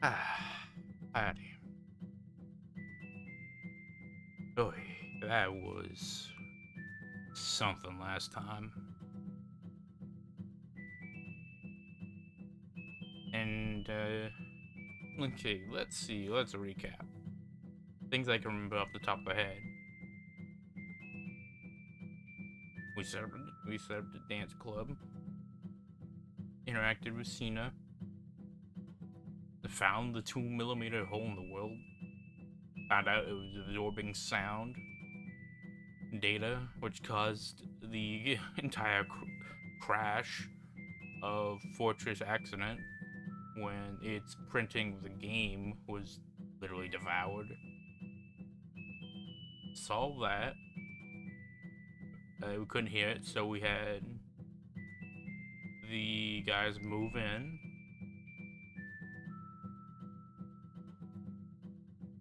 Ah, Patty. Boy, that was something last time. And, okay, let's see. Let's recap. Things I can remember off the top of my head. We set up the dance club. Interacted with Cena. Found the 2mm hole in the world. Found out it was absorbing sound data, which caused the entire crash of Fortress accident when its printing of the game was literally devoured. Solved that. We couldn't hear it, so we had the guys move in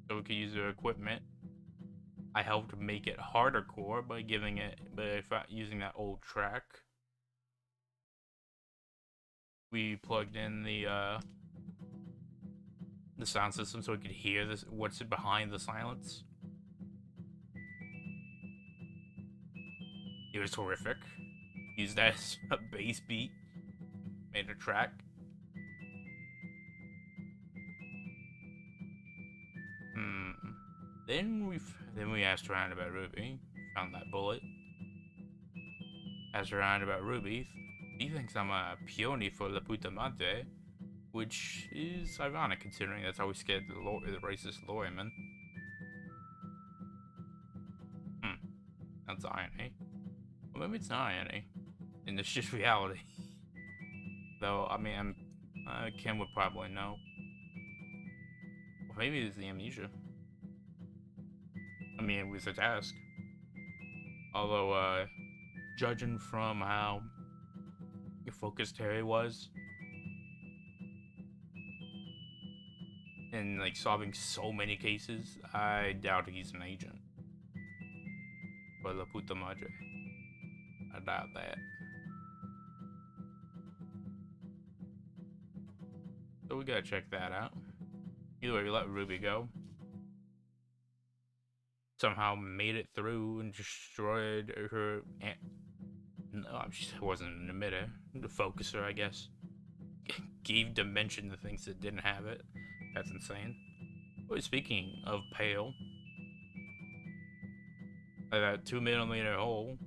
so we could use their equipment. I helped make it harder core by using that old track. We plugged in the sound system so we could hear what's behind the silence. It was horrific. Used that as a bass beat. Made a track. Then we asked around about Ruby. Found that bullet. Asked around about Ruby. He thinks I'm a peony for la puta madre, which is ironic considering that's how we scared the racist lawyerman. That's irony. Well, maybe it's not irony, and it's just reality. Though, I mean, Kim would probably know. Or maybe it's the amnesia. I mean, it was a task. Although, judging from how focused Terry was in like solving so many cases, I doubt he's an agent. But la puta madre, I doubt that. So we gotta check that out. Either way, we let Ruby go. Somehow made it through and destroyed her. No, she wasn't an emitter. The focuser, I guess. Gave dimension to things that didn't have it. That's insane. But speaking of pale, that 2mm hole,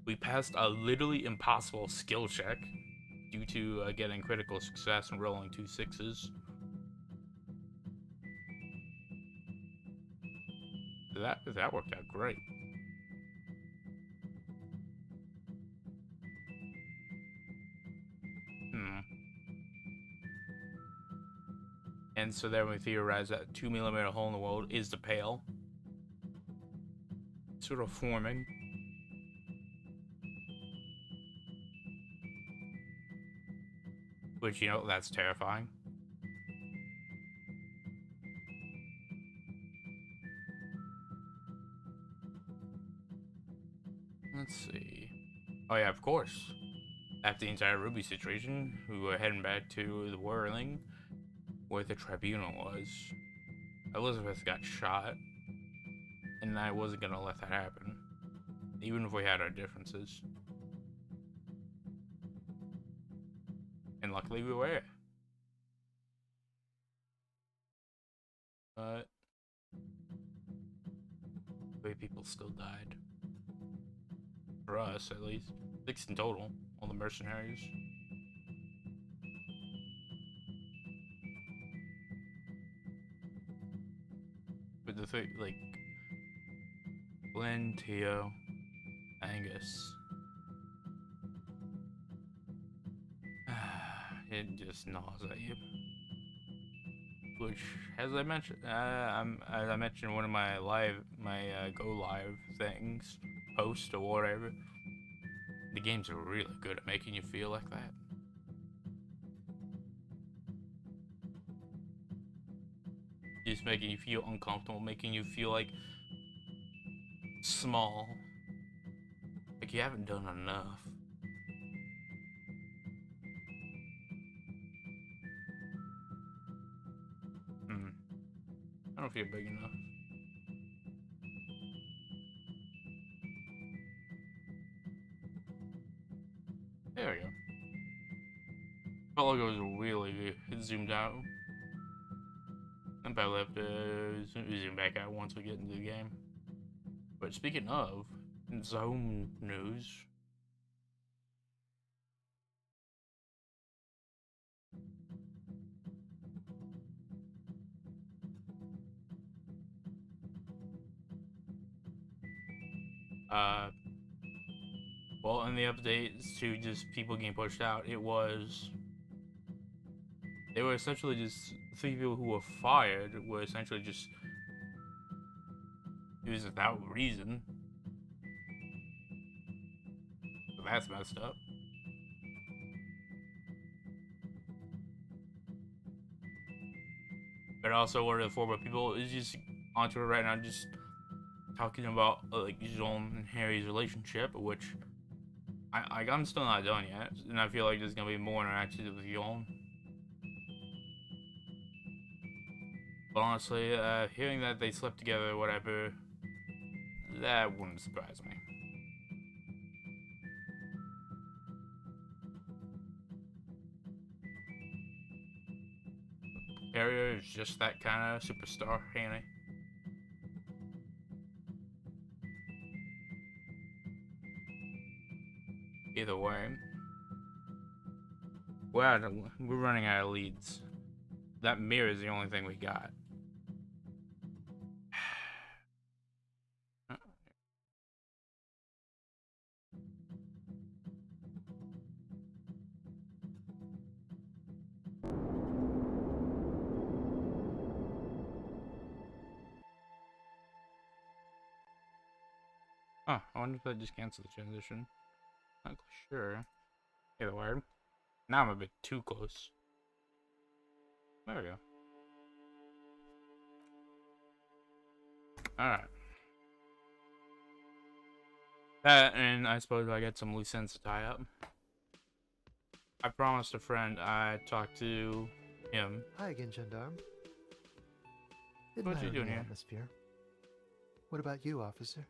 we passed a literally impossible skill check due to getting critical success and rolling 2 6s. That worked out great. And so then we theorized that 2mm hole in the world is the pale. Sort of forming. Which, you know, that's terrifying. Let's see. Oh yeah, of course. After the entire Ruby situation, we were heading back to the Whirling, where the tribunal was. Elizabeth got shot, and I wasn't gonna let that happen, even if we had our differences. And luckily we were. But 3 people still died. For us, at least. 6 in total, all the mercenaries. But the thing, like, Glenn, Teo, Angus. It just gnaws at you. Which, as I mentioned, in one of my go live things, post or whatever, the games are really good at making you feel like that. Just making you feel uncomfortable, making you feel like small, like you haven't done enough. I don't feel big enough. There we go. Felt like it was really zoomed out. And I left zoom back out once we get into the game. But speaking of zone news, well, in the updates to just people getting pushed out, they were essentially just 3 people who were fired were essentially just, it was without reason. So that's messed up. But also one of the former people is just onto it right now, just talking about like Jean and Harry's relationship, which I'm still not done yet, and I feel like there's gonna be more interactions with Jean. But honestly, hearing that they slept together or whatever, that wouldn't surprise me. Harry is just that kind of superstar, ain't he? Either way, we're running out of leads. That mirror is the only thing we got. Oh, I wonder if I just canceled the transition. Not sure. Either way, now I'm a bit too close. There we go. Alright. That, and I suppose I get some loose ends to tie up. I promised a friend I'd talk to him. Hi again, Gendarme. What you doing here? Atmosphere. What about you, officer?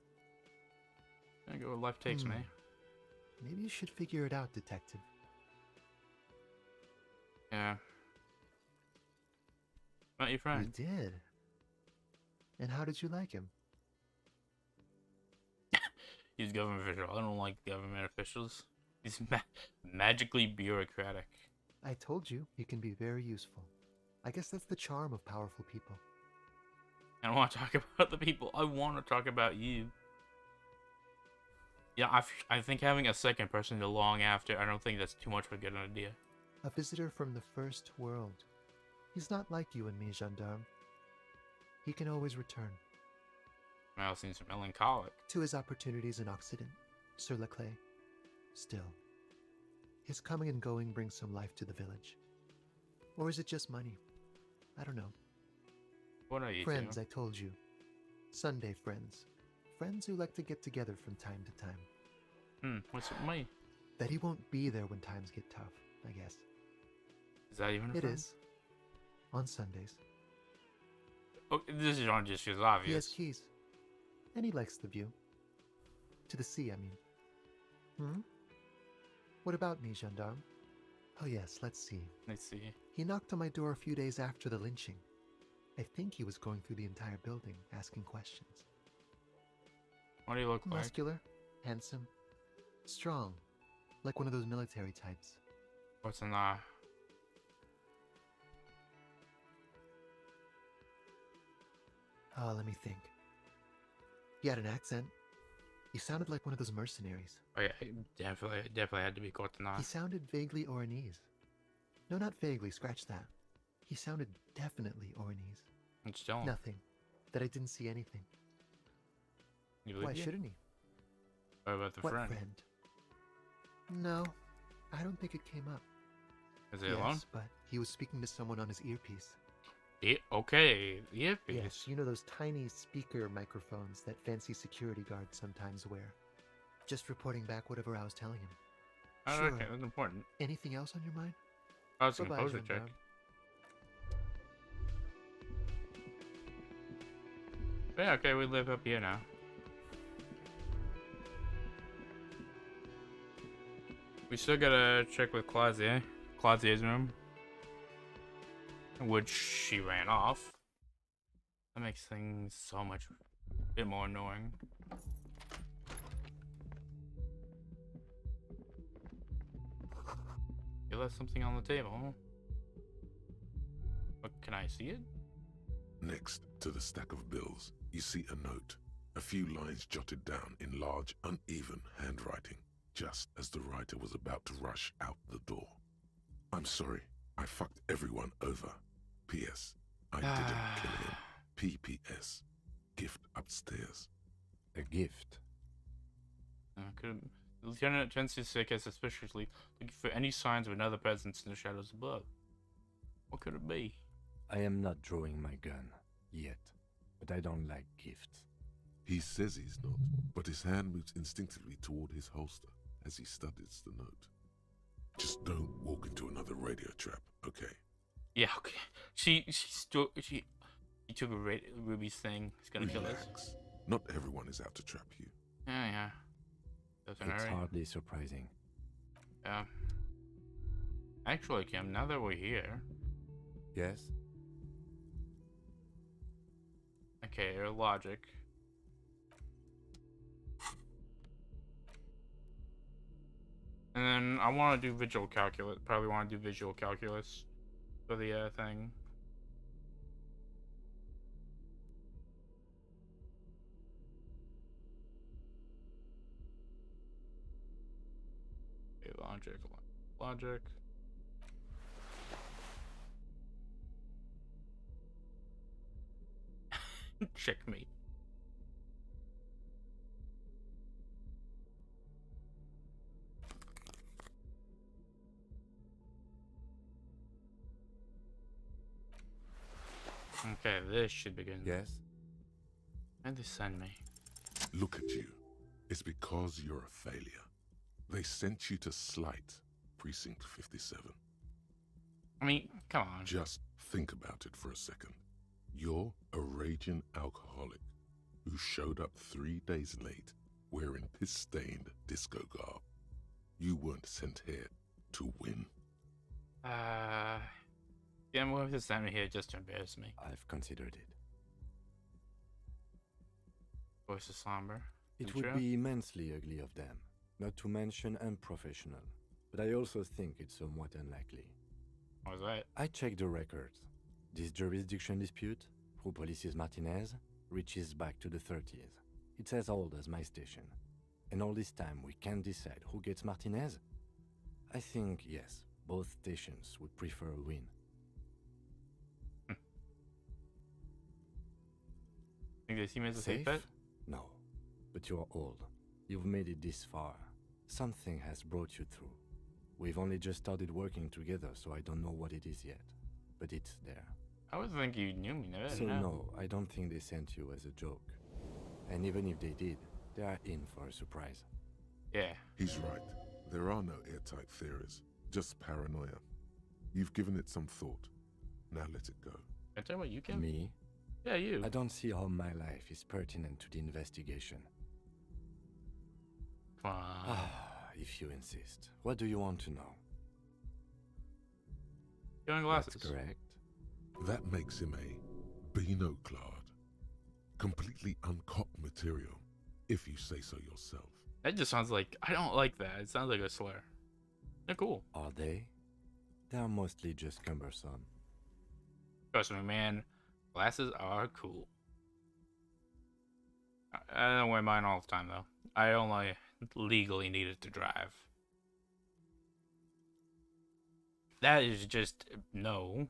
I go where life takes me. Maybe you should figure it out, detective. Yeah. Not your friend. You did. And how did you like him? He's government official. I don't like government officials. He's magically bureaucratic. I told you, he can be very useful. I guess that's the charm of powerful people. I don't want to talk about the people. I want to talk about you. Yeah, I think having a second person along after, I don't think that's too much of a good idea. A visitor from the first world. He's not like you and me, Gendarme. He can always return. Well, seems melancholic. To his opportunities in Occident, Sur la Clé. Still, his coming and going brings some life to the village. Or is it just money? I don't know. What are you Friends, two? I told you. Sunday friends. Friends who like to get together from time to time. What's with me? That he won't be there when times get tough, I guess. Is that even a It friend? is. On Sundays. Oh, this is on just as obvious. He has keys. And he likes the view. To the sea, I mean. What about me, Gendarme? Oh, yes, let's see. Let's see. He knocked on my door a few days after the lynching. I think he was going through the entire building, asking questions. What do you look like? Muscular, handsome, strong, like one of those military types. What's in Oh, let me think. He had an accent. He sounded like one of those mercenaries. Oh yeah, it definitely had to be Cortana. He sounded vaguely Oranese. No, not vaguely, scratch that. He sounded definitely Oranese. And still, Nothing. That I didn't see anything. you believe Why you? shouldn't he? What about the What friend? friend? No, I don't think it came up. Is he alone? Yes, but he was speaking to someone on his earpiece. Okay, the earpiece. Yes, you know those tiny speaker microphones that fancy security guards sometimes wear. Just reporting back whatever I was telling him. Oh, Sure. okay, that's important. Anything else on your mind? Oh, it's a Bye-bye, composure check. gendarme. Yeah, okay, we live up here now. We still gotta check with Claudier's room. Which she ran off. That makes things so much bit more annoying. You left something on the table. What, can I see it? Next to the stack of bills, you see a note. A few lines jotted down in large, uneven handwriting, just as the writer was about to rush out the door. I'm sorry, I fucked everyone over. P.S. I didn't kill him. P.P.S. Gift upstairs. A gift. Lieutenant Tensi Sika suspiciously looking for any signs of another presence in the shadows above. What could it be? I am not drawing my gun, yet, but I don't like gifts. He says he's not, but his hand moves instinctively toward his holster as he studies the note. Just don't walk into another radio trap, okay? Yeah, okay. She took a Ruby's thing. He's gonna kill us. Relax. Not everyone is out to trap you. Yeah. Doesn't It's hurry. hardly surprising. Yeah. Actually, Kim, now that we're here, Yes? okay, your logic. And then I want to do visual calculus. Probably want to do visual calculus for the thing. Okay, logic. Checkmate. Okay, this should begin. Yes? Where'd they send me? Look at you. It's because you're a failure. They sent you to Slight, Precinct 57. I mean, come on. Just think about it for a second. You're a raging alcoholic who showed up 3 days late wearing piss-stained disco garb. You weren't sent here to win. Yeah, I'm going to send me here just to embarrass me. I've considered it. Voice is somber. It Is would true? be immensely ugly of them, not to mention unprofessional. But I also think it's somewhat unlikely. What was that? I checked the records. This jurisdiction dispute, who polices Martinez, reaches back to the 30s. It's as old as my station. And all this time we can't decide who gets Martinez? I think, yes, both stations would prefer a win. Think they see me as a safe bet? No. But you're old. You've made it this far. Something has brought you through. We've only just started working together, so I don't know what it is yet. But it's there. I would think you knew me. So no, I don't think they sent you as a joke. And even if they did, they are in for a surprise. Yeah. He's right. There are no airtight theories, just paranoia. You've given it some thought. Now let it go. Can I tell you what you can? Me? Yeah, you. I don't see how my life is pertinent to the investigation. Come on. If you insist. What do you want to know? Young That's glasses. correct. That makes him a binoclard. Completely uncopped material, if you say so yourself. That just sounds like, I don't like that. It sounds like a slur. They're cool. Are they? They are mostly just cumbersome. Trust me, man. Glasses are cool. I don't wear mine all the time, though. I only legally need it to drive. That is just no.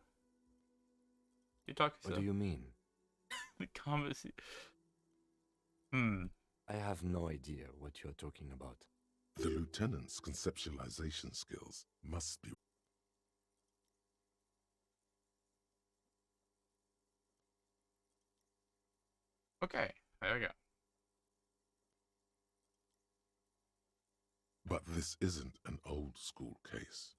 You talking What so? do you mean? The conversation. Hmm. I have no idea what you're talking about. The lieutenant's conceptualization skills must be. Okay. There we go. But this isn't an old school case.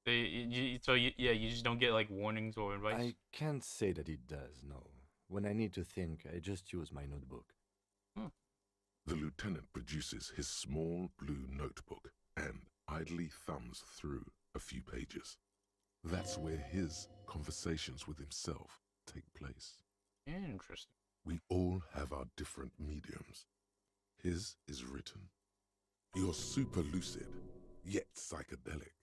Yeah, you just don't get like warnings or advice. I can't say that it does, no. When I need to think, I just use my notebook. The lieutenant produces his small blue notebook and idly thumbs through a few pages. That's where his conversations with himself take place. Interesting. We all have our different mediums. His is written. You're super lucid, yet psychedelic.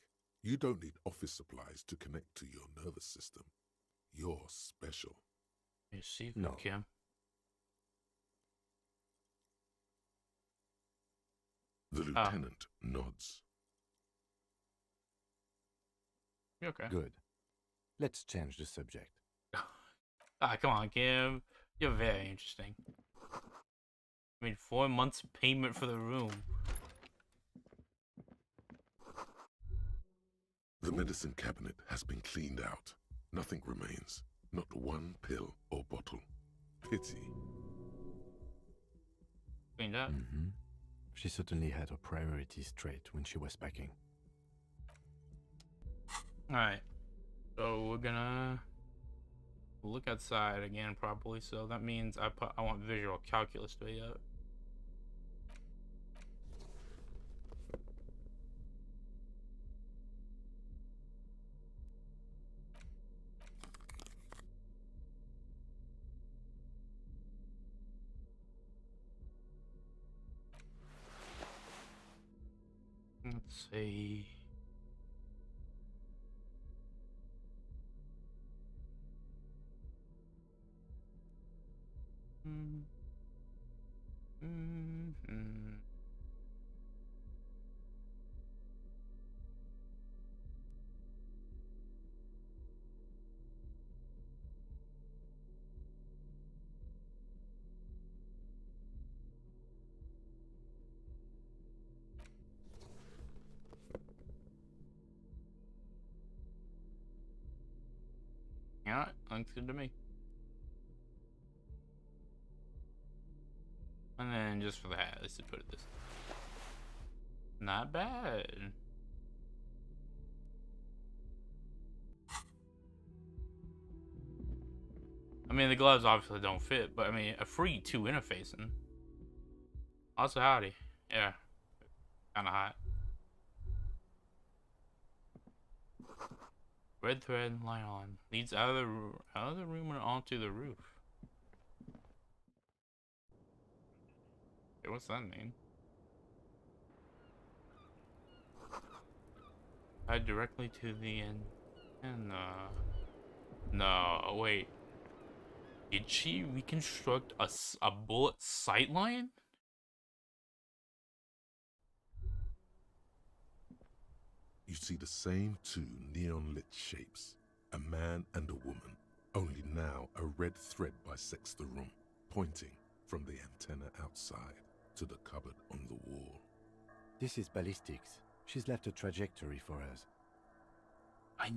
You don't need office supplies to connect to your nervous system. You're special. You see, No. Kim. The lieutenant nods. You okay? Good. Let's change the subject. Come on, Kim. You're very interesting. I mean, 4 months payment for the room. The medicine cabinet has been cleaned out. Nothing remains. Not one pill or bottle. Pity. Cleaned up. Mm-hmm. She certainly had her priorities straight when she was packing. Alright. So we're gonna look outside again properly. So that means I want visual calculus to be up. Let's see. Yeah, looks good to me. And then just for the hat, let's just put it this. Not bad. I mean, the gloves obviously don't fit, but I mean, a free 2 interfacing. Also, howdy. Yeah, kind of hot. Red thread nylon leads out of the room and onto the roof. Okay, what's that mean? Tied directly to the end. And no, wait. Did she reconstruct a bullet sightline? You see the same two neon-lit shapes, a man and a woman, only now a red thread bisects the room, pointing from the antenna outside to the cupboard on the wall. This is ballistics. She's left a trajectory for us. A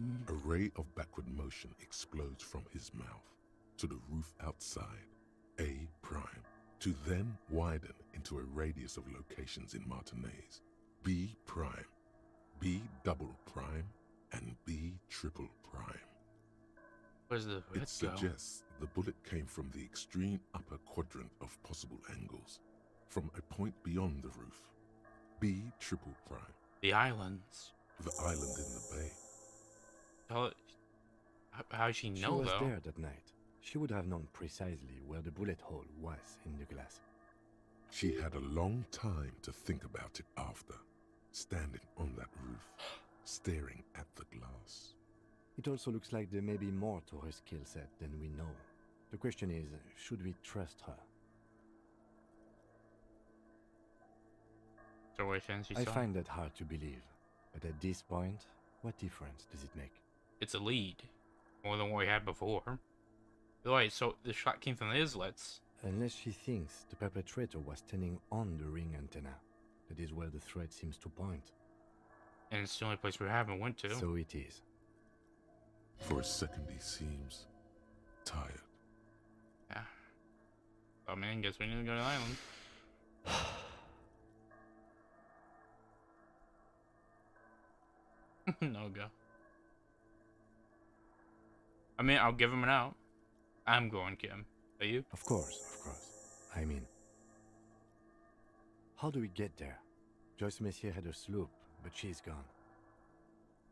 ray of backward motion explodes from his mouth to the roof outside, A prime, to then widen into a radius of locations in Martinez, B prime, B double prime, and B triple prime. Where's the red It suggests the bullet came from the extreme upper quadrant of possible angles. from a point beyond the roof. B triple prime. The islands. The island in the bay. How does she know, She was though? there that night. She would have known precisely where the bullet hole was in the glass. She had a long time to think about it after, standing on that roof, staring at the glass. It also looks like there may be more to her skill set than we know. The question is, should we trust her? So wait, fancy I song? find that hard to believe. But at this point, what difference does it make? It's a lead. More than what we had before. Wait, so the shot came from the islets. Unless she thinks the perpetrator was standing on the ring antenna. That is where the threat seems to point. And it's the only place we haven't went to. So it is. For a second he seems tired. Yeah. Oh man, guess we need to go to the island. No go. I mean, I'll give him an out. I'm going, Kim. Are you? Of course, of course. I mean, how do we get there? Joyce Messier had a sloop, but she's gone.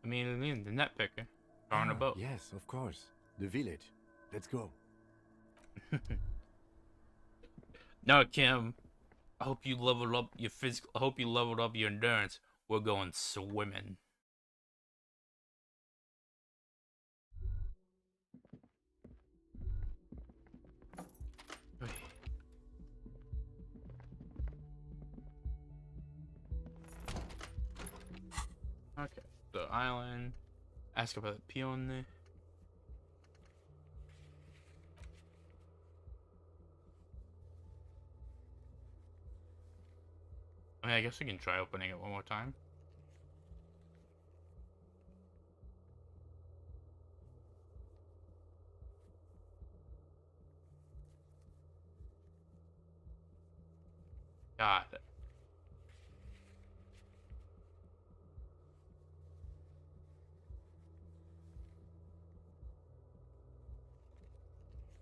I mean, the net picker. On a boat. Yes, of course. The village. Let's go. No, Kim. I hope you leveled up your physical. I hope you leveled up your endurance. We're going swimming. Okay, the island. Ask about the peon. I mean, I guess we can try opening it one more time. God.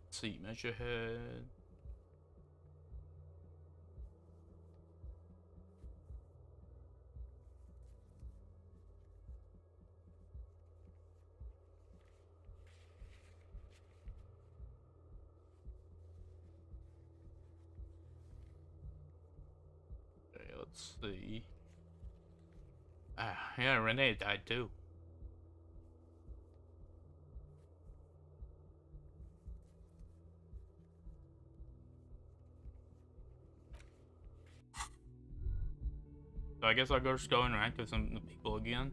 Let's see, measure head. Okay, let's see. Ah, yeah, Renee died too. So I guess I'll just go interact with some people again.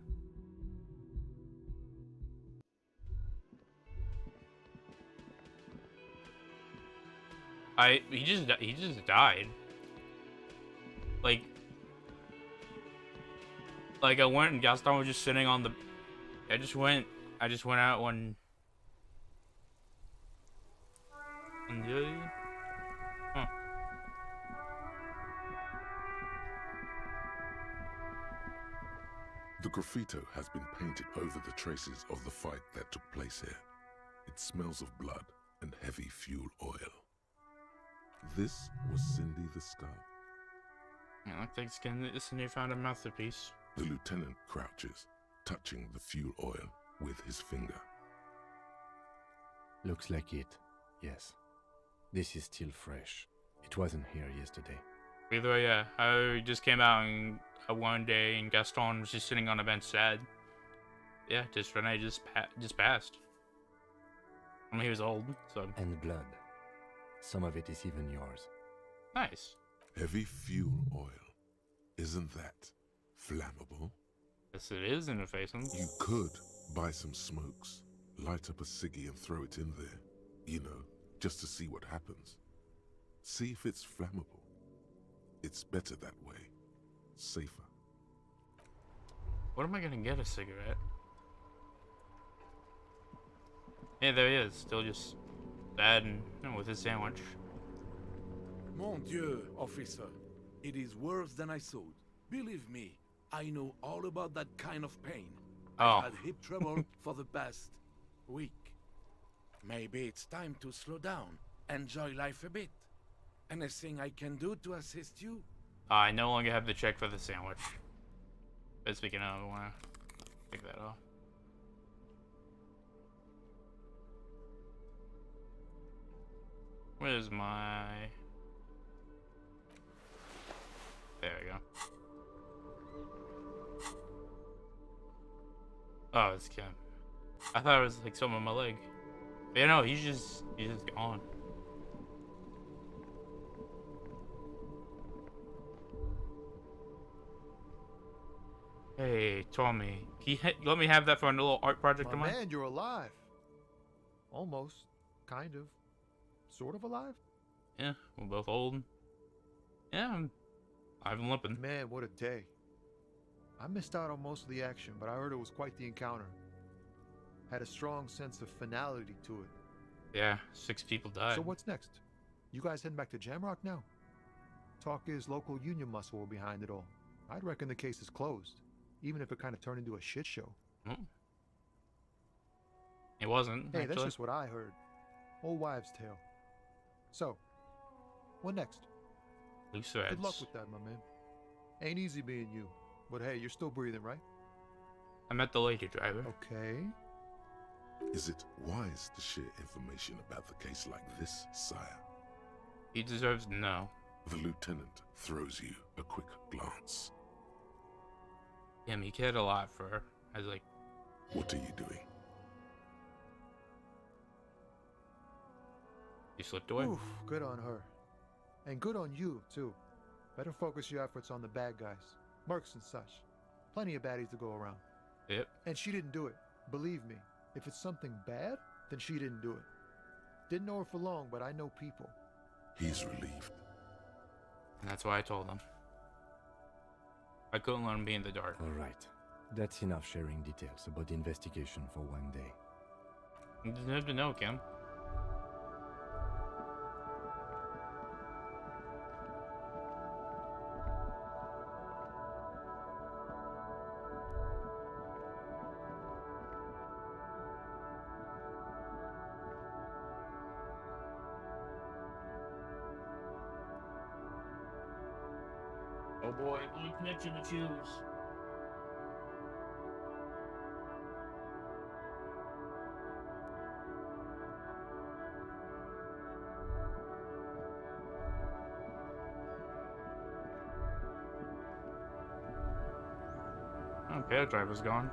He just died. Like I went and Gaston was just sitting on the. I just went out one. Huh. The graffito has been painted over the traces of the fight that took place here. It smells of blood and heavy fuel oil. This was Cindy the Skull. Yeah, looks like Cindy found a masterpiece. The lieutenant crouches, touching the fuel oil with his finger. Looks like it. Yes. This is still fresh. It wasn't here yesterday. Either way, yeah. I just came out and one day and Gaston was just sitting on a bench sad. Yeah, just Renee just passed. I mean, he was old, so. And blood. Some of it is even yours. Nice. Heavy fuel oil. Isn't that flammable? Yes, it is interfacing. You could buy some smokes, light up a ciggy and throw it in there. You know, just to see what happens. See if it's flammable. It's better that way. Safer. What am I gonna get a cigarette? Yeah, there he is. Still just sad and with his sandwich. Mon Dieu, officer. It is worse than I thought. Believe me, I know all about that kind of pain. Oh. I've had hip trouble for the past week. Maybe it's time to slow down, enjoy life a bit. Anything I can do to assist you? I no longer have the check for the sandwich. But speaking of, I want to take that off. Where's my... There we go. Oh, it's Kim. I thought it was like something on my leg. But, you know, he's just gone. Hey, Tommy, can you let me have that for a little art project My of mine? man, you're alive. Almost. Kind of. Sort of alive? Yeah, we're both old. Yeah, I've been limping. Man, what a day. I missed out on most of the action, but I heard it was quite the encounter. Had a strong sense of finality to it. Yeah, 6 people died. So what's next? You guys heading back to Jamrock now? Talk is local union muscle were behind it all. I'd reckon the case is closed, even if it kind of turned into a shit show. It wasn't, Hey, actually. that's just what I heard. Old wives' tale. So, what next? Loose threads. Good luck with that, my man. Ain't easy being you, but hey, you're still breathing, right? I met the lady driver. Okay. Is it wise to share information about the case like this, sire? He deserves to know. The lieutenant throws you a quick glance. Him, he cared a lot for her. I was like, What are you doing? he slipped away. Oof, good on her. And good on you, too. Better focus your efforts on the bad guys. Mercs and such. Plenty of baddies to go around. Yep. And she didn't do it. Believe me, if it's something bad, then she didn't do it. Didn't know her for long, but I know people. He's relieved. And that's why I told him. I couldn't let him be in the dark. All right. That's enough sharing details about the investigation for one day. You deserve to know, Kim. Oh boy, only connection to choose. Okay, the driver's gone.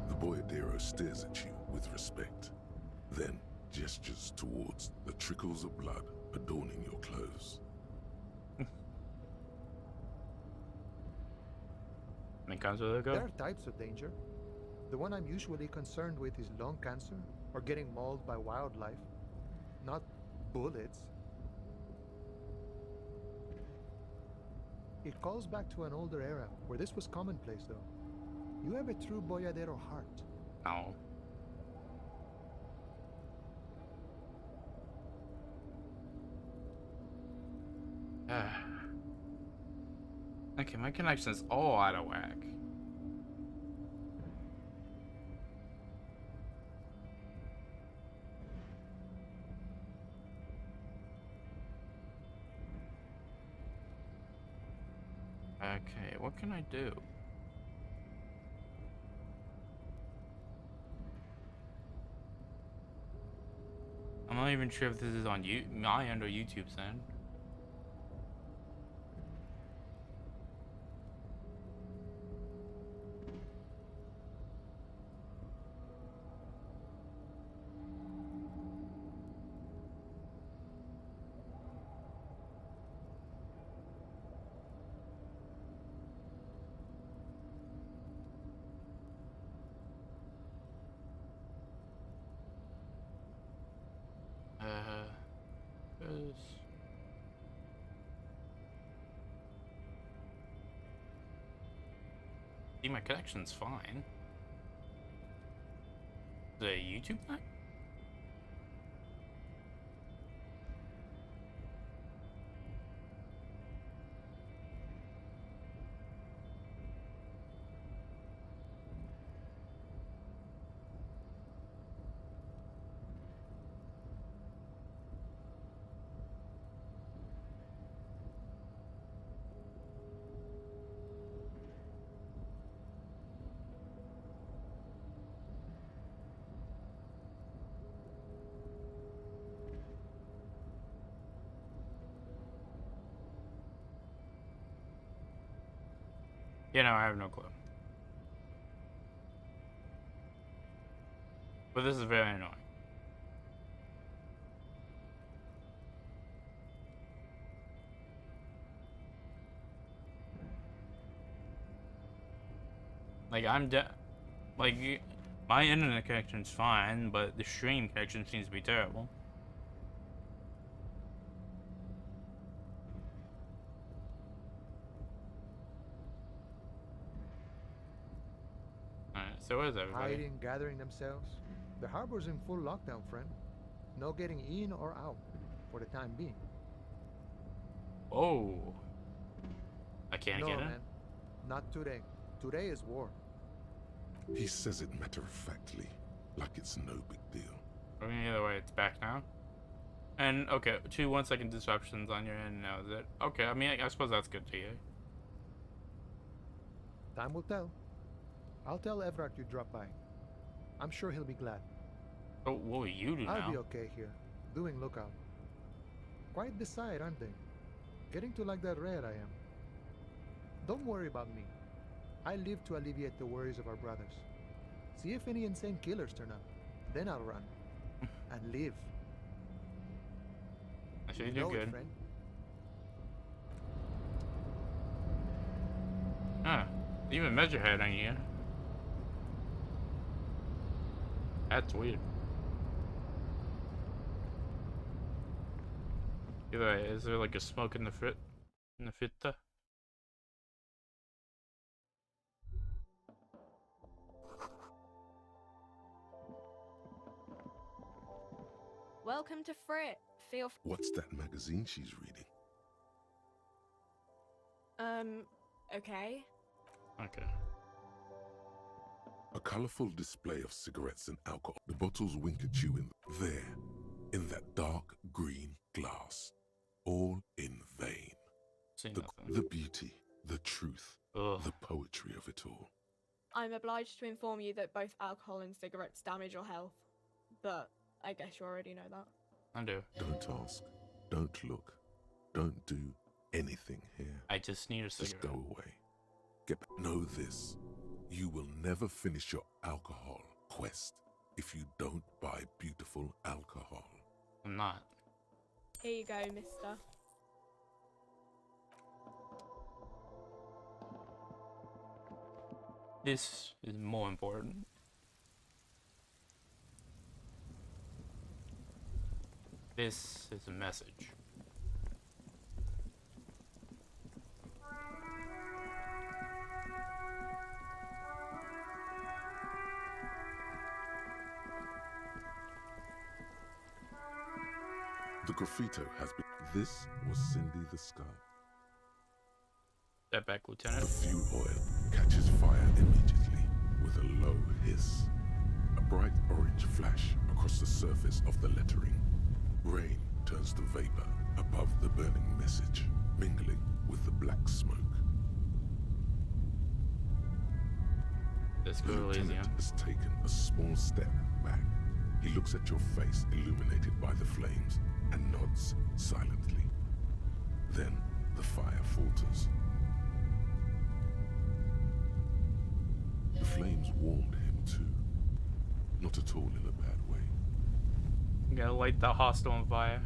The boyardero stares at you with respect, then gestures towards the trickles of blood adorning your clothes. Many kinds where they go. There are types of danger. The one I'm usually concerned with is lung cancer or getting mauled by wildlife, not bullets. It calls back to an older era where this was commonplace, though. You have a true boyadero heart. No. Okay, my connection's all out of whack. Okay, what can I do? I'm not even sure if this is on my end or YouTube's end. Is... See, my connection's fine. The YouTube back? You know, I have no clue. But this is very annoying. Like, my internet connection's fine, but the stream connection seems to be terrible. Alright, so where's everybody? Hiding, gathering themselves. The harbor's in full lockdown, friend. No getting in or out, for the time being. Oh. I can't No, get in? man. Not today. Today is war. He says it matter-of-factly, like it's no big deal. I mean, either way, it's back now. And, okay, 2 1-second disruptions on your end now, is it? Okay, I mean, I suppose that's good to hear. Time will tell. I'll tell Everard you dropped by. I'm sure he'll be glad. So, what will you do I'll now? be okay here, doing lookout. Quite the sight, aren't they? Getting to like that red I am. Don't worry about me. I live to alleviate the worries of our brothers. See if any insane killers turn up. Then I'll run. And live. Actually, You you do know it, good. friend. Huh. Even Measurehead on here. That's weird. Either way, is there like a smoke in the fitta? Welcome to Frit. Feel What's that magazine she's reading? okay. Okay. A colourful display of cigarettes and alcohol. The bottles wink at you in that dark green glass. All in vain. See The nothing. beauty, the truth, Ugh. the poetry of it all. I'm obliged to inform you that both alcohol and cigarettes damage your health. But I guess you already know that. I do. Don't ask. Don't look. Don't do anything here. I just need a Just cigarette. go away. Know this. You will never finish your alcohol quest if you don't buy beautiful alcohol. I'm not. Here you go, mister. This is more important. This is a message. The graffito has been. This was Cindy the Skull. Step back, The Lieutenant. fuel oil catches fire immediately with a low hiss. A bright orange flash across the surface of the lettering. Rain turns to vapor above the burning message, mingling with the black smoke. Let's The go to Elysium. lieutenant has taken a small step back. He looks at your face illuminated by the flames and nods silently. Then the fire falters. The flames warmed him too. Not at all in a bad way. You gotta light the hostel on fire.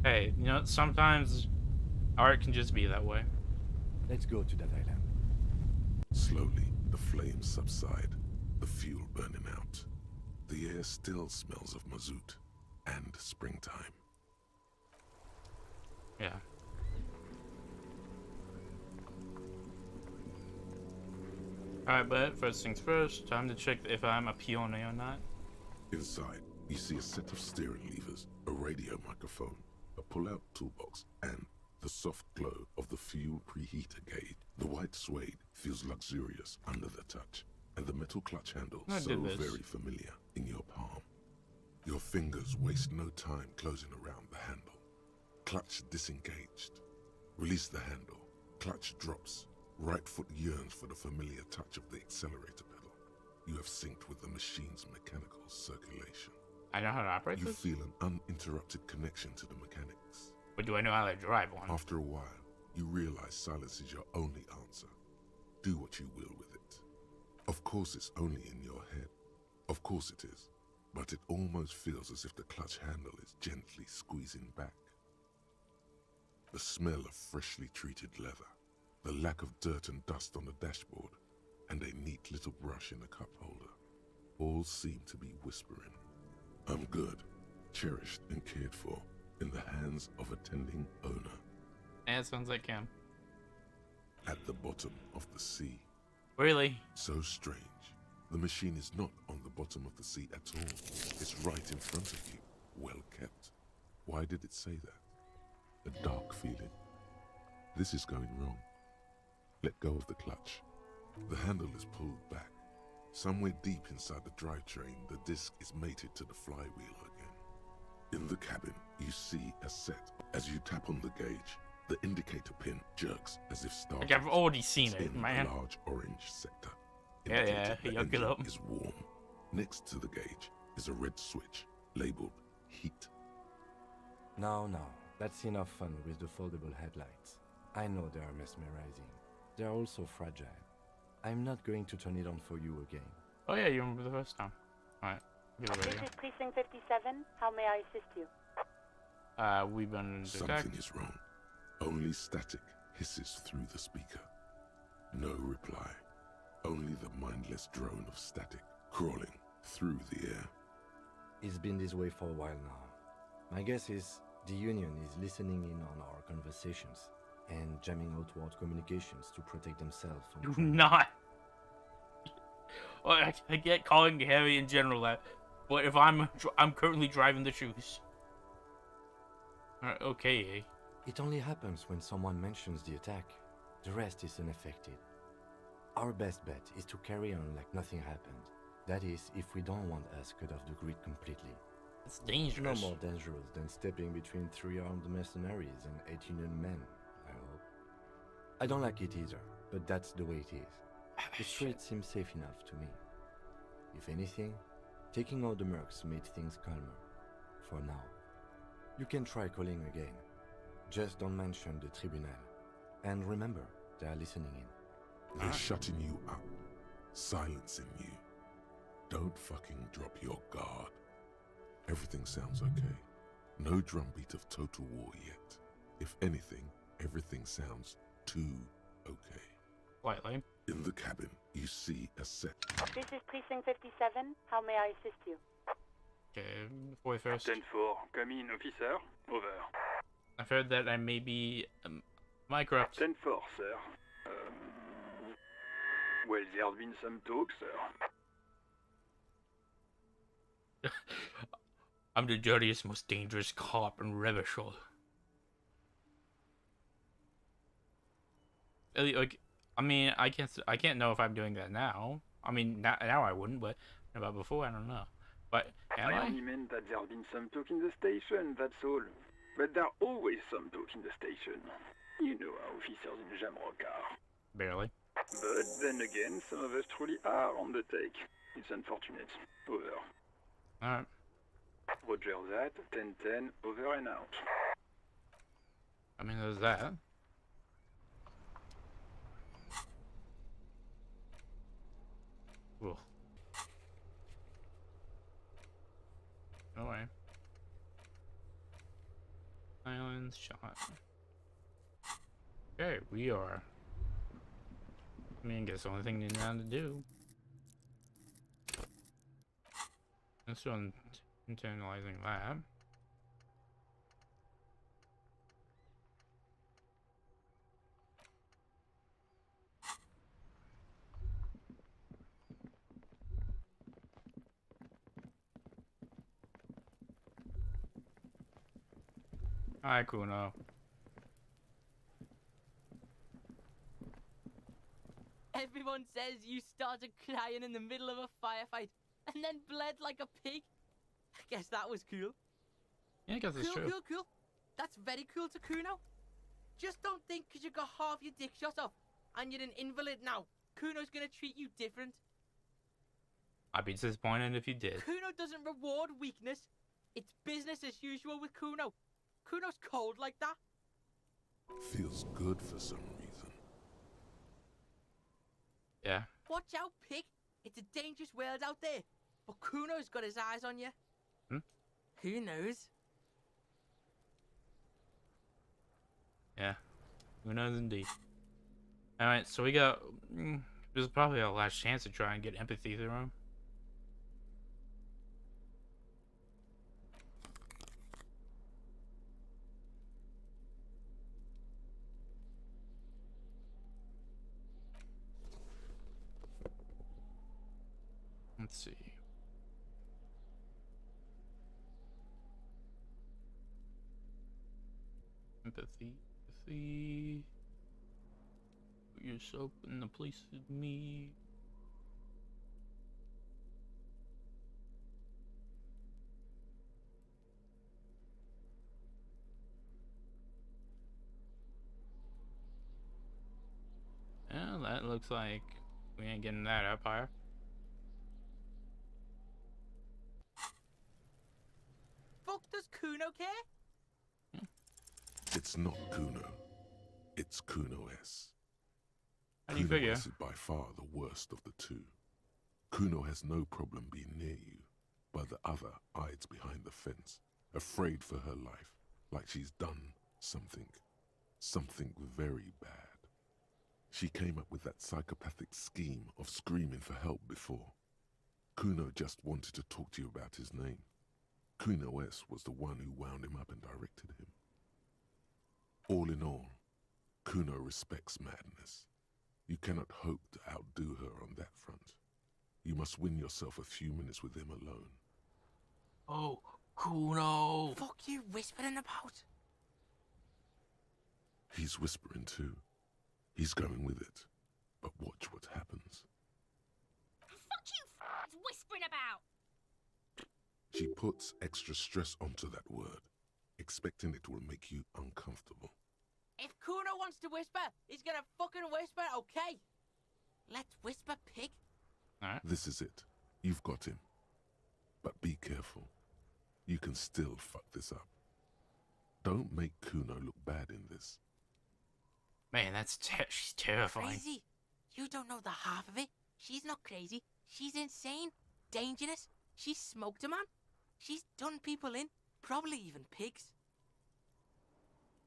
Hey, you know, sometimes art can just be that way. Let's go to that island. Slowly, the flames subside, the fuel burning out. The air still smells of mazout and springtime. Yeah. Alright, but first things first, time to check if I'm a peony or not. Inside, you see a set of steering levers, a radio microphone, a pull-out toolbox, and the soft glow of the fuel preheater gauge. The white suede feels luxurious under the touch, and the metal clutch handle I so did this. very familiar in your palm. Your fingers waste no time closing around the handle. Clutch disengaged. Release the handle. Clutch drops. Right foot yearns for the familiar touch of the accelerator pedal. You have synced with the machine's mechanical circulation. I know how to operate You this, feel an uninterrupted connection to the mechanics. but do I know how to drive one? After a while, you realize silence is your only answer. Do what you will with it. Of course it's only in your head. Of course it is. But it almost feels as if the clutch handle is gently squeezing back. The smell of freshly treated leather, the lack of dirt and dust on the dashboard, and a neat little brush in the cup holder, all seem to be whispering, I'm good, cherished and cared for, in the hands of a tending owner. Yeah, it sounds like him. At the bottom of the sea. Really? So strange. The machine is not on the bottom of the sea at all. It's right in front of you, well kept. Why did it say that? A dark feeling. This is going wrong. Let go of the clutch. The handle is pulled back. Somewhere deep inside the drivetrain, the disc is mated to the flywheel again. In the cabin, you see a set. As you tap on the gauge, the indicator pin jerks as if started. Like I've already seen it, in man. a large orange sector. Yeah, The yuck it engine up. is warm. Next to the gauge is a red switch labeled heat. No, that's enough fun with the foldable headlights. I know they are mesmerizing. They're also fragile. I'm not going to turn it on for you again. Oh yeah, you remember the first time. Alright, get it This ready. is Precinct 57. How may I assist you? We've been Something detected. is wrong. Only static hisses through the speaker. No reply. Only the mindless drone of static crawling through the air. It's been this way for a while now. My guess is the Union is listening in on our conversations and jamming outward communications to protect themselves from Do criminals. not. Well, I get calling Harry in general that, but if I'm currently driving the shoes. Okay. It only happens when someone mentions the attack. The rest is unaffected. Our best bet is to carry on like nothing happened. That is, if we don't want us cut off the grid completely. It's No dangerous. more dangerous than stepping between 3 armed mercenaries and 8 Union men, I hope. I don't like it either, but that's the way it is. The street seems safe enough to me. If anything, taking out the mercs made things calmer. For now. You can try calling again. Just don't mention the tribunal. And remember, they are listening in. They're shutting you up, silencing you. Don't fucking drop your guard. Everything sounds okay. No drumbeat of total war yet. If anything, everything sounds too okay. Slightly. In the cabin, you see a set. This is Precinct 57. How may I assist you? Okay, before first. 10-4, come in, officer. Over. I've heard that I may be corrupt. 10-4, sir. Well, there's been some talk, sir. I'm the dirtiest, most dangerous cop in Revachol. Like, I mean, I can't know if I'm doing that now. I mean, now I wouldn't, but about before, I don't know. But am I I? only meant that there's been some talk in the station, that's all. But there's always some talk in the station. You know how officers in Jamrock are. Barely. But then again, some of us truly are on the take. It's unfortunate. Over. Alright. Roger that. 10-10, over and out. I mean, there's that. Ugh. No way. Silence shot. Okay, we are. I mean, I guess the only thing you need now to do. I'm still internalizing that. Hi, Kuno. Everyone says you started crying in the middle of a firefight and then bled like a pig. I guess that was cool. Yeah, I guess it's true. Cool. That's very cool to Kuno. Just don't think because you got half your dick shot off and you're an invalid now, Kuno's gonna treat you different. I'd be disappointed if you did. Kuno doesn't reward weakness. It's business as usual with Kuno. Kuno's cold like that. Feels good for some reason. Yeah. Watch out, pig. It's a dangerous world out there. But Kuno's got his eyes on you. Hmm? Who knows? Yeah. Who knows indeed. Alright, so we got... this is probably our last chance to try and get empathy through him. Let's see. Empathy. Empathy. Put yourself in the place of me. Yeah, that looks like we ain't getting that up higher. Fuck does Kuno care? It's not Kuno. It's Kuno S. How do you Kuno figure? S is by far the worst of the two. Kuno has no problem being near you, but the other hides behind the fence, afraid for her life, like she's done something very bad. She came up with that psychopathic scheme of screaming for help before. Kuno just wanted to talk to you about his name. Kuno S was the one who wound him up and directed him. All in all, Kuno respects madness. You cannot hope to outdo her on that front. You must win yourself a few minutes with him alone. Oh, Kuno! Fuck you whispering about? He's whispering too. He's going with it. But watch what happens. Fuck you whispering about! She puts extra stress onto that word, expecting it will make you uncomfortable. If Kuno wants to whisper, he's gonna fucking whisper, okay? Let's whisper, pig. Alright. This is it. You've got him. But be careful. You can still fuck this up. Don't make Kuno look bad in this. Man, she's terrifying. Crazy? You don't know the half of it. She's not crazy. She's insane. Dangerous. She's smoked a man. She's done people in. Probably even pigs.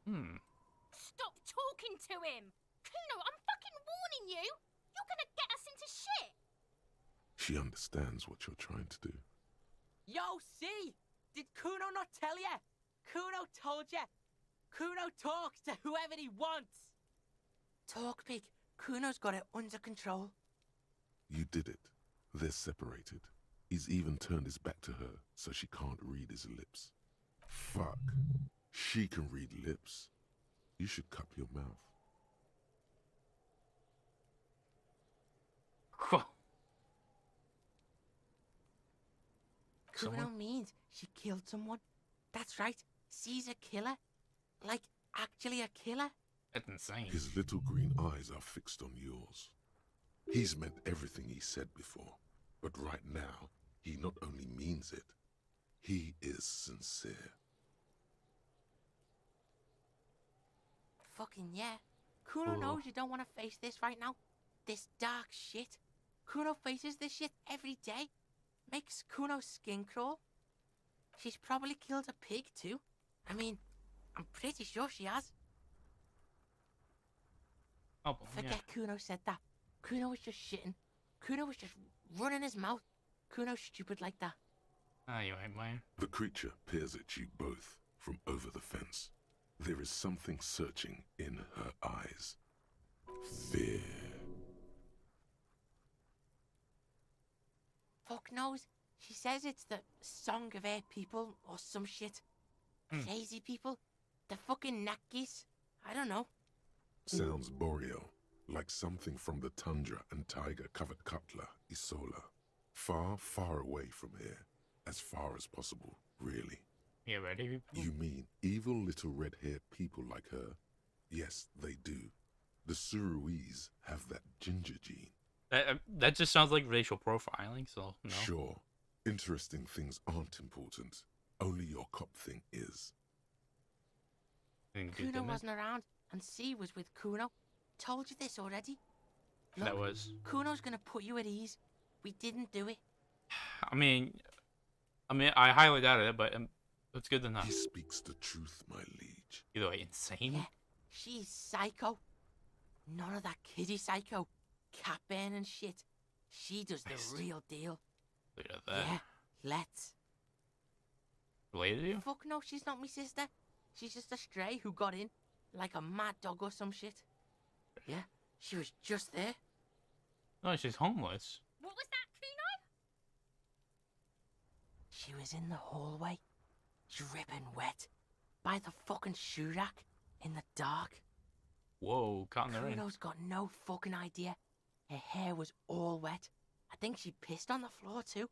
Stop talking to him! Kuno, I'm fucking warning you! You're gonna get us into shit! She understands what you're trying to do. Yo, see? Did Kuno not tell ya? Kuno told ya. Kuno talks to whoever he wants. Talk, pig. Kuno's got it under control. You did it. They're separated. He's even turned his back to her, so she can't read his lips. Fuck. She can read lips. You should cup your mouth. Kuno means she killed someone. That's right. She's a killer. Like, actually a killer. That's insane. His little green eyes are fixed on yours. He's meant everything he said before, but right now, he not only means it, he is sincere. Fucking yeah. Kuno knows you don't want to face this right now. This dark shit. Kuno faces this shit every day. Makes Kuno's skin crawl. She's probably killed a pig too. I mean, I'm pretty sure she has. Oh, Forget Kuno said that. Kuno was just shitting. Kuno was just running his mouth. Kuno's stupid like that. Ah, you ain't man. The creature peers at you both from over the fence. There is something searching in her eyes. Fear. Fuck knows. She says it's the song of her people or some shit. Crazy people. The fucking Nakis. I don't know. Sounds boreal, like something from the tundra and tiger-covered Cutler, Isola. Far, far away from here. As far as possible, really. You ready? You mean evil little red-haired people like her? Yes, they do. The Suruese have that ginger gene. That just sounds like racial profiling, so no. Sure, interesting things aren't important. Only your cop thing is. Kuno wasn't around, and C was with Kuno. Told you this already. That Look, was. Kuno's gonna put you at ease. We didn't do it. I mean, I highly doubted it, but it's good to know. He speaks the truth, my liege. Either way, insane. Yeah, she's psycho. None of that kiddie psycho. Cat burning shit. She does the Nice. real deal. Look at that. Yeah, let's. Related to you? Fuck no, she's not my sister. She's just a stray who got in, like a mad dog or some shit. Yeah, she was just there. No, she's homeless. What was that, Kuno? She was in the hallway, dripping wet, by the fucking shoe rack, in the dark. Whoa, caught in the rain. Kuno's got no fucking idea. Her hair was all wet. I think she pissed on the floor too.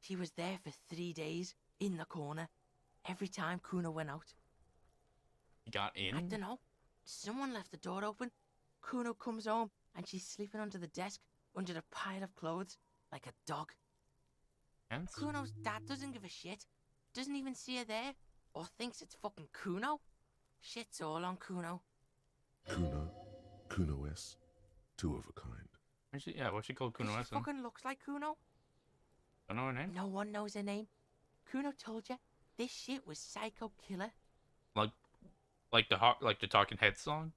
She was there for 3 days, in the corner, every time Kuno went out. He got I in? don't know. Someone left the door open. Kuno comes home and she's sleeping under the desk, under the pile of clothes, like a dog. Hence? Kuno's dad doesn't give a shit. Doesn't even see her there, or thinks it's fucking Kuno. Shit's all on Kuno. Kuno S. Two of a kind. What's she called? Kuno She S? Don't fucking looks like Kuno. know her name? No one knows her name. Kuno told you this shit was Psycho Killer. Like the Talking Heads song?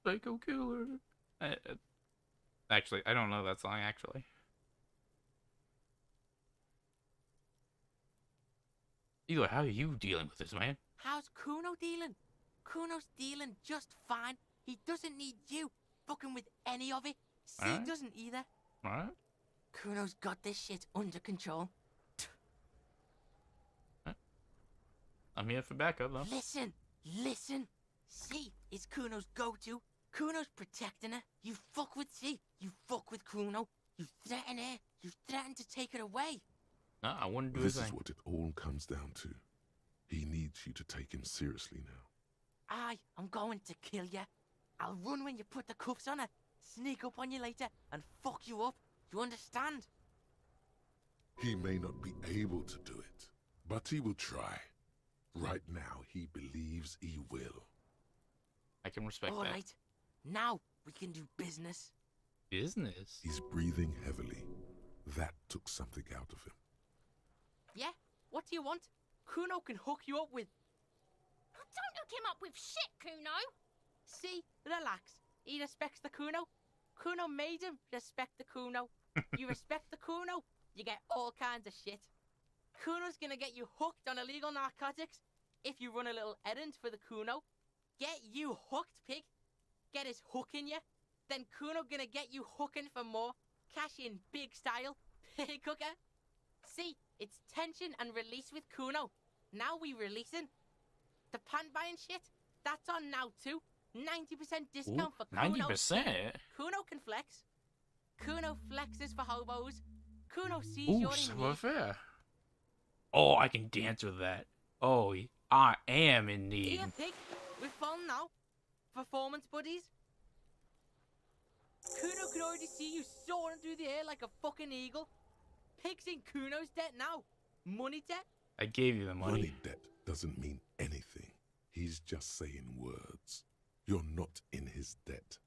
Psycho Killer. Actually, I don't know that song, actually. Either, how are you dealing with this, man? How's Kuno dealing? Kuno's dealing just fine. He doesn't need you fucking with any of it. C Alright. doesn't either. Alright? Kuno's got this shit under control. I'm here for backup, though. Listen. C is Kuno's go-to. Kuno's protecting her. You fuck with C. You fuck with Kuno. You threaten her. You threaten to take her away. No, I wouldn't do a This is thing. what it all comes down to. He needs you to take him seriously now. I'm going to kill you. I'll run when you put the cuffs on her. Sneak up on you later and fuck you up. You understand? He may not be able to do it, but he will try. Right now, he believes he will. I can respect All that. right. Now we can do business. Business? He's breathing heavily. That took something out of him. Yeah? What do you want? Kuno can hook you up with... Don't hook him up with shit, Kuno. See? Relax. He respects the Kuno. Kuno made him respect the Kuno. You respect the Kuno, you get all kinds of shit. Kuno's gonna get you hooked on illegal narcotics if you run a little errand for the Kuno. Get you hooked, pig. Get his hook in you. Then Kuno gonna get you hooking for more. Cash in big style. Pig hooker. See, it's tension and release with Kuno. Now we releasing. The pant buying shit, that's on now too. 90% discount for Kuno. 90%? Kuno can flex. Kuno flexes for hobos. Kuno sees Ooh, you're in so need. fair. Oh, I can dance with that. Oh, I am in need. Here, pig. We're full now. Performance buddies. Kuno can already see you soaring through the air like a fucking eagle. Pig's in Kuno's debt now. Money debt. I gave you the money. Money debt doesn't mean anything. He's just saying words. You're not in his debt.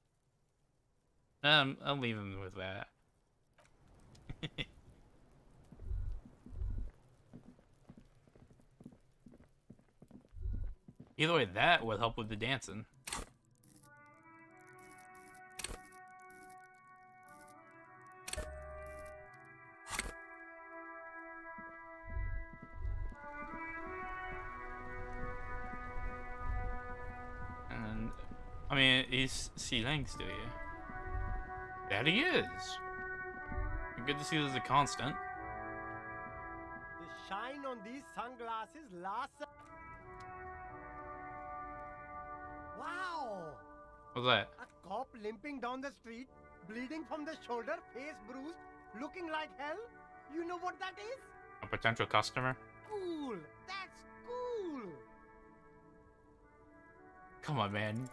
I'll leave him with that. Either way, that would help with the dancing. And, I mean, he's C-Links, do you? That he is. Good to see there's a constant. The shine on these sunglasses lasts. Wow! What's that? A cop limping down the street, bleeding from the shoulder, face bruised, looking like hell. You know what that is? A potential customer? Cool! That's cool! Come on, man.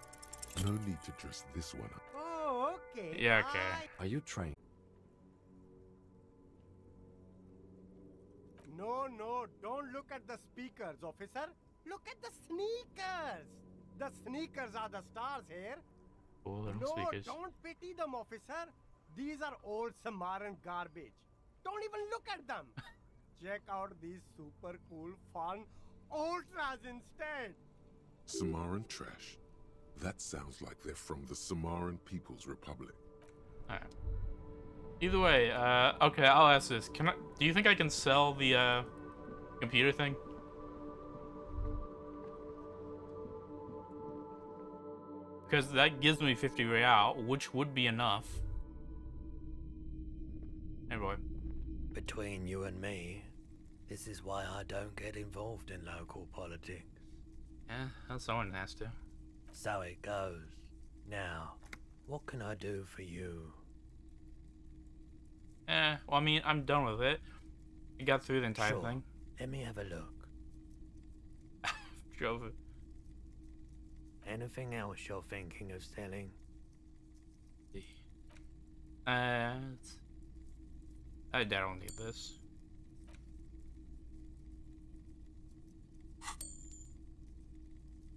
No need to dress this one up. Oh, okay. Yeah, okay. Are you trying? No, don't look at the speakers, officer. Look at the sneakers. The sneakers are the stars here. Oh, little No, speakers. don't pity them, officer. These are old Samaran garbage. Don't even look at them. Check out these super cool, fun ultras instead. Samaran trash. That sounds like they're from the Samaran People's Republic. Alright. Either way, okay, I'll ask this. Do you think I can sell the, computer thing? Because that gives me 50 real, which would be enough. Hey, boy. Between you and me, this is why I don't get involved in local politics. Yeah, well, someone has to. So it goes. Now, what can I do for you? Well, I mean, I'm done with it. I got through the entire Sure. thing. Let me have a look. Drove it. Anything else you're thinking of selling? I don't need this.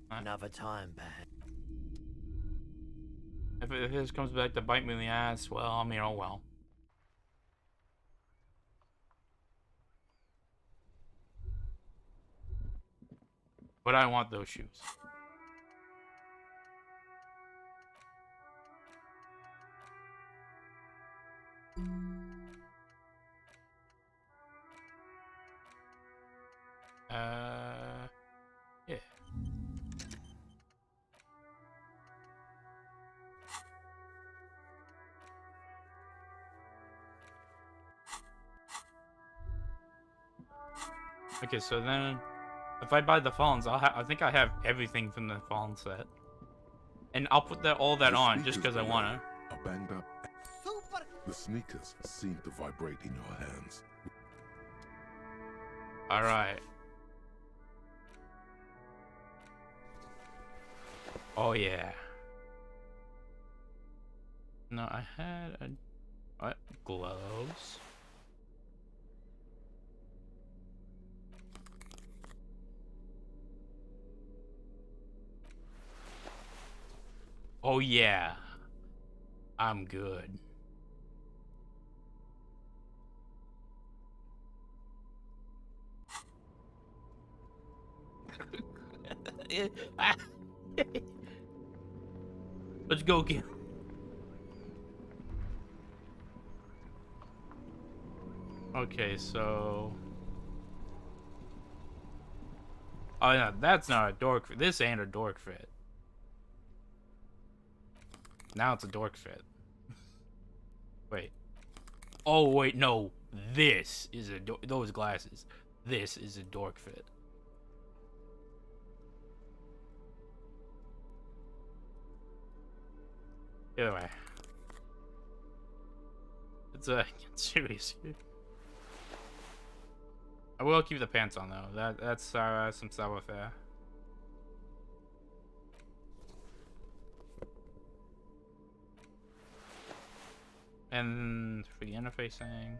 Another time, perhaps. If this comes back to bite me in the ass, well, I mean, oh well. But I want those shoes. Yeah. Okay, so then, if I buy the Fallens, I think I have everything from the Fallen set, and I'll put all that on just because I wanna. Are banged up. The sneakers seem to vibrate in your hands. All right. Oh yeah. No, I had what? Gloves. Oh yeah. I'm good. Let's go again. Okay, so oh yeah, that's not a dork fit. This ain't a dork fit. Now it's a dork fit. Wait. Oh wait, no. This is a those glasses. This is a dork fit. Either way. It's serious. I will keep the pants on though. That's some savoir-faire. And for the interfacing,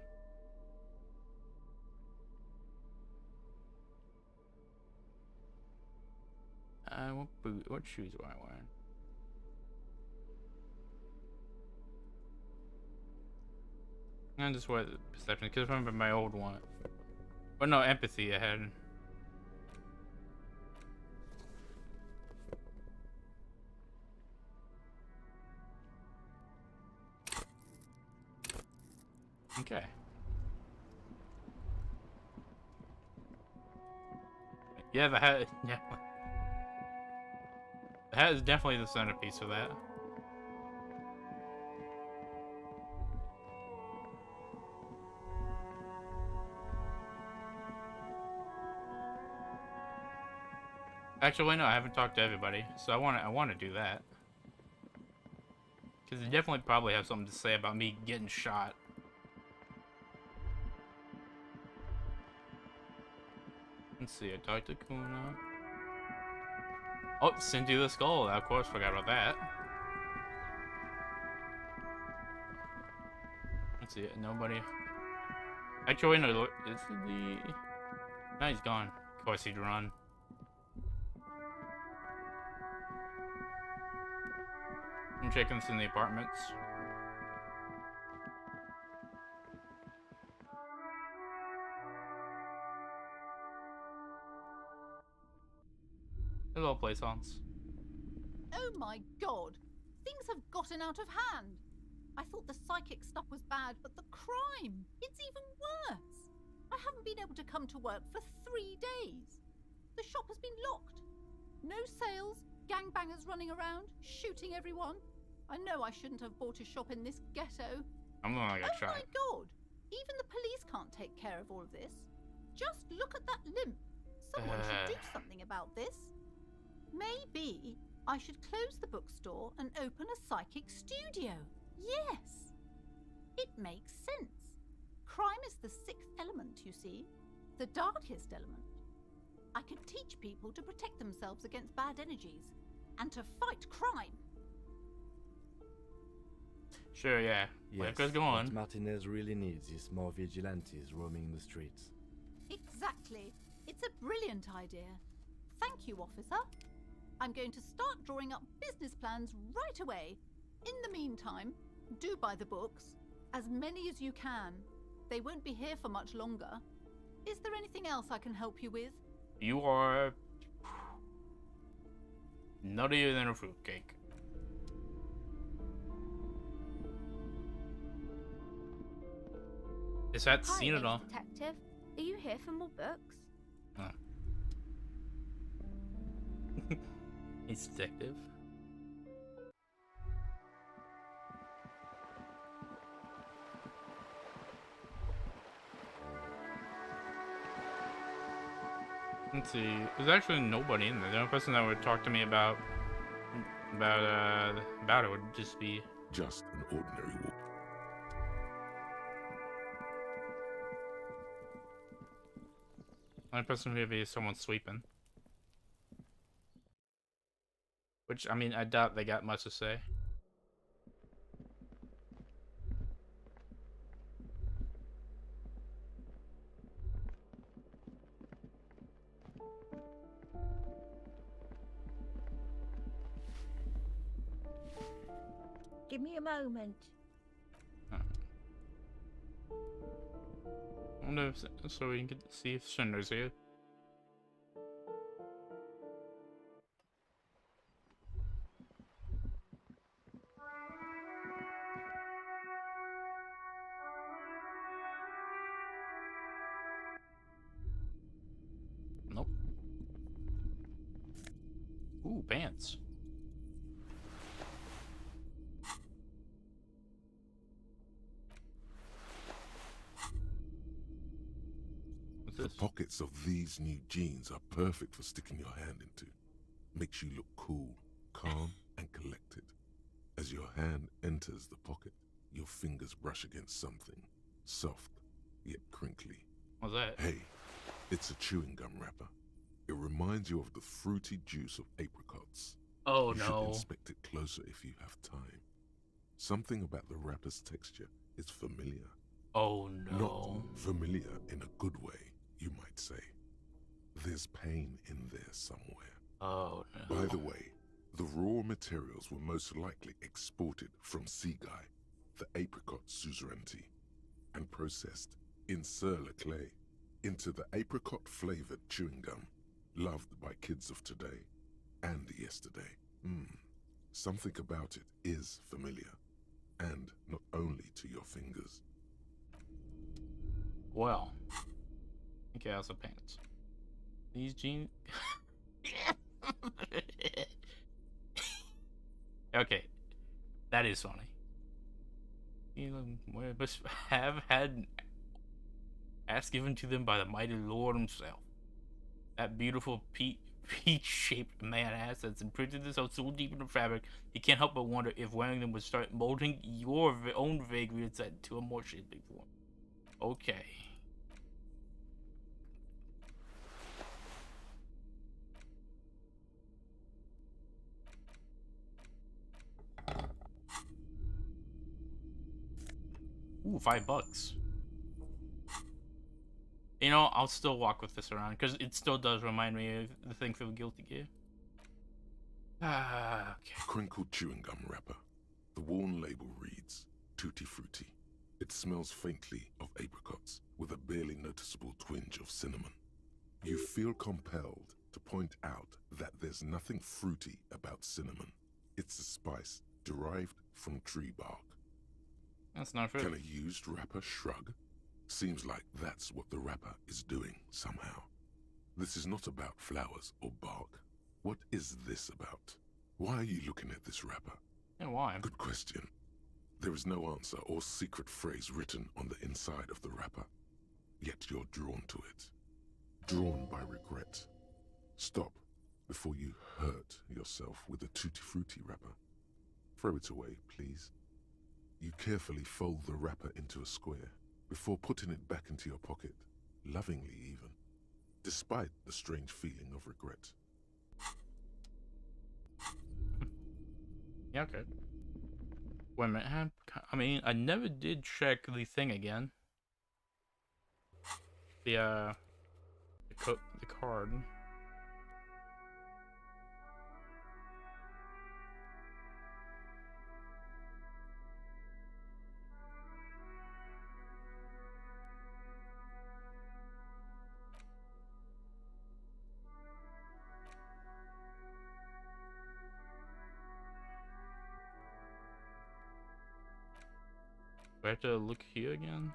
what shoes do I wear? I just wear the perception because I remember my old one. But no, empathy I had. Okay. Yeah, the hat. Yeah. The hat is definitely the centerpiece of that. Actually, no, I haven't talked to everybody, so I want to do that. Because they definitely probably have something to say about me getting shot. Let's see, I talked to Kuna. Oh, Cindy the Skull, I of course forgot about that. Let's see, nobody. Actually, no, is the... No, he's gone. Of course he'd run. I'm checking this in the apartments. croissants. Oh my god! Things have gotten out of hand! I thought the psychic stuff was bad, but the crime! It's even worse! I haven't been able to come to work for 3 days. The shop has been locked. No sales, gangbangers running around, shooting everyone. I know I shouldn't have bought a shop in this ghetto. I'm gonna get shot. Oh my god! Even the police can't take care of all of this. Just look at that limp. Someone should do something about this. Maybe I should close the bookstore and open a psychic studio. Yes! It makes sense. Crime is the 6th element, you see. The darkest element. I can teach people to protect themselves against bad energies and to fight crime. Sure, yeah. Yes, Let's go on. what Martinez really needs is more vigilantes roaming the streets. Exactly. It's a brilliant idea. Thank you, officer. I'm going to start drawing up business plans right away. In the meantime, do buy the books. As many as you can. They won't be here for much longer. Is there anything else I can help you with? You are nuttier than a fruitcake. Is that Hi, seen at all? Detective. Are you here for more books? Huh. He's detective. Let's see. There's actually nobody in there. The only person that would talk to me about it would just be Just an ordinary walk. the only person would be someone sweeping. Which, I mean, I doubt they got much to say. Give me a moment. I wonder if, so we can see if Shinder's here. Nope. Ooh, pants. The pockets of these new jeans are perfect for sticking your hand into. Makes you look cool, calm, and collected. As your hand enters the pocket, your fingers brush against something soft yet crinkly. What's that? Hey, it's a chewing gum wrapper. It reminds you of the fruity juice of apricots. Oh, you no. should inspect it closer if you have time. Something about the wrapper's texture is familiar. Oh, no. Not familiar in a good way, you might say. There's pain in there somewhere. Oh, no. By the way, the raw materials were most likely exported from Seaguy, the apricot suzerainty, and processed in sur-le-clay into the apricot-flavored chewing gum loved by kids of today and yesterday. Something about it is familiar, and not only to your fingers. Well, okay, also pants. These jeans. Okay, that is funny. Must have had ass given to them by the mighty Lord himself. That beautiful peach-shaped man ass that's imprinted itself so deep in the fabric, you can't help but wonder if wearing them would start molding your own vagaries into a more shapely form. Okay. Ooh, $5. You know, I'll still walk with this around because it still does remind me of the thing for the Guilty Gear. Okay. Crinkled chewing gum wrapper. The worn label reads Tutti Frutti. It smells faintly of apricots with a barely noticeable twinge of cinnamon. You feel compelled to point out that there's nothing fruity about cinnamon. It's a spice derived from tree bark. That's not fruit. Can a used wrapper shrug? Seems like that's what the wrapper is doing somehow. This is not about flowers or bark. What is this about? Why are you looking at this wrapper? And why? Good question. There is no answer or secret phrase written on the inside of the wrapper. Yet you're drawn to it. Drawn by regret. Stop before you hurt yourself with a Tutti Frutti wrapper. Throw it away, please. You carefully fold the wrapper into a square before putting it back into your pocket, lovingly even, despite the strange feeling of regret. Yeah, okay. Wait a minute. I mean, I never did check the thing again. The card. Do I have to look here again?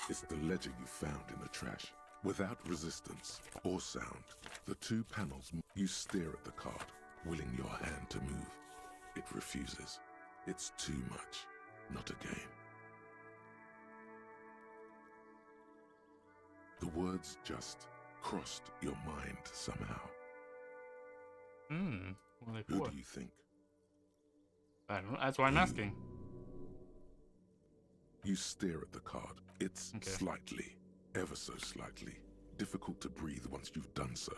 It's the ledger you found in the trash. Without resistance or sound, the two panels, you stare at the card, willing your hand to move. It refuses. It's too much, not a game. The words just crossed your mind somehow. What are they Who for? do you think? I don't know. That's why I'm asking. You stare at the card. It's Okay. slightly, ever so slightly, difficult to breathe once you've done so.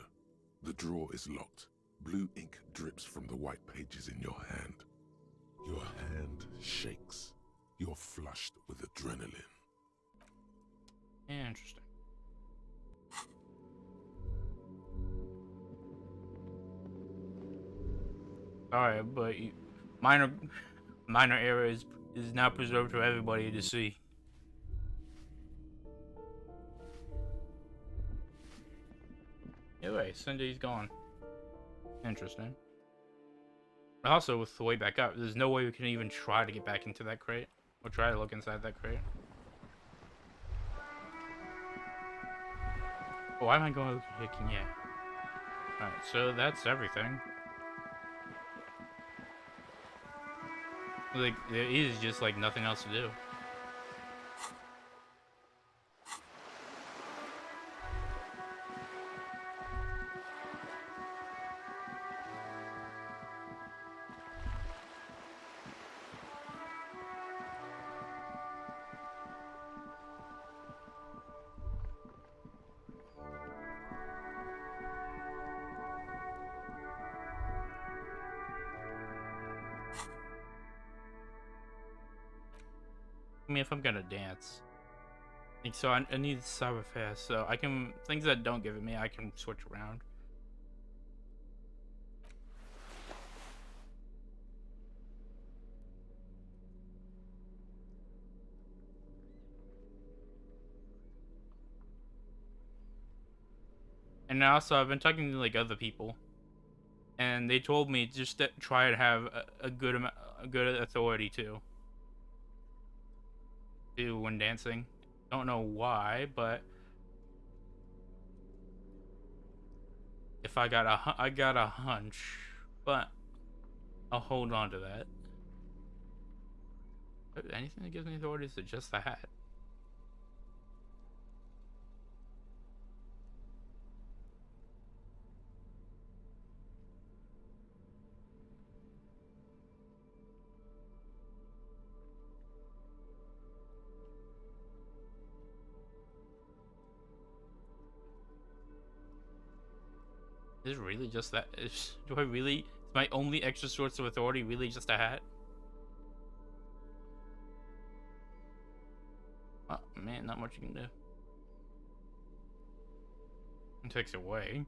The drawer is locked. Blue ink drips from the white pages in your hand. Your hand shakes. You're flushed with adrenaline. Interesting. Alright, but minor error is now preserved for everybody to see. Anyway, Sunday's gone. Interesting. Also, with the way back up, there's no way we can even try to get back into that crate. Or try to look inside that crate. Oh, why am I going kicking? Yeah. Alright, so that's everything. Like, there is just, like, nothing else to do. I mean, if I'm gonna dance. Like, so I need cyber fast, so I can, things that don't give it me, I can switch around. And also, I've been talking to, like, other people. And they told me just to try to have a good amount, a good authority too. When dancing. Don't know why, but if I got a hunch, but I'll hold on to that. Anything that gives me authority is just the hat. Is it really just that? Do I really? Is my only extra source of authority really just a hat? Oh man, not much you can do. It takes away.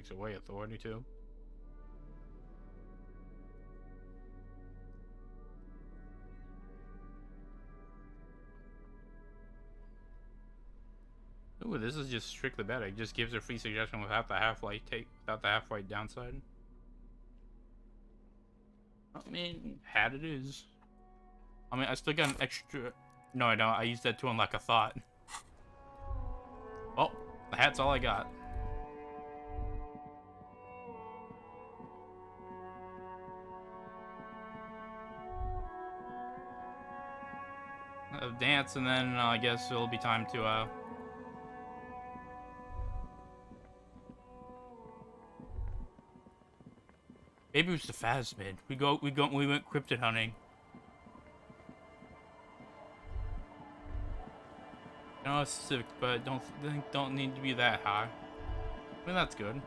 takes away authority too. Ooh, this is just strictly bad. It just gives a free suggestion without the half-life downside. I mean, had it is. I mean, I still got an extra. No, I don't. I used that to unlock a thought. Oh, the hat's all I got. Dance, and then I guess it'll be time to maybe it was the Phasmid. We went cryptid hunting. No, it's specific, but don't need to be that high. I mean, that's good.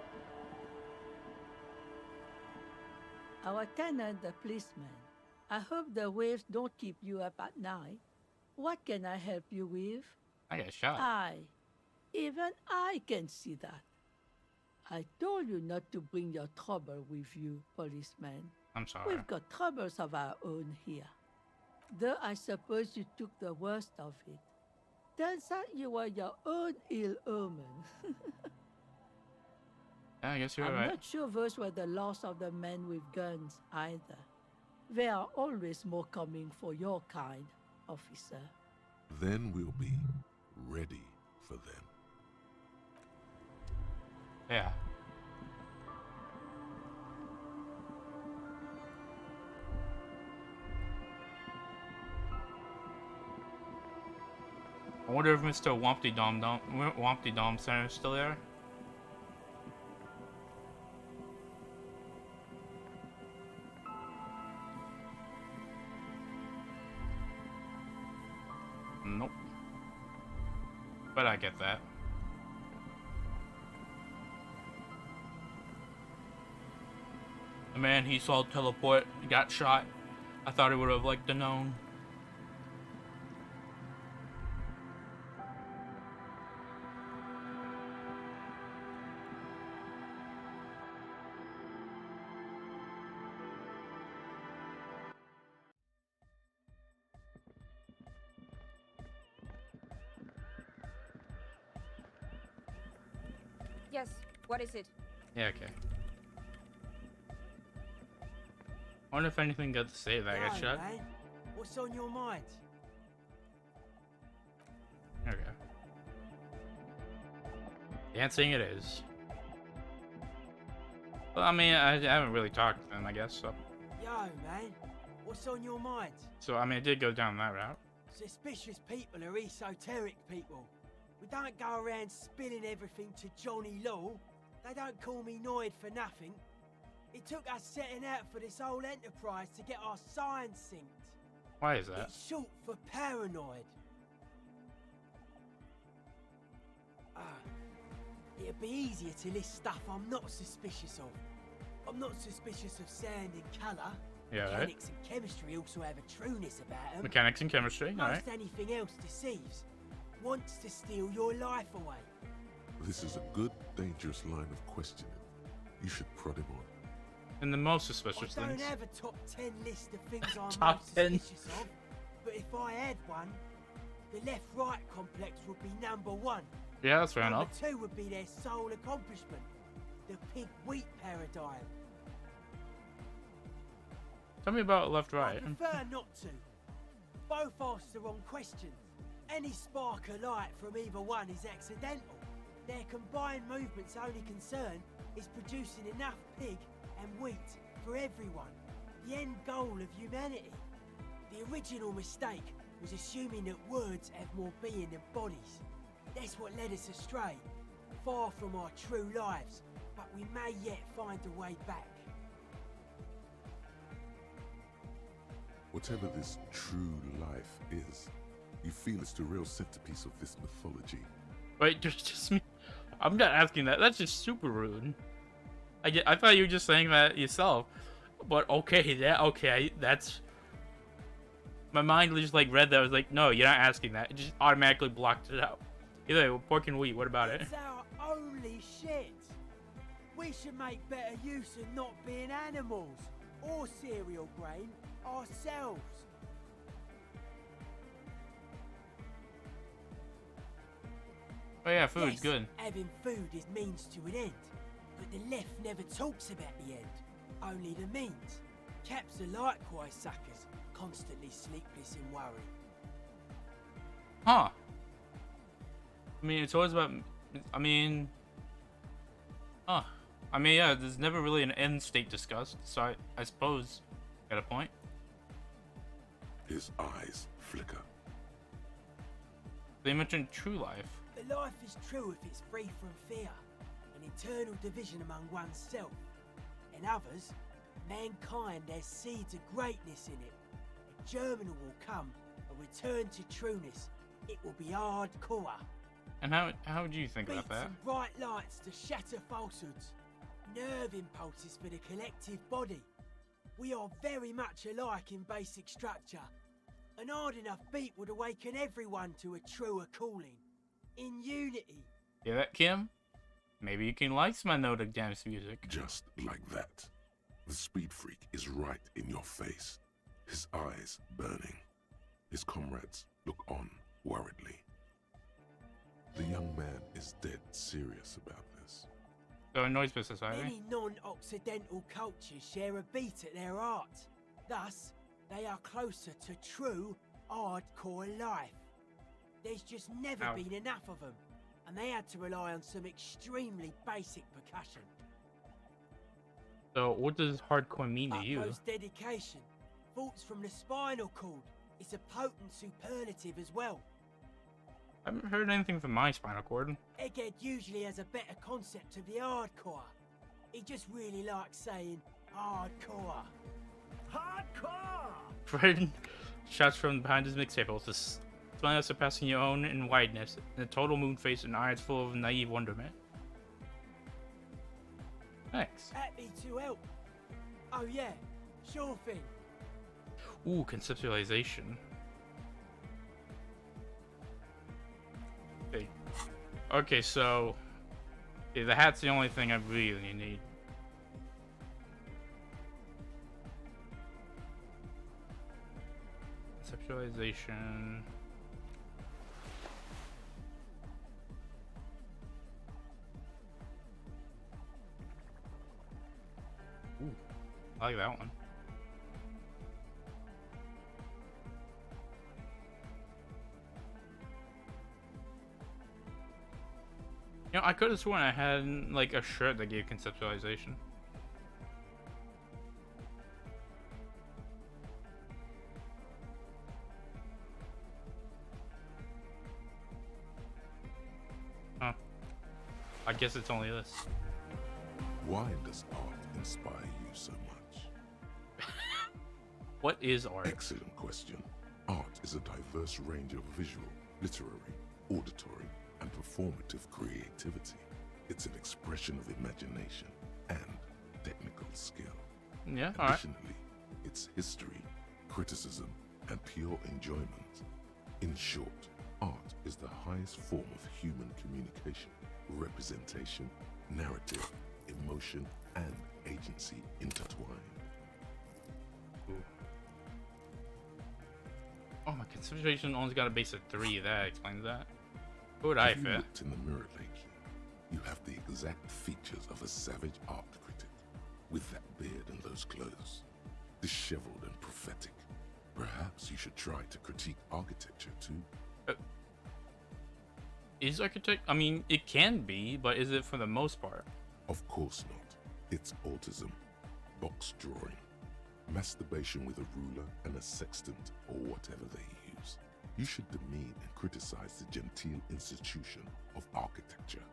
Our tenant, the policeman. I hope the waves don't keep you up at night. What can I help you with? I got shot. Even I can see that. I told you not to bring your trouble with you, policeman. I'm sorry. We've got troubles of our own here. Though I suppose you took the worst of it. Turns out you were your own ill omen. Yeah, I guess you're I'm right. not sure those were the loss of the men with guns either. There are always more coming for your kind, officer. Then we'll be ready for them. Yeah. I wonder if Mr. Wompty Dom Center is still there. Nope. But I get that. The man he saw teleport got shot. I thought he would have liked to known. Yes, what is it? Yeah, okay. I wonder if anything got to say that I got shot. Man. What's on your mind? Okay. Dancing it is. Well, I mean, I haven't really talked to them, I guess, so. Yo, man. What's on your mind? So, I mean, I did go down that route. Suspicious people are esoteric people. We don't go around spilling everything to Johnny Law. They don't call me Noid for nothing. It took us setting out for this whole enterprise to get our signs synced. Why is that? It's short for paranoid. It'd be easier to list stuff I'm not suspicious of. I'm not suspicious of sound and colour. Yeah, right. Mechanics and chemistry also have a trueness about them. Mechanics and chemistry, Most alright. anything else deceives. Wants to steal your life away. This is a good, dangerous line of questioning. You should prod him on. And the most suspicious I don't things. have a top 10 list of things I'm Top most 10. suspicious of, but if I had one, the left-right complex would be number 1. Yeah, that's fair Number enough. 2 would be their sole accomplishment, the pig-wheat paradigm. Tell me about left I right. prefer not to. Both ask the wrong questions. Any spark of light from either one is accidental. Their combined movement's only concern is producing enough pig and wheat for everyone. The end goal of humanity. The original mistake was assuming that words have more being than bodies. That's what led us astray. Far from our true lives, but we may yet find a way back. Whatever this true life is, you feel it's the real centerpiece of this mythology. Wait, just me. I'm not asking that. That's just super rude. I thought you were just saying that yourself. But okay, that's... My mind just like read that. I was like, no, you're not asking that. It just automatically blocked it out. Either way, pork and wheat, what about it? It's our only shit. We should make better use of not being animals or cereal grain ourselves. Oh yeah, food's Yes, good. having food is means to an end, but the left never talks about the end, only the means. Caps are likewise suckers, constantly sleepless in worry. Huh. I mean, it's always about... I mean... Huh. I mean, yeah, there's never really an end state discussed, so I suppose... Got a point? His eyes flicker. They mentioned true life. But life is true if it's free from fear, an eternal division among oneself. In others, mankind has seeds of greatness in it. A germinal will come, a return to trueness. It will be hardcore. And how would you think about Beats that? and bright lights to shatter falsehoods. Nerve impulses for the collective body. We are very much alike in basic structure. An hard enough beat would awaken everyone to a truer calling. In unity. Hear that, Kim? Maybe you can like my note of dance music. Just like that. The speed freak is right in your face. His eyes burning. His comrades look on worriedly. The young man is dead serious about this. So annoys by society. Many non-Occidental cultures share a beat at their art. Thus, they are closer to true, hardcore life. There's just never been enough of them, and they had to rely on some extremely basic percussion. So what does hardcore mean to you? Utmost dedication, thoughts from the spinal cord. It's a potent superlative as well. I haven't heard anything from my spinal cord. Egghead usually has a better concept of the hardcore. He just really likes saying hardcore. Hardcore! Fred shouts from behind his mixtape with a smile surpassing your own in wideness, and a total moon face and eyes full of naive wonderment. Thanks. Happy to help. Oh yeah, sure thing. Ooh, conceptualization. Okay, so yeah, the hat's the only thing I really need. Conceptualization. Ooh, I like that one. You know, I could have sworn I had like a shirt that gave conceptualization. Huh. I guess it's only this. Why does art inspire you so much? What is art? Excellent question. Art is a diverse range of visual, literary, auditory, and performative creativity. It's an expression of imagination and technical skill. Yeah, all right. Additionally, it's history, criticism, and pure enjoyment. In short, art is the highest form of human communication, representation, narrative, emotion, and agency intertwined. Ooh. Oh, my conceptualization only got a base of 3. That explains that. Who would I If you fit? looked in the mirror lately, you have the exact features of a savage art critic, with that beard and those clothes, disheveled and prophetic. Perhaps you should try to critique architecture too. Is architect? I mean, it can be, but is it for the most part? Of course not. It's autism, box drawing, masturbation with a ruler and a sextant or whatever they use. You should demean and criticize the genteel institution of architecture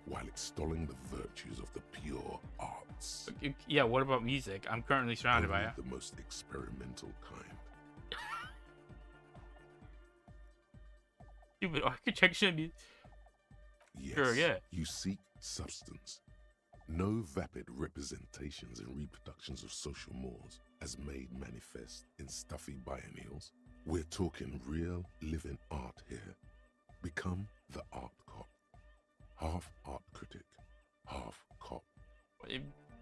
while extolling the virtues of the pure arts. Yeah, what about music? I'm currently surrounded by Only it. the most experimental kind. Stupid architecture. Yes, Sure, yeah. you seek substance. No vapid representations and reproductions of social mores as made manifest in stuffy biennials. We're talking real living art here. Become the art cop. Half art critic, half cop.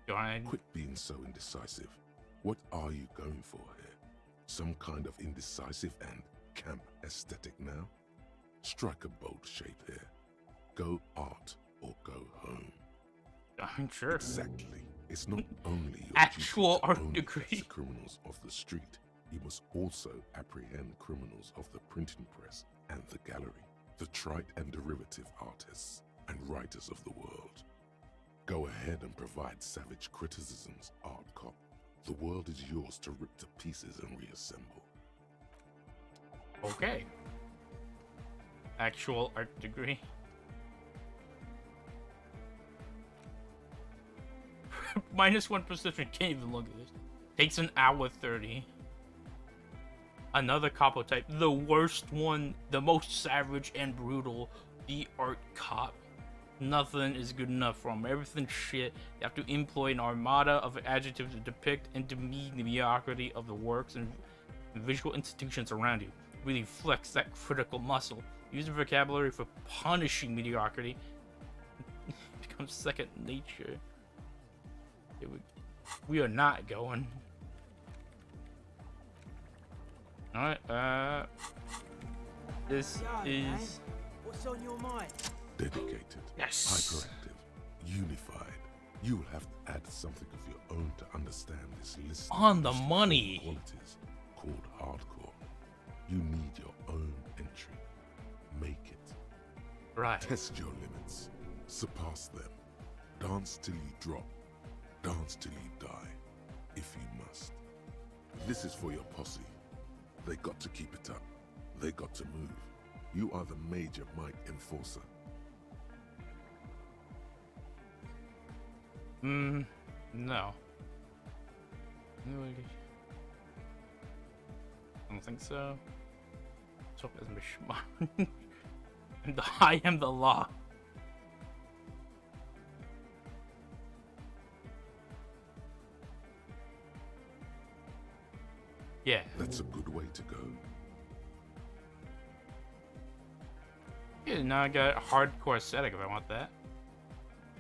Go ahead. Quit being so indecisive. What are you going for here? Some kind of indecisive and camp aesthetic now? Strike a bold shape here. Go art or go home. I'm sure. Exactly. It's not only your actual duty to art only degree. catch the criminals off the street. You must also apprehend criminals of the printing press and the gallery, the trite and derivative artists and writers of the world. Go ahead and provide savage criticisms, art cop. The world is yours to rip to pieces and reassemble. Okay. Actual art degree. -1 perception. Can't even look at this. Takes an hour 30. Another capo type. The worst one. The most savage and brutal. The art cop. Nothing is good enough for him. Everything's shit. You have to employ an armada of adjectives to depict and demean the mediocrity of the works and visual institutions around you. Really flex that critical muscle. Use the vocabulary for punishing mediocrity. It becomes second nature. We are not going. Alright, this is... What's on your mind? Dedicated, yes, hyperactive, unified. You will have to add something of your own to understand this list. On the money. Qualities called hardcore. You need your own entry. Make it. Right. Test your limits. Surpass them. Dance till you drop. Dance till you die, if you must. This is for your posse. They got to keep it up. They got to move. You are the major mic enforcer. No. I don't think so. So I am the law. Yeah. That's a good way to go. Yeah, now I got a hardcore aesthetic if I want that.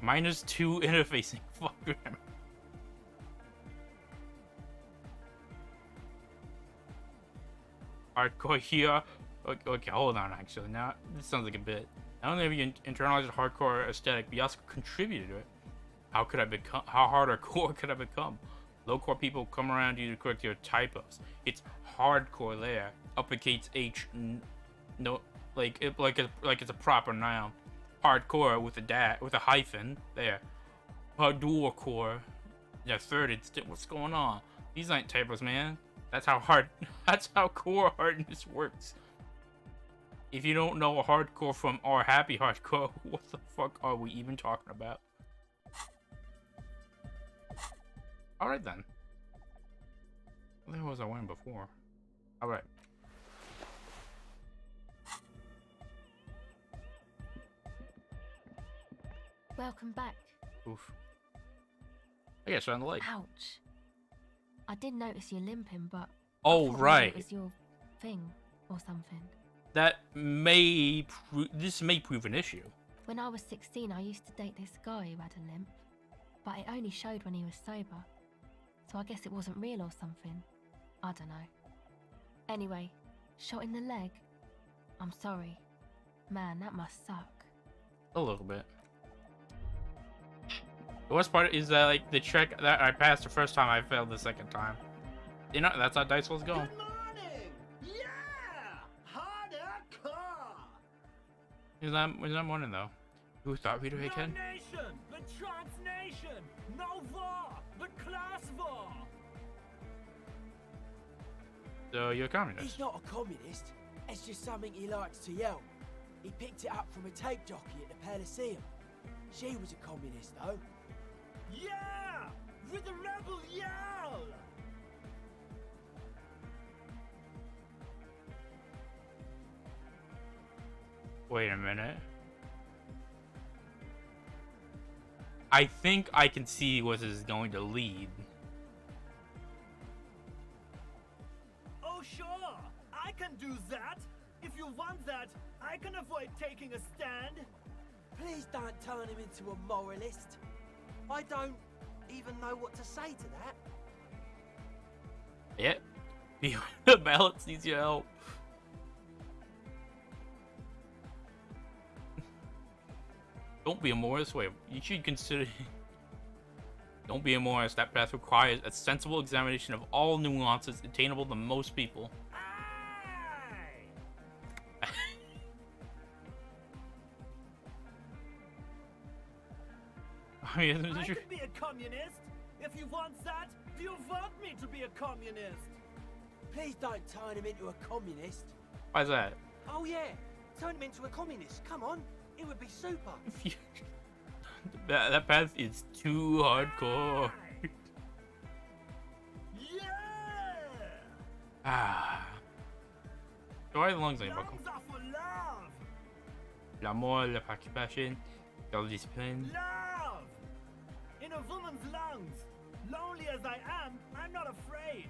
-2 interfacing. Fuck grammar. Hardcore here. Okay, hold on. Actually, now this sounds like a bit. Not only have you internalized a hardcore aesthetic, but you also contributed to it. How could I become? How hardcore could I become? Low-core people come around you to correct your typos. It's hardcore there. Uppercase H. No, like it's a proper noun. Hardcore with a hyphen there. Hardcore. Yeah, third instant. What's going on? These ain't typos, man. That's how core hardness works. If you don't know a hardcore from our happy hardcore, what the fuck are we even talking about? Alright then. What the hell was I wearing before? Alright. Welcome back. Oof. I guess on the lake. Ouch. I did notice you limping, but oh I thought right, maybe it was your thing or something. That may this may prove an issue. When I was 16, I used to date this guy who had a limp, but it only showed when he was sober. So I guess it wasn't real or something. I don't know. Anyway, shot in the leg. I'm sorry. Man, that must suck. A little bit. The worst part is that like the check that I passed the first time, I failed the second time. You know, that's how dice was going. Good morning! Yeah! Hardcore! Was that morning though? Who thought we'd make it? Nation! The trans nation! No war! The class war! So you're a communist? He's not a communist. It's just something he likes to yell. He picked it up from a tape jockey at the Elysium. She was a communist though. Yeah! With the rebel yell! Wait a minute. I think I can see what this is going to lead. Oh sure! I can do that! If you want that, I can avoid taking a stand! Please don't turn him into a moralist. I don't even know what to say to that. Yep. The balance needs your help. Don't be a Morris. Wait, you should consider. Don't be a Morris. That path requires a sensible examination of all nuances attainable to most people. I could be a communist. If you want that, do you want me to be a communist? Please don't turn him into a communist. Why's that? Oh yeah, turn him into a communist. Come on, it would be super. That path is too hardcore. Ah. Why the lungs ain't buckle? L'amour, la préoccupation, la discipline. Love! In a woman's lungs. Lonely as I am, I'm not afraid.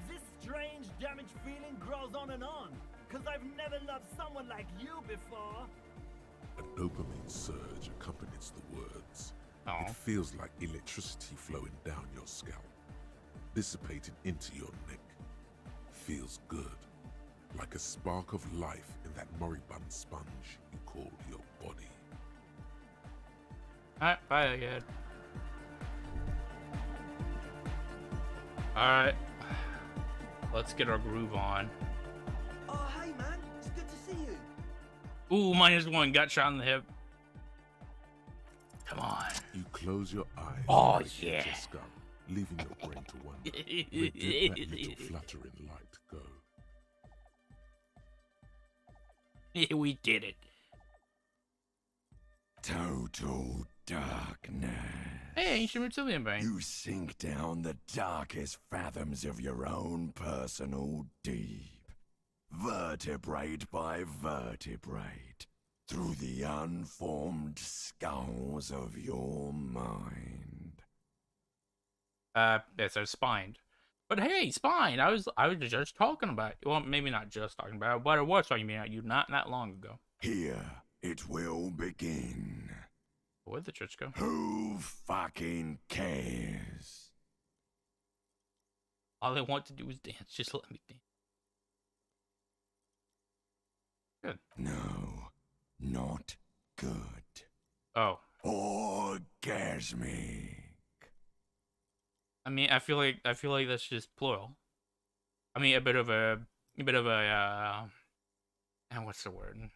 This strange, damaged feeling grows on and on. Cause I've never loved someone like you before. A dopamine surge accompanies the words. Aww. It feels like electricity flowing down your scalp, dissipating into your neck. Feels good, like a spark of life in that moribund sponge you call your body. Alright, bye again. Alright. Let's get our groove on. Oh, hey man, it's good to see you. Ooh, -1. Got shot in the hip. Come on. You close your eyes. Oh, and yeah. your skull, leaving your brain to wonder. Where did that little fluttering light go? Yeah, we did it. Total darkness. Hey, ancient reptilian brain. You sink down the darkest fathoms of your own personal deep, vertebrate by vertebrate, through the unformed skulls of your mind. Yes, I was spined. But hey, spine. I was just talking about. Well, maybe not just talking about, but I was talking about you not that long ago. Here it will begin. Where'd the church go? Who fucking cares? All I want to do is dance. Just let me dance. Good. No, not good. Oh. Orgasmic. I mean, I feel like that's just plural. I mean, a bit of a, what's the word?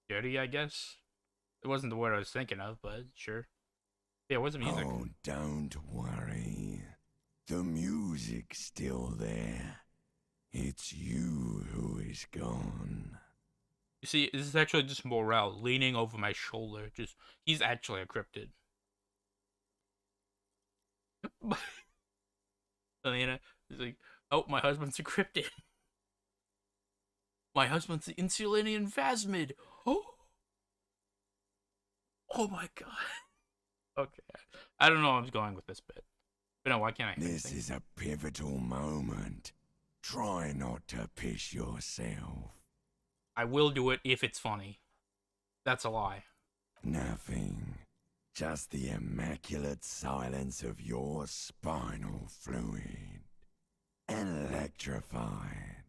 Dirty, I guess. It wasn't the word I was thinking of, but sure. Yeah, it wasn't music. Oh, don't worry. The music's still there. It's you who is gone. You see, this is actually just Morale leaning over my shoulder. He's actually a cryptid. Elena is like, oh, my husband's a cryptid. My husband's the Insulinian Phasmid. Oh my god. Okay. I don't know where I'm going with this bit. But no, why can't I? This is a pivotal moment. Try not to piss yourself. I will do it if it's funny. That's a lie. Nothing. Just the immaculate silence of your spinal fluid. Electrified.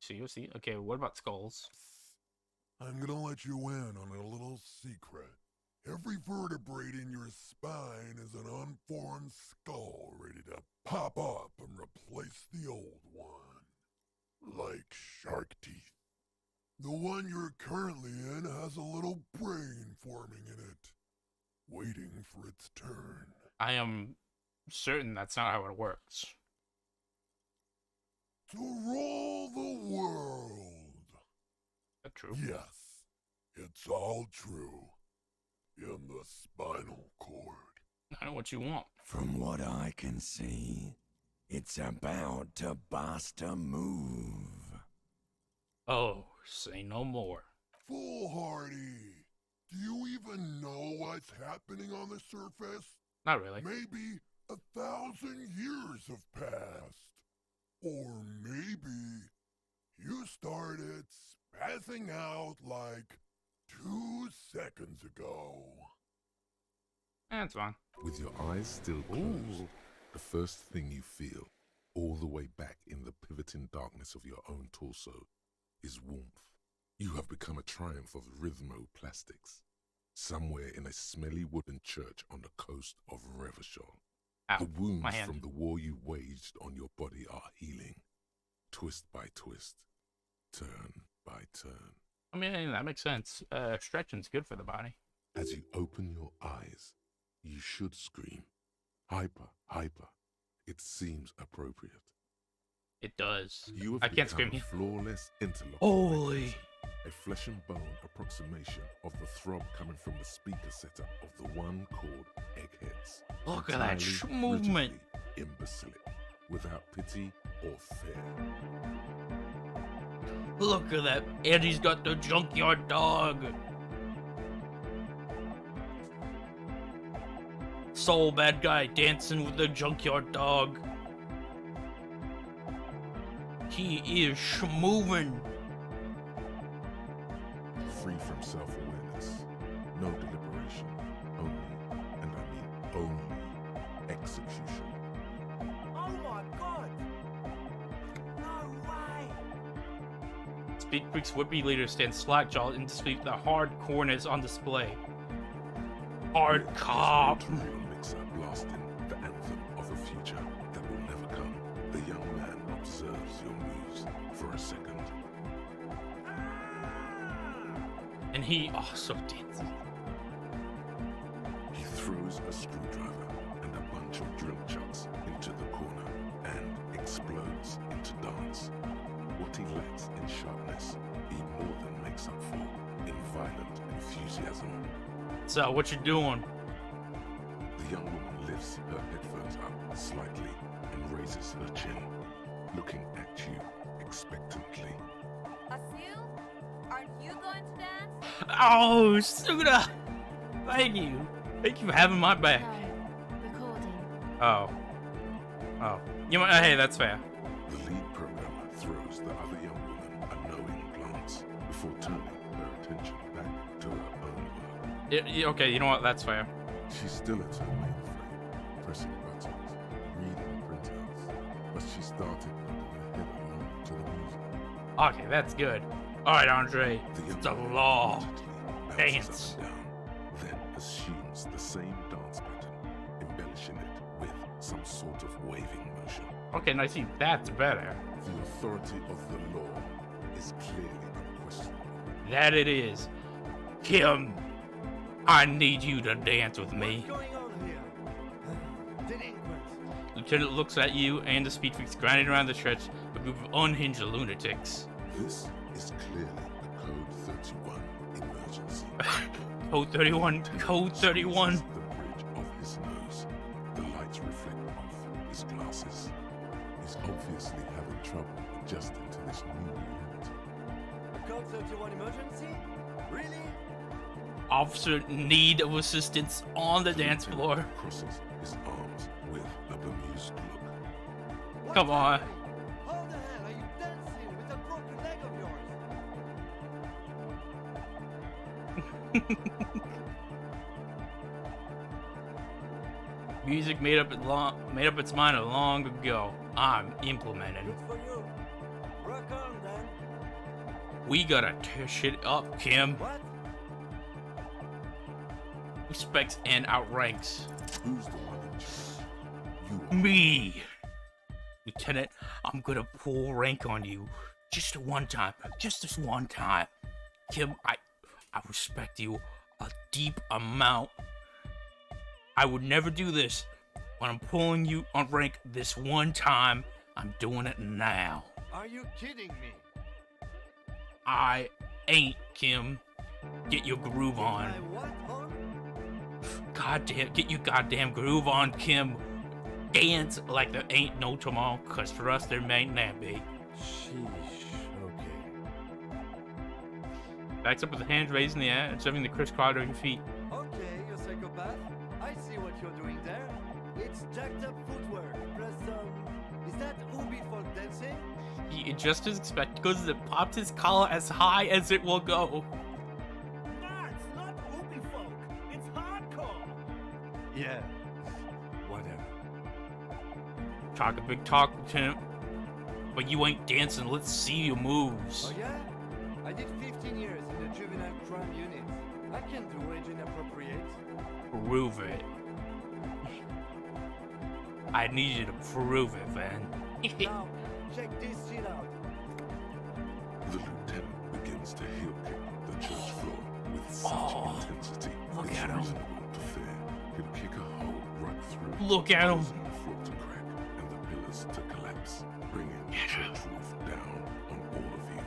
See. Okay, what about skulls? I'm gonna let you in on a little secret. Every vertebrae in your spine is an unformed skull ready to pop up and replace the old one. Like shark teeth. The one you're currently in has a little brain forming in it, waiting for its turn. I am certain that's not how it works. To rule the world. That's true. Yes, it's all true. In the spinal cord. I know what you want. From what I can see, it's about to bust a move. Oh, say no more. Foolhardy! Do you even know what's happening on the surface? Not really. Maybe 1,000 years have passed. Or maybe you started spazzing out like 2 seconds ago. That's fine. With your eyes still closed, the first thing you feel, all the way back in the pivoting darkness of your own torso, is warmth. You have become a triumph of rhythmoplastics, somewhere in a smelly wooden church on the coast of Revachol. The wounds from the war you waged on your body are healing, twist by twist, turn by turn. I mean, that makes sense. Stretching's good for the body. As you open your eyes, you should scream, hyper, hyper. It seems appropriate. It does. You have I can't scream become a flawless interlock. Holy! A flesh and bone approximation of the throb coming from the speaker setup of the one called Eggheads. Look at that Entirely, movement. rigidly imbecilic, without pity or fear. Look at that. And he's got the junkyard dog. Soul bad guy dancing with the junkyard dog. He is schmovin'. Free from self-awareness, no deliberation, only, and I mean only, execution. Oh my god! No way! Speed Freak's would-be leader stands slack-jawed in disbelief at the hardcoreness on display. Hard cop. Mixer blasting the anthem of a future that will never come. The young man observes your moves for a second. And he also dances. He throws a screwdriver and a bunch of drill chucks into the corner and explodes into dance. What he lacks in sharpness, he more than makes up for in violent enthusiasm. So, what you doing? The young woman lifts her headphones up slightly and raises her chin, looking at you expectantly. Asil, aren't you going to dance? Oh, Suda! Thank you. Thank you for having my back. No, recording. Oh. Oh. You know, hey, that's fair. The lead programmer throws the other young woman a knowing glance before turning her attention back to her own work. Okay, you know what? That's fair. She's still at her mainframe, pressing buttons, reading printouts, but she started putting her head along to the music. Okay, that's good. Alright, Andre. It's a law. Dance. Up and down, then assumes the same dance pattern, embellishing it with some sort of waving motion. Okay, now see, that's better. The authority of the law is clearly unquestionable. That it is. Kim, I need you to dance with me. What's going on here? Delinquents. Lieutenant looks at you and the Speed Freaks grinding around the stretch, a group of unhinged lunatics. This is clearly a Code 31 emergency. Code 31, Code 31. The bridge of his nose. The lights reflect off his glasses. He's obviously having trouble adjusting to this new reality. A Code 31 emergency? Really? Officer in need of assistance on the dance floor. Crosses his arms with a bemused look. Come on. How the hell are you dancing with a broken leg of yours? Music made up its mind long ago. I'm implementing. Good for you. Rock on then. We gotta tear shit up, Kim. What? Respects and outranks. Who's the one in charge? You are. Me. Lieutenant, I'm gonna pull rank on you. Just one time. Just this one time. Kim, I respect you a deep amount. I would never do this. When I'm pulling you on rank this one time, I'm doing it now. Are you kidding me? I ain't, Kim. Get your groove on. What on? Goddamn, get your goddamn groove on, Kim. Dance like there ain't no tomorrow, cause for us there may not be. Sheesh, okay. Backs up with the hands raised in the air and shoving the crisscrossing feet. Okay, you psychopath. I see what you're doing there. It's jacked up footwork. Plus, is that Ubi folk dancing? He adjusts his spectacles and pops his collar as high as it will go. Nah, it's not Ubi folk. It's hardcore. Talk a big talk, Lieutenant. But you ain't dancing. Let's see your moves. Oh yeah? I did 15 years in the juvenile crime unit. I can do age inappropriate. Prove it. I need you to prove it, man. Now, check this shit out. The lieutenant begins to heel kick the church floor with such intensity. Look it's at him. reasonable to fear he'll kick a hole right through. Look at him. causing the floor to crack and the pillars to collapse, bringing the church roof down on all of you.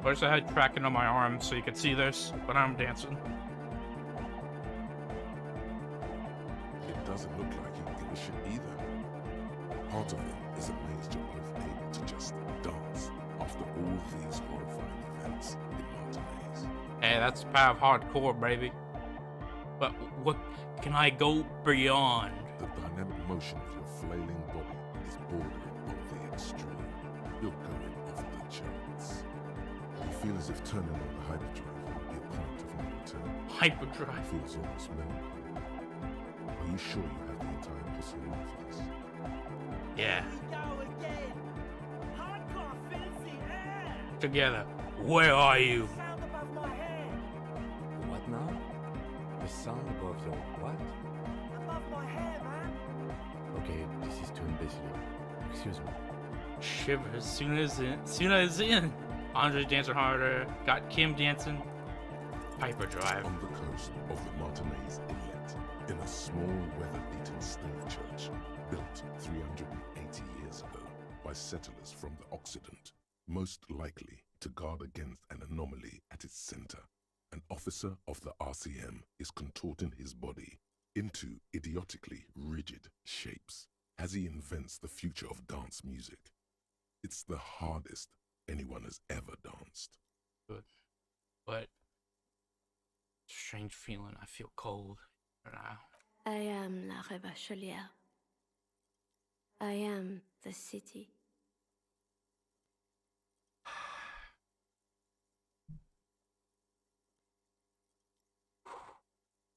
Where's the head tracking on my arm so you can see this, but I'm dancing. It doesn't look like you give a shit either. Part of him is amazed you're both able to just dance after all these horrifying events in Martinez. Hey, that's the power of hardcore, baby. But what can I go beyond? The dynamic motion of your flailing body is bordering on the extreme. You're going off the charts. You feel as if turning on the hyperdrive would be a point of no return. Hyperdrive? It feels almost melancholy. Are you sure you have the entire posse along for this? Yeah. Here we go again. Hardcore fancy air. Together. Where are you? Sound above my head. What now? The sound above your what? Above my hair, man. Okay, this is too imbecile. Excuse me. Shivers. Soon as in. Andre dancing harder. Got Kim dancing. Hyperdrive. On the coast of the Martinez Inlet, in a small weather-beaten stave church built 380 years ago by settlers from the Occident, most likely to guard against an anomaly at its center. An officer of the RCM is contorting his body into idiotically rigid shapes as he invents the future of dance music. It's the hardest anyone has ever danced. Good. But strange feeling. I feel cold right now. I am La Rebachelière. I am the city.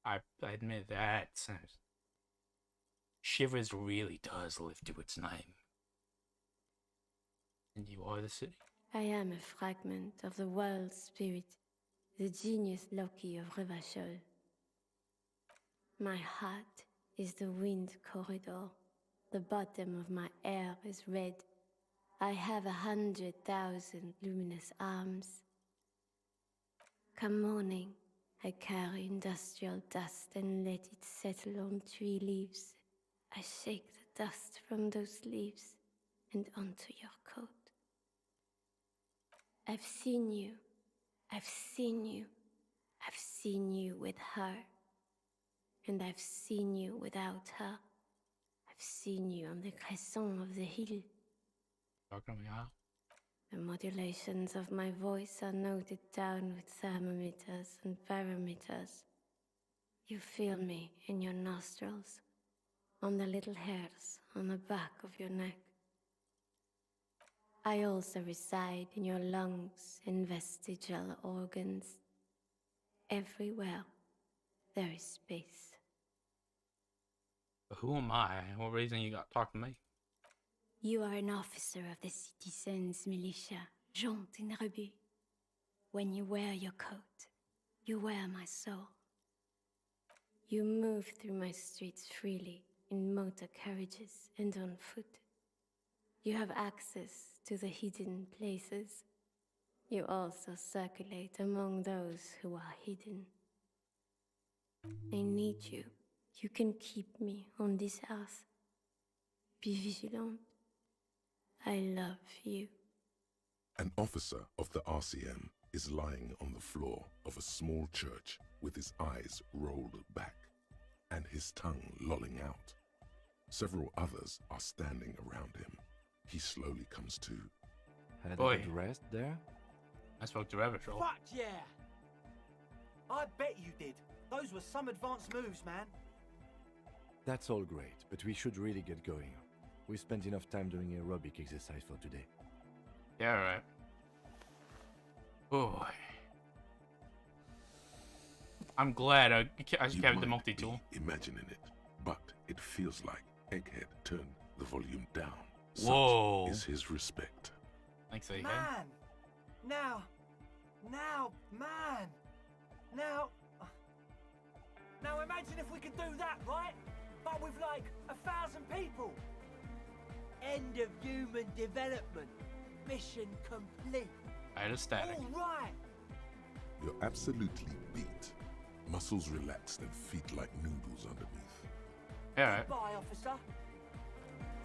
I admit that Shivers really does live to its name. And you are the city. I am a fragment of the world spirit, the genius Loki of Revachol. My heart is the wind corridor. The bottom of my air is red. I have 100,000 luminous arms. Come morning, I carry industrial dust and let it settle on tree leaves. I shake the dust from those leaves and onto your coat. I've seen you. I've seen you. I've seen you with her. And I've seen you without her. I've seen you on the crescent of the hill. Talking to me, huh? The modulations of my voice are noted down with thermometers and barometers. You feel me in your nostrils, on the little hairs on the back of your neck. I also reside in your lungs and vestigial organs. Everywhere there is space. But who am I? What reason you got to talk to me? You are an officer of the citizens' militia, Jaunt in Rebut. When you wear your coat, you wear my soul. You move through my streets freely, in motor carriages and on foot. You have access to the hidden places. You also circulate among those who are hidden. I need you. You can keep me on this earth. Be vigilant. I love you. An officer of the RCM is lying on the floor of a small church with his eyes rolled back and his tongue lolling out. Several others are standing around him. He slowly comes to. Had Boy. a good rest there? I spoke to Revachol. Fuck yeah! I bet you did. Those were some advanced moves, man. That's all great, but we should really get going. We spent enough time doing aerobic exercise for today. Yeah, right. Oh. I'm glad I kept the multi-tool. Imagining it, but it feels like Egghead turned the volume down. Whoa. Such is his respect. Thanks, Egghead. Man! Now, man! Now imagine if we could do that, right? But with like 1,000 people. End of human development. Mission complete. I had a static. All right. You're absolutely beat. Muscles relaxed and feet like noodles underneath. Yeah, right. Bye, officer.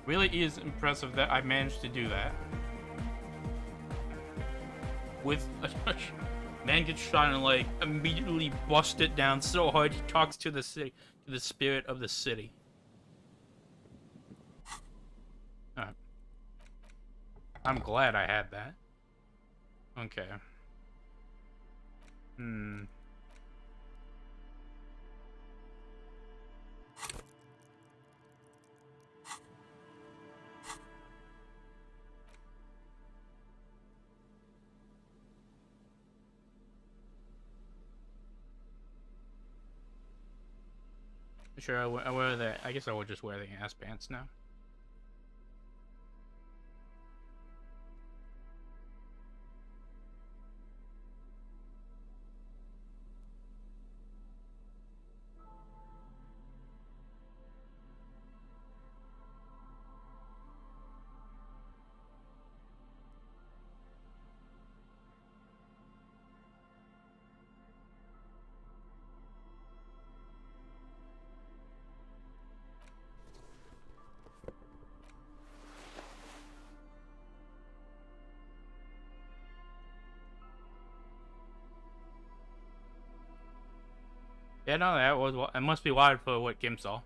Really is impressive that I managed to do that. With man gets shot and like immediately bust it down so hard he talks to the city, to the spirit of the city. Alright. I'm glad I had that. Okay. Sure, I wear the. I guess I will just wear the ass pants now. Yeah, no, that was. It must be wired for what Kim saw.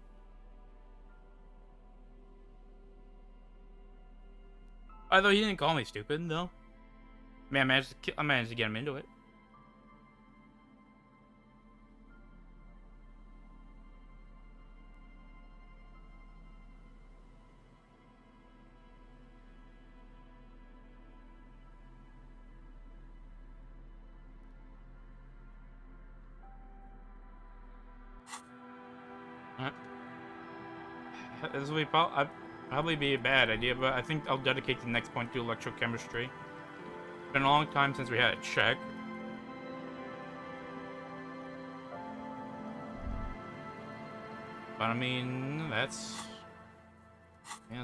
Although he didn't call me stupid, though. I mean, I managed to get him into it. This will probably be a bad idea, but I think I'll dedicate the next point to electrochemistry. It's been a long time since we had a check. But I mean, that's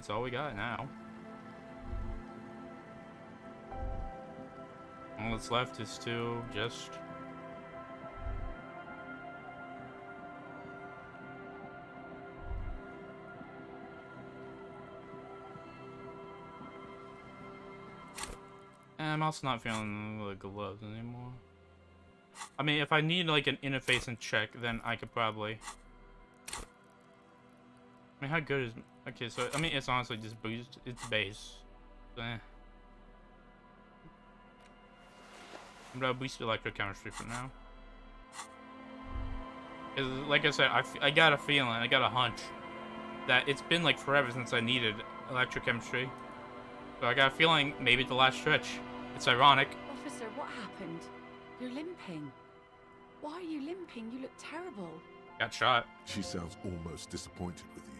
all we got now. All that's left is to just I'm also not feeling the gloves anymore. I mean, if I need like an interface and check, then I could probably. I mean, how good is? Okay, so I mean, it's honestly just boost. It's base. So, I'm gonna boost electrochemistry for now. Cause like I said, I got a feeling, I got a hunch that it's been like forever since I needed electrochemistry. So I got a feeling maybe it's the last stretch. It's ironic. Officer, what happened? You're limping. Why are you limping? You look terrible. Got shot. She sounds almost disappointed with you,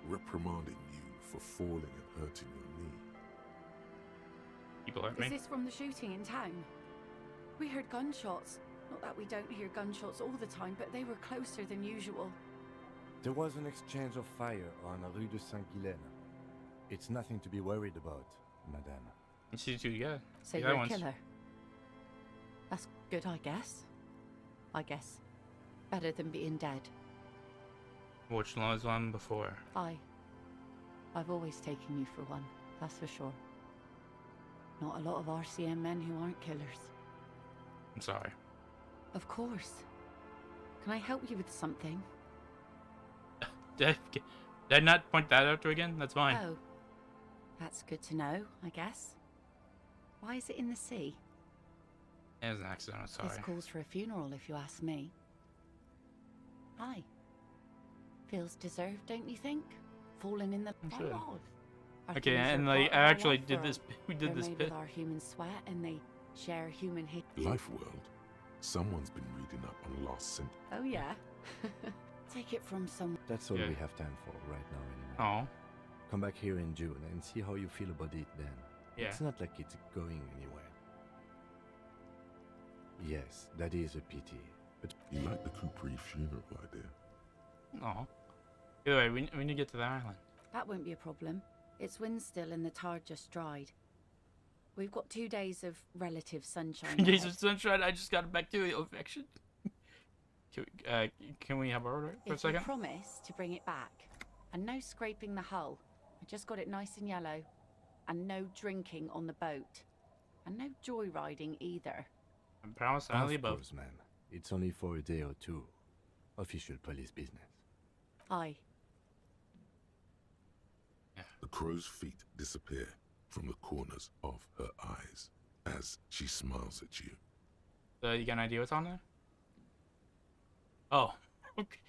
reprimanding you for falling and hurting your knee. People hurt me. Is this from the shooting in town? We heard gunshots. Not that we don't hear gunshots all the time, but they were closer than usual. There was an exchange of fire on Rue de Saint-Guylaine. It's nothing to be worried about, madame. Yeah. So you're a killer. That's good, I guess. Better than being dead. Which lies on before. I've always taken you for one, that's for sure. Not a lot of RCM men who aren't killers. I'm sorry. Of course. Can I help you with something? Did I not point that out to her again? That's fine. Oh. That's good to know, I guess. Why is it in the sea? It was an accident, I'm sorry. This calls for a funeral, if you ask me. Aye. Feels deserved, don't you think? Falling in the Sure. God. Our Okay, humans are and part like of I our actually life did world. this. We They're did this made bit. with our human sweat, and they share human Life world. Someone's been reading up on lost synth. Oh yeah. Take it from some. That's all Yeah. we have time for right now, anyway. Oh, Come back here in June and see how you feel about it then. Yeah. It's not like it's going anywhere. Yes, that is a pity, but You like the Capri funeral idea? no. Either way, we need to get to the island. That won't be a problem. It's wind still and the tar just dried. We've got 2 days of relative sunshine. Jesus ahead. sunshine! I just got a bacterial infection. Can we have order for a If you second? promise to bring it back, and no scraping the hull. I just got it nice and yellow, and no drinking on the boat, and no joyriding either. I promise only of above. course, ma'am. It's only for a day or two. Official police business. Aye. The crow's feet disappear from the corners of her eyes as she smiles at you. You got an idea what's on there? Oh, okay.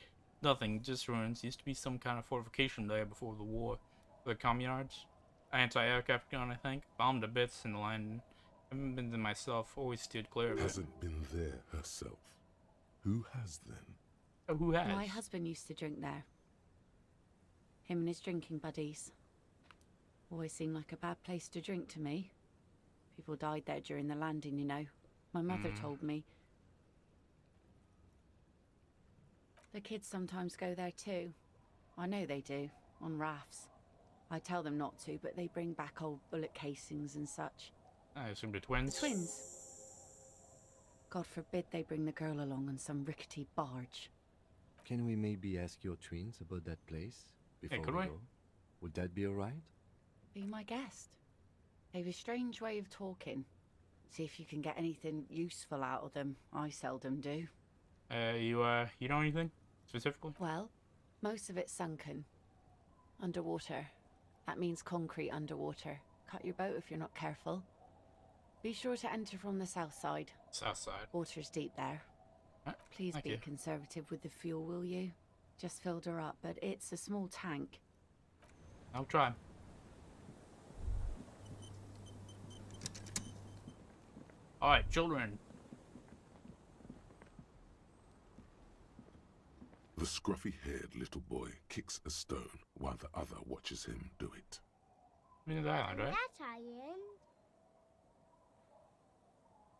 Nothing, just ruins. Used to be some kind of fortification there before the war. The communards. Anti-aircraft gun, I think. Bombed to bits in the landing. Haven't been there myself, always steered clear of it. Hasn't been there herself. Who has then? Oh, who has? My husband used to drink there. Him and his drinking buddies. Always seemed like a bad place to drink to me. People died there during the landing, you know. My mother told me. The kids sometimes go there too. I know they do, on rafts. I tell them not to, but they bring back old bullet casings and such. I assume the twins. The twins. God forbid they bring the girl along on some rickety barge. Can we maybe ask your twins about that place before could we we? go? Would that be alright? Be my guest. They've a strange way of talking. See if you can get anything useful out of them. I seldom do. You know anything specifically? Well, most of it's sunken. Underwater. That means concrete underwater. Cut your boat if you're not careful. Be sure to enter from the south side. South side. Water's deep there. Please thank be you. conservative with the fuel, will you? Just filled her up, but it's a small tank. I'll try. Alright, children. The scruffy-haired little boy kicks a stone while the other watches him do it. I'm in the island, right? That iron.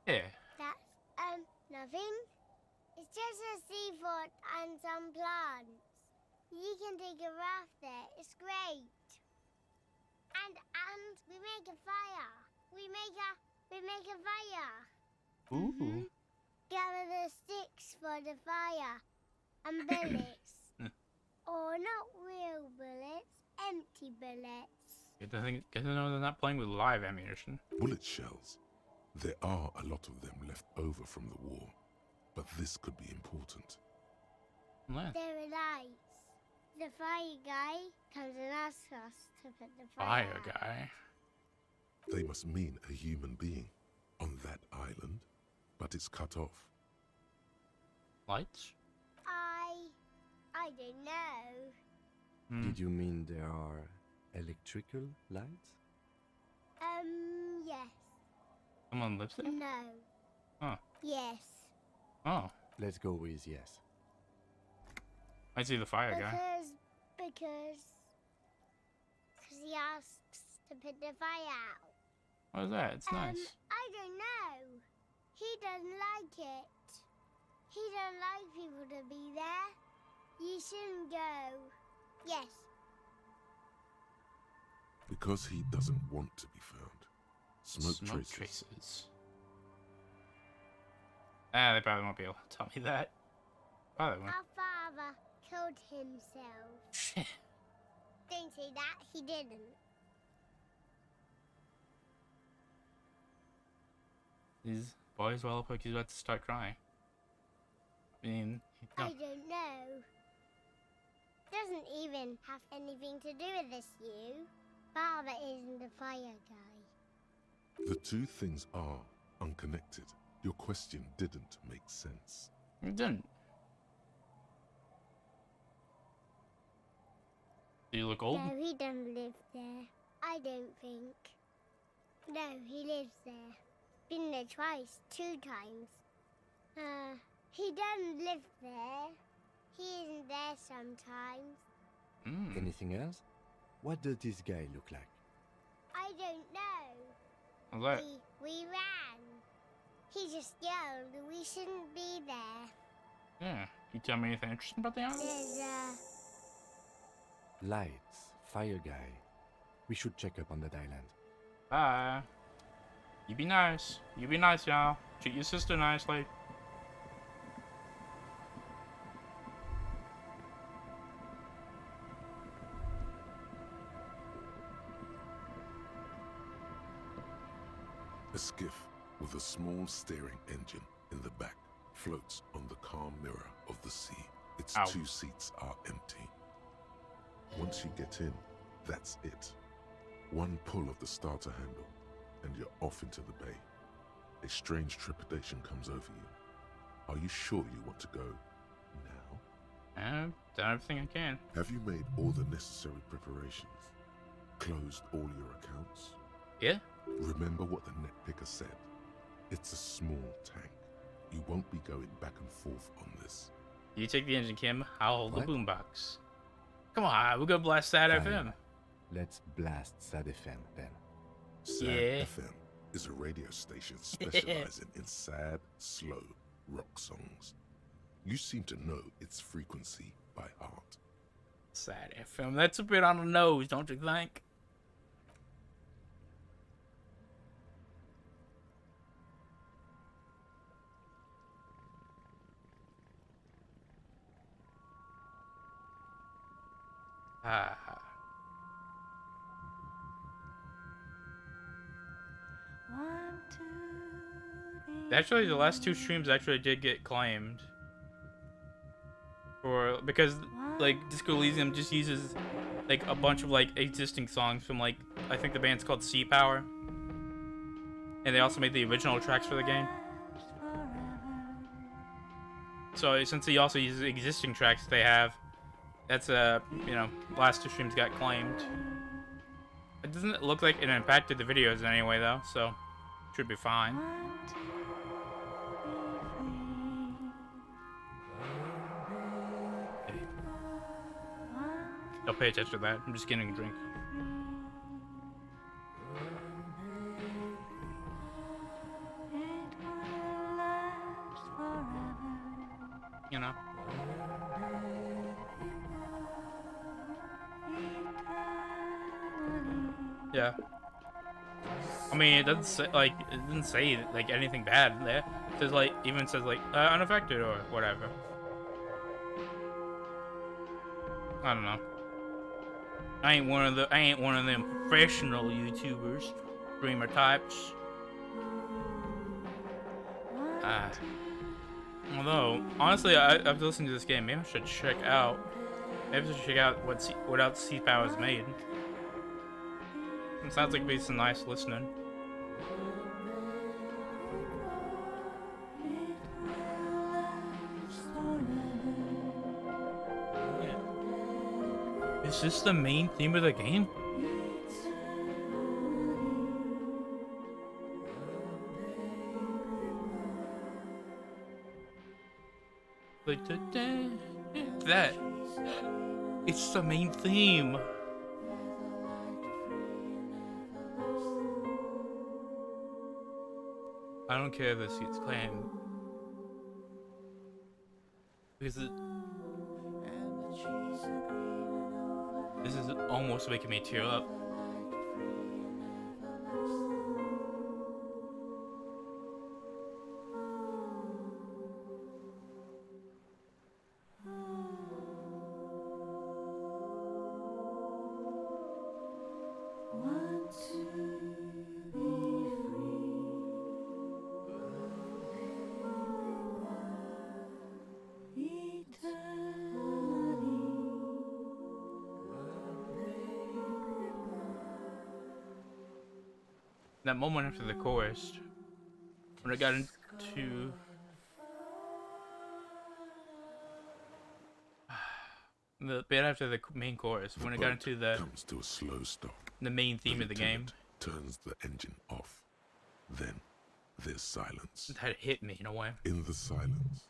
Yeah. That's, nothing. It's just a seafort and some plants. You can take a raft there. It's great. And we make a fire. We make a fire. Ooh. Gather the sticks for the fire. And bullets. Or not real bullets, empty bullets. Get to know they're not playing with live ammunition. Bullet shells. There are a lot of them left over from the war, but this could be important. Yeah. There are lights. The fire guy comes and asks us to put the fire Fire out. guy. They must mean a human being on that island, but it's cut off. Lights? I don't know. Did you mean there are electrical lights? Yes. Someone lives there? No. Oh. Yes. Oh. Let's go with yes. I see the fire guy. Because he asks to put the fire out. What is that? It's nice. I don't know. He doesn't like it. He don't like people to be there. You shouldn't go. Yes. Because he doesn't want to be found. Smoke traces. traces. They probably won't be able to tell me that. Probably won't. Our father killed himself. Shit. Don't say that. He didn't. These boys well look like he's about to start crying. I mean, no. I don't know. Doesn't even have anything to do with this, you. Father isn't the fire guy. The two things are unconnected. Your question didn't make sense. It didn't. Do you look old? No, he doesn't live there. I don't think. No, he lives there. Been there twice, 2 times. He doesn't live there. He isn't there sometimes. Anything else? What does this guy look like? I don't know. What's that? We ran. He just yelled we shouldn't be there. Yeah. Can you tell me anything interesting about the island? There's Lights, fire guy. We should check up on that island. Bye. You be nice. You be nice, y'all. Treat your sister nicely. A skiff with a small steering engine in the back floats on the calm mirror of the sea. Its Ow. 2 seats are empty. Once you get in, that's it. One pull of the starter handle, and you're off into the bay. A strange trepidation comes over you. Are you sure you want to go now? I've done everything I can. Have you made all the necessary preparations? Closed all your accounts? Yeah. Remember what the net picker said. It's a small tank. You won't be going back and forth on this. You take the engine, Kim. I'll hold What? the boombox. Come on, we're gonna blast that Fine. FM. Let's blast Sad FM then. Sad Yeah. FM is a radio station specializing in sad, slow rock songs. You seem to know its frequency by heart. Sad FM. That's a bit on the nose, don't you think? Ah. Actually, the last 2 streams actually did get claimed. Because like Disco Elysium just uses like a bunch of like existing songs from like I think the band's called Sea Power. And they also made the original tracks for the game. So since he also uses existing tracks they have, that's you know, last 2 streams got claimed. It doesn't look like it impacted the videos in any way though, so should be fine. Don't pay attention to that. I'm just getting a drink. You know. Yeah. I mean, it doesn't say, like, it didn't say like anything bad there. It says like, even says like unaffected or whatever. I don't know. I ain't one of them professional YouTubers, streamer types. Although, honestly, I've listened to this game. Maybe I should check out. Maybe I should check out what else Sea Power's made. It sounds like it'd be some nice listening. Is this the main theme of the game? Like that. It's the main theme. I don't care if this gets claimed. Because this is almost making me tear up. That moment after the chorus, when I got into the bit after the main chorus, when it got into comes to a slow stop. The main theme of the game. Turns the engine off. Then there's silence. That hit me in a way. In the silence,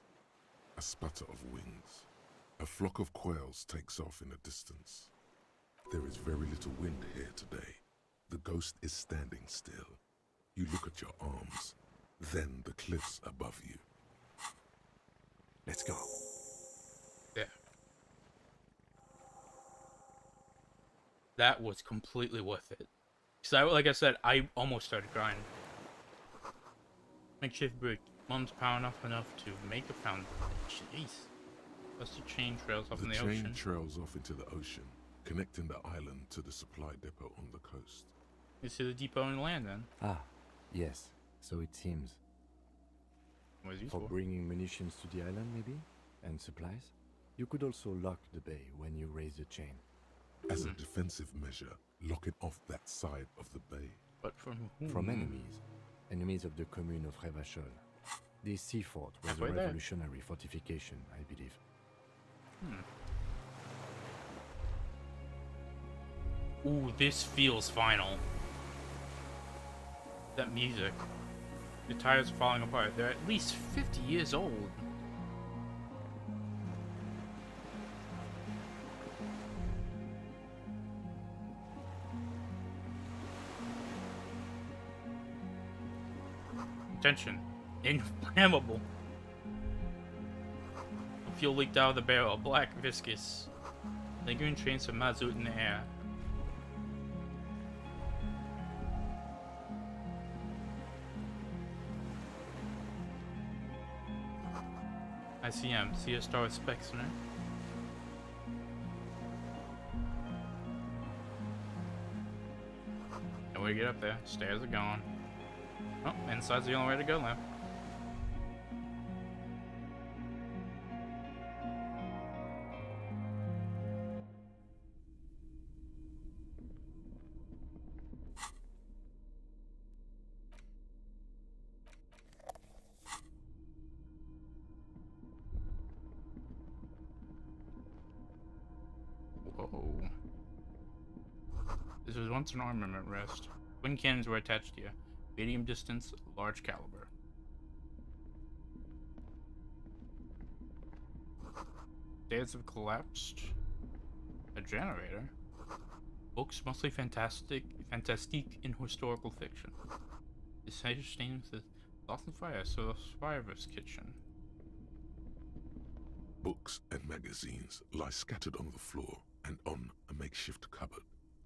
a sputter of wings. A flock of quails takes off in the distance. There is very little wind here today. The ghost is standing still. You look at your arms, then the cliffs above you. Let's go. Yeah. That was completely worth it. Because like I said, I almost started crying. Makeshift brick. One's power enough to make a foundation. Jeez. Plus the chain trails off in the ocean. The chain trails off into the ocean, connecting the island to the supply depot on the coast. You see the depot on land then? Ah, yes. So it seems. What is for bringing munitions to the island, maybe? And supplies? You could also lock the bay when you raise the chain. As a defensive measure, lock it off that side of the bay. But from whom? From enemies. Enemies of the commune of Revachol. This sea fort was a revolutionary fortification, I believe. Ooh, this feels final. That music. The tires are falling apart. They're at least 50 years old. Attention. Inflammable. Fuel leaked out of the barrel. Black, viscous. Lingering trains of mazout in the air. ICM. See a star with specks in it. And we get up there. Stairs are gone. Oh, inside's the only way to go now. Whoa. This was once an armament rest. Twin cannons were attached to you. Medium distance, large caliber. Stairs have collapsed. A generator. Books mostly fantastique in historical fiction. This stage stains with lost in fire, so the survivor's kitchen. Books and magazines lie scattered on the floor and on a makeshift cupboard.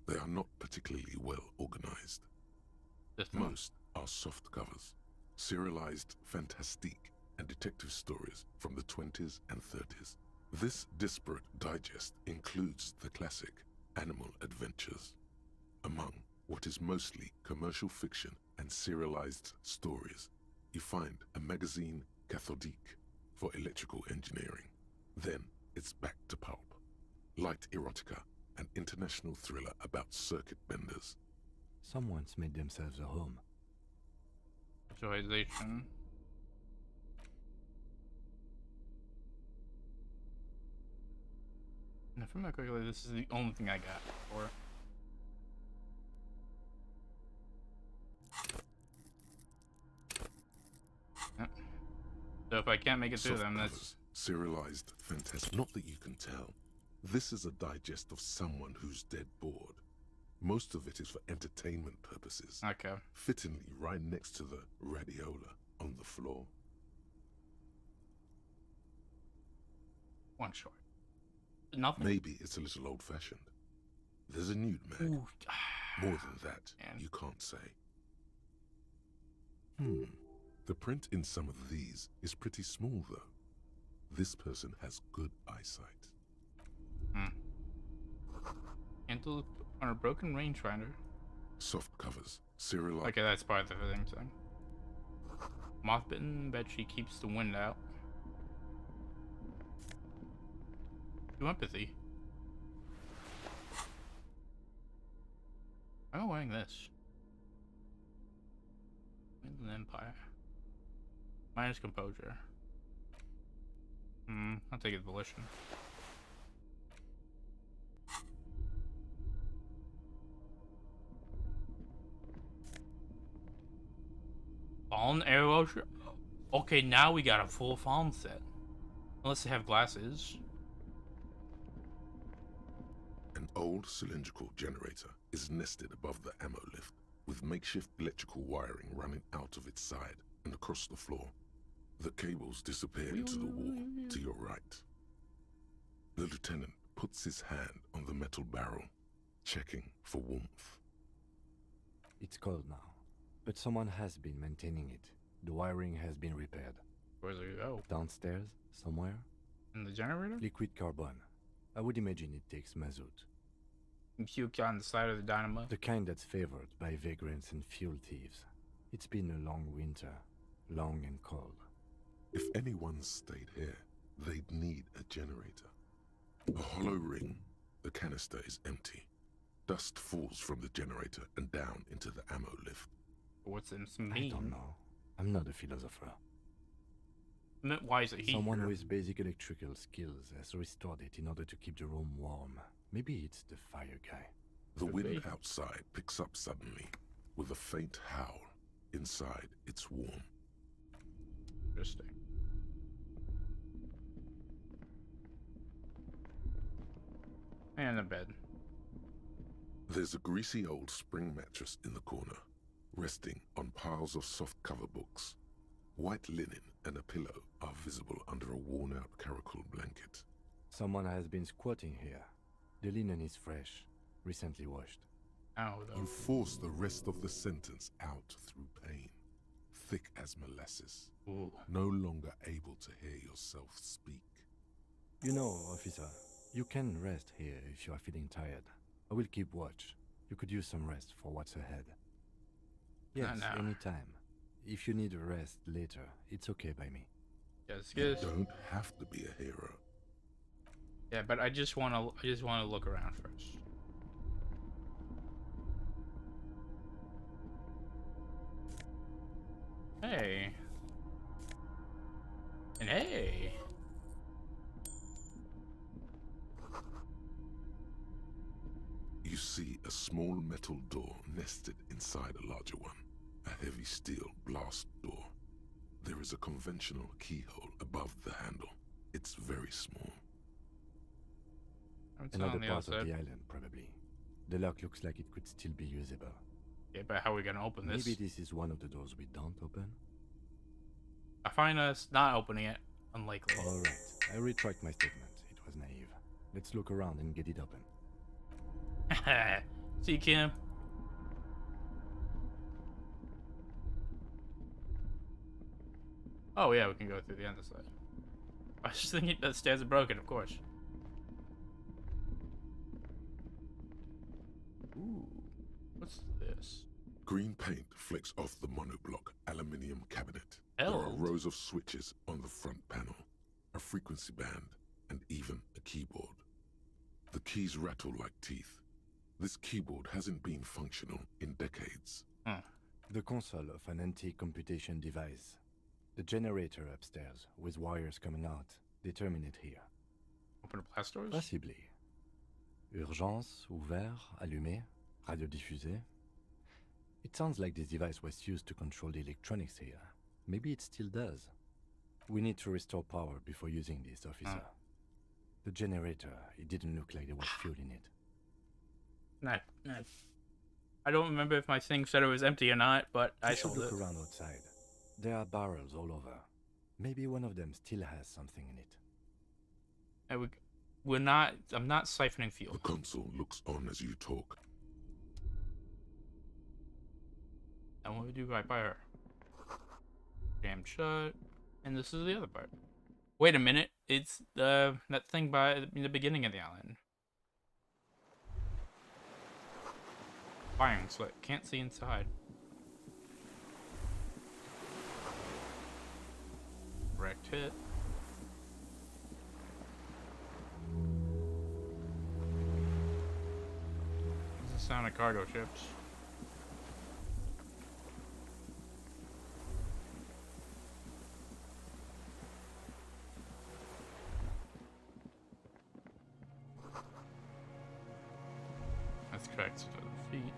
They are not particularly well organized. Most are soft covers, serialized fantastique and detective stories from the 20s and 30s. This disparate digest includes the classic Animal Adventures. Among what is mostly commercial fiction and serialized stories, you find a magazine cathodique for electrical engineering. Then it's back to pulp, light erotica, an international thriller about circuit benders. Someone's made themselves a home. Visualization. And if I'm not correctly, this is the only thing I got for it. Yep. So if I can't make it through them, that's serialized fantastic. Not that you can tell. This is a digest of someone who's dead bored. Most of it is for entertainment purposes. Okay. Fittingly right next to the radiola on the floor. One short. Nothing. Maybe it's a little old-fashioned. There's a nude mag. Ooh. More than that, you can't say. The print in some of these is pretty small, though. This person has good eyesight. Handle on a broken rangefinder. Soft covers, serialized. Okay, that's part of the thing. Moth-bitten, bet she keeps the wind out. Do empathy. I'm wearing this. Wind Empire. Minus composure. I'll take his volition. Fallen arrow. Okay, now we got a full Fallen set. Unless they have glasses. An old cylindrical generator is nested above the ammo lift, with makeshift electrical wiring running out of its side and across the floor. The cables disappear into the wall to your right. The lieutenant puts his hand on the metal barrel, checking for warmth. It's cold now, but someone has been maintaining it. The wiring has been repaired. Where's it go? Downstairs, somewhere. In the generator? Liquid carbon. I would imagine it takes mazout. Puke on the side of the dynamo. The kind that's favored by vagrants and fuel thieves. It's been a long winter, long and cold. If anyone stayed here, they'd need a generator. A hollow ring, the canister is empty. Dust falls from the generator and down into the ammo lift. What's this mean? I don't know. I'm not a philosopher. Why is it here? Someone with basic electrical skills has restored it in order to keep the room warm. Maybe it's the fire guy. The wind outside picks up suddenly, with a faint howl. Inside, it's warm. Interesting. And a bed. There's a greasy old spring mattress in the corner, resting on piles of soft-cover books. White linen and a pillow are visible under a worn-out caracol blanket. Someone has been squatting here. The linen is fresh, recently washed. You force the rest of the sentence out through pain, thick as molasses, no longer able to hear yourself speak. You know, officer, you can rest here if you are feeling tired. I will keep watch. You could use some rest for what's ahead. Yes, anytime. If you need a rest later, it's okay by me. Yes, You don't have to be a hero. Yeah, but I just want to look around first. Hey. And hey. You see a small metal door nested inside a larger one. A heavy steel blast door. There is a conventional keyhole above the handle. It's very small. Another part of the island, probably. The lock looks like it could still be usable. Yeah, but how are we gonna open this? Maybe this is one of the doors we don't open? I find us not opening it unlikely. Alright, I retract my statement. It was naive. Let's look around and get it open. See, Kim. Oh yeah, we can go through the other side. I was just thinking the stairs are broken, of course. Ooh, what's this? Green paint flicks off the monoblock aluminium cabinet. There are rows of switches on the front panel, a frequency band, and even a keyboard. The keys rattle like teeth. This keyboard hasn't been functional in decades. The console of an anti-computation device. The generator upstairs, with wires coming out. They terminate here. Open blast doors? Possibly. Urgence, ouvert, allumé, radio diffusé. It sounds like this device was used to control the electronics here. Maybe it still does. We need to restore power before using this, officer. The generator, it didn't look like there was fuel in it. No. I don't remember if my thing said it was empty or not, but I should sold look it. around outside. There are barrels all over. Maybe one of them still has something in it. We're not. I'm not siphoning fuel. The console looks on as you talk. And what we do right by her. Jammed shut. And this is the other part. Wait a minute. It's that thing by the beginning of the island. Firing slit. Can't see inside. Direct hit. It's the sound of cargo ships. That's correct. So the feet.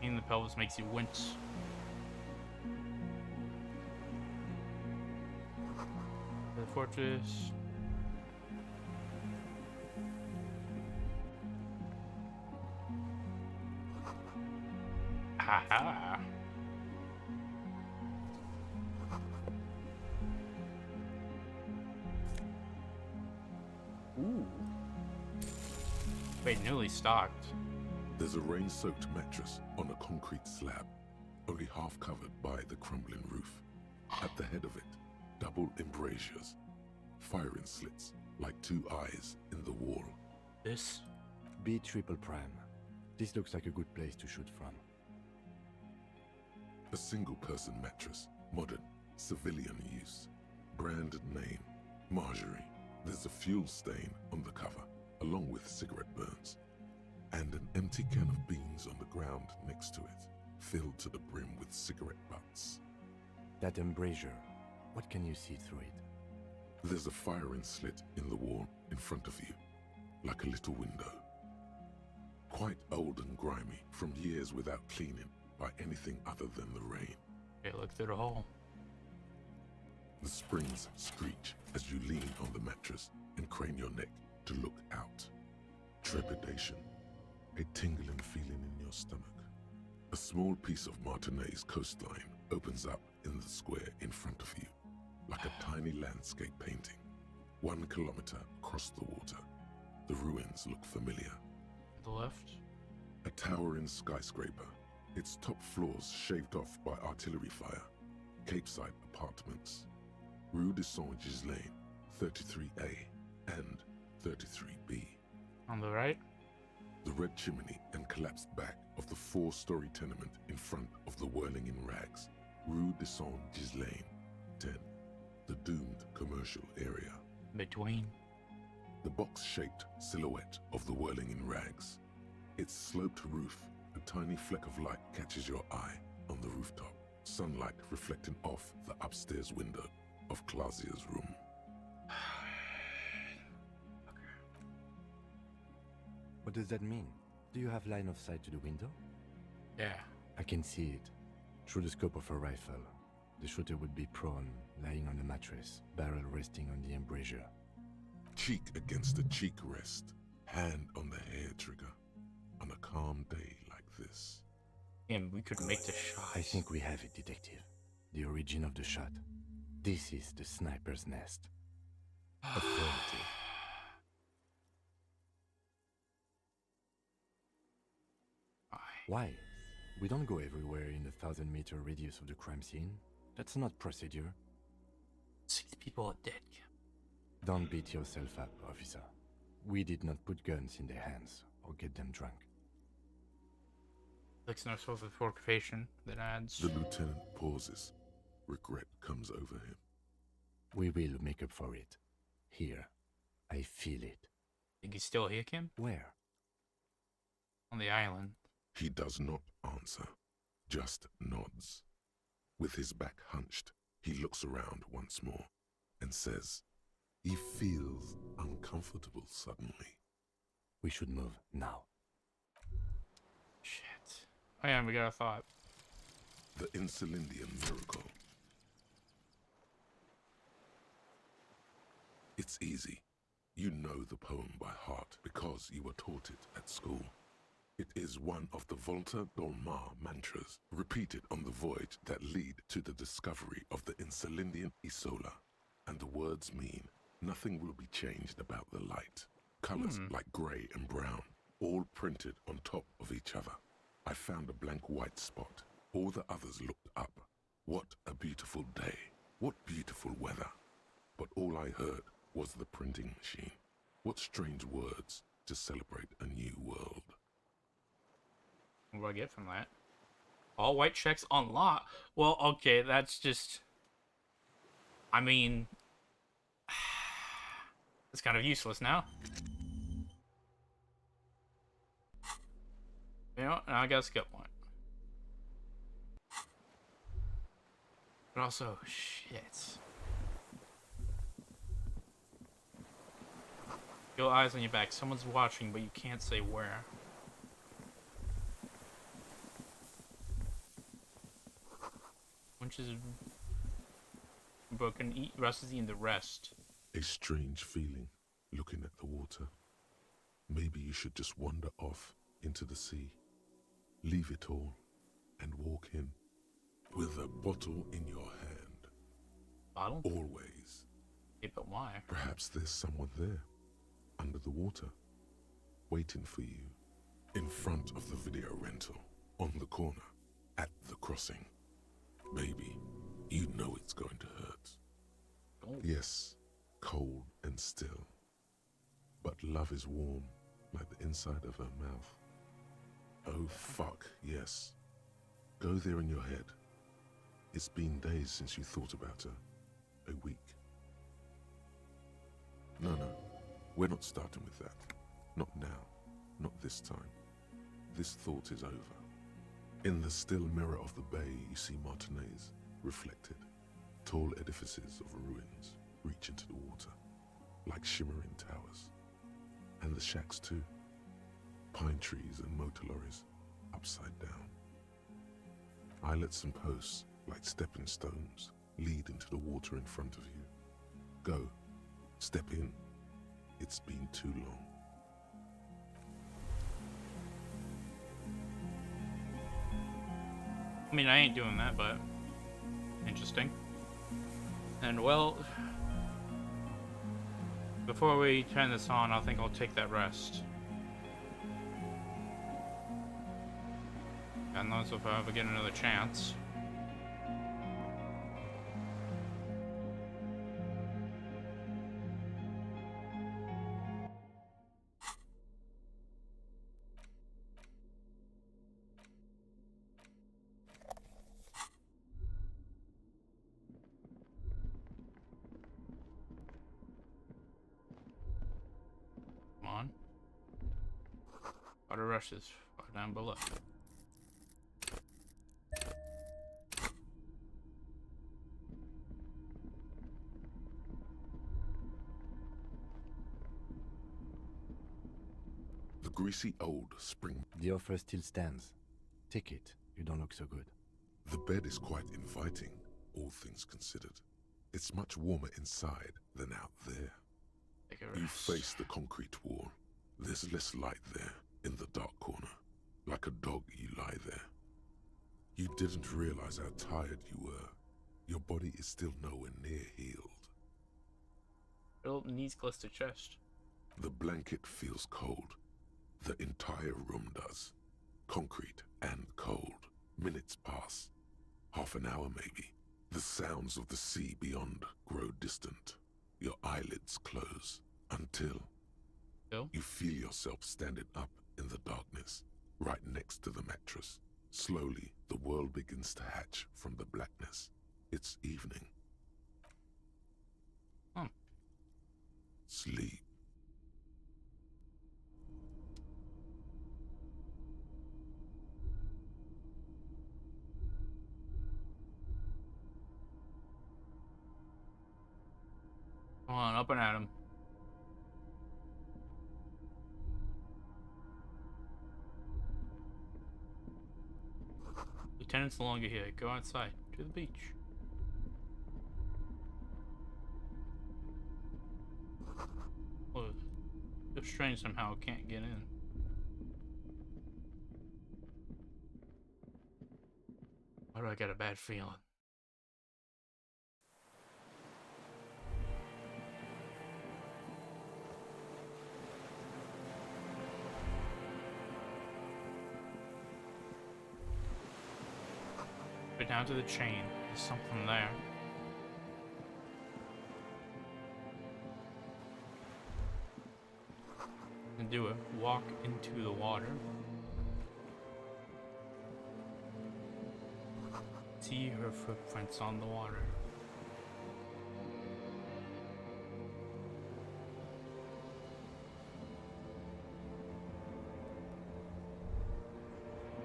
In the pelvis makes you wince. The fortress. Haha. Ooh. Wait, newly stocked. There's a rain-soaked mattress on a concrete slab, only half covered by the crumbling roof. At the head of it, double embrasures, firing slits like two eyes in the wall. This? B triple prime. This looks like a good place to shoot from. A single-person mattress, modern, civilian use. Brand name, Marjorie. There's a fuel stain on the cover, along with cigarette burns. And an empty can of beans on the ground next to it, filled to the brim with cigarette butts. That embrasure, what can you see through it? There's a firing slit in the wall in front of you, like a little window. Quite old and grimy from years without cleaning by anything other than the rain. Okay, look through the hole. The springs screech as you lean on the mattress and crane your neck to look out. Trepidation, a tingling feeling in your stomach. A small piece of Martinez coastline opens up in the square in front of you, like a tiny landscape painting. 1 kilometer across the water. The ruins look familiar. The left? A towering skyscraper, its top floors shaved off by artillery fire. Capeside apartments. Rue de Saint-Ghislain, 33A and 33B. On the right? The red chimney and collapsed back of the 4-story tenement in front of the Whirling in Rags. Rue de Saint-Ghislain, 10. The doomed commercial area. Between? The box-shaped silhouette of the Whirling in Rags. Its sloped roof, a tiny fleck of light catches your eye on the rooftop. Sunlight reflecting off the upstairs window of Clausia's room. What does that mean? Do you have line of sight to the window? Yeah. I can see it. Through the scope of a rifle. The shooter would be prone, lying on the mattress, barrel resting on the embrasure. Cheek against the cheek rest, hand on the hair trigger, on a calm day like this. And we could make the shot. I think we have it, detective. The origin of the shot. This is the sniper's nest. Affirmative. Why? We don't go everywhere in a 1,000-meter radius of the crime scene. That's not procedure. 6 people are dead. Don't beat yourself up, officer. We did not put guns in their hands or get them drunk. Looks no sort of fortification that adds. The lieutenant pauses. Regret comes over him. We will make up for it. Here. I feel it. Think he's still here, Kim? Where? On the island. He does not answer, just nods. With his back hunched, he looks around once more and says, he feels uncomfortable suddenly. We should move now. Shit. Oh yeah, we got a thought. The Insulindian miracle. It's easy. You know the poem by heart because you were taught it at school. It is one of the Volta Dolmar mantras repeated on the voyage that lead to the discovery of the Insulindian Isola. And the words mean, nothing will be changed about the light. Colors like grey and brown, all printed on top of each other. I found a blank white spot. All the others looked up. What a beautiful day. What beautiful weather. But all I heard was the printing machine. What strange words to celebrate a new world. What do I get from that? All white checks unlocked. Well, okay, that's just... I mean... It's kind of useless now. You know, I gotta skip one. But also, shit. Your eyes on your back. Someone's watching, but you can't say where. which is broken. Russ is eating the rest. A strange feeling looking at the water. Maybe you should just wander off into the sea. Leave it all and walk in with a bottle in your hand. Bottle? Always. Yeah, but why? Perhaps there's someone there, under the water, waiting for you, in front of the video rental, on the corner, at the crossing. Maybe you know it's going to hurt. Oh. Yes, cold and still. But love is warm, like the inside of her mouth. Oh fuck, yes. Go there in your head. It's been days since you thought about her. A week. No, we're not starting with that. Not now. Not this time. This thought is over. In the still mirror of the bay, you see Martinez, reflected. Tall edifices of ruins reach into the water, like shimmering towers. And the shacks too. Pine trees and motor lorries, upside down. Islets and posts, like stepping stones, lead into the water in front of you. Go. Step in. It's been too long. I mean, I ain't doing that, but interesting. And well, before we turn this on, I think I'll take that rest. God knows if I ever get another chance. Come on. Water rushes far down below. The greasy old spring. The offer still stands. Take it. You don't look so good. The bed is quite inviting, all things considered. It's much warmer inside than out there. You face the concrete wall. There's less light there, in the dark corner. Like a dog, you lie there. You didn't realize how tired you were. Your body is still nowhere near healed. Well, knees close to chest. The blanket feels cold. The entire room does. Concrete and cold. Minutes pass. Half an hour maybe. The sounds of the sea beyond grow distant. Your eyelids close until you feel yourself standing up in the darkness, right next to the mattress. Slowly, the world begins to hatch from the blackness. It's evening. Sleep. Come on, up and at him. Lieutenant's no longer here. Go outside to the beach. Oh, it's strange somehow. Can't get in. Why do I get a bad feeling? But down to the chain. There's something there. And do a walk into the water. See her footprints on the water.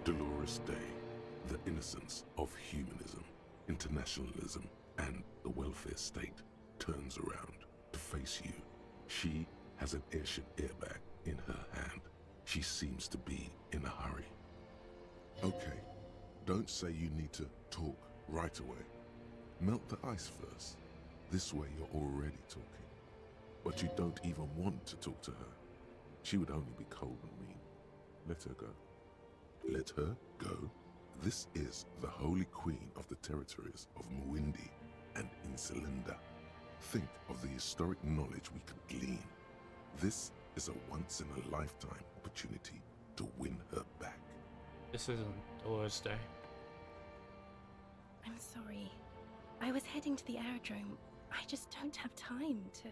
Dolores Day. The innocence of humanism, internationalism, and the welfare state turns around to face you. She has an airship airbag in her hand. She seems to be in a hurry. Okay, don't say you need to talk right away. Melt the ice first. This way you're already talking. But you don't even want to talk to her. She would only be cold and mean. Let her go. Let her go. This is the Holy Queen of the territories of Muindi and Insulinda. Think of the historic knowledge we could glean. This is a once-in-a-lifetime opportunity to win her back. This isn't Dolores Day. I'm sorry. I was heading to the aerodrome. I just don't have time to...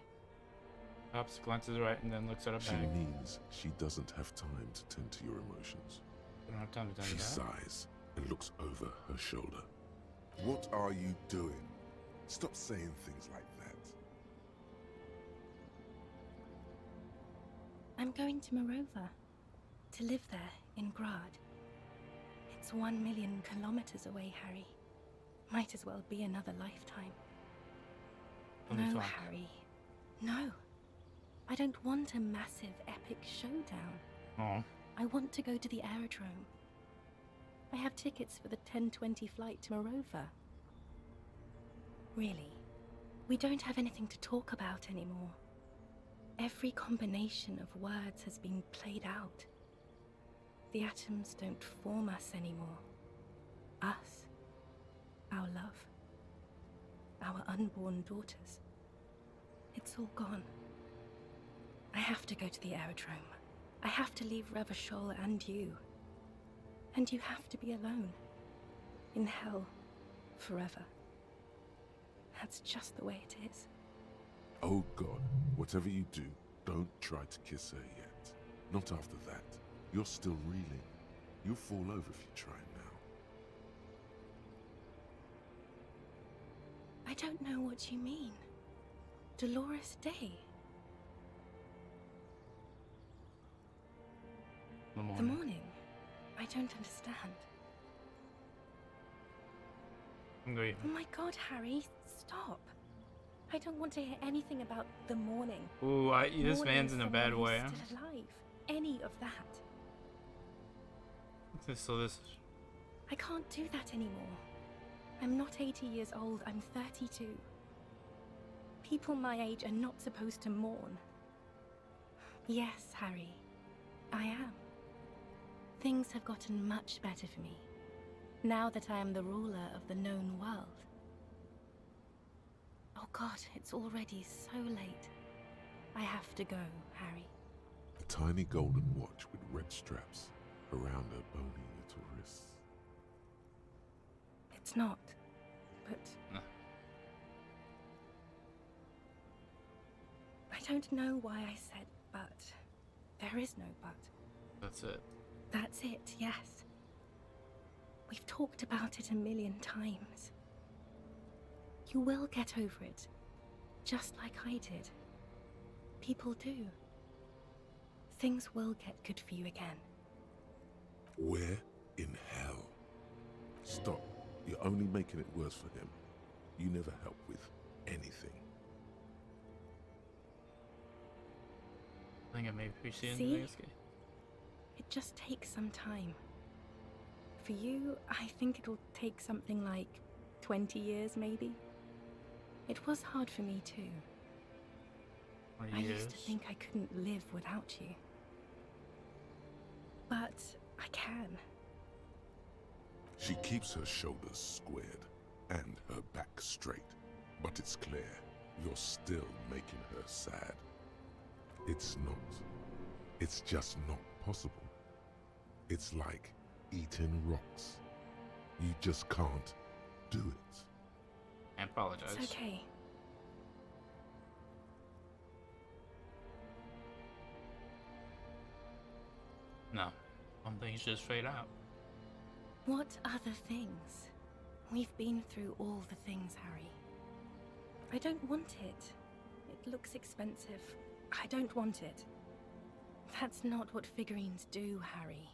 Pops glances right and then looks at her She bag. means she doesn't have time to tend to your emotions. I don't have time to tell you She that. sighs and looks over her shoulder. What are you doing? Stop saying things like that. I'm going to Morova. To live there, in Grad. It's 1 million kilometers away, Harry. Might as well be another lifetime. Let me No, talk. Harry. No. I don't want a massive, epic showdown. Oh. I want to go to the aerodrome. I have tickets for the 10:20 flight to Morova. Really, we don't have anything to talk about anymore. Every combination of words has been played out. The atoms don't form us anymore. Us. Our love. Our unborn daughters. It's all gone. I have to go to the aerodrome. I have to leave Revachol and you. And you have to be alone. In hell. Forever. That's just the way it is. Oh God, whatever you do, don't try to kiss her yet. Not after that. You're still reeling. You'll fall over if you try now. I don't know what you mean. Dolores Day. The morning? I don't understand. Wait. Oh my God, Harry, stop. I don't want to hear anything about the morning. Ooh, this Morning man's in a bad someone way. who's still alive. Any of that. So this... I can't do that anymore. I'm not 80 years old, I'm 32. People my age are not supposed to mourn. Yes, Harry, I am. Things have gotten much better for me, now that I am the ruler of the known world. Oh God, it's already so late. I have to go, Harry. A tiny golden watch with red straps around her bony little wrists. It's not, but... I don't know why I said but. There is no but. That's it. That's it, yes. We've talked about it a million times. You will get over it, just like I did. People do. Things will get good for you again. Where in hell? Stop. You're only making it worse for him. You never help with anything. I think I may be seeing See? the next game. It just takes some time. For you, I think it'll take something like 20 years, maybe. It was hard for me too. I used to think I couldn't live without you. But I can. She keeps her shoulders squared and her back straight, but it's clear you're still making her sad. It's not. It's just not possible. It's like eating rocks. You just can't do it. I apologize. It's okay. No. Some things just fade out. What other things? We've been through all the things, Harry. I don't want it. It looks expensive. I don't want it. That's not what figurines do, Harry.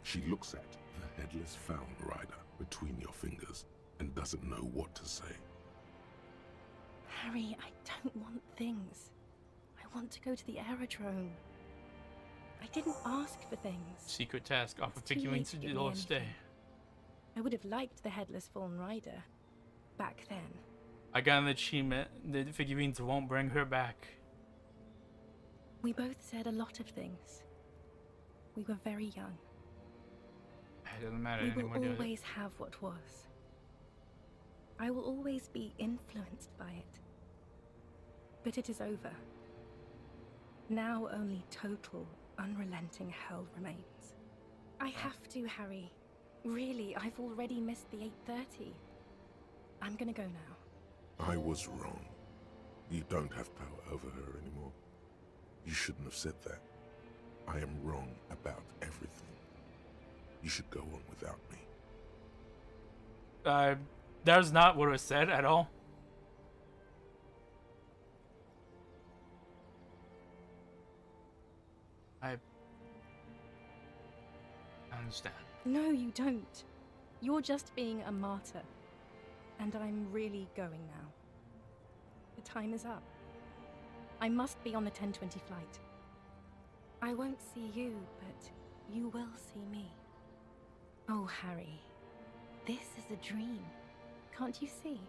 She looks at the headless found rider between your fingers and doesn't know what to say. Harry, I don't want things. I want to go to the aerodrome. I didn't ask for things. Secret task off of It's too figurines late to to give do me all stay. anything. I would have liked the headless fallen rider, back then. I got an achievement. The figurines won't bring her back. We both said a lot of things. We were very young. It doesn't matter We anymore, will does it? always have what was. I will always be influenced by it. But it is over. Now only total, unrelenting hell remains. I have to, Harry. Really, I've already missed the 8:30. I'm gonna go now. I was wrong. You don't have power over her anymore. You shouldn't have said that. I am wrong about everything. You should go on without me. That was not what was said at all. I understand. No, you don't. You're just being a martyr. And I'm really going now. The time is up. I must be on the 10:20 flight. I won't see you, but you will see me. Oh, Harry, this is a dream. Can't you see?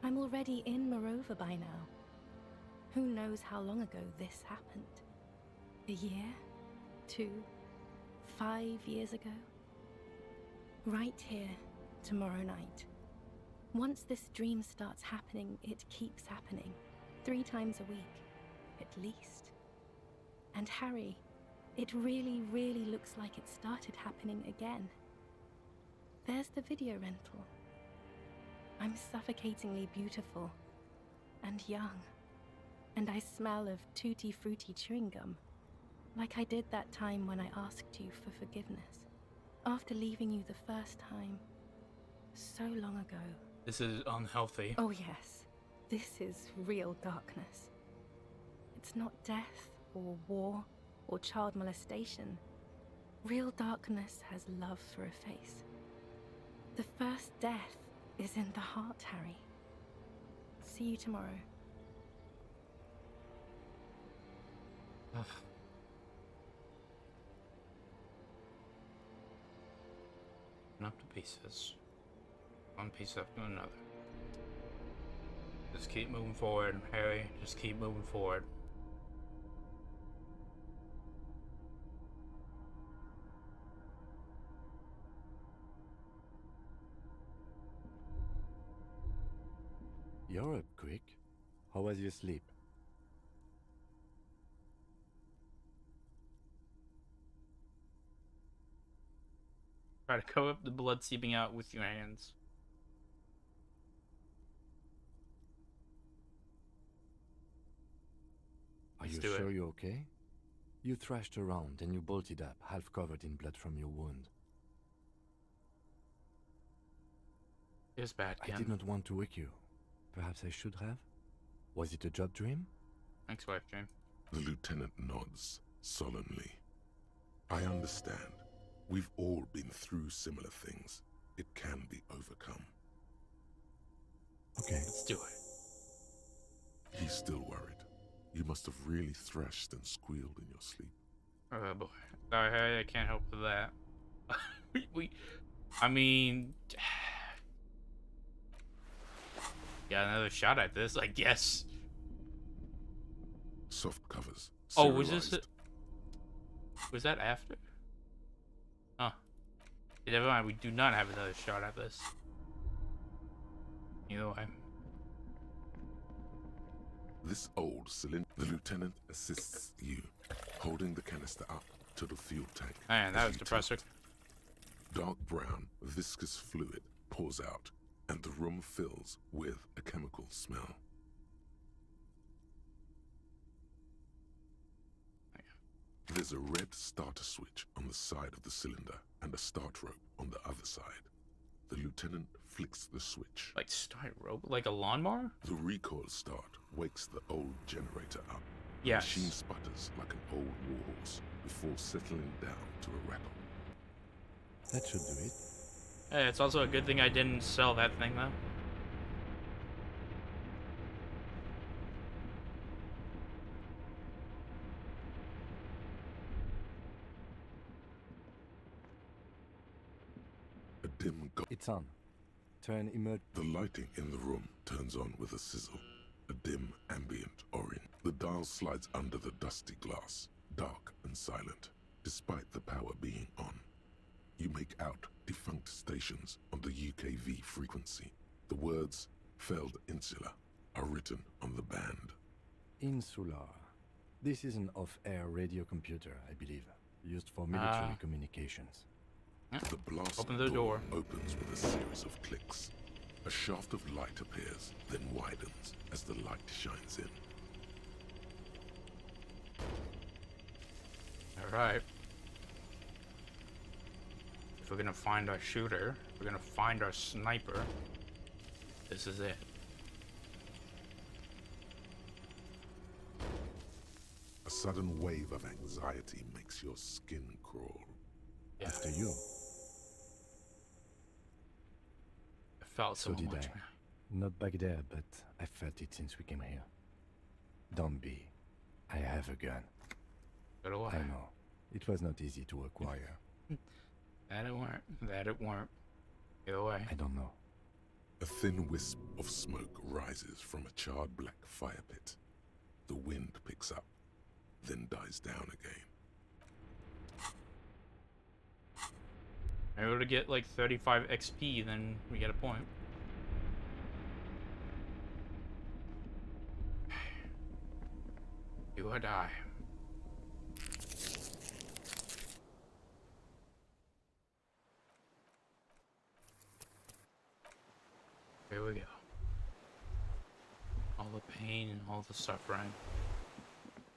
I'm already in Morova by now. Who knows how long ago this happened? A year? 2? 5 years ago? Right here, tomorrow night. Once this dream starts happening, it keeps happening. 3 times a week, at least. And Harry, it really, really looks like it started happening again. There's the video rental. I'm suffocatingly beautiful and young, and I smell of tutti frutti chewing gum, like I did that time when I asked you for forgiveness, after leaving you the first time, so long ago. This is unhealthy. Oh yes, this is real darkness. It's not death or war or child molestation. Real darkness has love for a face. The first death is in the heart, Harry. See you tomorrow. Ugh. Up to pieces. One piece after another. Just keep moving forward, Harry. Just keep moving forward. You're up quick. How was your sleep? Try to cover up the blood seeping out with your hands. Are Let's you do sure it. you're okay? You thrashed around and you bolted up, half covered in blood from your wound. It was bad, Ken. I did not want to wake you. Perhaps I should have? Was it a job dream? Thanks, wife dream. The lieutenant nods solemnly. I understand. We've all been through similar things. It can be overcome. Okay. Let's do it. He's still worried. You must have really thrashed and squealed in your sleep. Oh boy. Sorry, Harry, I can't help with that. I mean... Got another shot at this, I guess. Soft covers. Oh, was this serialized. Was that after? Huh. Yeah, never mind, we do not have another shot at this. Either way. This old cylinder. The lieutenant assists you, holding the canister up to the fuel tank. Man, that as was you depressing. tilt. Dark brown, viscous fluid pours out, and the room fills with a chemical smell. There's a red starter switch on the side of the cylinder and a start rope on the other side. The lieutenant flicks the switch. Like start rope? Like a lawnmower? The recoil start wakes the old generator up. Yes. The machine sputters like an old warhorse before settling down to a rattle. That should do it. Hey, it's also a good thing I didn't sell that thing, though. A dim It's on. turn emerge. The lighting in the room turns on with a sizzle, a dim ambient orange. The dial slides under the dusty glass, dark and silent, despite the power being on. You make out defunct stations on the UKV frequency. The words "failed insula" are written on the band. Insular. This is an off-air radio computer, I believe, used for military communications. The blast Open the door. opens with a series of clicks. A shaft of light appears, then widens as the light shines in. Alright. If we're gonna find our shooter, if we're gonna find our sniper, this is it. A sudden wave of anxiety makes your skin crawl. After you. I felt so did much. I. Not back there, but I felt it since we came here. Don't be. I have a gun. So do I. I know. It was not easy to acquire. That it weren't. That it weren't. Either way. I don't know. A thin wisp of smoke rises from a charred black fire pit. The wind picks up, then dies down again. Maybe to get like 35 XP, then we get a point. Do or die. Here we go. All the pain and all the suffering.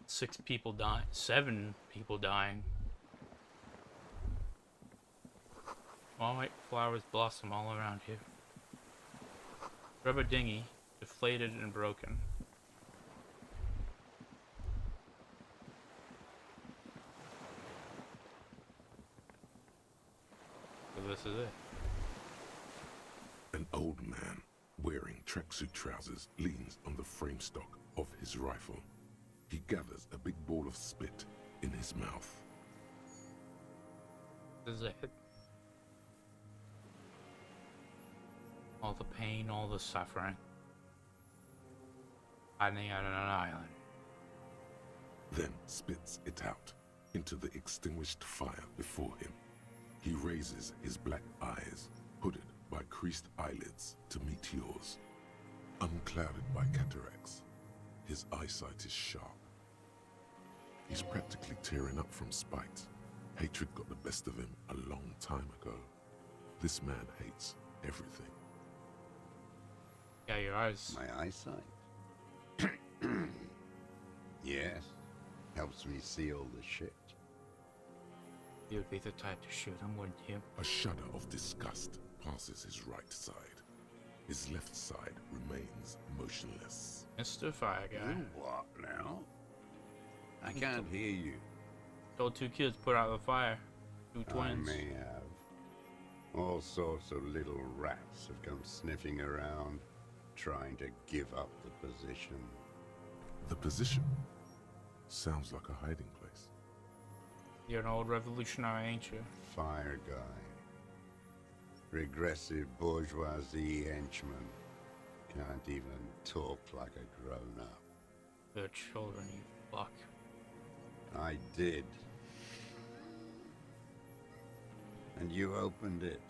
6 people dying. 7 people dying. All white flowers blossom all around you. Rubber dinghy, deflated and broken. So this is it. An old man, wearing tracksuit trousers, leans on the frame stock of his rifle. He gathers a big ball of spit in his mouth. This is it. All the pain, all the suffering. Hiding out on an island. Then spits it out into the extinguished fire before him. He raises his black eyes, hooded by creased eyelids, to meet yours. Unclouded by cataracts, his eyesight is sharp. He's practically tearing up from spite. Hatred got the best of him a long time ago. This man hates everything. Yeah, your eyes. My eyesight? Yes. Helps me see all the shit. You'd be the type to shoot him, wouldn't you? A shudder of disgust passes his right side. His left side remains motionless. Mr. Fire Guy. You what now? I can't hear you. Told 2 kids put out the fire. 2 twins. I may have. All sorts of little rats have come sniffing around, trying to give up the position. The position sounds like a hiding place. You're an old revolutionary, ain't you? Fire guy. Regressive bourgeoisie henchman. Can't even talk like a grown-up. The children, you fuck. I did. And you opened it.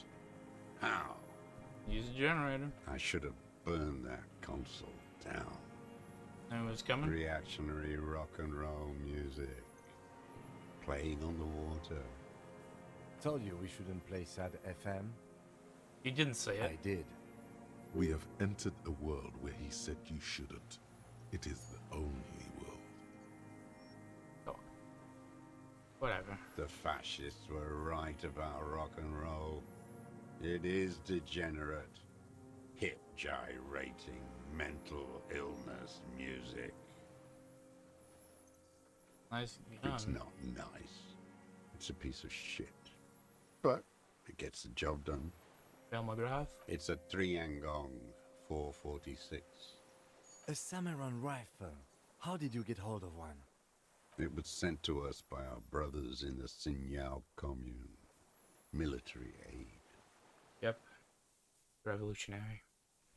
How? Use a generator. I should have burned that console down. And it was coming? Reactionary rock and roll music. Playing on the water. Told you we shouldn't play sad FM. You didn't say it. I did. We have entered a world where he said you shouldn't. It is the only world. Oh. Whatever. The fascists were right about rock and roll. It is degenerate, hip gyrating, mental illness music. Nice. It's not nice. It's a piece of shit. But it gets the job done. Fail McGrath? It's a 3-Angong 446. A Samaran rifle. How did you get hold of one? It was sent to us by our brothers in the Sinyao commune. Military aid. Yep. Revolutionary.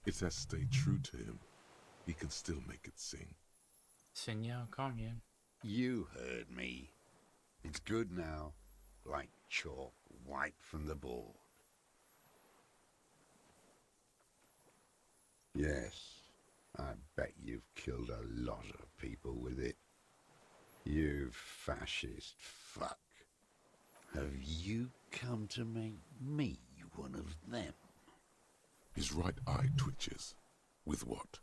It has stayed true to him. He can still make it sing. Signal Commune. You heard me. It's good now. Like chalk wiped from the board. Yes, I bet you've killed a lot of people with it. You fascist fuck. Have you come to make me one of them? His right eye twitches. With what?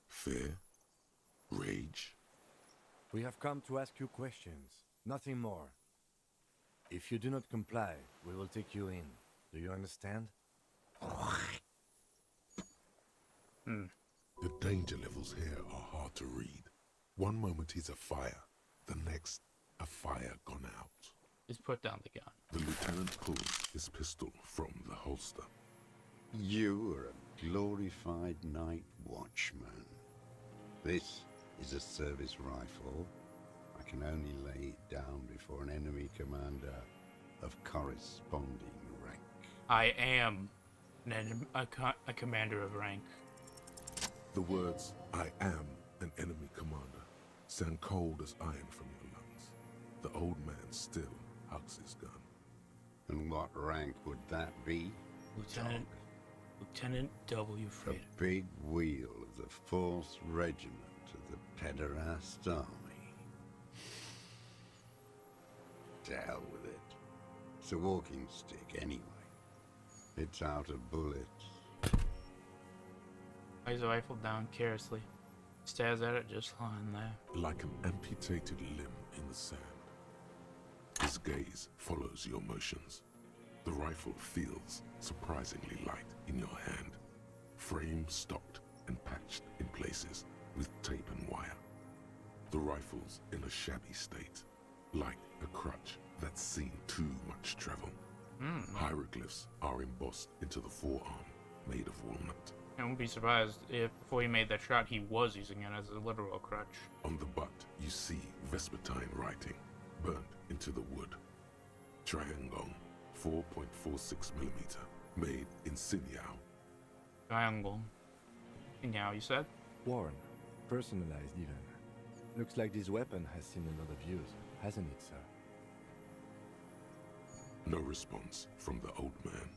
Fear? Rage? We have come to ask you questions, nothing more. If you do not comply, we will take you in. Do you understand? The danger levels here are hard to read. One moment he's afire, the next, a fire gone out. He's put down the gun. The lieutenant pulls his pistol from the holster. You are a glorified night watchman. This is a service rifle. I can only lay it down before an enemy commander of corresponding rank. I am a commander of rank. The words, I am an enemy commander, sound cold as iron from your lungs. The old man still hugs his gun. And what rank would that be? Lieutenant W. Fred. The big wheel of the 4th Regiment of the Pederast Army. To hell with it. It's a walking stick anyway. It's out of bullets. Lays the rifle down carelessly. Stares at it just lying there. Like an amputated limb in the sand. His gaze follows your motions. The rifle feels surprisingly light in your hand. Frame stocked and patched in places with tape and wire. The rifle's in a shabby state, like a crutch that's seen too much travel. Hieroglyphs are embossed into the forearm, made of walnut. I wouldn't be surprised if before he made that shot he was using it as a literal crutch. On the butt, you see Vespertine writing, burnt into the wood. Triangle, 4.46 millimeter, made in Sinyao. Triangle. Sinyao, you said? Warren, personalized even. Looks like this weapon has seen a lot of use, hasn't it, sir? No response from the old man.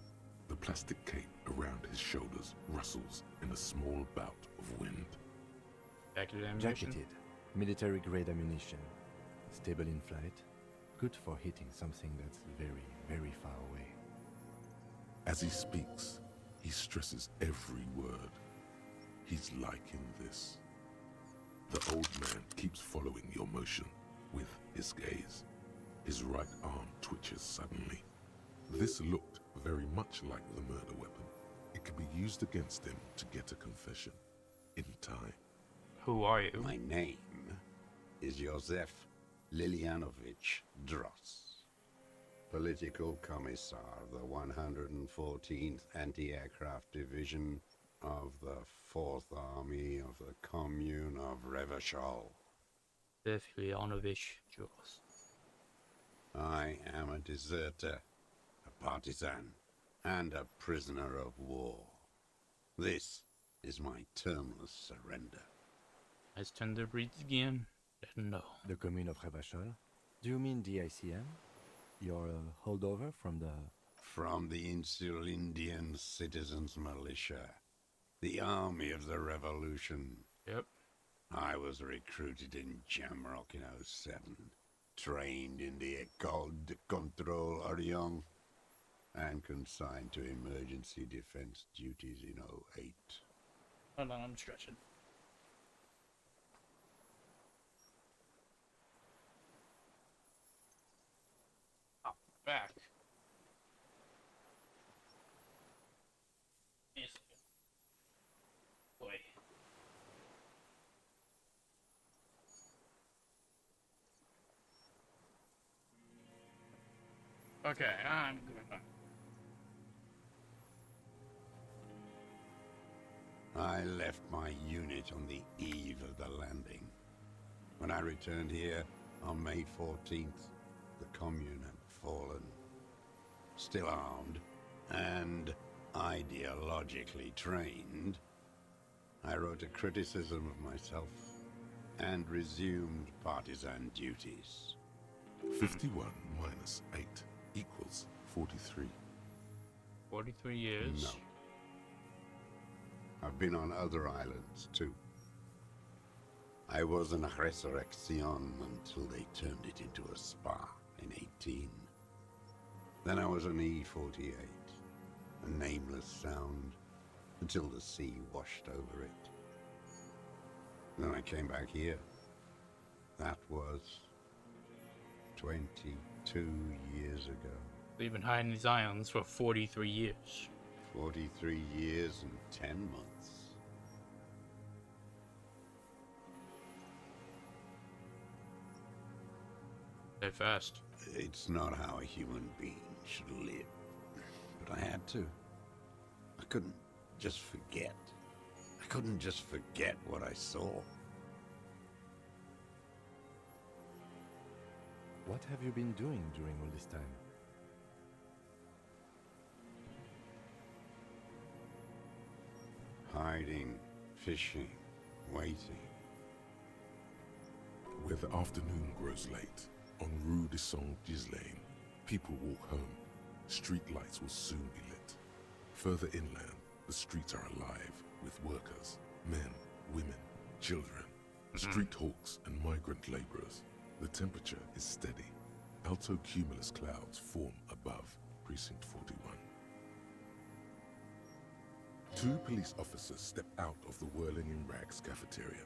The plastic cape around his shoulders rustles in a small bout of wind. Jacketed, military-grade ammunition. Stable in flight. Good for hitting something that's very, very far away. As he speaks, he stresses every word. He's liking this. The old man keeps following your motion with his gaze. His right arm twitches suddenly. This looked very much like the murder weapon. It could be used against him to get a confession. In time. Who are you? My name is Josef Lilianovich Dross. Political Commissar of the 114th Anti-Aircraft Division of the 4th Army of the Commune of Revachol. Josef Lilianovich Dross. I am a deserter, a partisan, and a prisoner of war. This is my termless surrender. As tender breeds again, let him know. The commune of Revachol? Do you mean the ICM? Your holdover from the... From the Insular Indian Citizens Militia. The Army of the Revolution. Yep. I was recruited in Jamrock in 07. Trained in the École de Contrôle Orient. And consigned to emergency defense duties in 08. Hold on, I'm stretching. Back. Yes. Boy. Okay, I'm good. I left my unit on the eve of the landing. When I returned here on May 14th, the commune had fallen. Still armed, and ideologically trained, I wrote a criticism of myself and resumed partisan duties. 51 minus 8 equals 43. 43 years? No. I've been on other islands, too. I was an Resurrection until they turned it into a spa in 18. Then I was an E-48, a nameless sound, until the sea washed over it. Then I came back here. That was 22 years ago. They've been hiding these islands for 43 years. 43 years and 10 months. They're fast. It's not how a human being should live. But I had to. I couldn't just forget. I couldn't just forget what I saw. What have you been doing during all this time? Hiding, fishing, waiting. Where the afternoon grows late, on Rue de Saint-Ghislain, people walk home. Street lights will soon be lit. Further inland, the streets are alive with workers, men, women, children, street hawks and migrant laborers. The temperature is steady. Alto cumulus clouds form above Precinct 41. 2 police officers step out of the Whirling in Rags cafeteria.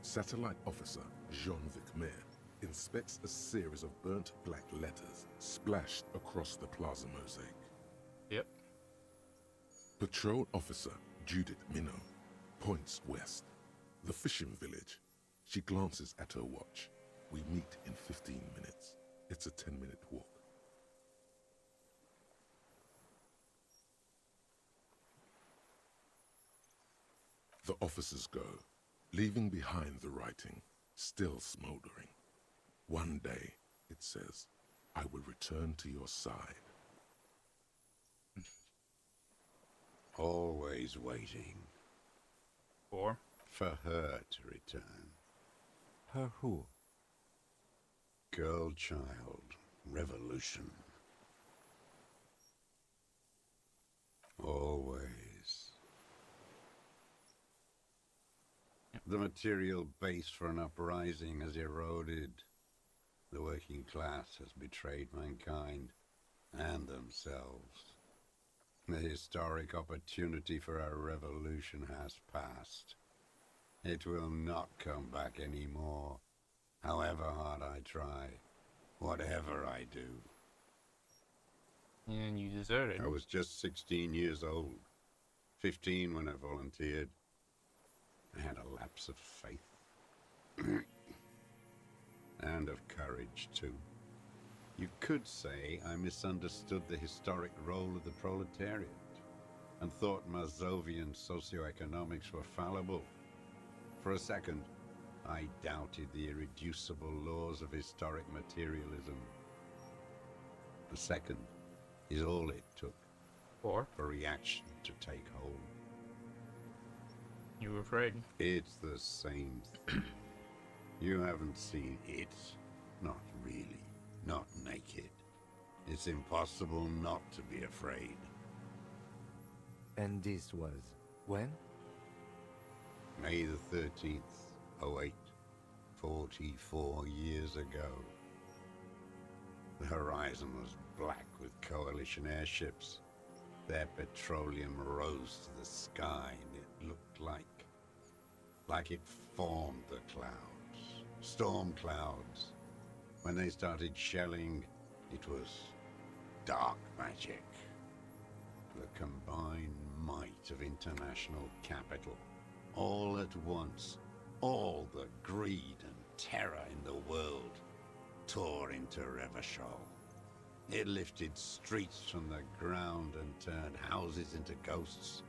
Satellite officer Jean-Vic Mayer inspects a series of burnt black letters splashed across the plaza mosaic. Yep. Patrol officer Judith Minot points west. The fishing village. She glances at her watch. We meet in 15 minutes. It's a 10-minute walk. The officers go, leaving behind the writing, still smoldering. One day, it says, I will return to your side. Always waiting. For her to return. Her who? Girl child. Revolution. Always. The material base for an uprising has eroded. The working class has betrayed mankind and themselves. The historic opportunity for our revolution has passed. It will not come back anymore, however hard I try, whatever I do. And you deserted. I was just 16 years old, 15 when I volunteered. I had a lapse of faith. And of courage, too. You could say I misunderstood the historic role of the proletariat and thought Mazovian socioeconomics were fallible. For a second, I doubted the irreducible laws of historic materialism. A second is all it took for reaction to take hold. You were afraid. It's the same thing. You haven't seen it. Not really. Not naked. It's impossible not to be afraid. And this was when? May the 13th, 08, 44 years ago. The horizon was black with coalition airships. Their petroleum rose to the sky, and it looked like it formed the clouds. Storm clouds. When they started shelling, it was dark magic. The combined might of international capital. All at once, all the greed and terror in the world tore into Revachol. It lifted streets from the ground and turned houses into ghosts.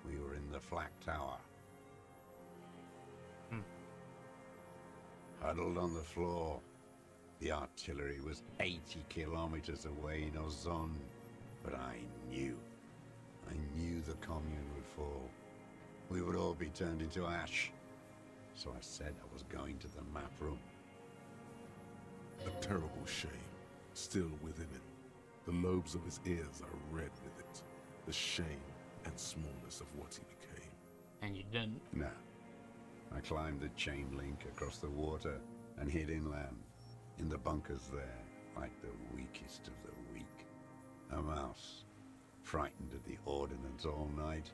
We were in the flak tower. Huddled on the floor. The artillery was 80 kilometers away in Ozon, but I knew. I knew the commune would fall. We would all be turned into ash. So I said I was going to the map room. A terrible shame, still within him. The lobes of his ears are red with it. The shame and smallness of what he became. And you didn't? No. I climbed the chain link across the water and hid inland, in the bunkers there, like the weakest of the weak. A mouse, frightened at the ordnance all night,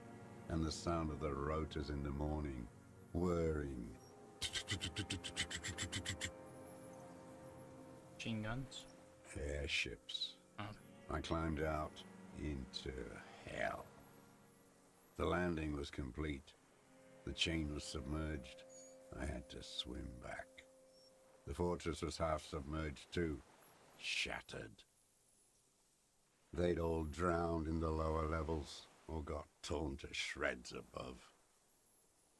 and the sound of the rotors in the morning, whirring. Machine guns? Airships. Oh. I climbed out into hell. The landing was complete. The chain was submerged. I had to swim back. The fortress was half submerged too, shattered. They'd all drowned in the lower levels, or got torn to shreds above.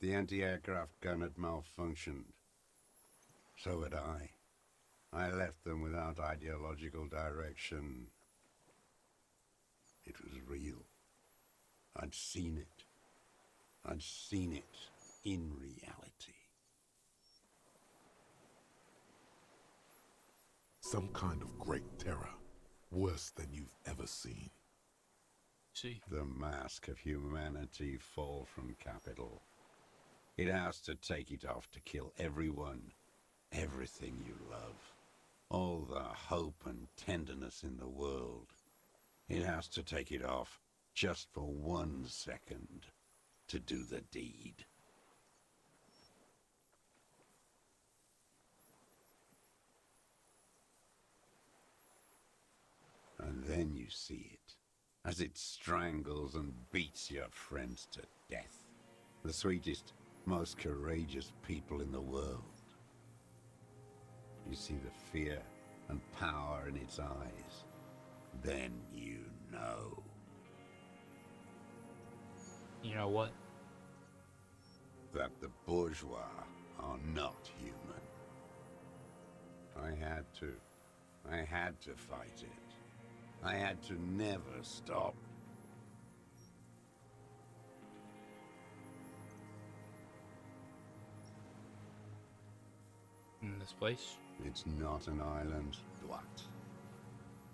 The anti-aircraft gun had malfunctioned. So had I. I left them without ideological direction. It was real. I'd seen it. I'd seen it in reality. Some kind of great terror, worse than you've ever seen. See? The mask of humanity fall from capital. It has to take it off to kill everyone, everything you love. All the hope and tenderness in the world. It has to take it off just for 1 second to do the deed. And then you see it, as it strangles and beats your friends to death. The sweetest, most courageous people in the world. You see the fear and power in its eyes. Then you know. You know what? That the bourgeois are not human. I had to fight it. I had to never stop. In this place? It's not an island, Dwight.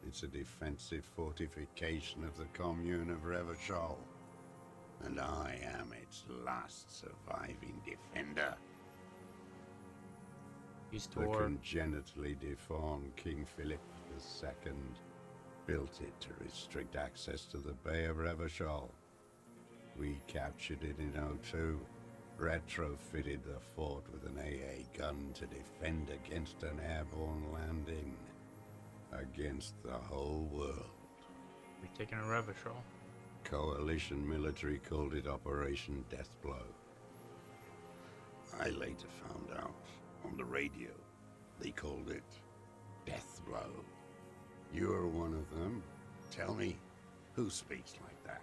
It's a defensive fortification of the commune of Revachol. And I am its last surviving defender. The congenitally deformed King Philip II built it to restrict access to the Bay of Revachol. We captured it in '02, retrofitted the fort with an AA gun to defend against an airborne landing. Against the whole world. We're taking a Revachol. Coalition military called it Operation Deathblow. I later found out on the radio they called it Deathblow. You're one of them. Tell me, who speaks like that?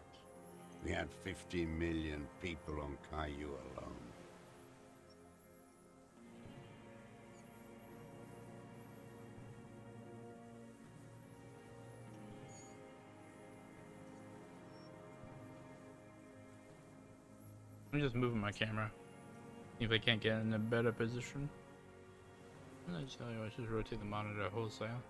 We had 50 million people on Caillou alone. I'm just moving my camera. See if I can't get in a better position. I just tell you, I just rotate the monitor wholesale.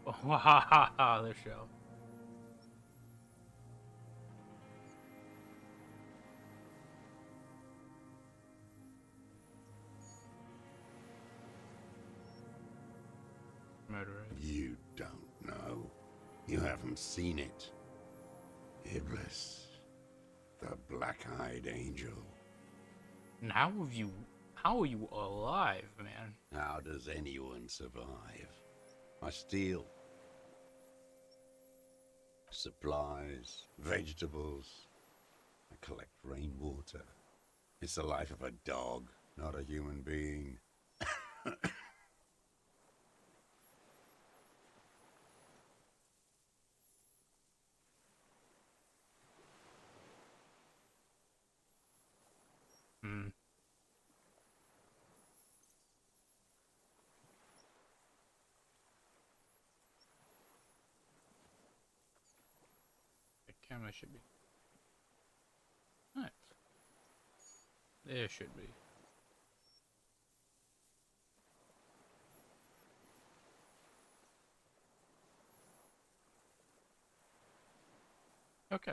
Oh, ha ha ha, this show. Murderers. You don't know. You haven't seen it. Iblis, the black-eyed angel. And how are you alive, man? How does anyone survive? I steal. Supplies, vegetables. I collect rainwater. It's the life of a dog, not a human being. camera should be. Nice. There should be. Okay.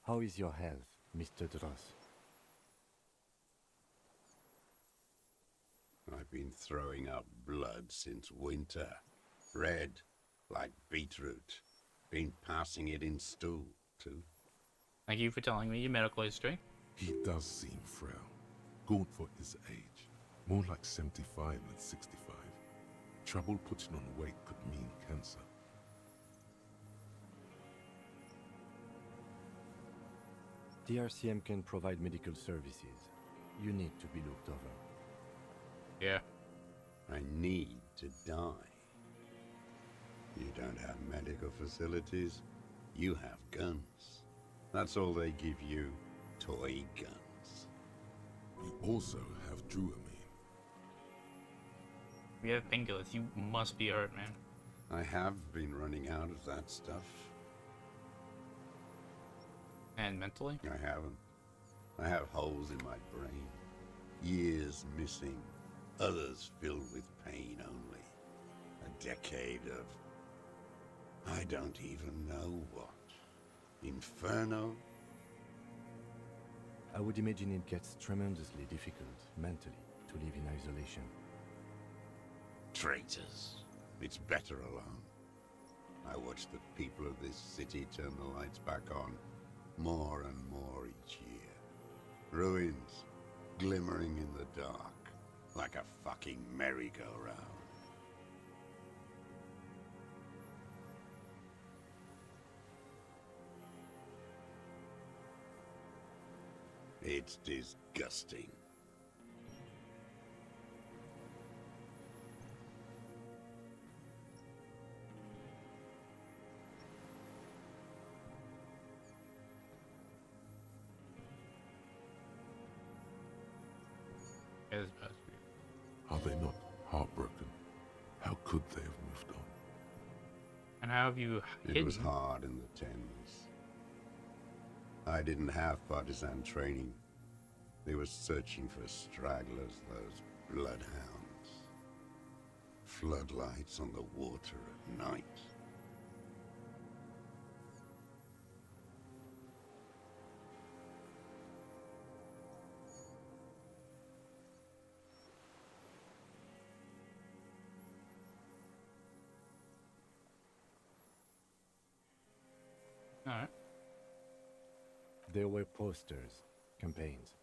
How is your health, Mr. Dross? I've been throwing up blood since winter. Red, like beetroot. Been passing it in stool, too. Thank you for telling me your medical history. He does seem frail. Gaunt for his age. More like 75 than 65. Trouble putting on weight could mean cancer. The RCM can provide medical services. You need to be looked over. Yeah. I need to die. You don't have medical facilities. You have guns. That's all they give you. Toy guns. You also have Dramamine. We have painkillers. You must be hurt, man. I have been running out of that stuff. And mentally? I haven't. I have holes in my brain. Years missing. Others filled with pain only. A decade of... I don't even know what. Inferno? I would imagine it gets tremendously difficult, mentally, to live in isolation. Traitors. It's better alone. I watch the people of this city turn the lights back on more and more each year. Ruins, glimmering in the dark, like a fucking merry-go-round. It's disgusting. Are they not heartbroken? How could they have moved on? And how have you hidden? It was hard in the Thames. I didn't have partisan training. They were searching for stragglers, those bloodhounds. Floodlights on the water at night. Alright. There were posters, campaigns.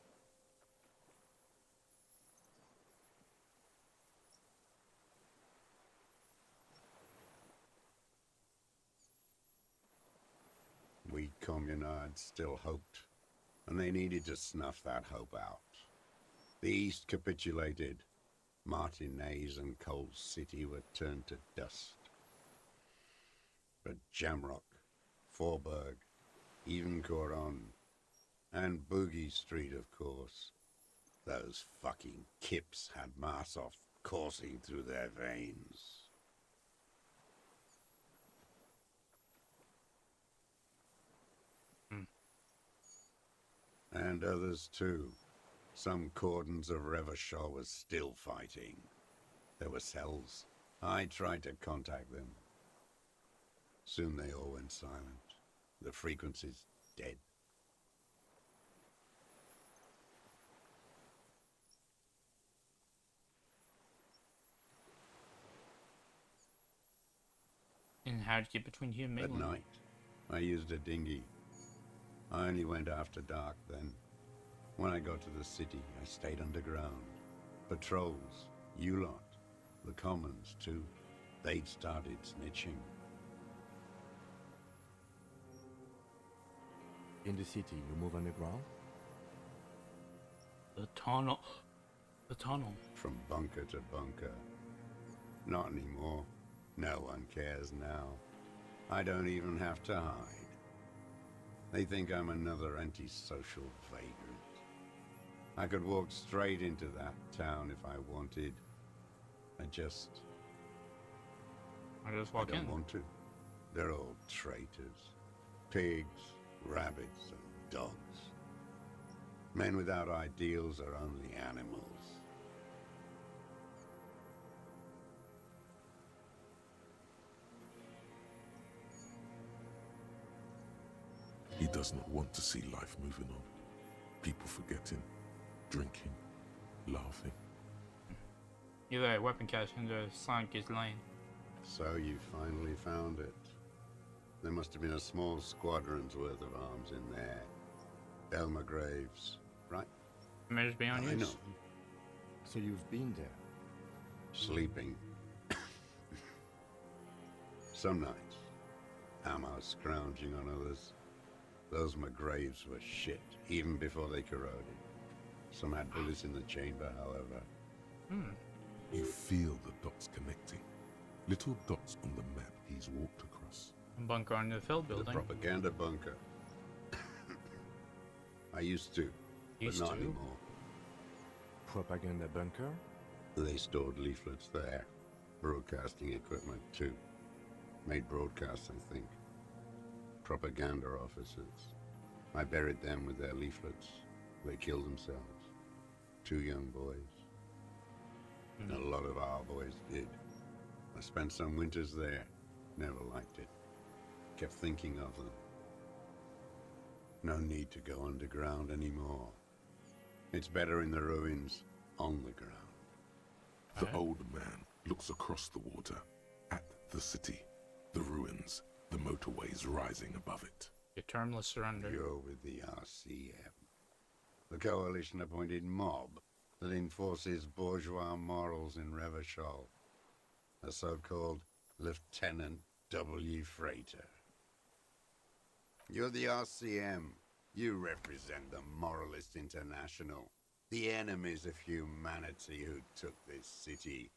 We communards still hoped, and they needed to snuff that hope out. The East capitulated. Martinez and Cold City were turned to dust. But Jamrock, Forburg, even Coron, and Boogie Street, of course. Those fucking kips had Marsov coursing through their veins. And others too. Some cordons of Revachol was still fighting. There were cells. I tried to contact them. Soon they all went silent. The frequency's dead. And how'd you get between here and At mainland? night, I used a dinghy. I only went after dark then. When I got to the city, I stayed underground. Patrols, you lot, the commons too. They'd started snitching. In the city, you move underground? The tunnel. The tunnel. From bunker to bunker. Not anymore. No one cares now. I don't even have to hide. They think I'm another antisocial vagrant. I could walk straight into that town if I wanted. I just walk don't in. want to. They're all traitors. Pigs, rabbits, and dogs. Men without ideals are only animals. He does not want to see life moving on. People forgetting, drinking, laughing. Either weapon cache into sunk his lane. So you finally found it. There must have been a small squadron's worth of arms in there. Elmer Graves, right? May just be on I use. know. So you've been there? Sleeping. Some nights, ammo scrounging on others. Those McGraves were shit, even before they corroded. Some had bullets in the chamber, however. You feel the dots connecting. Little dots on the map he's walked across. Bunker on the field building. The propaganda bunker. I used to, Used but not to? anymore. Propaganda bunker? They stored leaflets there. Broadcasting equipment, too. Made broadcasts, I think. Propaganda officers. I buried them with their leaflets. They killed themselves. 2 young boys. And a lot of our boys did. I spent some winters there. Never liked it. Kept thinking of them. No need to go underground anymore. It's better in the ruins, on the ground. The old man looks across the water, at the city, the ruins, the motorways rising above it. Your termless surrender. You're with the RCM. The coalition-appointed mob that enforces bourgeois morals in Revachol. The so-called Lieutenant W. Freighter. You're the RCM. You represent the Moralist International, the enemies of humanity who took this city.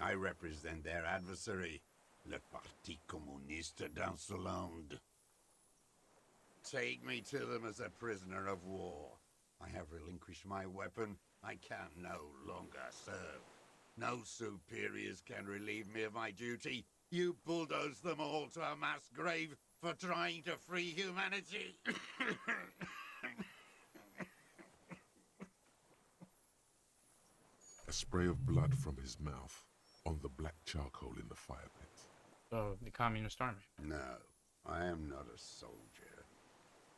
I represent their adversary, le Parti Communiste d'Insolande. Take me to them as a prisoner of war. I have relinquished my weapon. I can no longer serve. No superiors can relieve me of my duty. You bulldoze them all to a mass grave for trying to free humanity. A spray of blood from his mouth on the black charcoal in the fire pit. Oh, the Communist Army. No, I am not a soldier.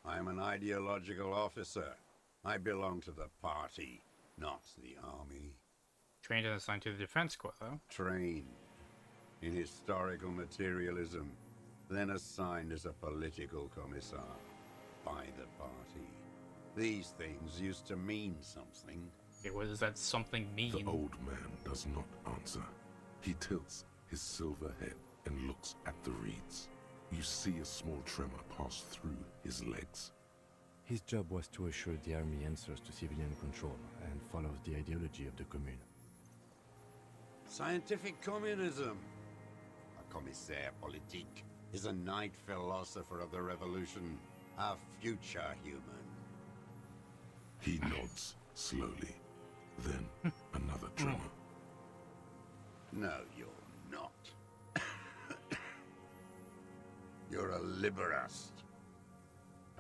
I am an ideological officer. I belong to the party, not the army. Trained and assigned to the defense corps, though. Trained in historical materialism, then assigned as a political commissar by the party. These things used to mean something. Okay, what does that something mean? The old man does not answer. He tilts his silver head and looks at the reeds. You see a small tremor pass through his legs. His job was to assure the army answers to civilian control and follows the ideology of the Commune. Scientific communism. A commissaire politique is a knight philosopher of the revolution, a future human. He nods slowly. Then another tremor. No, you're not. You're a liberast.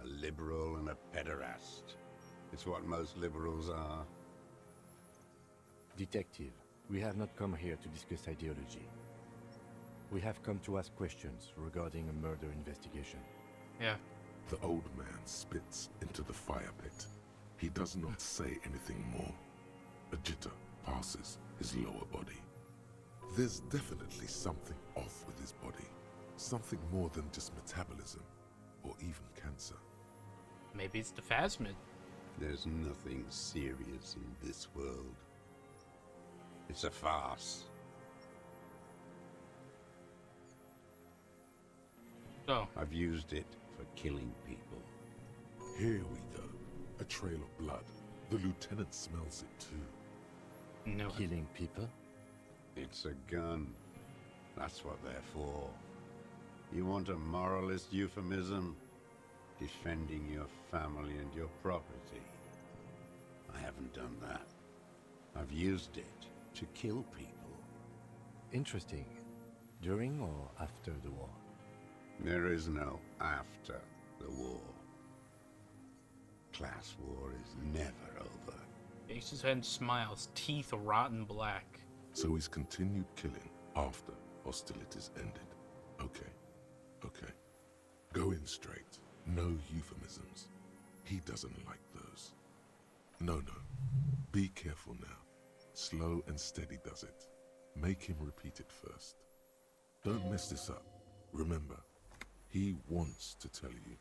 A liberal and a pederast. It's what most liberals are. Detective, we have not come here to discuss ideology. We have come to ask questions regarding a murder investigation. Yeah. The old man spits into the fire pit. He does not say anything more. A jitter passes his lower body. There's definitely something off with his body. Something more than just metabolism, or even cancer. Maybe it's the phasmid. There's nothing serious in this world. It's a farce. So I've used it for killing people. Here we go. A trail of blood. The lieutenant smells it too. No. Killing people? It's a gun. That's what they're for. You want a moralist euphemism? Defending your family and your property. I haven't done that. I've used it to kill people. Interesting. During or after the war? There is no after the war. Class war is never over. Shakes his head and smiles, teeth rotten black. So he's continued killing after hostilities ended. Okay. Go in straight. No euphemisms. He doesn't like those. No. Be careful now. Slow and steady does it. Make him repeat it first. Don't mess this up. Remember, he wants to tell you.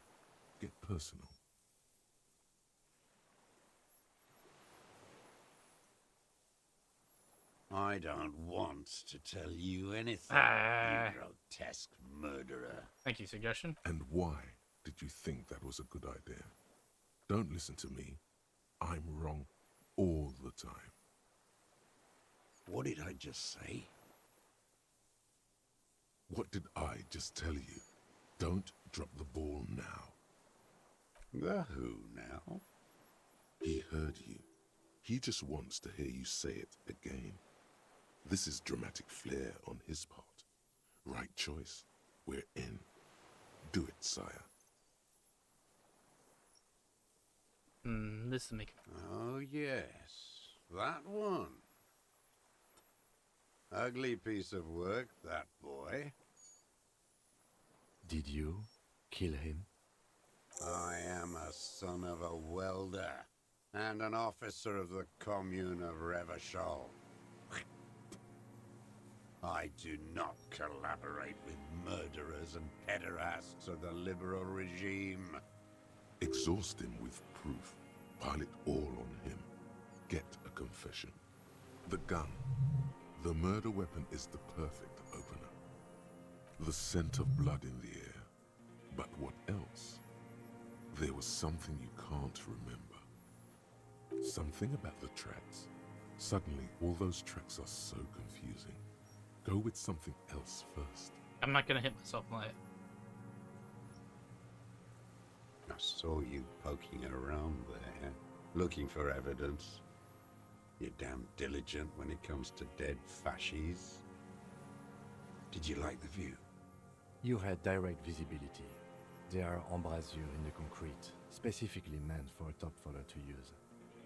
Get personal. I don't want to tell you anything, you grotesque murderer. Thank you, suggestion. And why did you think that was a good idea? Don't listen to me. I'm wrong all the time. What did I just say? What did I just tell you? Don't drop the ball now. The who now? He heard you. He just wants to hear you say it again. This is dramatic flair on his part. Right choice. We're in. Do it, sire. This is making... Oh, yes. That one. Ugly piece of work, that boy. Did you kill him? I am a son of a welder and an officer of the commune of Revachol. I do not collaborate with murderers and pederasts of the liberal regime. Exhaust him with proof. Pile it all on him. Get a confession. The gun. The murder weapon is the perfect opener. The scent of blood in the air. But what else? There was something you can't remember. Something about the tracks. Suddenly, all those tracks are so confusing. Go with something else first. I'm not gonna hit myself in the head. I saw you poking around there, looking for evidence. You're damn diligent when it comes to dead fascies. Did you like the view? You had direct visibility. There are embrasures in the concrete, specifically meant for a top follower to use.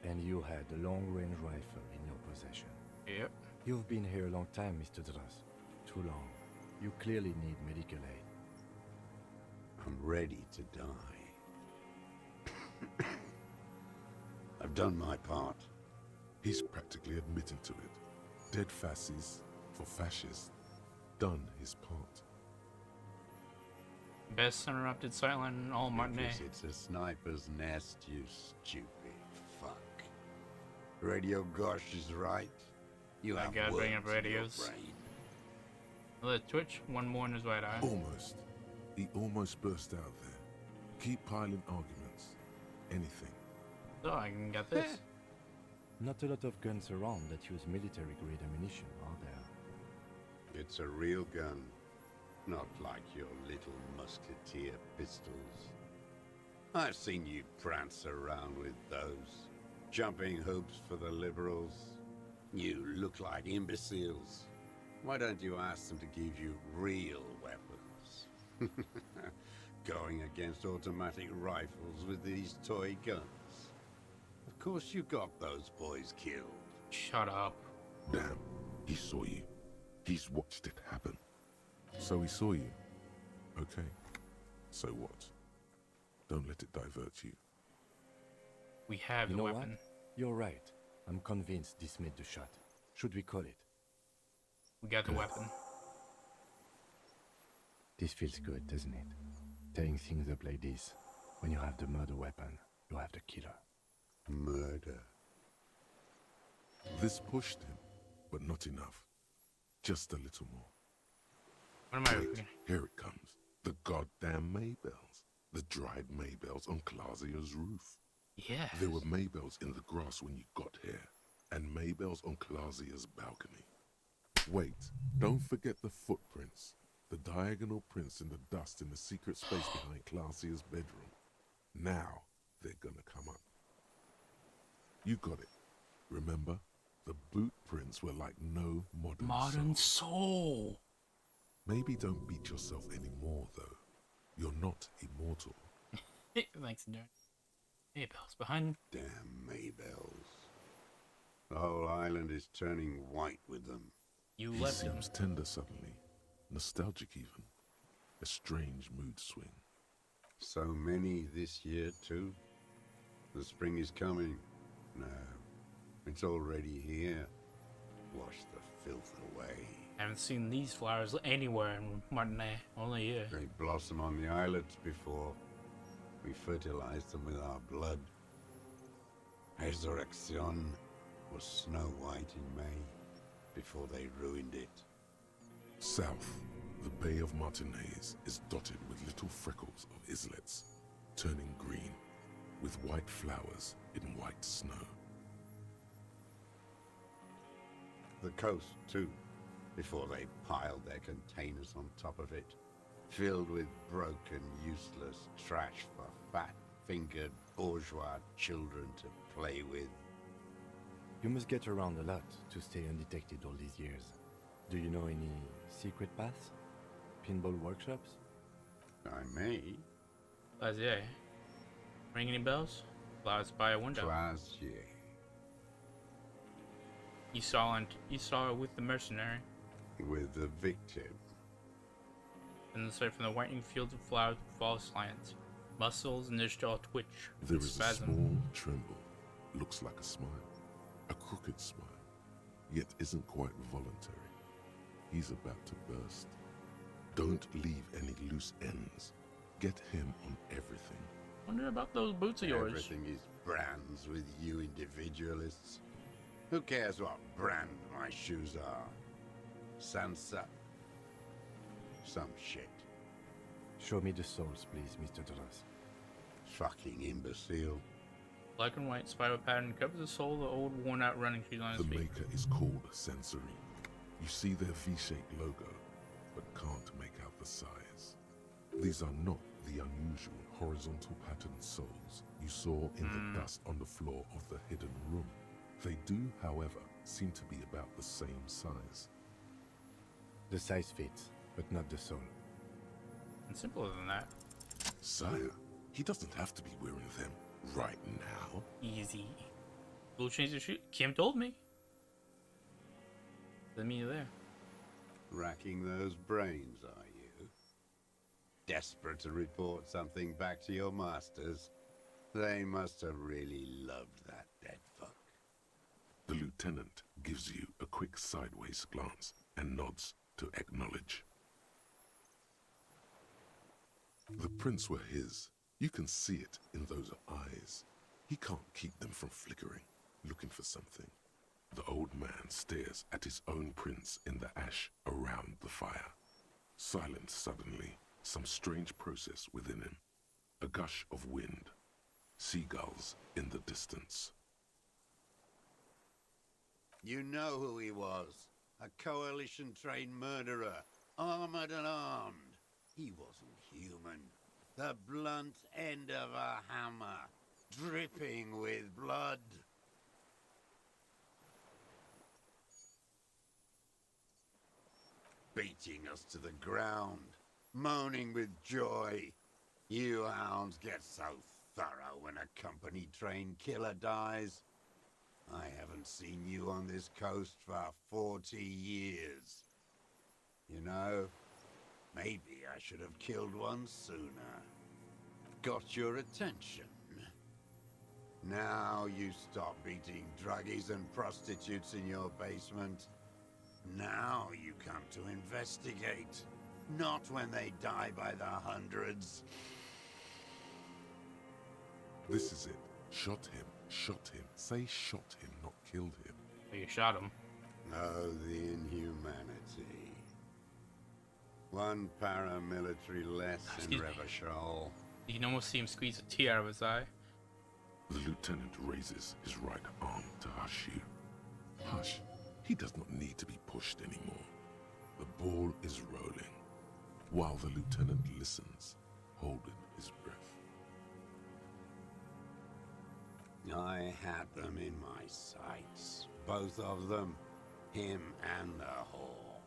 And you had a long-range rifle in your possession. Yep. You've been here a long time, Mr. Dras. Too long. You clearly need medical aid. I'm ready to die. I've done my part. He's practically admitting to it. Dead fascists for fascists. Done his part. Best interrupted silent in all Martinet. Because it's a sniper's nest, you stupid fuck. Radio Gosh is right. You have gotta bring up worms in your radios. brain. Let Twitch, one more in his right eye. Almost. He almost burst out there. Keep piling arguments. Anything. So I can get this. Not a lot of guns around that use military-grade ammunition, are there? It's a real gun. Not like your little musketeer pistols. I've seen you prance around with those. Jumping hoops for the liberals. You look like imbeciles. Why don't you ask them to give you real weapons? Going against automatic rifles with these toy guns. Of course you got those boys killed. Shut up. Damn, he saw you. He's watched it happen. So he saw you. Okay. So what? Don't let it divert you. We have You the know weapon. what? You're right. I'm convinced this made the shot. Should we call it? We got the weapon. This feels good, doesn't it? Tearing things up like this. When you have the murder weapon, you have the killer. Murder. This pushed him, but not enough. Just a little more. What am I Wait, reading? here it comes. The goddamn Maybells. The dried Maybells on Clausia's roof. Yeah. There were Maybells in the grass when you got here, and Maybells on Clausia's balcony. Wait, don't forget the footprints. The diagonal prints in the dust in the secret space behind Clausia's bedroom. Now they're gonna come up. You got it. Remember? The boot prints were like no Modern soul. Maybe don't beat yourself anymore, though. You're not immortal. Thanks, nerd. Maybell's behind. Damn Maybells. The whole island is turning white with them. You He left him. seems tender suddenly. Nostalgic even. A strange mood swing. So many this year, too. The spring is coming. No, it's already here. Wash the filth away. I haven't seen these flowers anywhere in Martinet. Only here. They blossom on the islets before we fertilize them with our blood. Resurrection was snow white in May before they ruined it. South, the Bay of Martinez is dotted with little freckles of islets, turning green, with white flowers in white snow. The coast, too, before they piled their containers on top of it, filled with broken, useless trash for fat-fingered bourgeois children to play with. You must get around a lot to stay undetected all these years. Do you know any secret paths? Pinball workshops? I may. Classier. Ring any bells? Flowers by a window. Classier. You saw it with the mercenary. With the victim. And the sight from the whitening fields of flowers fall slant. Muscles in his jaw twitch. There is spasm. a small tremble. Looks like a smile. A crooked smile. Yet isn't quite voluntary. He's about to burst. Don't leave any loose ends. Get him on everything. Wonder about those boots of yours. Everything is brands with you individualists. Who cares what brand my shoes are? Sansa. Some shit. Show me the souls, please, Mr. Dross. Fucking imbecile. Black and white spiral pattern covers the sole of the old worn-out running shoes on his The feet. maker is called Sensory. You see their V-shaped logo, but can't make out the size. These are not the unusual horizontal patterned soles you saw in the dust on the floor of the hidden room. They do, however, seem to be about the same size. The size fits, but not the sole. And simpler than that. Sire, he doesn't have to be wearing them right now. Easy. We'll change the shoe. Kim told me. Doesn't mean you're there. Racking those brains, are you? Desperate to report something back to your masters? They must have really loved that dead fuck. The lieutenant gives you a quick sideways glance and nods to acknowledge. The prints were his. You can see it in those eyes. He can't keep them from flickering, looking for something. The old man stares at his own prints in the ash around the fire. Silent suddenly, some strange process within him. A gush of wind. Seagulls in the distance. You know who he was. A coalition-trained murderer, armored and armed. He wasn't human. The blunt end of a hammer, dripping with blood. Beating us to the ground, moaning with joy. You hounds get so thorough when a company-trained killer dies. I haven't seen you on this coast for 40 years. You know, maybe I should have killed one sooner. Got your attention. Now you stop beating druggies and prostitutes in your basement. Now you come to investigate. Not when they die by the hundreds. This is it. Shot him. Shot him. Say shot him, not killed him. You shot him. Oh, the inhumanity. One paramilitary less in Excuse me. Revachol. You can almost see him squeeze a tear out of his eye. The lieutenant raises his right arm to hush you. Hush. He does not need to be pushed anymore. The ball is rolling, while the lieutenant listens, holding his breath. I had them in my sights. Both of them. Him and the whore.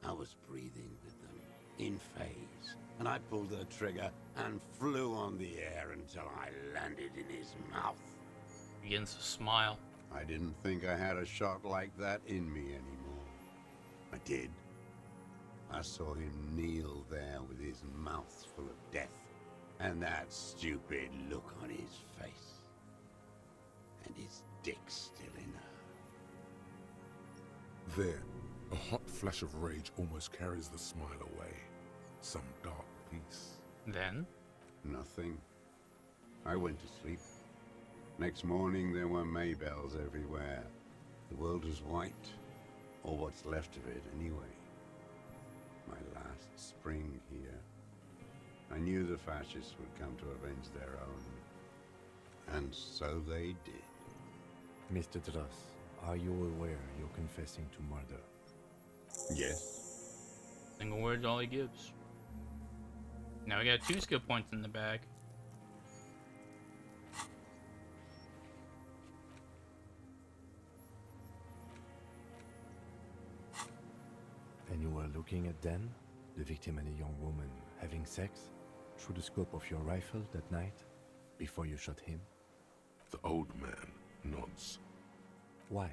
I was breathing with them, in phase, and I pulled the trigger and flew on the air until I landed in his mouth. Begins to smile. I didn't think I had a shot like that in me anymore. I did. I saw him kneel there with his mouth full of death, and that stupid look on his face. And his dick still in her. There, a hot flash of rage almost carries the smile away. Some dark peace. Then? Nothing. I went to sleep. Next morning there were Maybells everywhere. The world was white, or what's left of it anyway. My last spring here. I knew the fascists would come to avenge their own. And so they did. Mr. Dross, are you aware you're confessing to murder? Yes. Single word all he gives. Now we got 2 skill points in the bag. And you were looking at them, the victim and a young woman, having sex, through the scope of your rifle that night, before you shot him? The old man nods. Why?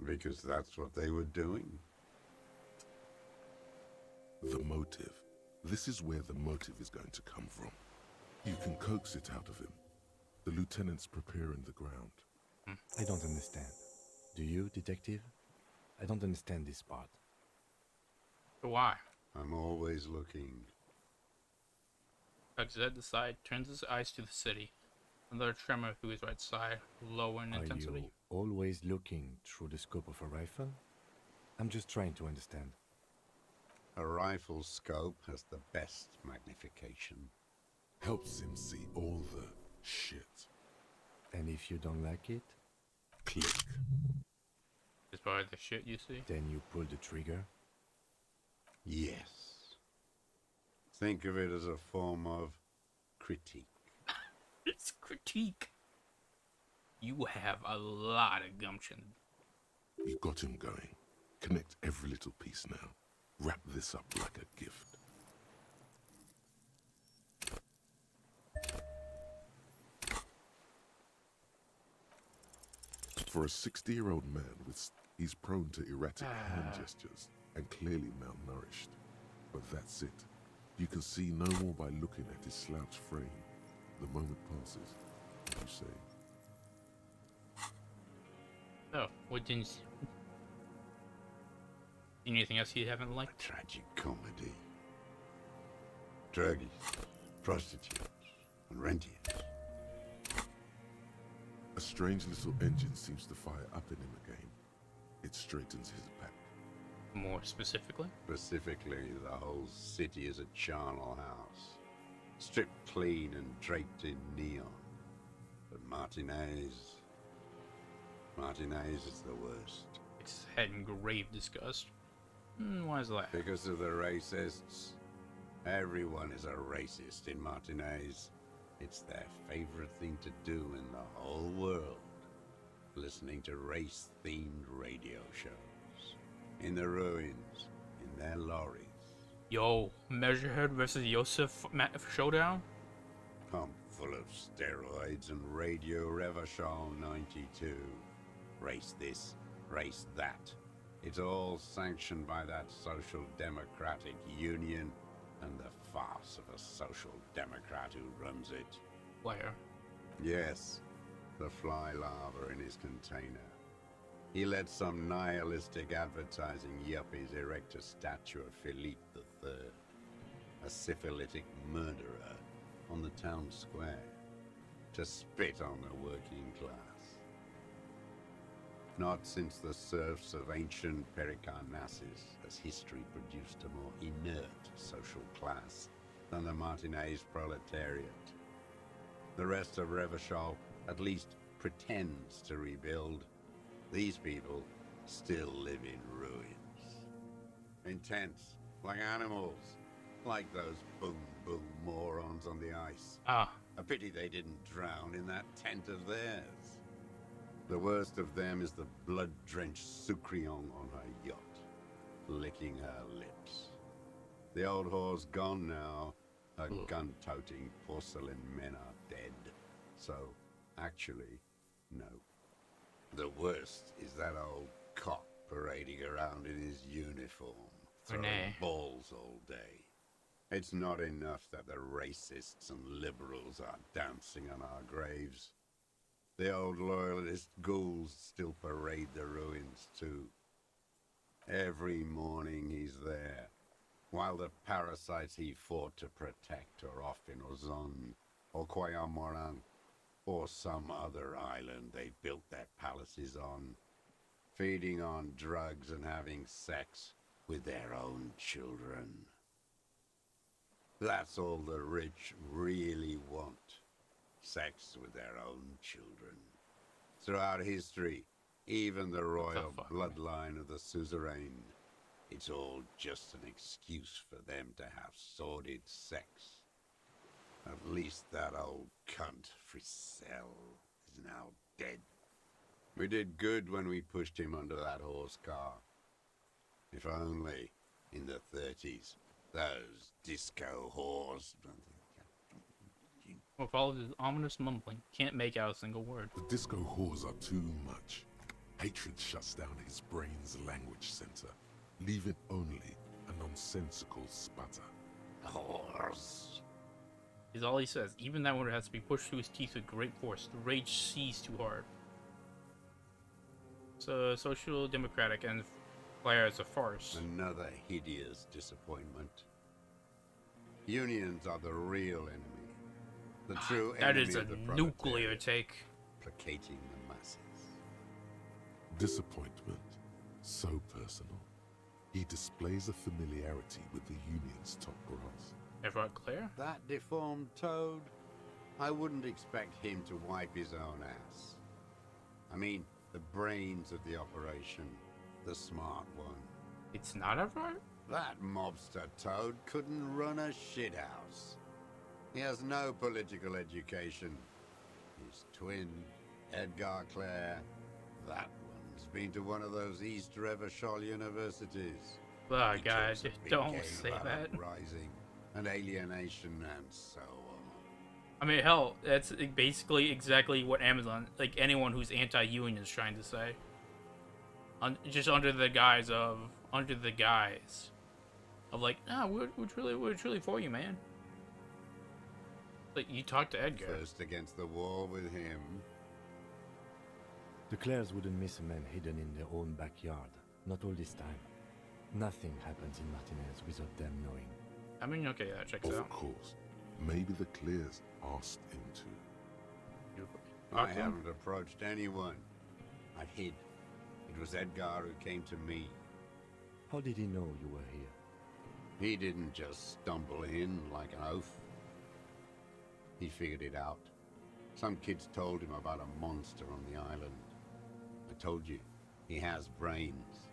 Because that's what they were doing. The motive. This is where the motive is going to come from. You can coax it out of him. The lieutenant's preparing the ground. I don't understand. Do you, detective? I don't understand this part. Why? I'm always looking. Tugs his head to the side, turns his eyes to the city. Another tremor through his right side, lower in intensity. Are you always looking through the scope of a rifle? I'm just trying to understand. A rifle scope has the best magnification. Helps him see all the shit. And if you don't like it? Click. Is part of the shit you see? Then you pull the trigger? Yes. Think of it as a form of critique. It's critique. You have a lot of gumption. You got him going. Connect every little piece now. Wrap this up like a gift. For a 60-year-old man, he's prone to erratic hand gestures and clearly malnourished. But that's it. You can see no more by looking at his slouched frame. The moment passes, as you say. Oh, what didn't you... Anything else you haven't liked? A tragic comedy. Druggies, prostitutes, and rentiers. A strange little engine seems to fire up in him again. It straightens his back. More specifically? Specifically, the whole city is a charnel house. Stripped clean and draped in neon. But Martinez is the worst. His head in grave disgust. Why is that? Because of the racists. Everyone is a racist in Martinez. It's their favorite thing to do in the whole world. Listening to race-themed radio shows. In the ruins, in their lorries. Yo, Measurehead versus Yosef showdown? Pump full of steroids and Radio Revachol 92. Race this, race that. It's all sanctioned by that Social Democratic Union and the farce of a Social Democrat who runs it. Where? Yes, the fly larva in his container. He let some nihilistic advertising yuppies erect a statue of Philippe III, a syphilitic murderer, on the town square, to spit on the working class. Not since the serfs of ancient Pericarnassus has history produced a more inert social class than the Martinez proletariat. The rest of Revachol at least pretends to rebuild. These people still live in ruins. Intense, like animals, like those boom-boom morons on the ice. Ah, A pity they didn't drown in that tent of theirs. The worst of them is the blood-drenched Sucrion on her yacht, licking her lips. The old whore's gone now. Her gun-toting porcelain men are dead. So, actually, no. The worst is that old cock parading around in his uniform, throwing balls all day. It's not enough that the racists and liberals are dancing on our graves. The old loyalist ghouls still parade the ruins too. Every morning he's there, while the parasites he fought to protect are off in Ozon, or Koyamorang, or some other island they built their palaces on, feeding on drugs and having sex with their own children. That's all the rich really want. Sex with their own children. Throughout history, even the royal bloodline of the suzerain, it's all just an excuse for them to have sordid sex. At least that old cunt, Frisell, is now dead. We did good when we pushed him under that horse car. If only, in the 30s, those disco whores... With all his ominous mumbling, can't make out a single word. The disco whores are too much. Hatred shuts down his brain's language center, leaving only a nonsensical sputter. Whores. Is all he says. Even that word has to be pushed through his teeth with great force. The rage seized too hard. So, social democratic and flair as a farce. Another hideous disappointment. Unions are the real enemy. The true that enemy is a of the nuclear take. Placating the masses. Disappointment. So personal. He displays a familiarity with the Union's top brass. Ever clear? That deformed toad? I wouldn't expect him to wipe his own ass. I mean, the brains of the operation. The smart one. It's not Everard? That mobster toad couldn't run a shithouse. He has no political education. His twin, Edgar Clare, that one's been to one of those East Revachol universities. Oh God, just don't say that. Uprising and alienation and so on. I mean, hell, that's basically exactly what Amazon, like anyone who's anti-union is trying to say. Just under the guise of like, we're truly for you, man. Like, you talk to Edgar. First against the wall with him. The Clares wouldn't miss a man hidden in their own backyard. Not all this time. Nothing happens in Martinez without them knowing. I mean, okay, that checks out. Of course. Maybe the Clears asked him to. I haven't approached anyone. I hid. It was Edgar who came to me. How did he know you were here? He didn't just stumble in like an oaf. He figured it out. Some kids told him about a monster on the island. I told you, he has brains.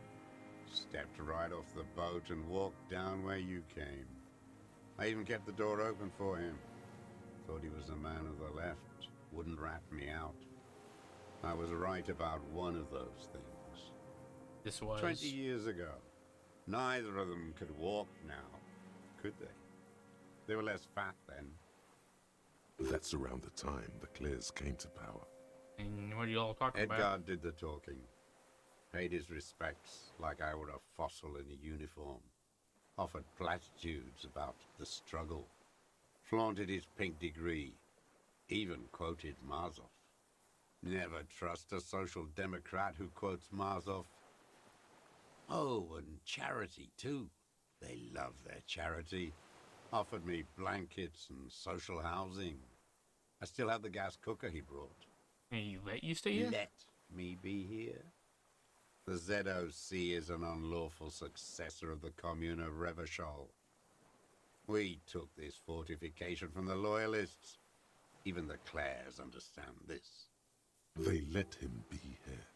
Stepped right off the boat and walked down where you came. I even kept the door open for him. Thought he was a man of the left. Wouldn't rat me out. I was right about one of those things. This was 20 years ago. Neither of them could walk now, could they? They were less fat then. That's around the time the Clears came to power. And what are you all talking about? Edgar did the talking. Paid his respects like I were a fossil in a uniform. Offered platitudes about the struggle. Flaunted his pink degree. Even quoted Marzov. Never trust a social democrat who quotes Marzov. Oh, and charity too. They love their charity. Offered me blankets and social housing. I still have the gas cooker he brought. And he let you stay here? Let me be here. The ZOC is an unlawful successor of the Commune of Revachol. We took this fortification from the Loyalists. Even the Clares understand this. They let him be here.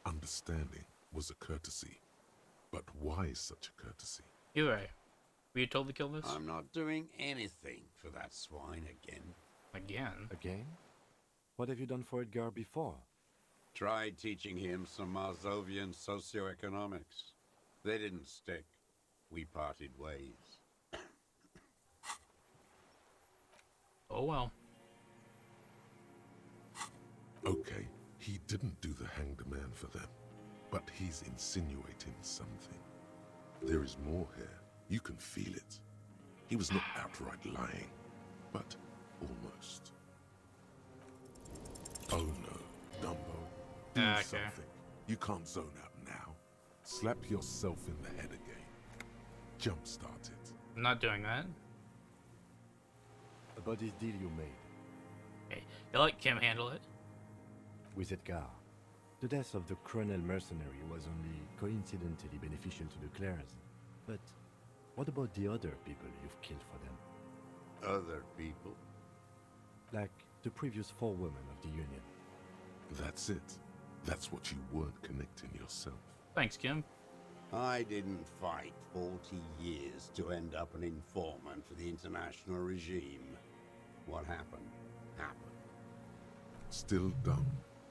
Understanding was a courtesy. But why such a courtesy? You're right. Were you told to kill this? I'm not doing anything for that swine again. Again? Again? What have you done for Edgar before? Tried teaching him some Marzovian socioeconomics. They didn't stick. We parted ways. Oh well. Okay, he didn't do the hanged man for them, but he's insinuating something. There is more here. You can feel it. He was not outright lying, but almost. Oh no, Dumbo. Do something. You can't zone out now. Slap yourself in the head again. Jumpstart it. I'm not doing that. About this deal you made. Okay, you let Kim handle it. With Edgar. The death of the colonel mercenary was only coincidentally beneficial to the Clares. But what about the other people you've killed for them? Other people? Like the previous 4 women of the Union. That's it. That's what you weren't connecting yourself. Thanks, Kim. I didn't fight 40 years to end up an informant for the international regime. What happened, happened. Still dumb.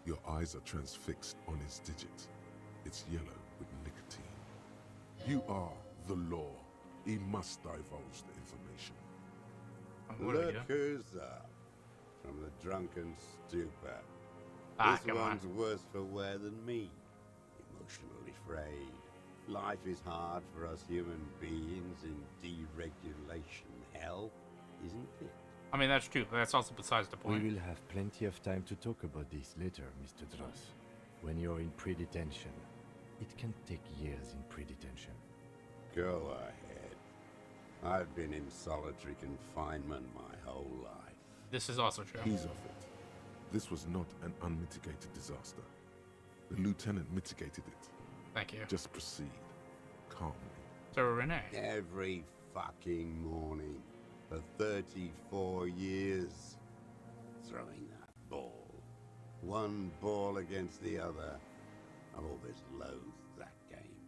Your eyes are transfixed on his digit. It's yellow with nicotine. You are the law. He must divulge the information. Look who's up. From the drunken stupor. This one's worse for wear than me. Emotionally frayed. Life is hard for us human beings in deregulation hell, isn't it? I mean, that's true, but that's also besides the point. We will have plenty of time to talk about this later, Mr. Dross. When you're in pre-detention. It can take years in pre-detention. Go ahead. I've been in solitary confinement my whole life. This is also true. Ease off it. This was not an unmitigated disaster. The lieutenant mitigated it. Thank you. Just proceed. Calmly. So, Renee. Every fucking morning. For 34 years. Throwing that ball. One ball against the other. I've always loathed that game.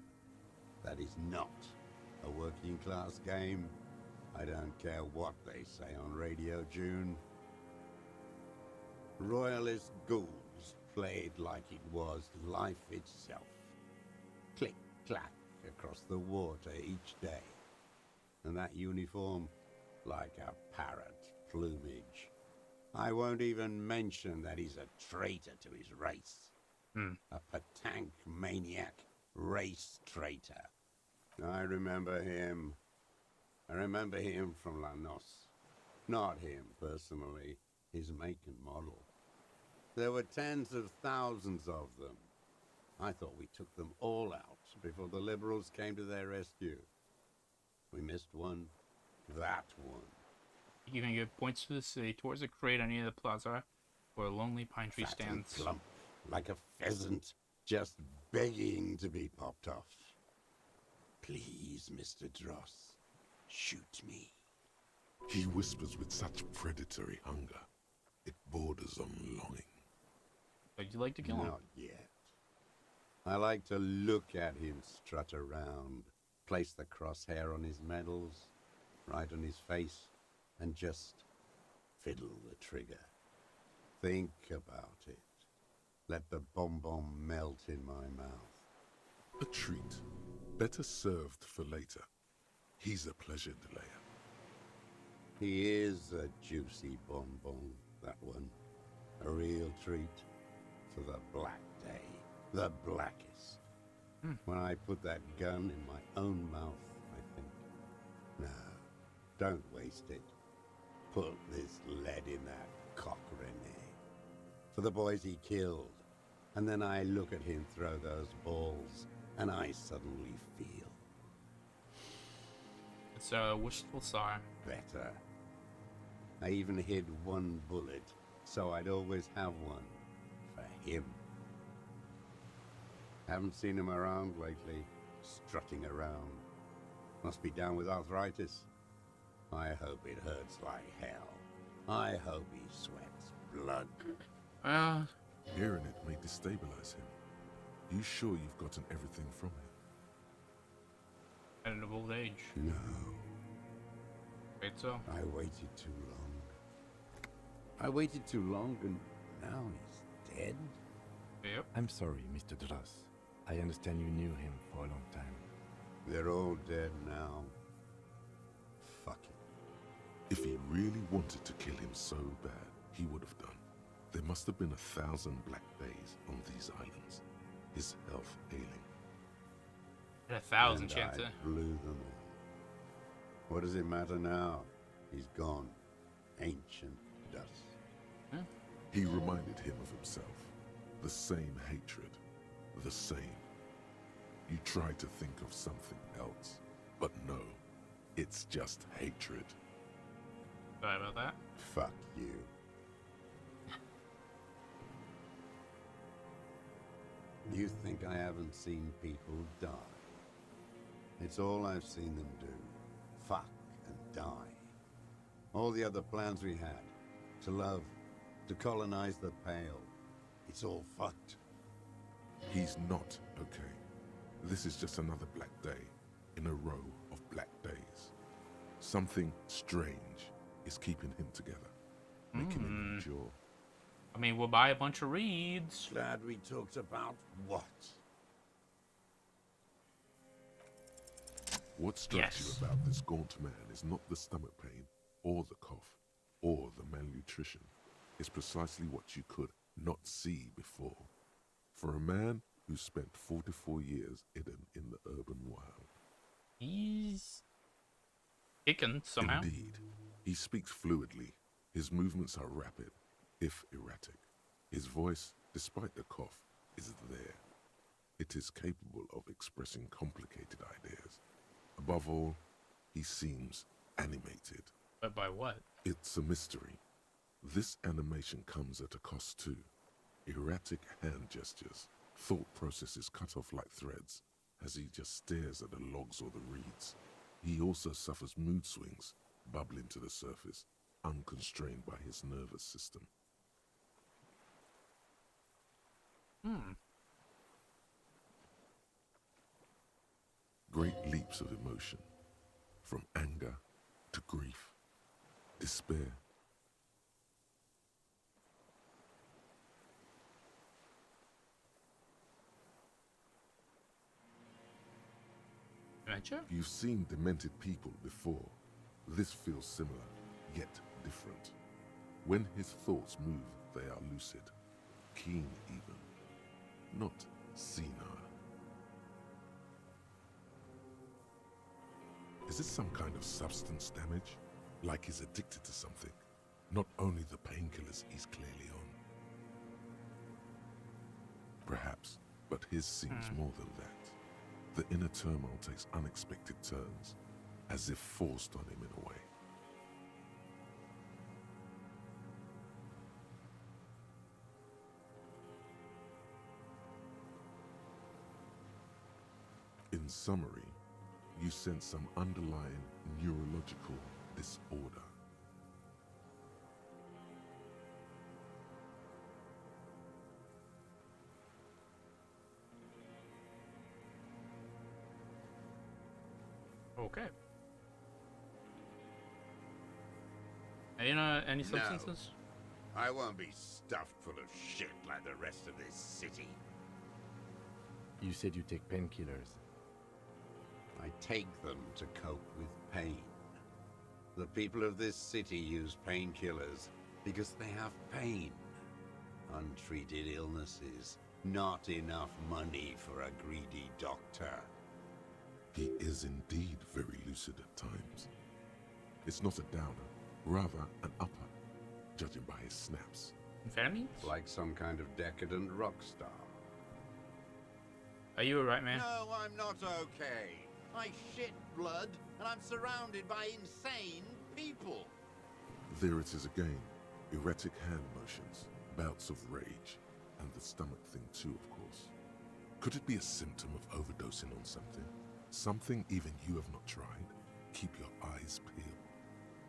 That is not a working class game. I don't care what they say on Radio June. Royalist ghouls played like it was life itself. Click, clack across the water each day. And that uniform, like a parrot plumage. I won't even mention that he's a traitor to his race. A Patank maniac race traitor. I remember him. I remember him from La Noce. Not him personally, his make and model. There were tens of thousands of them. I thought we took them all out before the liberals came to their rescue. We missed one. That one. You can give points to the city towards a crate on either the plaza where a lonely pine tree Fat and stands. plump, like a pheasant, just begging to be popped off. Please, Mr. Dross, shoot me. He whispers with such predatory hunger. It borders on longing. Would you like to kill him? Not yet. I like to look at him strut around, place the crosshair on his medals, right on his face, and just fiddle the trigger. Think about it. Let the bomb melt in my mouth. A treat. Better served for later. He's a pleasure delayer. He is a juicy bonbon, that one. A real treat for the black day. The blackest. When I put that gun in my own mouth, I think, no, don't waste it. Put this lead in that cock, Renee. For the boys he killed. And then I look at him throw those balls, and I suddenly feel It's a wistful sigh. better. I even hid one bullet, so I'd always have one for him. Haven't seen him around lately, strutting around. Must be down with arthritis. I hope it hurts like hell. I hope he sweats blood. Hearing it may destabilize him. You sure you've gotten everything from him? End of old age. No. Wait, so? I waited too long. I waited too long and now he's dead? Yep. I'm sorry, Mr. Dross. I understand you knew him for a long time. They're all dead now. Fuck it. If he really wanted to kill him so bad, he would have done. There must have been 1,000 black days on these islands. His health ailing. 1,000 And chance. I blew them all. What does it matter now? He's gone. Ancient dust. He reminded him of himself. The same hatred. The same. You tried to think of something else. But no. It's just hatred. Sorry about that. Fuck you. You think I haven't seen people die? It's all I've seen them do. Fuck and die. All the other plans we had. To love. To colonize the Pale. It's all fucked. He's not okay. This is just another black day in a row of black days. Something strange is keeping him together, making him endure. I mean, we'll buy a bunch of reeds. Glad we talked about what? What strikes you about this gaunt man is not the stomach pain, or the cough, or the malnutrition. It's precisely what you could not see before. For a man who spent 44 years hidden in the urban wild. He's kicking somehow. Indeed. He speaks fluidly. His movements are rapid, if erratic. His voice, despite the cough, is there. It is capable of expressing complicated ideas. Above all, he seems animated. But by what? It's a mystery. This animation comes at a cost too. Erratic hand gestures, thought processes cut off like threads, as he just stares at the logs or the reeds. He also suffers mood swings, bubbling to the surface, unconstrained by his nervous system. Great leaps of emotion, from anger to grief, despair. Dementia? You've seen demented people before. This feels similar, yet different. When his thoughts move, they are lucid, keen even, not senile. Is it some kind of substance damage? Like he's addicted to something? Not only the painkillers he's clearly on. Perhaps, but his seems more than that. The inner turmoil takes unexpected turns, as if forced on him in a way. In summary, you sense some underlying neurological disorder. Okay. Any substances? No, I won't be stuffed full of shit like the rest of this city. You said you take painkillers. I take them to cope with pain. The people of this city use painkillers because they have pain. Untreated illnesses, not enough money for a greedy doctor. He is indeed very lucid at times. It's not a downer, rather an upper, judging by his snaps. Amphetamines? Like some kind of decadent rock star. Are you alright, man? No, I'm not okay. I shit blood, and I'm surrounded by insane people. There it is again. Erratic hand motions, bouts of rage, and the stomach thing too, of course. Could it be a symptom of overdosing on something? Something even you have not tried? Keep your eyes peeled.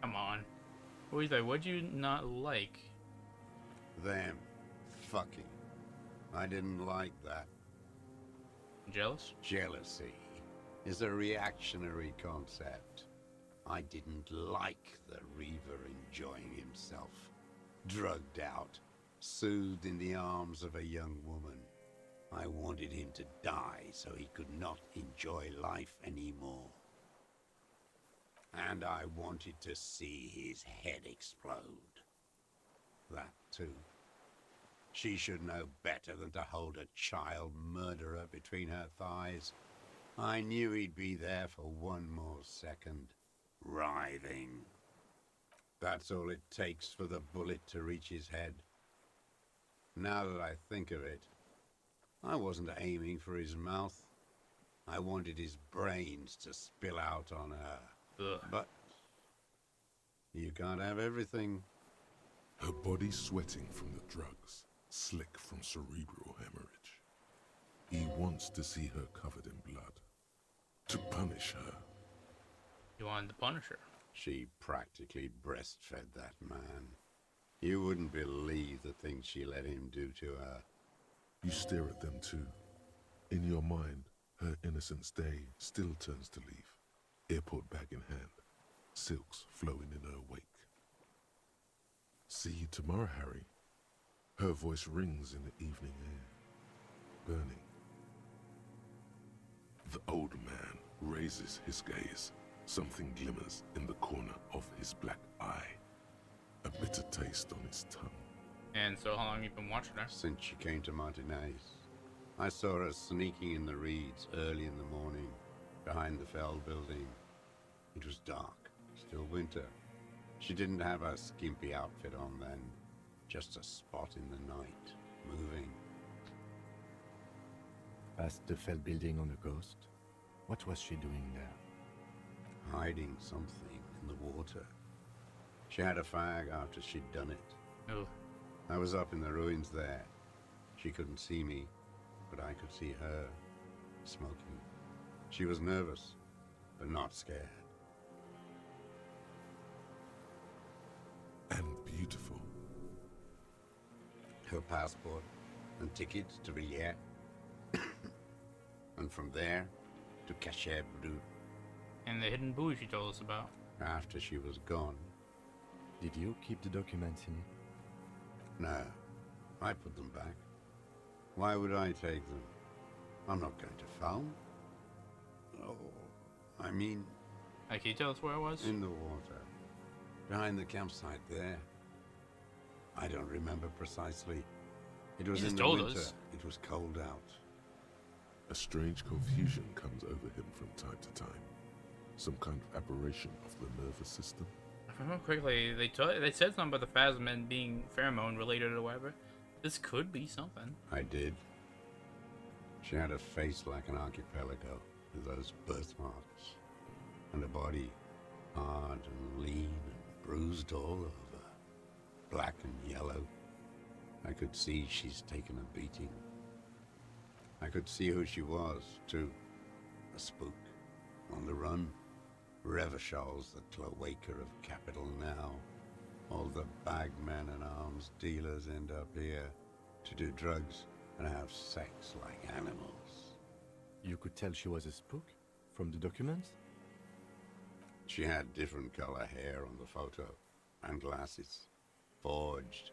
Come on. What'd you not like? Them. Fucking. I didn't like that. Jealous? Jealousy is a reactionary concept. I didn't like the Reaver enjoying himself. drugged out, soothed in the arms of a young woman. I wanted him to die so he could not enjoy life anymore. And I wanted to see his head explode. That too. She should know better than to hold a child murderer between her thighs. I knew he'd be there for one more second, writhing. That's all it takes for the bullet to reach his head. Now that I think of it, I wasn't aiming for his mouth. I wanted his brains to spill out on her. Ugh. But you can't have everything. Her body sweating from the drugs, slick from cerebral hemorrhage. He wants to see her covered in blood. To punish her. You wanted to punish her. She practically breastfed that man. You wouldn't believe the things she let him do to her. You stare at them too. In your mind, her innocence day still turns to leaf. Airport bag in hand, silks flowing in her wake. See you tomorrow, Harry. Her voice rings in the evening air, burning. The old man raises his gaze. Something glimmers in the corner of his black eye. A bitter taste on his tongue. And so how long have you been watching her? Since she came to Martinez. I saw her sneaking in the reeds early in the morning, behind the Fell building. It was dark, still winter. She didn't have a skimpy outfit on then, just a spot in the night, moving. Past the Fell building on the coast, what was she doing there? Hiding something in the water. She had a fag after she'd done it. Oh. I was up in the ruins there. She couldn't see me, but I could see her, smoking. She was nervous, but not scared. And beautiful. Her passport and tickets to Villiers. And from there to Cachet Brut. And the hidden booze you told us about. After she was gone. Did you keep the documents in it? No, I put them back. Why would I take them? I'm not going to phone. Oh, I mean... Can you tell us where it was? In the water. Behind the campsite there. I don't remember precisely. It was in the winter. It was cold out. A strange confusion comes over him from time to time. Some kind of aberration of the nervous system. If I remember quickly, they said something about the phasmin being pheromone related or whatever. This could be something. I did. She had a face like an archipelago with those birthmarks. And a body hard and lean and bruised all over. Black and yellow. I could see she's taken a beating. I could see who she was, too. A spook. On the run. Revachol's the cloaca of capital now. All the bagmen and arms dealers end up here to do drugs and have sex like animals. You could tell she was a spook from the documents? She had different color hair on the photo and glasses. Forged.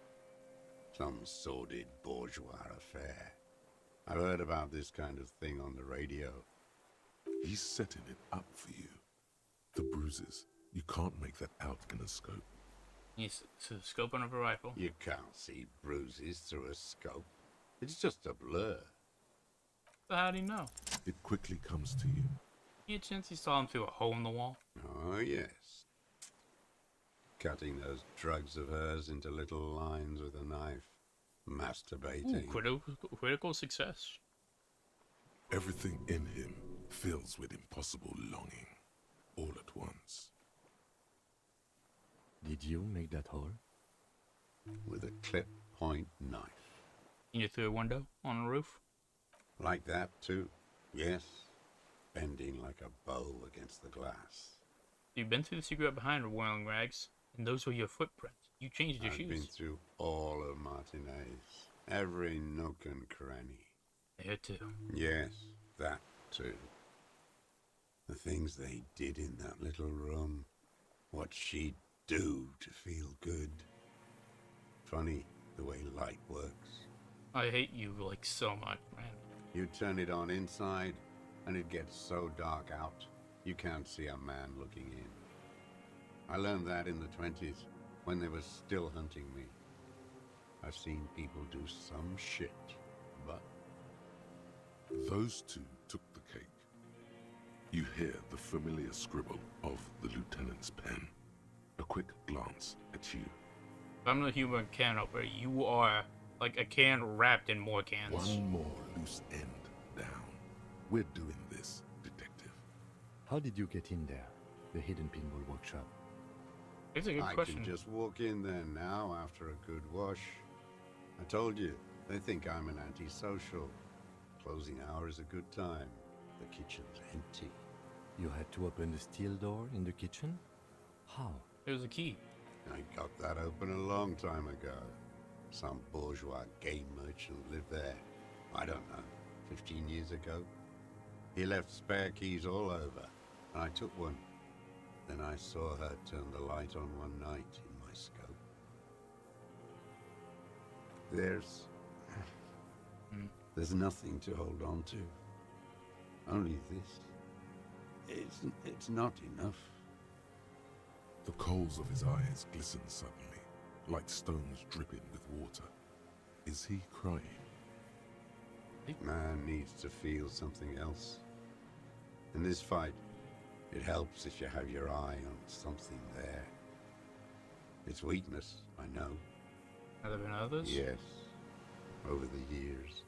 Some sordid bourgeois affair. I've heard about this kind of thing on the radio. He's setting it up for you. The bruises. You can't make that out in a scope. Yes, so scope on a rifle. You can't see bruises through a scope. It's just a blur. So how do you know? It quickly comes to you. You had a chance you saw him through a hole in the wall? Oh, yes. Cutting those drugs of hers into little lines with a knife. Masturbating. Ooh, critical success. Everything in him fills with impossible longing, all at once. Did you make that hole? With a clip point knife. You through a window on a roof? Like that, too. Yes. Bending like a bow against the glass. You've been through the secret behind Whirling Rags, and those were your footprints. You changed your I've shoes. been through all of Martinez. Every nook and cranny. There too. Yes, that too. The things they did in that little room. What she'd do to feel good. funny the way light works. I hate you like so much, man. You turn it on inside, and it gets so dark out, you can't see a man looking in. I learned that in the 20s, when they were still hunting me. I've seen people do some shit, but... Those two took the cake. You hear the familiar scribble of the lieutenant's pen. A quick glance at you. I'm the human can opener. You are like a can wrapped in more cans. One more loose end down. We're doing this, detective. How did you get in there? The hidden pinball workshop. It's a good question. I can just walk in there now after a good wash. I told you, they think I'm an antisocial. Closing hour is a good time. The kitchen's empty. You had to open the steel door in the kitchen? How? There's a key. I got that open a long time ago. Some bourgeois game merchant lived there. I don't know, 15 years ago. He left spare keys all over, and I took one. Then I saw her turn the light on one night in my scope. There's nothing to hold on to. Only this. It's not enough. The coals of his eyes glisten suddenly, like stones dripping with water. Is he crying? Man needs to feel something else. In this fight, it helps if you have your eye on something there. It's weakness, I know. Have there been others? Yes, over the years.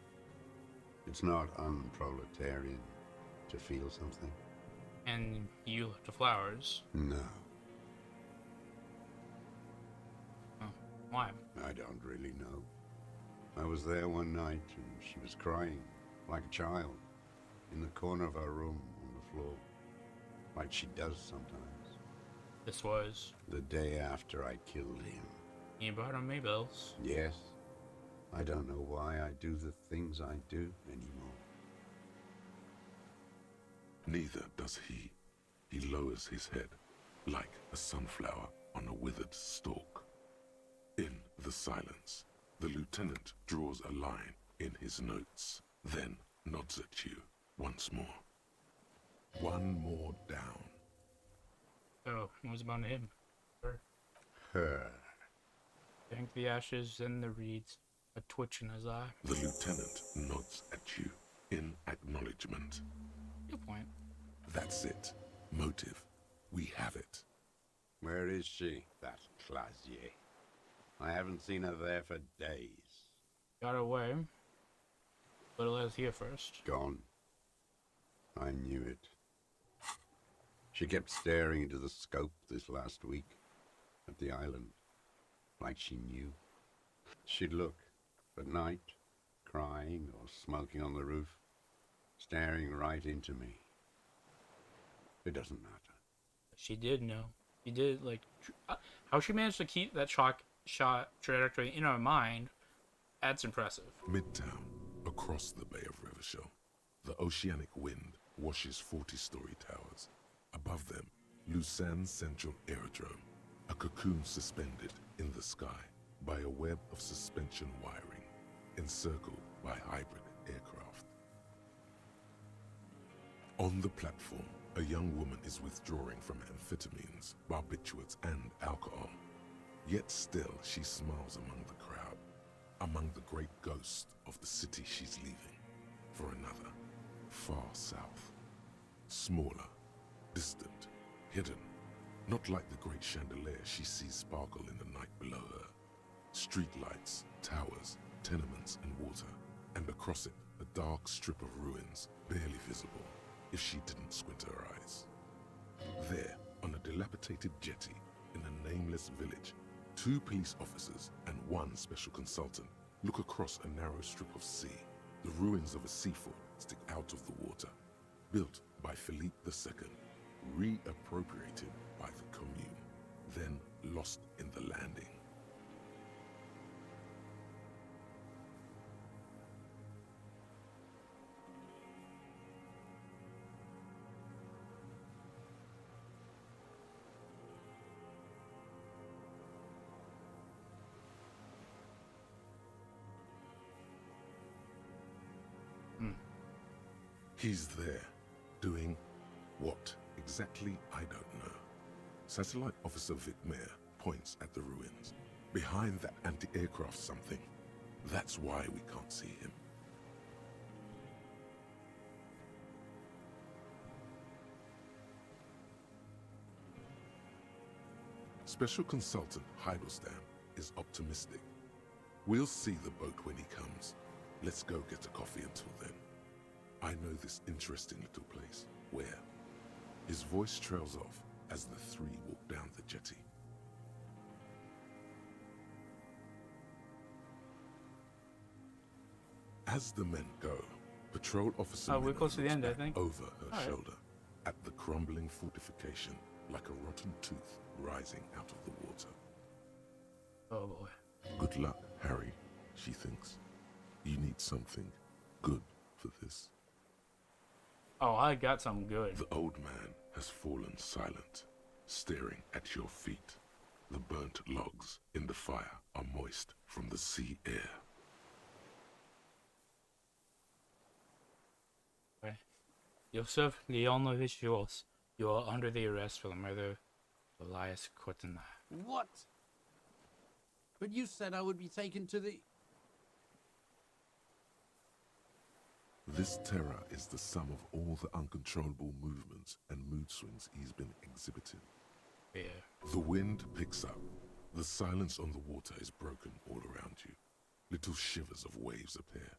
It's not unproletarian to feel something. And you left the flowers? No. Oh, why? I don't really know. I was there one night and she was crying, like a child, in the corner of her room on the floor, like she does sometimes. This was? The day after I killed him. You brought him Maybells? Yes. I don't know why I do the things I do anymore. Neither does he. He lowers his head, like a sunflower on a withered stalk. In the silence, the lieutenant draws a line in his notes, then nods at you once more. One more down. Oh, what was about him? Her. Thank the ashes and the reeds, a twitch in his eye. The lieutenant nods at you in acknowledgement. Good point. That's it. Motive. We have it. Where is she, that Clasier? I haven't seen her there for days. Got away. But let's hear first. Gone. I knew it. She kept staring into the scope this last week at the island, like she knew. She'd look at night, crying or smoking on the roof, staring right into me. It doesn't matter. She did know. She did, like, how she managed to keep that shot trajectory in her mind, that's impressive. Midtown, across the Bay of Rivershell, the oceanic wind washes 40-story towers. Above them, Lucerne Central Aerodrome, a cocoon suspended in the sky by a web of suspension wiring, encircled by hybrid aircraft. On the platform, a young woman is withdrawing from amphetamines, barbiturates, and alcohol. Yet still, she smiles among the crowd, among the great ghosts of the city she's leaving, for another, far south. Smaller, distant, hidden, not like the great chandelier she sees sparkle in the night below her. Streetlights, towers, tenements, and water, and across it, a dark strip of ruins, barely visible, if she didn't squint her eyes. There, on a dilapidated jetty, in a nameless village, 2 police officers and 1 special consultant look across a narrow strip of sea. The ruins of a seafort stick out of the water, built by Philippe II, reappropriated by the commune, then lost in the landing. He's there, doing what exactly, I don't know. Satellite Officer Vic Mayer points at the ruins. Behind that anti-aircraft something. That's why we can't see him. Special Consultant Heidelstein is optimistic. We'll see the boat when he comes. Let's go get a coffee until then. I know this interesting little place. Where? His voice trails off as the three walk down the jetty. As the men go, Patrol Officer we're close to the end, I think. over her shoulder at the crumbling fortification like a rotten tooth rising out of the water. Oh boy. Good luck, Harry, she thinks. You need something good for this. Oh, I got something good. The old man has fallen silent, staring at your feet. The burnt logs in the fire are moist from the sea air. Okay. Yosef Leonovich, you are under the arrest for the murder of Elias Kortana. What? But you said I would be taken to the... This terror is the sum of all the uncontrollable movements and mood swings he's been exhibiting. Yeah. The wind picks up. The silence on the water is broken all around you. Little shivers of waves appear.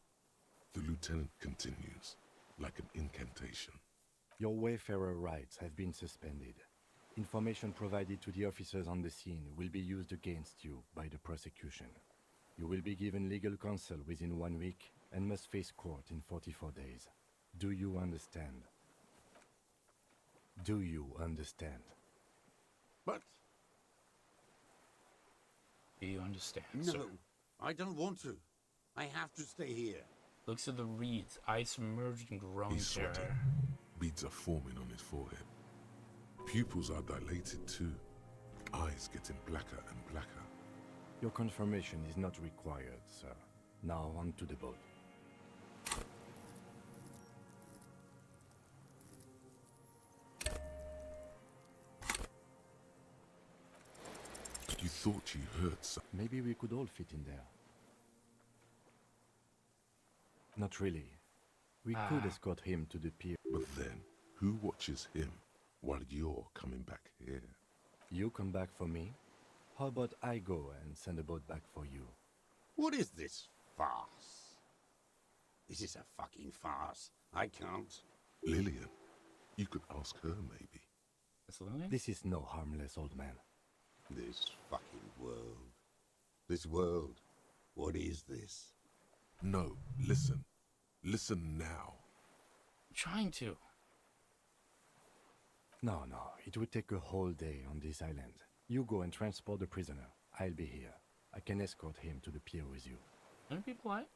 The lieutenant continues, like an incantation. Your Wayfarer rights have been suspended. Information provided to the officers on the scene will be used against you by the prosecution. You will be given legal counsel within 1 week and must face court in 44 days. Do you understand? Do you understand? But... Do you understand, No, sir? I don't want to. I have to stay here. Looks at the reeds, eyes submerged in growing He's terror. sweating. Beads are forming on his forehead. Pupils are dilated too. Eyes getting blacker and blacker. Your confirmation is not required, sir. Now on to the boat. You thought you heard something. Maybe we could all fit in there. Not really. We could escort him to the pier. But then, who watches him while you're coming back here? You come back for me? How about I go and send a boat back for you? What is this farce? This is a fucking farce. I can't. Lillian. You could ask her, maybe. This is no harmless old man. This fucking world. This world. What is this? No, listen. Listen now. I'm trying to. No, it would take a whole day on this island. You go and transport the prisoner. I'll be here. I can escort him to the pier with you. Don't be polite.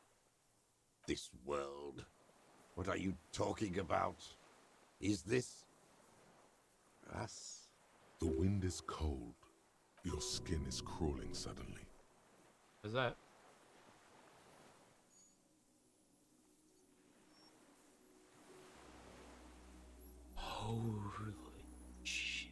This world. What are you talking about? Is this... us? The wind is cold. Your skin is crawling suddenly. What's that? Holy shit.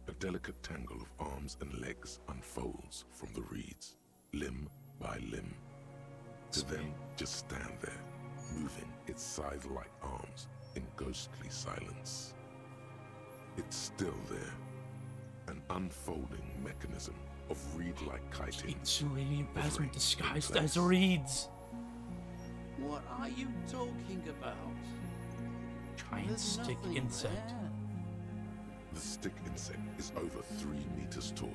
A delicate tangle of arms and legs unfolds from the reeds, limb by limb. To then just stand there, moving its scythe-like arms in ghostly silence. It's still there, an unfolding mechanism of reed-like chitin. It's an alien basement disguised as reeds. What are you talking about? Giant There's stick nothing insect. there. The stick insect is over 3 meters tall.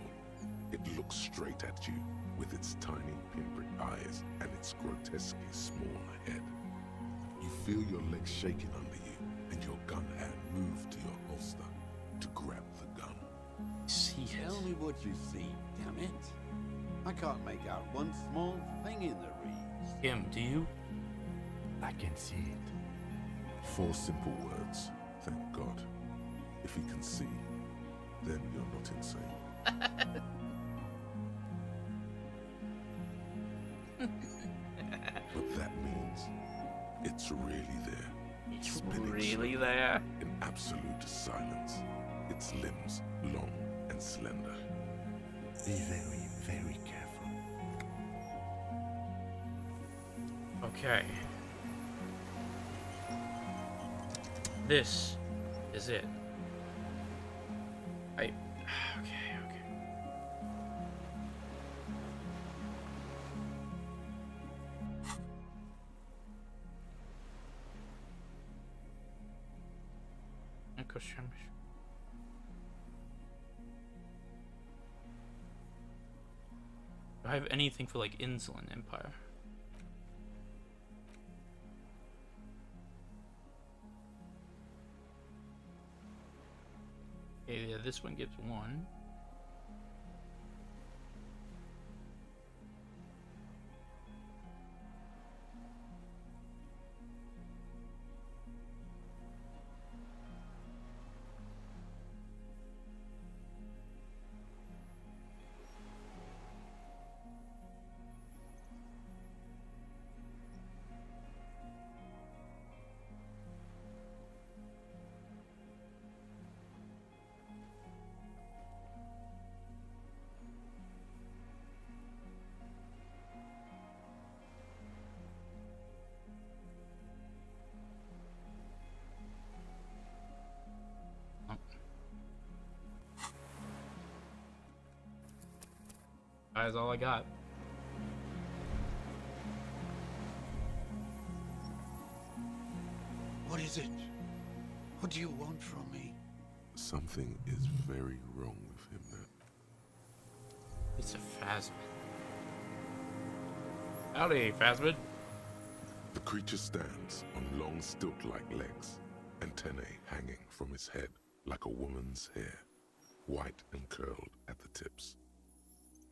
It looks straight at you with its tiny pinprick eyes and its grotesquely small head. You feel your legs shaking under you and your gun hand move to your holster to grab the gun. See it. Tell me what you see, damn it. I can't make out one small thing in the reeds. Him, do you? I can see it. 4 simple words, thank God. If he can see, then you're not insane. But that means it's really there. It's spinning really slowly there. in absolute silence. Its limbs long and slender. Be very, very careful. Okay. This is it. Okay. Koşarmış. Do I have anything for like Insulin Empire? Okay, yeah, this one gives 1. That's all I got. What is it? What do you want from me? Something is very wrong with him now. It's a phasmid. Howdy, phasmid. The creature stands on long stilt-like legs, antennae hanging from its head like a woman's hair, white and curled at the tips.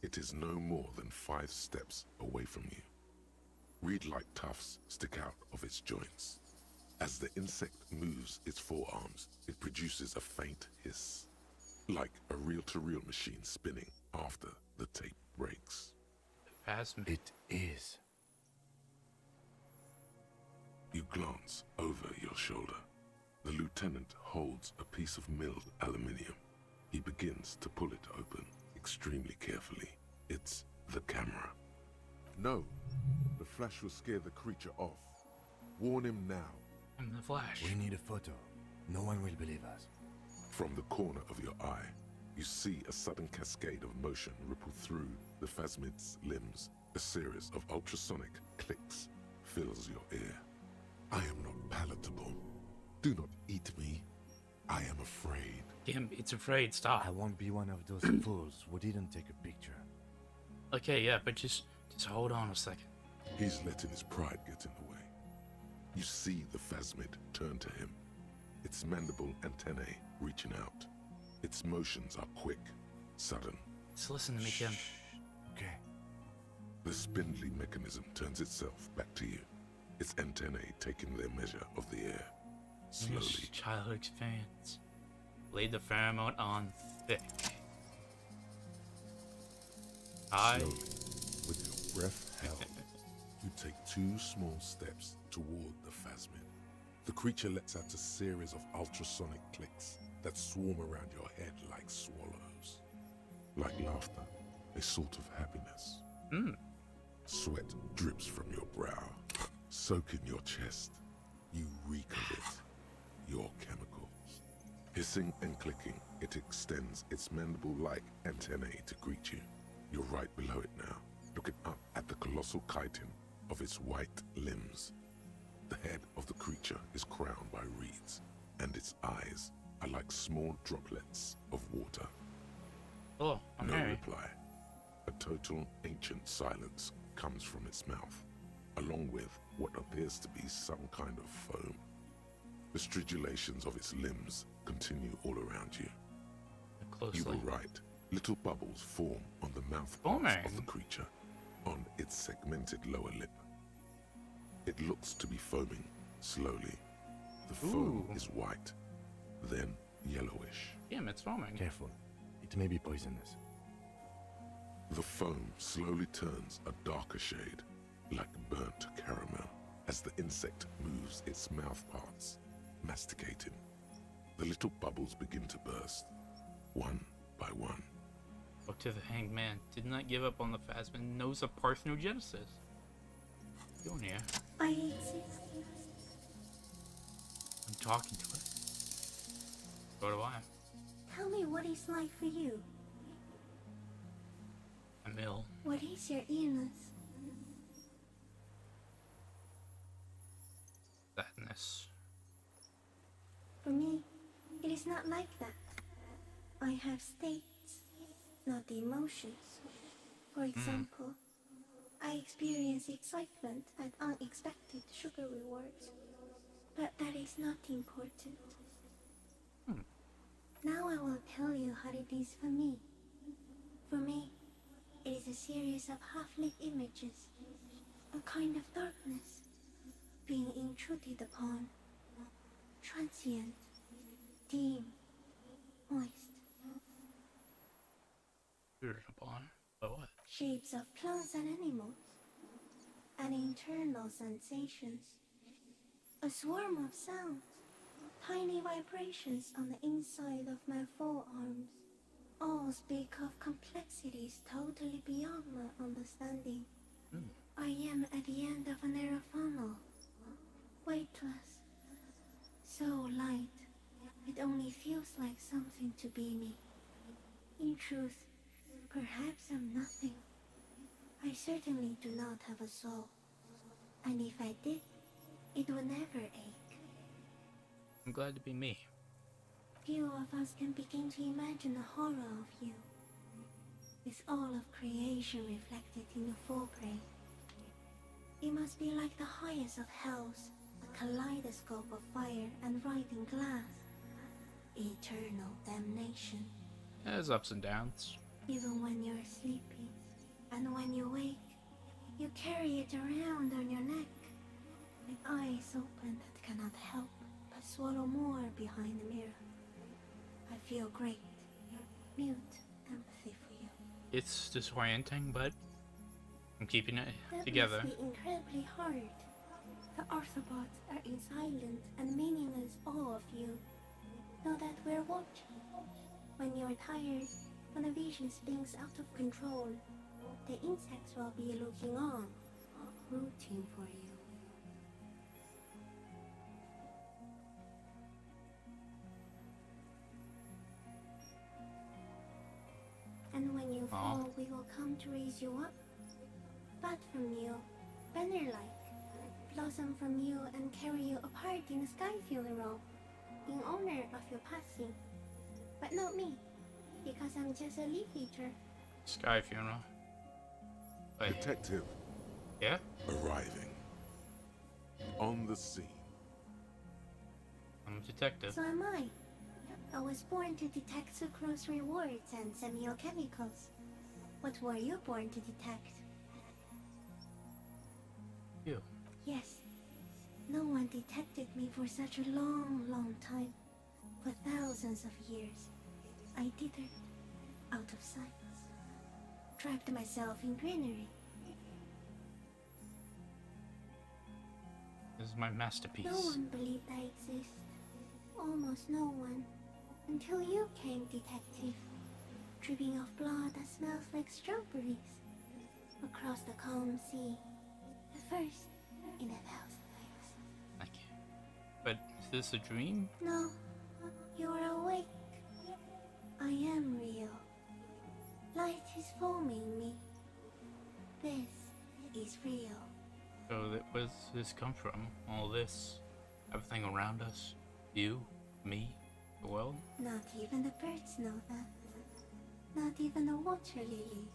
It is no more than 5 steps away from you. Reed-like tufts stick out of its joints. As the insect moves its forearms, it produces a faint hiss, like a reel-to-reel machine spinning after the tape breaks. Phasmid. It is. You glance over your shoulder. The lieutenant holds a piece of milled aluminium. He begins to pull it open extremely carefully. It's the camera. No, the flash will scare the creature off. Warn him now. I'm the Flash. We need a photo. No one will believe us. From the corner of your eye, you see a sudden cascade of motion ripple through the phasmid's limbs. A series of ultrasonic clicks fills your ear. I am not palatable. Do not eat me. I am afraid. Damn, it's afraid. Stop. I won't be one of those fools who didn't take a picture. Okay, yeah, but just hold on a second. He's letting his pride get in the way. You see the phasmid turn to him, its mandible antennae reaching out. Its motions are quick, sudden. Just listen to me, Kim. Okay. The spindly mechanism turns itself back to you, its antennae taking their measure of the air. Slowly. Childhood experience. Laid the pheromone on thick. Slowly, with your breath held, you take 2 small steps toward the phasmid. The creature lets out a series of ultrasonic clicks that swarm around your head like swallows. Like laughter, a sort of happiness. Sweat drips from your brow, soaking your chest. You reek of it, your chemicals. Hissing and clicking, it extends its mandible-like antennae to greet you. You're right below it now, looking up at the colossal chitin of its white limbs. The head of the creature is crowned by reeds, and its eyes are like small droplets of water. Oh, No okay. reply. A total ancient silence comes from its mouth, along with what appears to be some kind of foam. The stridulations of its limbs continue all around you. Closely. You were right. Little bubbles form on the mouth parts of the creature, on its segmented lower lip. It looks to be foaming slowly. The foam is white. Then yellowish. Damn, it's foaming. Careful. It may be poisonous. The foam slowly turns a darker shade, like burnt caramel, as the insect moves its mouth parts, masticating. The little bubbles begin to burst, one by one. Look to the hanged man. Did not give up on the Phasma. Knows of parthenogenesis. What's going here? I exist. I'm talking to it. So do I. Tell me what it's like for you. I'm ill. What is your illness? Sadness. For me, it is not like that. I have states, not the emotions. For example, I experience excitement at unexpected sugar rewards. But that is not important. Now I will tell you how it is for me. For me, it is a series of half-lit images, a kind of darkness, being intruded upon, transient, dim, moist. Intruded upon? By what? Shapes of plants and animals, and internal sensations. A swarm of sounds, tiny vibrations on the inside of my forearms. All speak of complexities totally beyond my understanding. I am at the end of a narrow funnel, weightless, so light, it only feels like something to be me. In truth, perhaps I'm nothing. I certainly do not have a soul, and if I did, it would never ache. I'm glad to be me. Few of us can begin to imagine the horror of you, with all of creation reflected in your forebrain. It must be like the highest of hells, a kaleidoscope of fire and rotting glass. Eternal damnation. There's ups and downs. Even when you're sleeping, and when you wake, you carry it around on your neck, with eyes open that cannot help but swallow more behind the mirror. I feel great, mute empathy for you. It's disorienting, but I'm keeping it That together. must be incredibly hard. The Arthropods are in silent and meaningless awe of you. Know that we're watching. When you're tired, when the vision spins out of control, the insects will be looking on, rooting for you. And when you fall, we will come to raise you up. Bud from you, banner-like, blossom from you and carry you apart in a sky funeral, in honor of your passing. But not me, because I'm just a leaf eater. Sky funeral. Wait. Detective. Yeah? Arriving. On the scene. I'm a detective. So am I. I was born to detect sucrose rewards and semiochemicals. What were you born to detect? You. Yes. No one detected me for such a long, long time. For thousands of years. I dithered, out of sight. Trapped myself in greenery. This is my masterpiece. No one believed I exist. Almost no one. Until you came, detective. Dripping off blood that smells like strawberries. Across the calm sea. The first in 1,000 lives. Thank you. But is this a dream? No, you are awake. I am real. Light is forming me. This is real. So where does this come from? All this? Everything around us? You? Me? The world? Not even the birds know that. Not even the water lily.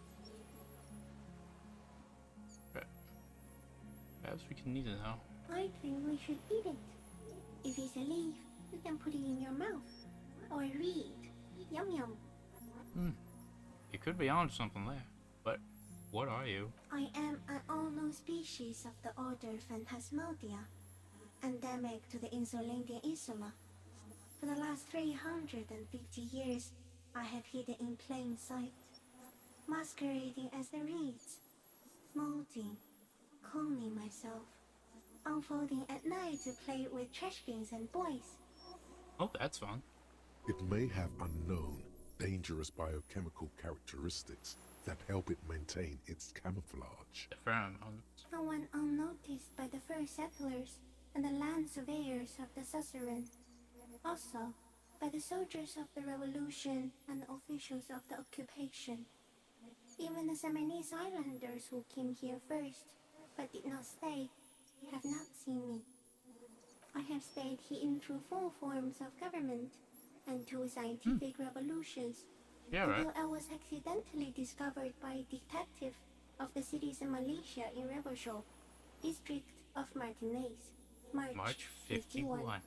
Perhaps we can need to know. I think we should eat it. If it's a leaf, you can put it in your mouth. Or read. Yum yum. You could be onto something there. But what are you? I am an unknown species of the order Phantasmodia, endemic to the Insulandian Insula. For the last 350 years, I have hidden in plain sight, masquerading as the reeds, molding, cloning myself, unfolding at night to play with trash cans and boys. Oh, that's fun. It may have unknown, dangerous biochemical characteristics that help it maintain its camouflage. The pheromones. No one unnoticed by the first settlers and the land surveyors of the suzerain. Also, by the soldiers of the revolution and the officials of the occupation. Even the Seminoles Islanders who came here first, but did not stay, have not seen me. I have stayed hidden through 4 forms of government and 2 scientific revolutions, Yeah, right. until I was accidentally discovered by a detective of the citizen militia in Revelshore, district of Martinez, March 51.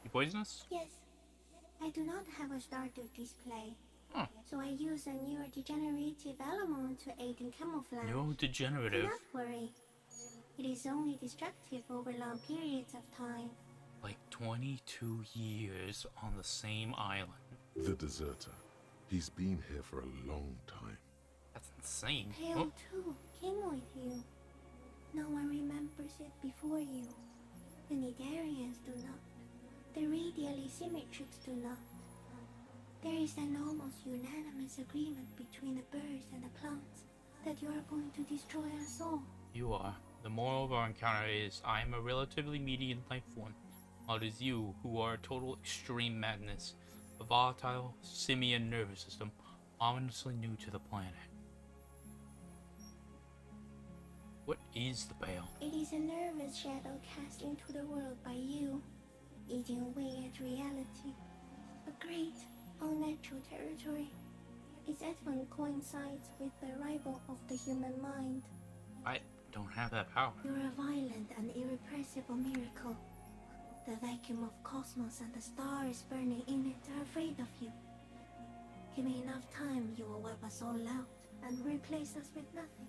You poisonous? Yes. I do not have a starter display. Huh. So I use a neurodegenerative element to aid in camouflage. Neurodegenerative? Do not worry. It is only destructive over long periods of time. Like 22 years on the same island. The deserter. He's been here for a long time. That's insane. Pale too came with you. No one remembers it before you. The Nidarians do not. The radially symmetrics do not. There is an almost unanimous agreement between the birds and the plants that you are going to destroy us all. You are. The moral of our encounter is I am a relatively median life form, while it is you who are a total extreme madness, a volatile simian nervous system, ominously new to the planet. What is the Pale? It is a nervous shadow cast into the world by you, eating away at reality. A great, unnatural territory. Its advent coincides with the arrival of the human mind. I don't have that power. You're a violent and irrepressible miracle. The vacuum of cosmos and the stars burning in it are afraid of you. Give me enough time, you will wipe us all out and replace us with nothing.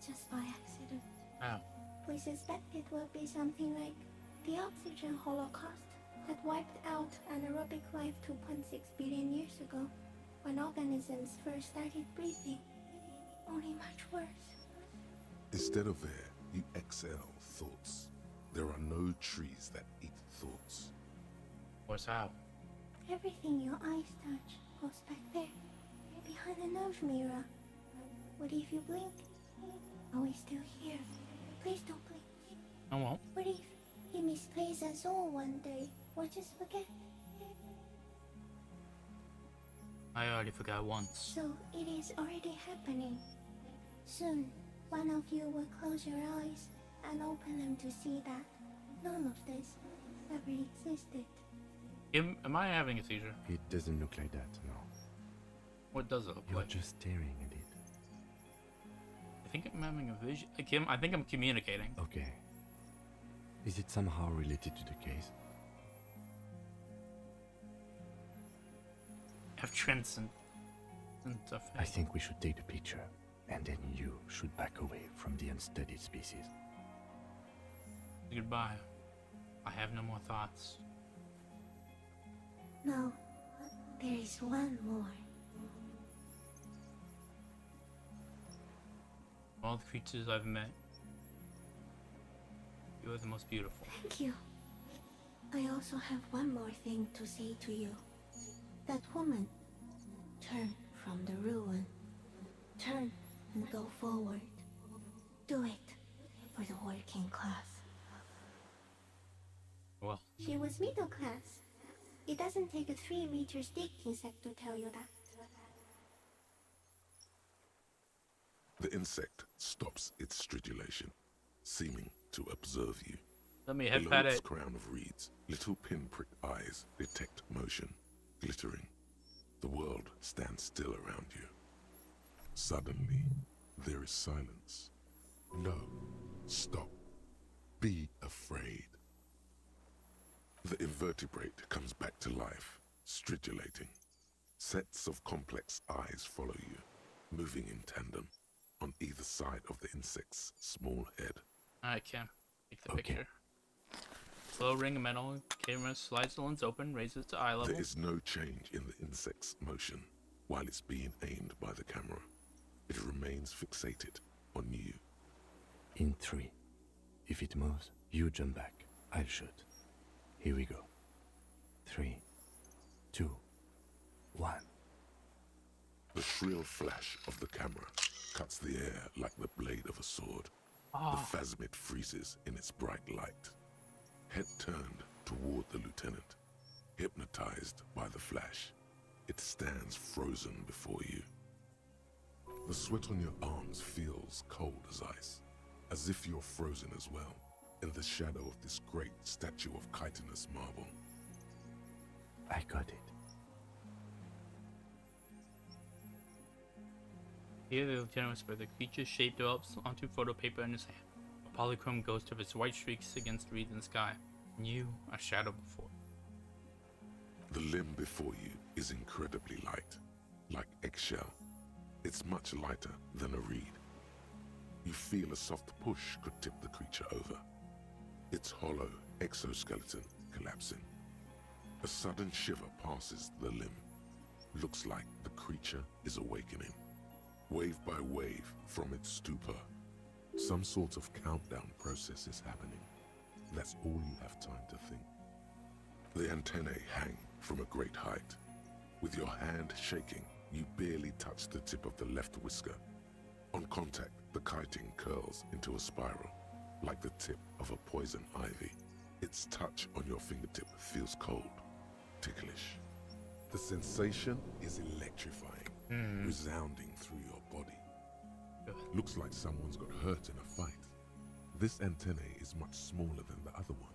Just by accident. Wow. We suspect it will be something like the oxygen holocaust that wiped out anaerobic life 2.6 billion years ago, when organisms first started breathing. Only much worse. Instead of air, you exhale thoughts. There are no trees that eat thoughts. What's how? Everything your eyes touch goes back there, behind the nose mirror. What if you blink? Are we still here? Please don't blink. I won't. What if he misplaces us all one day, or just forget? I already forgot once. So it is already happening. Soon, one of you will close your eyes and open them to see that none of this ever existed. Am I having a seizure? It doesn't look like that, no. What does it look You're like? just staring at it. I think I'm having a vision. Kim, I think I'm communicating. Okay. Is it somehow related to the case? Have transcend. I think we should take the picture, and then you should back away from the unstudied species. Goodbye. I have no more thoughts. No, there is one more. Of all the creatures I've met, you are the most beautiful. Thank you. I also have one more thing to say to you. That woman, turn from the ruin. Turn and go forward. Do it for the working class. Well. She was middle class. It doesn't take a 3-meter stick insect to tell you that. The insect stops its stridulation, seeming to observe you. Let me head Below pat its it. crown of reeds, little pinprick eyes detect motion, glittering. The world stands still around you. Suddenly, there is silence. No, stop. Be afraid. The invertebrate comes back to life, stridulating. Sets of complex eyes follow you, moving in tandem, on either side of the insect's small head. I can take the Okay. picture. Slow ring of metal. Camera slides the lens open, raises it to eye level. There is no change in the insect's motion while it's being aimed by the camera. It remains fixated on you. In 3. If it moves, you jump back. I'll shoot. Here we go. 3, 2, 1. The shrill flash of the camera cuts the air like the blade of a sword. Oh. The phasmid freezes in its bright light. Head turned toward the lieutenant, hypnotized by the flash. It stands frozen before you. The sweat on your arms feels cold as ice, as if you're frozen as well, in the shadow of this great statue of chitinous marble. I got it. Here the lieutenant whispered. The creature's shape develops onto photo paper in his hand. A polychrome ghost of its white streaks against the wreath in the sky. And you, a shadow before. The limb before you is incredibly light, like eggshell. It's much lighter than a reed. You feel a soft push could tip the creature over. Its hollow exoskeleton collapsing. A sudden shiver passes the limb. Looks like the creature is awakening. Wave by wave from its stupor. Some sort of countdown process is happening. That's all you have time to think. The antennae hang from a great height. With your hand shaking, you barely touch the tip of the left whisker. On contact, the chitin curls into a spiral, like the tip of a poison ivy. Its touch on your fingertip feels cold, ticklish. The sensation is electrifying, resounding through your body. Looks like someone's got hurt in a fight. This antennae is much smaller than the other one.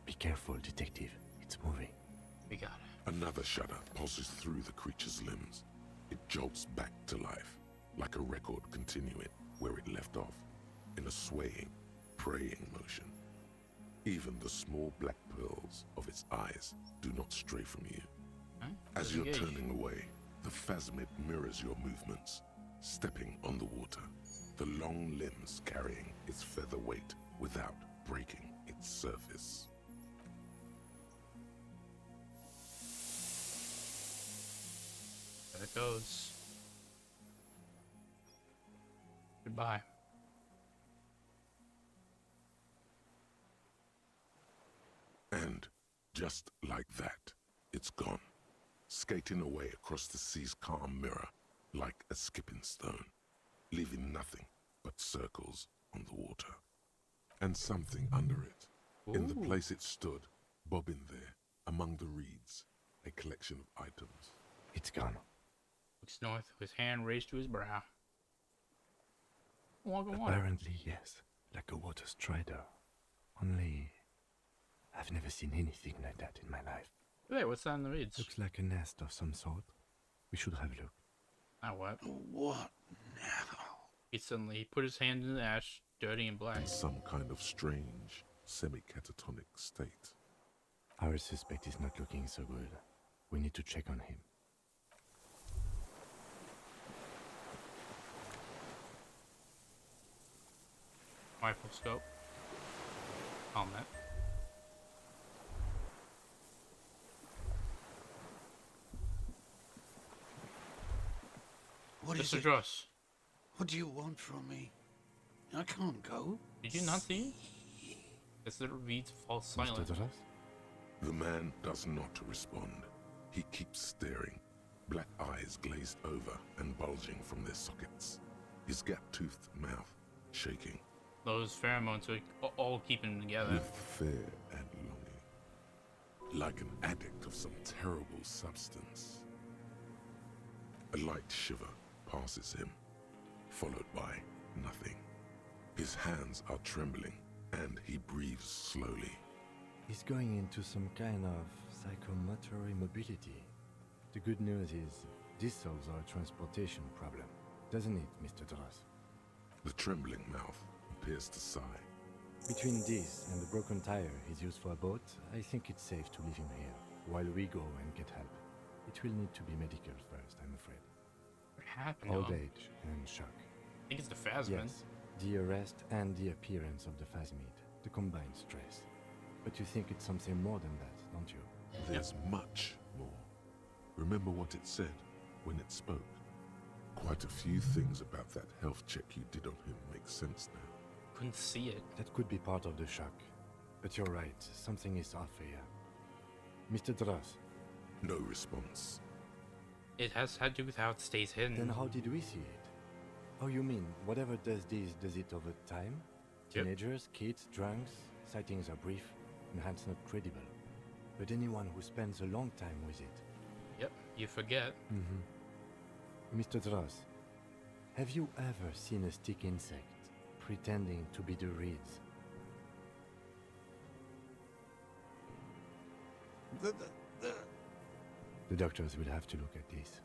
Be careful, detective. It's moving. We got it. Another shudder pulses through the creature's limbs. It jolts back to life, like a record continuing where it left off, in a swaying, praying motion. Even the small black pearls of its eyes do not stray from you. As you're turning away, the phasmid mirrors your movements, stepping on the water, the long limbs carrying its feather weight without breaking its surface. There it goes. Goodbye. And just like that, it's gone, skating away across the sea's calm mirror like a skipping stone, leaving nothing but circles on the water. And something under it. In the place it stood, bobbing there, among the reeds, a collection of items. It's gone. Looks north with his hand raised to his brow. Apparently, yes. Like a water strider. Only, I've never seen anything like that in my life. Wait, what's that in the reeds? Looks like a nest of some sort. We should have a look. Ah, what? What now? He suddenly put his hand in the ash, dirty and black. In some kind of strange, semi-catatonic state. Our suspect is not looking so good. We need to check on him. Rifle scope. Helmet. What is Mr. it? Dross. What do you want from me? I can't go. Did you not see? As the reeds fall silent. The man does not respond. He keeps staring, black eyes glazed over and bulging from their sockets. His gap-toothed mouth shaking. Those pheromones are all keeping them together. With fear and longing. Like an addict of some terrible substance. A light shiver passes him, followed by nothing. His hands are trembling, and he breathes slowly. He's going into some kind of psychomotor immobility. The good news is, this solves our transportation problem, doesn't it, Mr. Dross? The trembling mouth appears to sigh. Between this and the broken tire he's used for a boat, I think it's safe to leave him here, while we go and get help. It will need to be medical first, I'm afraid. What happened? Old age and shock. I think it's the phasmid. Yes, the arrest and the appearance of the phasmid, the combined stress. But you think it's something more than that, don't you? There's much more. Remember what it said when it spoke? Quite a few things about that health check you did on him make sense now. Couldn't see it. That could be part of the shock. But you're right, something is off here. Mr. Dross. No response. It has had to do with how it stays hidden. Then how did we see it? Oh, you mean, whatever does this, does it over time? Yep. Teenagers, kids, drunks, sightings are brief, and hence not credible. But anyone who spends a long time with it. Yep, you forget. Mr. Dross, have you ever seen a stick insect pretending to be the reeds? The doctors will have to look at this.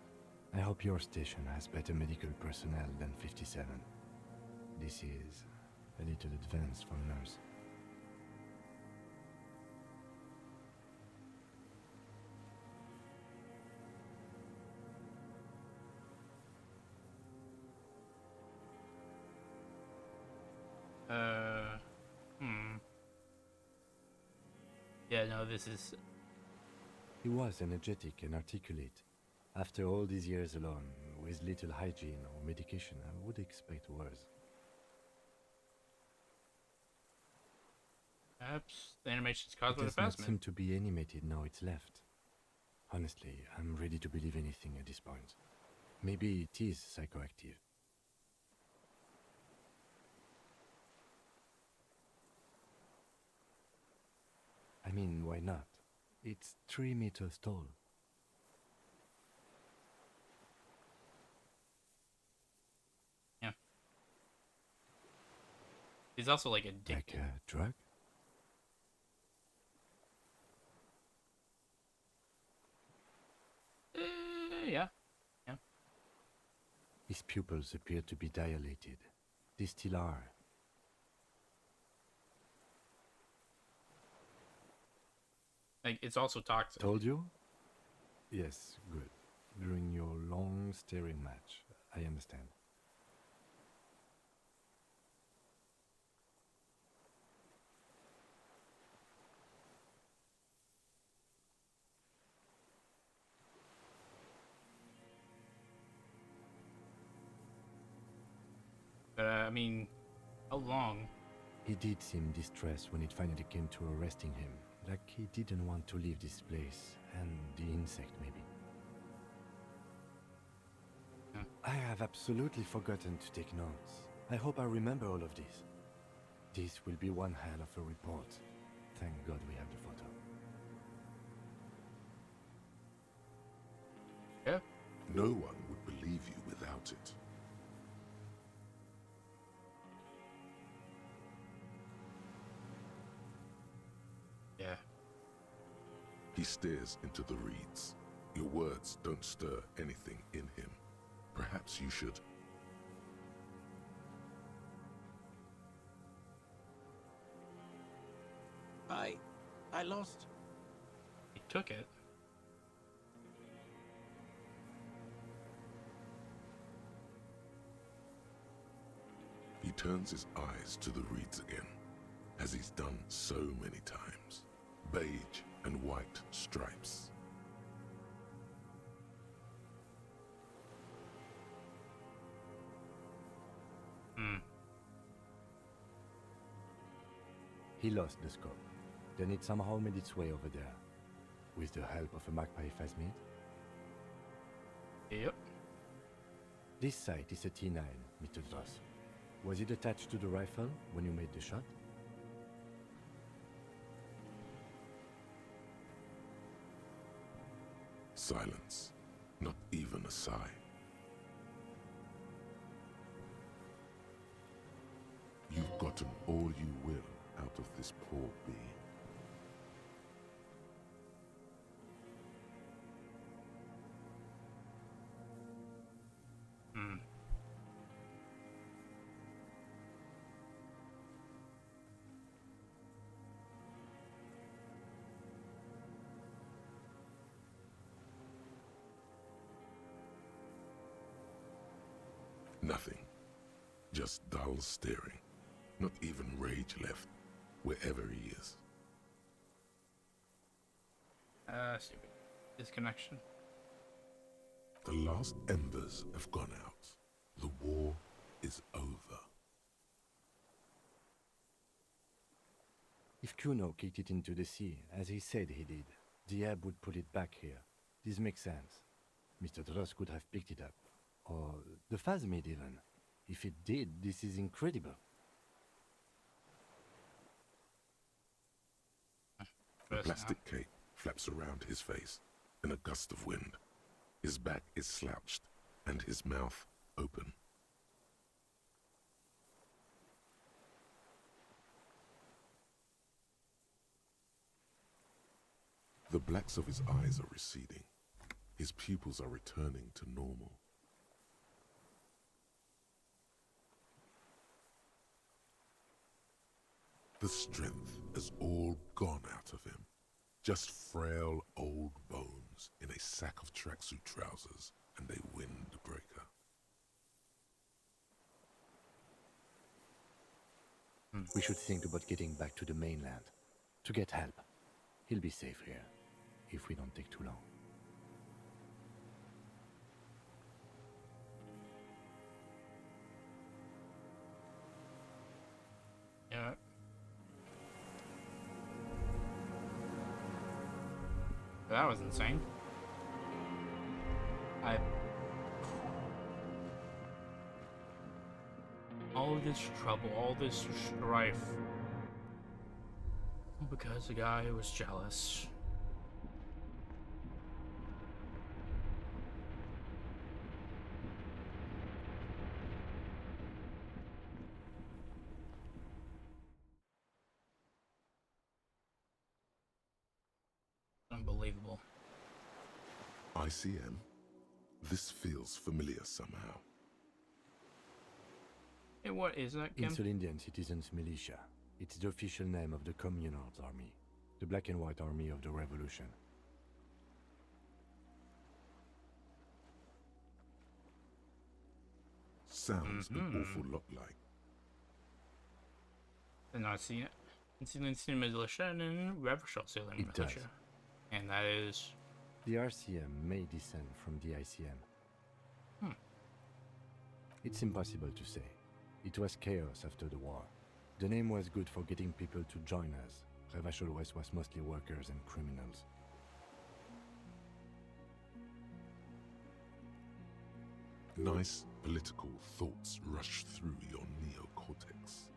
I hope your station has better medical personnel than 57. This is a little advanced for a nurse. Yeah, no, this is... He was energetic and articulate. After all these years alone, with little hygiene or medication, I would expect worse. Perhaps the animation's caused It by the does not plasmid. seem to be animated now it's left. Honestly, I'm ready to believe anything at this point. Maybe it is psychoactive. I mean, why not? It's 3 meters tall. Yeah. He's also like addicted. Like a drug? Yeah. Yeah. His pupils appear to be dilated. They still are. Like, it's also toxic. Told you? Yes, good. During your long staring match, I understand. But, I mean, how long? He did seem distressed when it finally came to arresting him. Like he didn't want to leave this place, and the insect maybe. Yeah. I have absolutely forgotten to take notes. I hope I remember all of this. This will be one hell of a report. Thank God we have the photo. Yeah. No one would believe you without it. Yeah. He stares into the reeds. Your words don't stir anything in him. Perhaps you should. I lost. He took it. He turns his eyes to the reeds again, as he's done so many times. Beige and white stripes. He lost the scope. Then it somehow made its way over there. With the help of a magpie phasmid. Yep. This sight is a T9, Mr. Dross. Was it attached to the rifle when you made the shot? Silence. Not even a sigh. You've gotten all you will out of this poor bee. Nothing. Just dull staring. Not even rage left, wherever he is. Stupid disconnection. The last embers have gone out. The war is over. If Kuno kicked it into the sea, as he said he did, the ebb would put it back here. This makes sense. Mr. Dross could have picked it up. Or the Phasmid even. If it did, this is incredible. The plastic cape flaps around his face in a gust of wind. His back is slouched and his mouth open. The blacks of his eyes are receding. His pupils are returning to normal. The strength has all gone out of him. Just frail old bones in a sack of tracksuit trousers and a windbreaker. We should think about getting back to the mainland. To get help. He'll be safe here, if we don't take too long. Yeah. That was insane. All this trouble, all this strife, because the guy was jealous. Unbelievable. ICM? This feels familiar somehow. Hey, what is that, Kim? Insulindian Citizens Militia. It's the official name of the Communards Army, the black and white army of the Revolution. Sounds an awful lot like. And I see it. Insulindian Militia and Revolution It does. Militia. And that is... The RCM may descend from the ICM. It's impossible to say. It was chaos after the war. The name was good for getting people to join us. Revachol West was mostly workers and criminals. Nice political thoughts rush through your neocortex.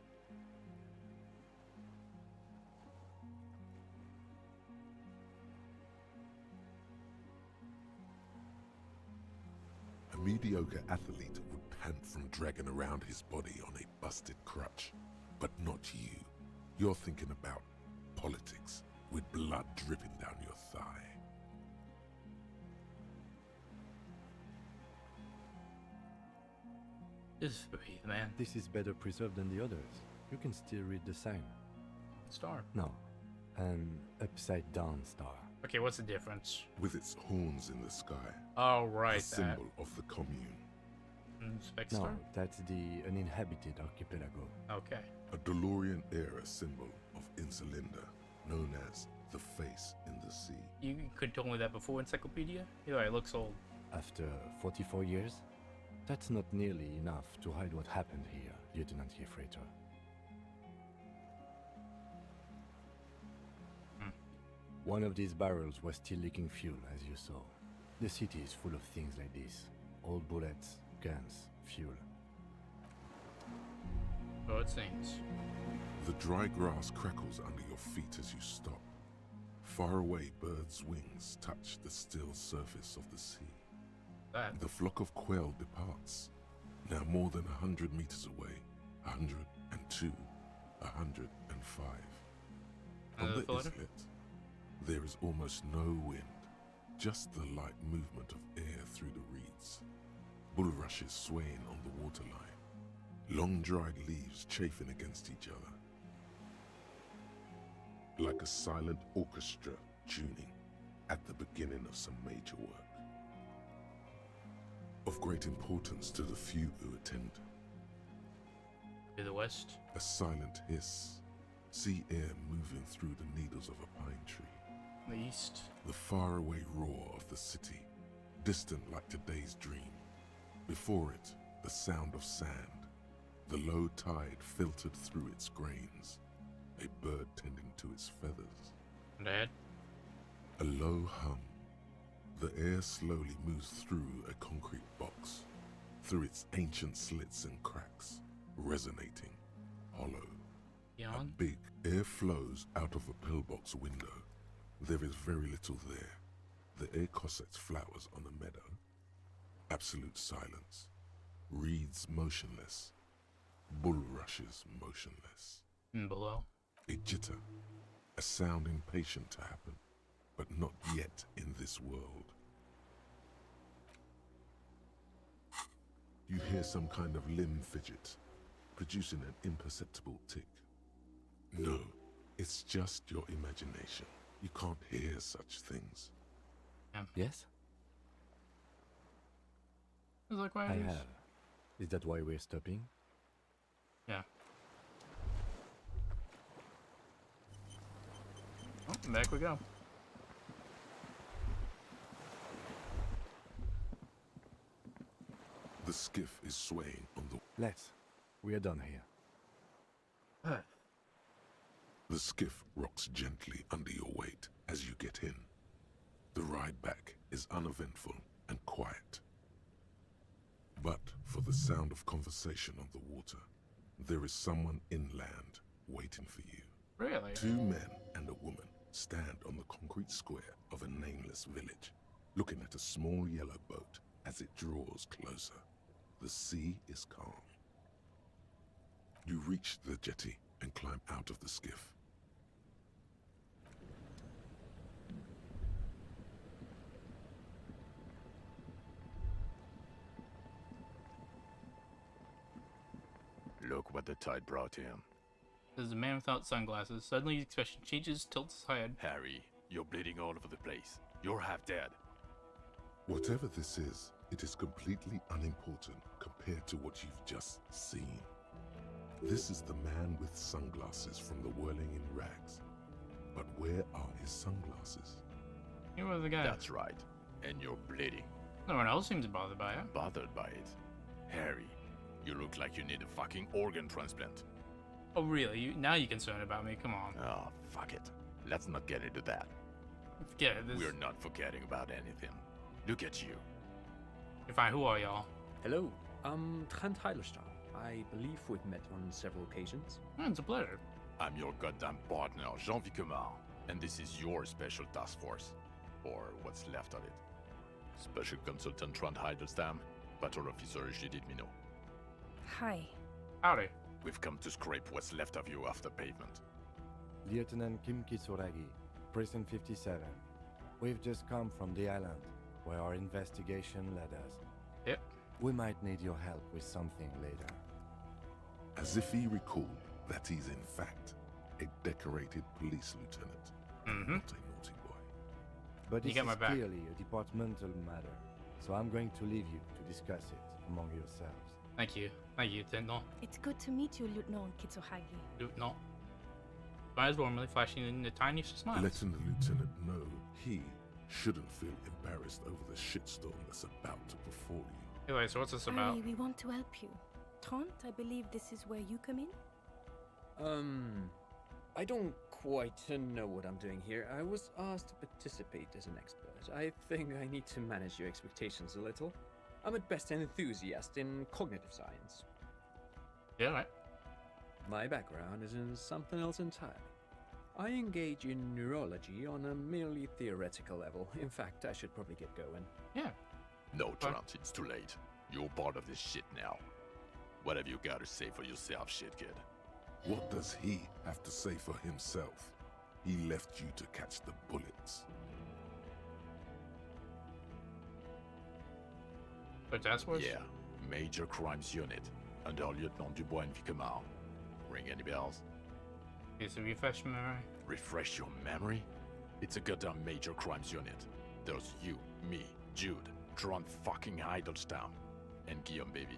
A mediocre athlete would pant from dragging around his body on a busted crutch. But not you. You're thinking about politics with blood dripping down your thigh. This breathe, man. This is better preserved than the others. You can still read the sign. Star. No, an upside-down star. Okay, what's the difference? With its horns in the sky. Oh, right. A symbol of the commune. Spec No, Star? that's the uninhabited archipelago. Okay. A DeLorean-era symbol of Insulinda, known as the face in the sea. You could tell me that before Encyclopedia? Yeah, it looks old. After 44 years? That's not nearly enough to hide what happened here, Lieutenant Gefreiter. One of these barrels was still leaking fuel, as you saw. The city is full of things like this. Old bullets, guns, fuel. So it seems. The dry grass crackles under your feet as you stop. Far away, birds' wings touch the still surface of the sea. The flock of quail departs, now more than 100 meters away. 102, 105. On the islet, there is almost no wind, just the light movement of air through the reeds. Bulrushes swaying on the waterline, long dried leaves chafing against each other. Like a silent orchestra tuning at the beginning of some major work. Of great importance to the few who attend. To the west. A silent hiss, sea air moving through the needles of a pine tree. The east. The faraway roar of the city, distant like today's dream. Before it, the sound of sand, the low tide filtered through its grains, a bird tending to its feathers. And ahead? A low hum. The air slowly moves through a concrete box, through its ancient slits and cracks, resonating, hollow. Yawn? A big air flows out of a pillbox window. There is very little there. The air cossets flowers on a meadow. Absolute silence. Reeds motionless. Bulrushes motionless. And below? A jitter. A sound impatient to happen, but not yet in this world. You hear some kind of limb fidget, producing an imperceptible tick. No, it's just your imagination. You can't hear such things. Yeah. Yes? Like I have. Is that why we're stopping? Yeah. Oh, back we go. The skiff is swaying on the... Let's. We are done here. The skiff rocks gently under your weight as you get in. The ride back is uneventful and quiet. But for the sound of conversation on the water, there is someone inland waiting for you. Really? 2 men and a woman stand on the concrete square of a nameless village, looking at a small yellow boat as it draws closer. The sea is calm. You reach the jetty and climb out of the skiff. Look what the tide brought him. There's a man without sunglasses. Suddenly his expression changes, tilts his head. Harry, you're bleeding all over the place. You're half dead. Whatever this is, it is completely unimportant compared to what you've just seen. This is the man with sunglasses from the whirling in rags. But where are his sunglasses? You were the guy. That's right. And you're bleeding. No one else seems bothered by it. Bothered by it? Harry, you look like you need a fucking organ transplant. Oh really? Now you're concerned about me? Come on. Oh, fuck it. Let's not get into that. Forget it. We're not forgetting about anything. Look at you. You're fine. Who are y'all? Hello, I'm Trent Heilerstein. I believe we've met on several occasions. It's a pleasure. I'm your goddamn partner, Jean Vicomar, and this is your special task force. Or what's left of it. Special Consultant Trent Heidelstein, Battle Officer Judith Minot. Hi. Howdy. We've come to scrape what's left of you off the pavement. Lieutenant Kim Kisuragi, Precinct 57. We've just come from the island, where our investigation led us. Yep. We might need your help with something later. As if he recalled that he's in fact a decorated police lieutenant, not a naughty boy. But You this got my is back. clearly a departmental matter, so I'm going to leave you to discuss it among yourselves. Thank you. Thank you, Lieutenant. It's good to meet you, Lieutenant Kitsuhagi. Lieutenant. Smiles warmly, flashing in the tiniest smile. Letting the lieutenant know he shouldn't feel embarrassed over the shitstorm that's about to befall you. Anyway, so what's this about? Harry, we want to help you. Trent, I believe this is where you come in? I don't quite know what I'm doing here. I was asked to participate as an expert. I think I need to manage your expectations a little. I'm at best an enthusiast in cognitive science. Yeah, right. My background is in something else entirely. I engage in neurology on a merely theoretical level. In fact, I should probably get going. Yeah. No, Trent, it's too late. You're part of this shit now. What have you got to say for yourself, shit kid? What does he have to say for himself? He left you to catch the bullets. But that's what? Yeah, Major Crimes Unit, under Lieutenant Dubois and Vicomar. Ring any bells? Is it refresh my memory? Refresh your memory? It's a goddamn Major Crimes Unit. There's you, me, Jude, Trent fucking Heidelstein, and Guillaume baby.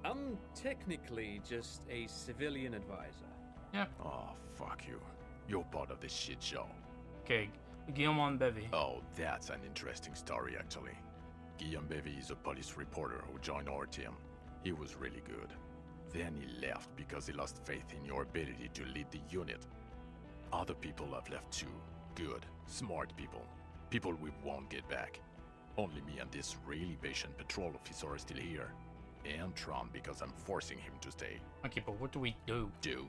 I'm technically just a civilian advisor. Yeah. Oh, fuck you. You're part of this shit show. Okay, Guillaume Bevy. Oh, that's an interesting story, actually. Guillaume Bevy is a police reporter who joined our team. He was really good. Then he left because he lost faith in your ability to lead the unit. Other people have left too. Good, smart people. People we won't get back. Only me and this really patient patrol officer are still here. And Tron because I'm forcing him to stay. Okay, but what do we do?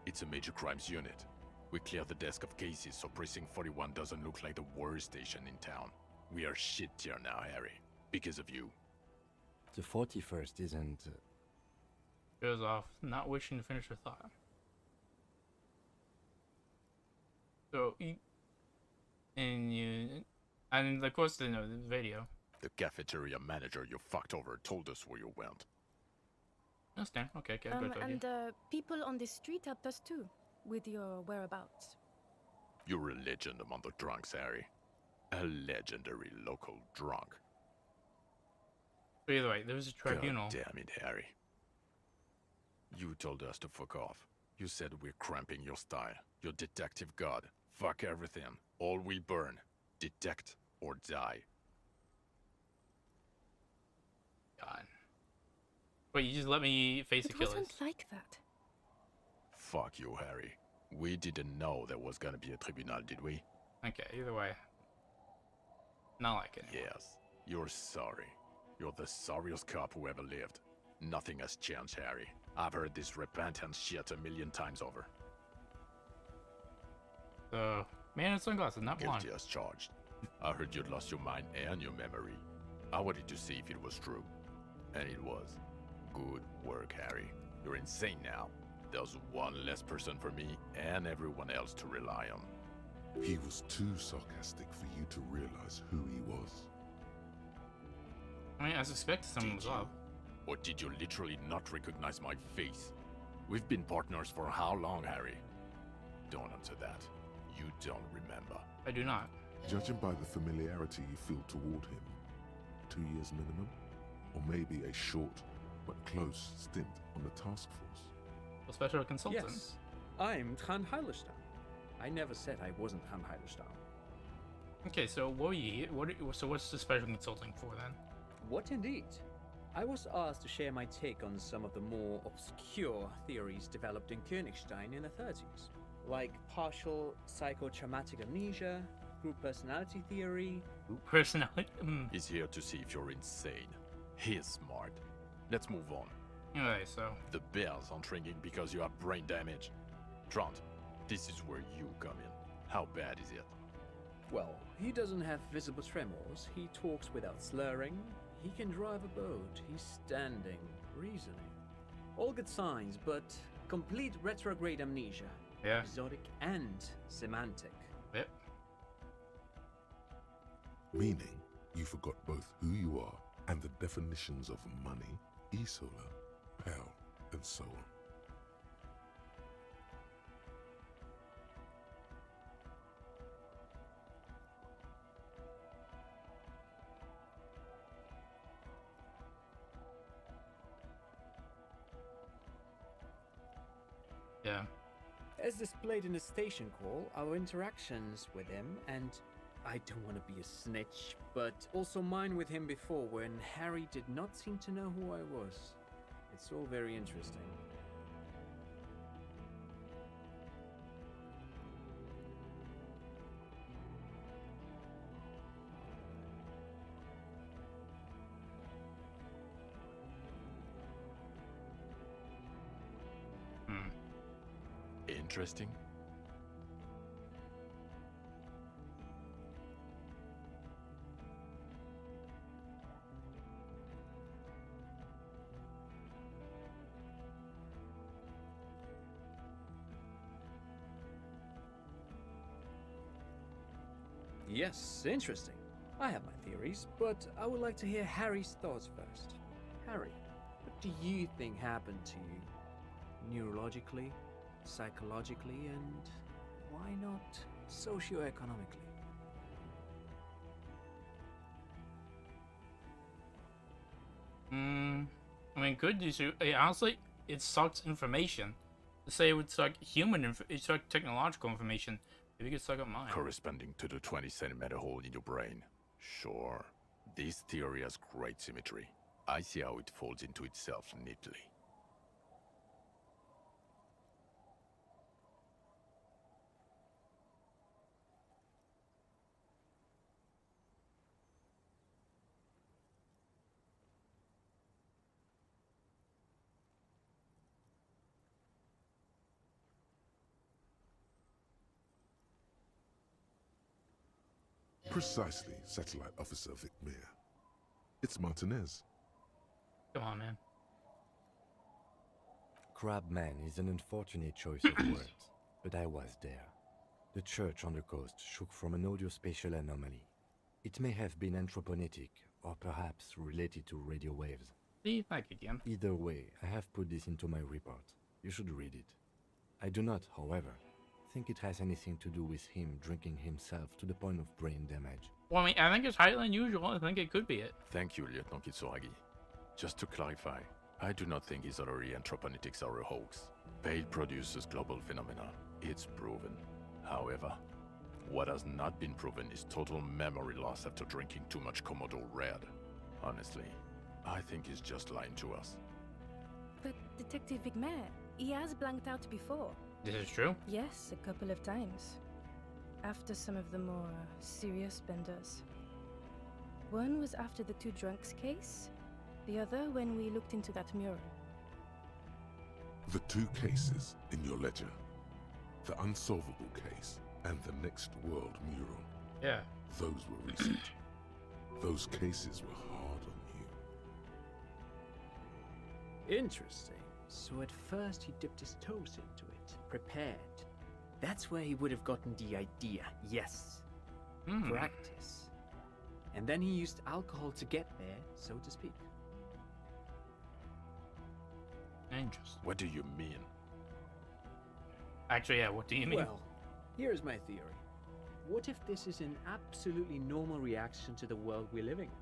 It's a major crimes unit. We clear the desk of cases so Precinct 41 doesn't look like the worst station in town. We are shit tier now, Harry. Because of you. The 41st isn't... Goes off, not wishing to finish her thought. So, and of course, the video. The cafeteria manager you fucked over told us where you went. Understand? Okay, good idea. And people on the street helped us too, with your whereabouts. You're a legend among the drunks, Harry. A legendary local drunk. But either way, there was a tribunal. God damn it, Harry. You told us to fuck off. You said we're cramping your style. Your detective god. Fuck everything. All we burn. Detect or die. God. Wait, you just let me face the killers. It wasn't like that. Fuck you, Harry. We didn't know there was gonna be a tribunal, did we? Okay, either way. Not like it. Yes. You're sorry. You're the sorriest cop who ever lived. Nothing has changed, Harry. I've heard this repentance shit 1,000,000 times over. Man in sunglasses, not blonde. Guilty as charged. I heard you'd lost your mind and your memory. I wanted to see if it was true. And it was. Good work, Harry. You're insane now. There's one less person for me and everyone else to rely on. He was too sarcastic for you to realize who he was. I mean, I suspected someone was up. Or did you literally not recognize my face? We've been partners for how long, Harry? Don't answer that. You don't remember. I do not. Judging by the familiarity you feel toward him, 2 years minimum? Or maybe a short but close stint on the task force. A special consultant. Yes, I'm Tran Heilerstein. I never said I wasn't Tran Heilerstein. Okay, so what's the special consulting for then? What indeed? I was asked to share my take on some of the more obscure theories developed in Königstein in the 30s, like partial psychotraumatic amnesia, group personality theory. Personality? He's here to see if you're insane. He's smart. Let's move on. Anyway, so... The bells aren't ringing because you have brain damage. Trant, this is where you come in. How bad is it? Well, he doesn't have visible tremors, he talks without slurring, he can drive a boat, he's standing, reasoning. All good signs, but complete retrograde amnesia. Yeah. Exotic and semantic. Yep. Meaning, you forgot both who you are and the definitions of money, Isola, Pal, and so on. Yeah. As displayed in the station call, our interactions with him, and I don't want to be a snitch, but also mine with him before when Harry did not seem to know who I was. It's all very interesting. Interesting? Yes, interesting. I have my theories, but I would like to hear Harry's thoughts first. Harry, what do you think happened to you? Neurologically, psychologically, and why not socioeconomically? I mean, good issue. Honestly, it sucks information. To say it would suck it suck technological information. Maybe you could suck up mine. Corresponding to the 20-centimeter hole in your brain. Sure. This theory has great symmetry. I see how it folds into itself neatly. Precisely, Satellite Officer Vic Meir. It's Martinez. Come on, man. Crabman is an unfortunate choice of words, but I was there. The church on the coast shook from an audiospatial anomaly. It may have been anthroponetic, or perhaps related to radio waves. See, back again. Either way, I have put this into my report. You should read it. I do not, however, think it has anything to do with him drinking himself to the point of brain damage. Well, I mean, I think it's highly unusual. I think it could be it. Thank you, Lieutenant Kitsuragi. Just to clarify, I do not think his other anthroponetics are a hoax. Paid produces global phenomena. It's proven. However, what has not been proven is total memory loss after drinking too much Komodo Red. Honestly, I think he's just lying to us. But Detective Vigmer, he has blanked out before. This is true? Yes, a couple of times. After some of the more serious benders. One was after the two drunks case, the other when we looked into that mural. The two cases in your ledger. The unsolvable case and the Next World mural. Yeah. Those were recent. Those cases were hard on you. Interesting. So at first he dipped his toes into it, prepared. That's where he would have gotten the idea, yes. Practice. And then he used alcohol to get there, so to speak. Interesting. What do you mean? Actually, yeah, what do you mean? Well, here's my theory. What if this is an absolutely normal reaction to the world we're living in?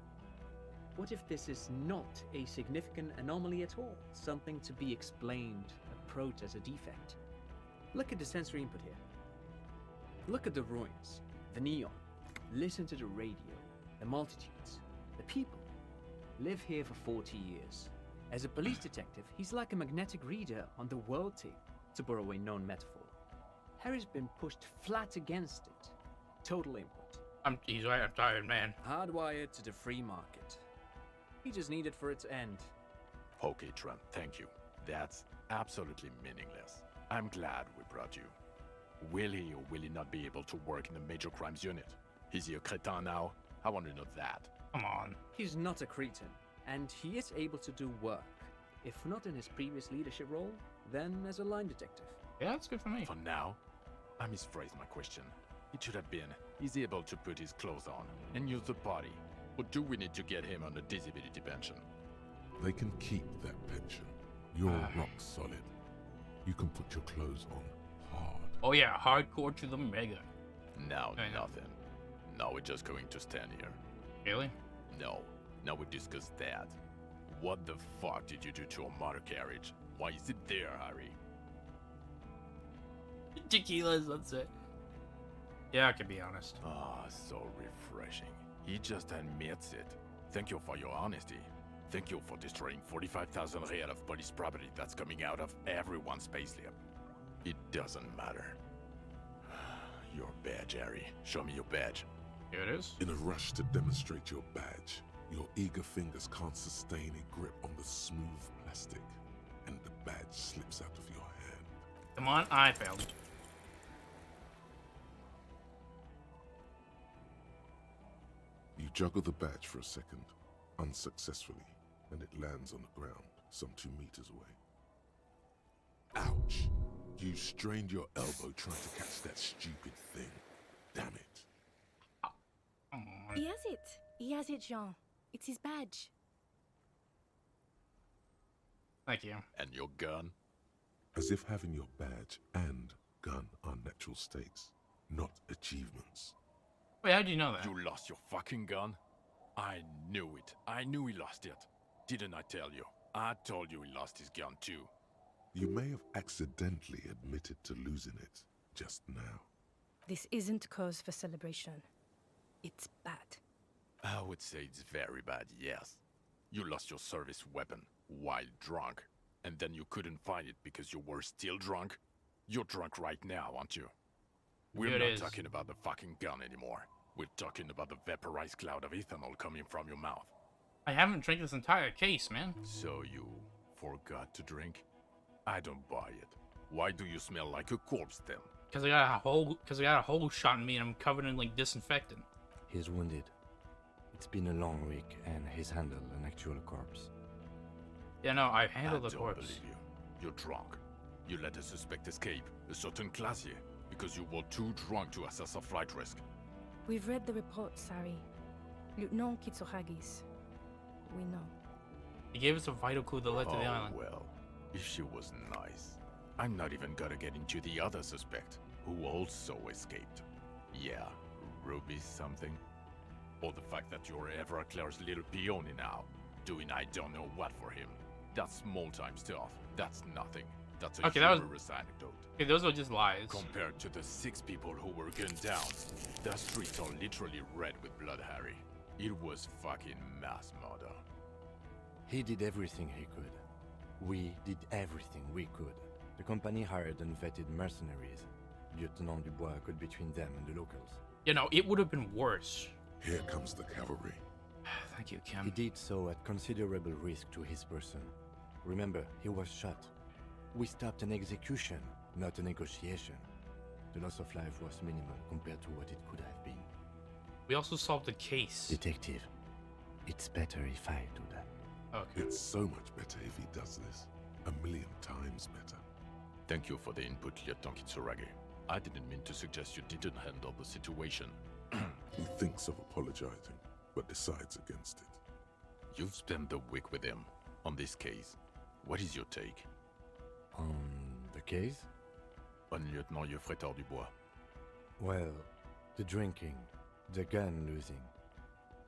What if this is not a significant anomaly at all? Something to be explained, approached as a defect? Look at the sensory input here. Look at the ruins, the neon. Listen to the radio, the multitudes, the people. Live here for 40 years. As a police detective, he's like a magnetic reader on the world tape, to borrow a known metaphor. Harry's been pushed flat against it. Total input. He's right, I'm tired, man. Hardwired to the free market. He just needed for it to end. Okay, Trent, thank you. That's absolutely meaningless. I'm glad we brought you. Will he or will he not be able to work in the major crimes unit? Is he a cretin now? I want to know that. Come on. He's not a cretin, and he is able to do work. If not in his previous leadership role, then as a line detective. Yeah, that's good for me. For now, I misphrased my question. It should have been, is he able to put his clothes on and use the body? Or do we need to get him on a disability pension? They can keep that pension. You're rock solid. You can put your clothes on hard. Oh yeah, hardcore to the mega. Now nothing. Now we're just going to stand here. Really? No. Now we discuss that. What the fuck did you do to a motor carriage? Why is it there, Harry? Tequilas, that's it. Yeah, I can be honest. Ah, so refreshing. He just admits it. Thank you for your honesty. Thank you for destroying 45,000 real of police property that's coming out of everyone's payslip. It doesn't matter. Your badge, Harry. Show me your badge. Here it is. In a rush to demonstrate your badge, your eager fingers can't sustain a grip on the smooth plastic, and the badge slips out of your hand. Come on, I failed. You juggle the badge for a second, unsuccessfully, and it lands on the ground, some 2 meters away. Ouch! You strained your elbow trying to catch that stupid thing. Damn it. He has it. He has it, Jean. It's his badge. Thank you. And your gun? As if having your badge and gun are natural stakes, not achievements. Wait, how do you know that? You lost your fucking gun? I knew it. I knew he lost it. Didn't I tell you? I told you he lost his gun too. You may have accidentally admitted to losing it just now. This isn't cause for celebration. It's bad. I would say it's very bad, yes. You lost your service weapon while drunk, and then you couldn't find it because you were still drunk? You're drunk right now, aren't you? We're not talking about the fucking gun anymore. We're talking about the vaporized cloud of ethanol coming from your mouth. I haven't drank this entire case, man. So you forgot to drink? I don't buy it. Why do you smell like a corpse then? Because I got a hole shot in me and I'm covered in like disinfectant. He's wounded. It's been a long week and he's handled an actual corpse. Yeah, no, I handled the corpse. I don't believe you. You're drunk. You let a suspect escape, a certain Classier, because you were too drunk to assess a flight risk. We've read the report, Sari. Lieutenant Kitsuragis. We know. He gave us a vital clue that led to the island. Well, if she was nice. I'm not even gonna get into the other suspect, who also escaped. Yeah, Ruby something? Or the fact that you're Everclear's little peony now, doing I don't know what for him. That's small-time stuff. That's nothing. That's a humorous anecdote. Okay, those are just lies. Compared to the 6 people who were gunned down, the streets are literally red with blood, Harry. It was fucking mass murder. He did everything he could. We did everything we could. The company hired unvetted mercenaries. Lieutenant Dubois got between them and the locals. You know, it would have been worse. Here comes the cavalry. Thank you, Kim. He did so at considerable risk to his person. Remember, he was shot. We stopped an execution, not a negotiation. The loss of life was minimal compared to what it could have been. We also solved the case. Detective, it's better if I do that. Okay. It's so much better if he does this. 1,000,000 times better. Thank you for the input, Lieutenant Kitsuragi. I didn't mean to suggest you didn't handle the situation. He thinks of apologizing, but decides against it. You've spent the week with him on this case. What is your take? On the case? On Lieutenant Geoffrey Dubois. Well, the drinking, the gun losing,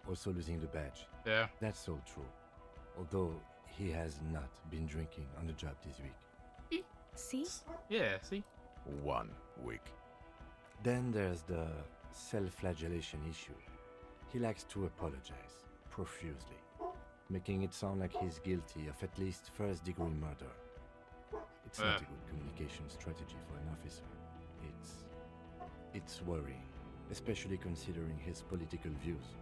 also losing the badge. Yeah. That's all true. Although he has not been drinking on the job this week. See? Yeah, see? 1 week. Then there's the self-flagellation issue. He likes to apologize, profusely, making it sound like he's guilty of at least first-degree murder. It's not a good communication strategy for an officer. It's worrying, especially considering his political views.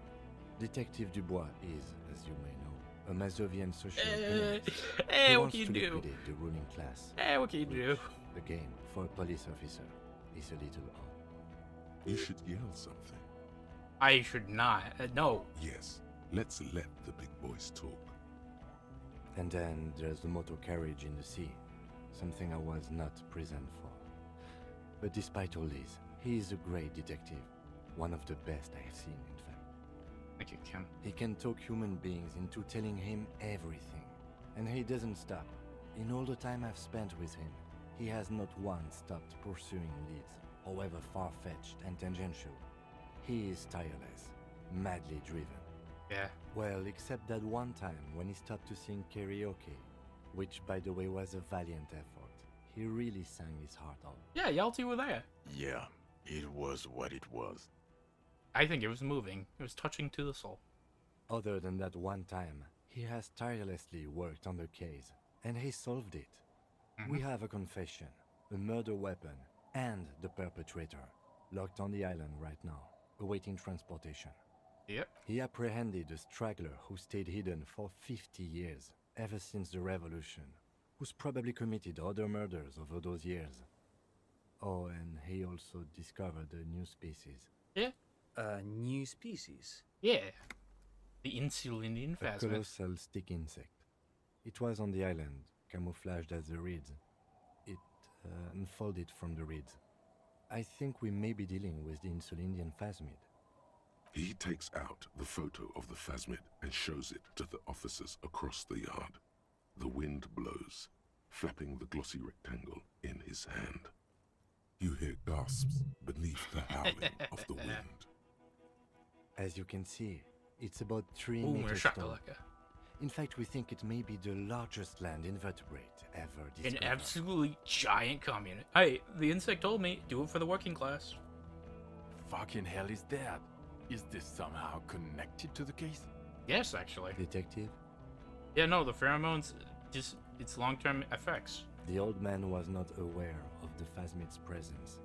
Detective Dubois is, as you may know, a Mazovian social economist. He what wants can you to do? liquidate the ruling class. What can you do? Again, for a police officer, is a little odd. You should yell something. I should not. No. Yes, let's let the big boys talk. And then there's the motor carriage in the sea, something I was not present for. But despite all this, he is a great detective, one of the best I have seen, in fact. Thank you, Kim. He can talk human beings into telling him everything, and he doesn't stop. In all the time I've spent with him, he has not once stopped pursuing leads, however far-fetched and tangential. He is tireless, madly driven. Yeah. Well, except that one time when he stopped to sing karaoke, which, by the way, was a valiant effort. He really sang his heart out. Yeah, y'all two were there. Yeah, it was what it was. I think it was moving. It was touching to the soul. Other than that one time, he has tirelessly worked on the case, and he solved it. We have a confession, a murder weapon, and the perpetrator, locked on the island right now, awaiting transportation. Yep. He apprehended a straggler who stayed hidden for 50 years, ever since the revolution, who's probably committed other murders over those years. Oh, and he also discovered a new species. Yeah. A new species? Yeah. The Insulindian A phasmid. colossal stick insect. It was on the island, camouflaged as the reeds. It unfolded from the reeds. I think we may be dealing with the Insulindian phasmid. He takes out the photo of the phasmid and shows it to the officers across the yard. The wind blows, flapping the glossy rectangle in his hand. You hear gasps beneath the howling of the wind. As you can see, it's about 3 Boomer meters tall. shakalaka. In fact, we think it may be the largest land invertebrate ever discovered. An absolutely giant commune. Hey, the insect told me, do it for the working class. fucking hell is that? Is this somehow connected to the case? Yes, actually. Detective? Yeah, no, the pheromones, just its long-term effects. The old man was not aware of the phasmid's presence.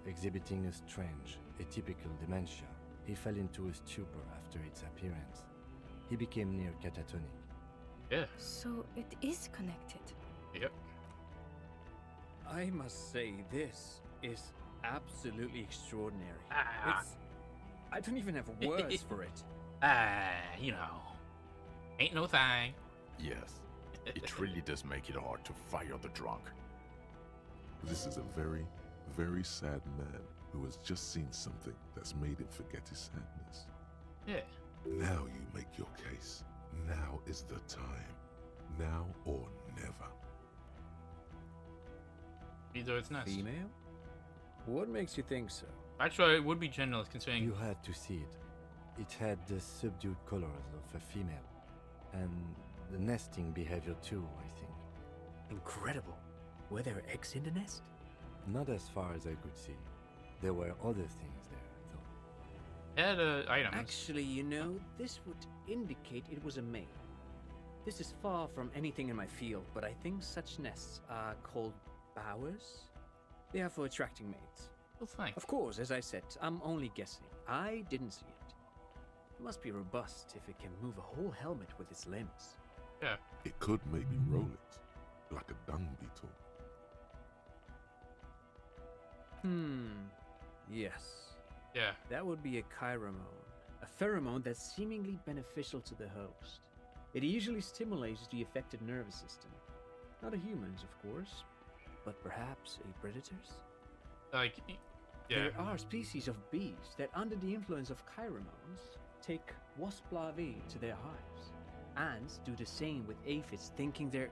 Exhibiting a strange, atypical dementia, he fell into a stupor after its appearance. He became near catatonic. Yeah. So it is connected. Yep. I must say, this is absolutely extraordinary. I don't even have words for it. You know, ain't no thing. Yes, it really does make it hard to fire the drunk. This is a very, very sad man who has just seen something that's made him forget his sadness. Yeah. Now you make your case. Now is the time. Now or never. Either it's not. Female? What makes you think so? Actually, it would be generous considering. You had to see it. It had the subdued colors of a female. And the nesting behavior too, I think. Incredible. Were there eggs in the nest? Not as far as I could see. There were other things there, though. Had items. Actually, you know, this would indicate it was a male. This is far from anything in my field, but I think such nests are called bowers. They are for attracting mates. Oh, thanks. Of course, as I said, I'm only guessing. I didn't see it. It must be robust if it can move a whole helmet with its limbs. Yeah. It could maybe roll it, like a dung beetle. Yes. Yeah. That would be a chiromone. A pheromone that's seemingly beneficial to the host. It usually stimulates the affected nervous system. Not a human's, of course, but perhaps a predator's? Like, yeah. There are species of bees that, under the influence of chiromones, take wasp larvae to their hives. Ants do the same with aphids, thinking they're...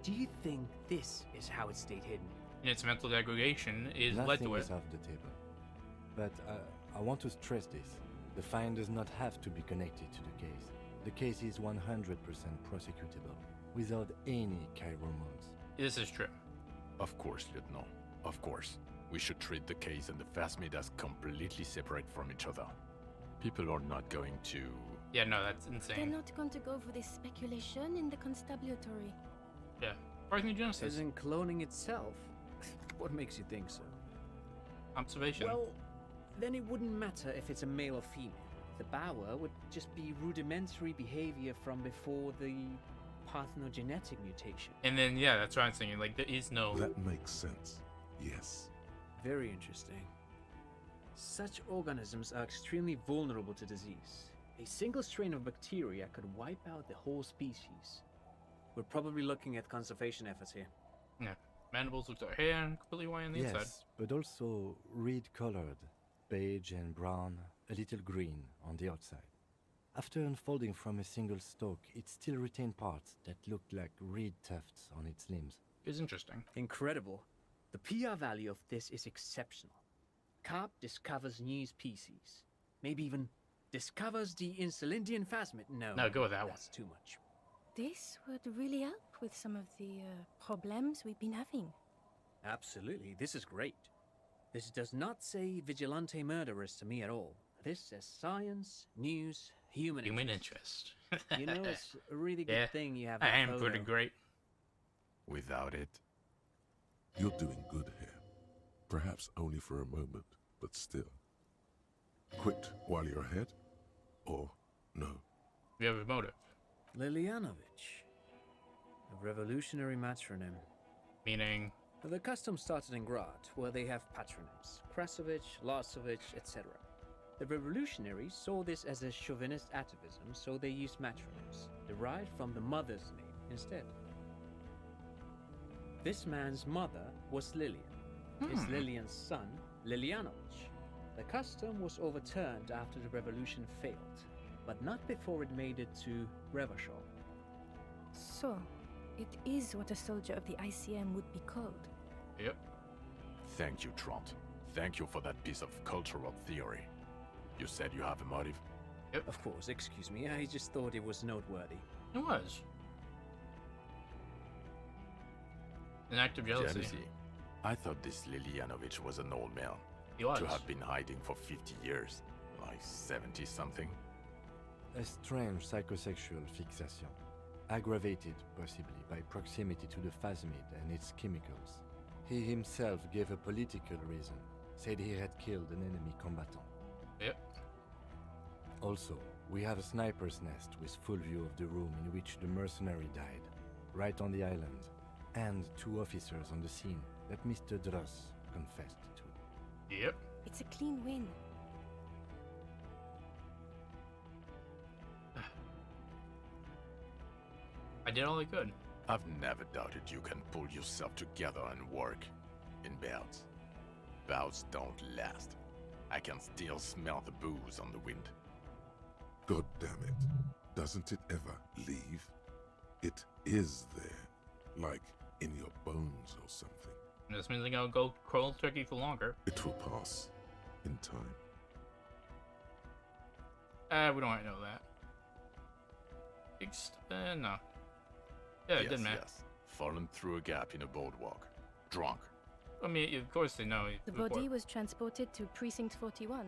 Do you think this is how it stayed hidden? And its mental degradation is led to Nothing it. is off the table. But I want to stress this. The find does not have to be connected to the case. The case is 100% prosecutable, without any chiromones. This is true. Of course, Lieutenant. Of course. We should treat the case and the phasmid as completely separate from each other. People are not going to... Yeah, no, that's insane. They're not going to go for this speculation in the constabulary. Yeah. Parthenogenesis. Isn't cloning itself? What makes you think so? Observation. Well, then it wouldn't matter if it's a male or female. The bower would just be rudimentary behavior from before the parthenogenetic mutation. And then, yeah, that's what I'm saying. Like, there is no... That makes sense. Yes. Very interesting. Such organisms are extremely vulnerable to disease. A single strain of bacteria could wipe out the whole species. We're probably looking at conservation efforts here. Yeah. Mandibles look like hair and completely white on the inside. Yes, but also reed-colored, beige and brown, a little green on the outside. After unfolding from a single stalk, it still retained parts that looked like reed tufts on its limbs. It's interesting. Incredible. The PR value of this is exceptional. Carp discovers new species. Maybe even discovers the Insulindian phasmid. No, go with that that's too much. This would really help with some of the problems we've been having. Absolutely, this is great. This does not say vigilante murderers to me at all. This says science, news, human interest. You know, it's a really good Yeah, thing you have I that am photo. pretty great. Without it, You're doing good here. Perhaps only for a moment, but still. Quit while you're ahead? Or no? We have a motive. Lilianovich. A revolutionary matronym. Meaning? The custom started in Grad, where they have patronyms. Krasovich, Lasovich, etc. The revolutionaries saw this as a chauvinist atavism, so they used matronyms, derived from the mother's name instead. This man's mother was Lilian. His Lilian's son, Lilianovich. The custom was overturned after the revolution failed, but not before it made it to Revachol. So, it is what a soldier of the ICM would be called. Yep. thank you, Trant. Thank you for that piece of cultural theory. You said you have a motive? Yep. Of course, excuse me. I just thought it was noteworthy. It was. An act of jealousy. I thought this Lilianovich was an old man. He was. To have been hiding for 50 years, like 70-something. A strange psychosexual fixation, aggravated possibly by proximity to the phasmid and its chemicals. He himself gave a political reason, said he had killed an enemy combatant. Yep. Also, we have a sniper's nest with full view of the room in which the mercenary died, right on the island, and 2 officers on the scene that Mr. Dross confessed to. Yep. It's a clean win. I did all I could. I've never doubted you can pull yourself together and work in bouts. Bouts don't last. I can still smell the booze on the wind. God damn it. Doesn't it ever leave? It is there. Like in your bones or something. This means I'm gonna go cold turkey for longer. It will pass. In time. We don't know that. No. Yeah, it Yes, didn't matter. yes. Fallen through a gap in a boardwalk. Drunk. I mean, of course they know. The body was transported to Precinct 41,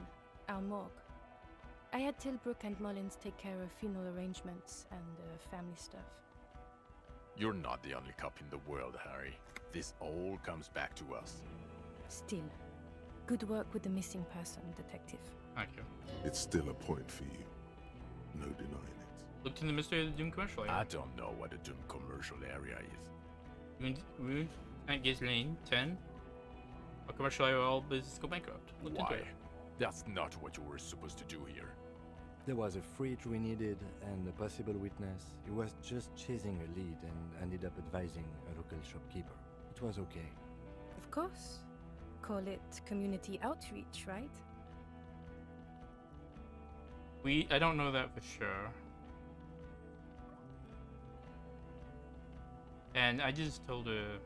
our morgue. I had Tilbrook and Mullins take care of funeral arrangements and family stuff. You're not the only cop in the world, Harry. This all comes back to us. Still, good work with the missing person, Detective. Thank you. It's still a point for you. No denying it. Looked in the mystery of the Doom commercial area. I don't know what a Doom commercial area is. Rude, St. Giz Lane, 10. A commercial area where all business go bankrupt. Looked into Why? it. That's not what you were supposed to do here. There was a fridge we needed and a possible witness. He was just chasing a lead and ended up advising a local shopkeeper. It was okay. Of course. Call it community outreach, right? I don't know that for sure. And I just told her.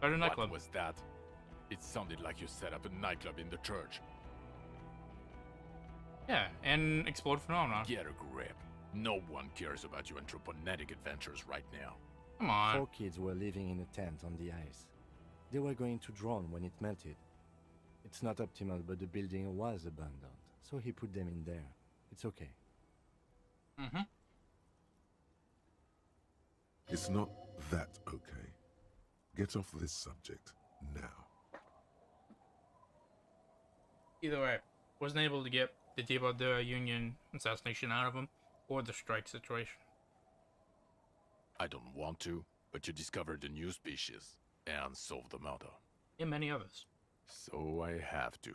At a nightclub. What was that? It sounded like you set up a nightclub in the church. Yeah, and explode phenomenon. Get a grip. No one cares about your anthroponetic adventures right now. Come on. 4 kids were living in a tent on the ice. They were going to drown when it melted. It's not optimal, but the building was abandoned, so he put them in there. It's okay. Mm-hmm. It's not that okay. Get off this subject now. Either way, wasn't able to get the Thibaudot Union assassination out of him, or the strike situation. I don't want to, but you discovered a new species and solved the murder. And many others. So I have to.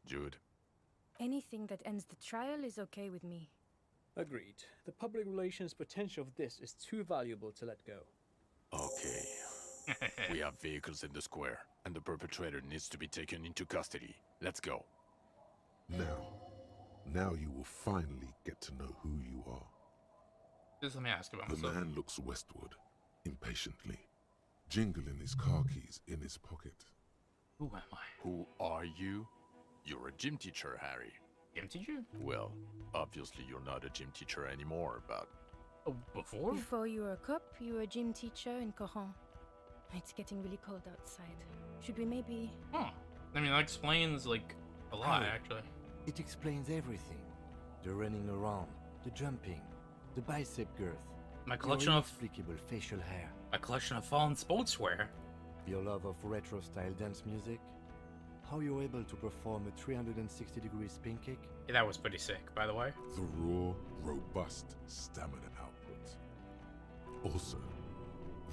Jude? Anything that ends the trial is okay with me. Agreed. The public relations potential of this is too valuable to let go. Okay. We have vehicles in the square, and the perpetrator needs to be taken into custody. Let's go. Now you will finally get to know who you are. Just let me ask about The myself. man looks westward, impatiently, jingling his car keys in his pocket. Who am I? Who are you? You're a gym teacher, Harry. Gym teacher? Well, obviously you're not a gym teacher anymore, but... Oh, before? Before you were a cop, you were a gym teacher in Coran. It's getting really cold outside. Should we maybe... Huh. I mean, that explains, like, a lot, Harry, actually. It explains everything. The running around, the jumping, the bicep girth, My collection your of... inexplicable facial hair, My collection of fallen sportswear. your love of retro-style dance music, how you're able to perform a 360-degree spin kick. Yeah, that was pretty sick, by the way. The raw, robust stamina output. Also,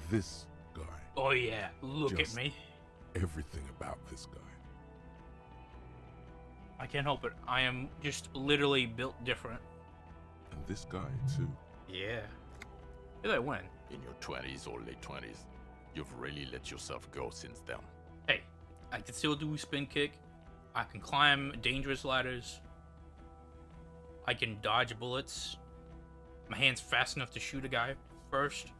this guy. Oh yeah, look Just at me. Everything about this guy. I can't help it. I am just literally built different. And this guy, too. Yeah. Did I win? In your 20s or late 20s, you've really let yourself go since then. Hey, I can still do spin kick. I can climb dangerous ladders. I can dodge bullets. My hand's fast enough to shoot a guy first.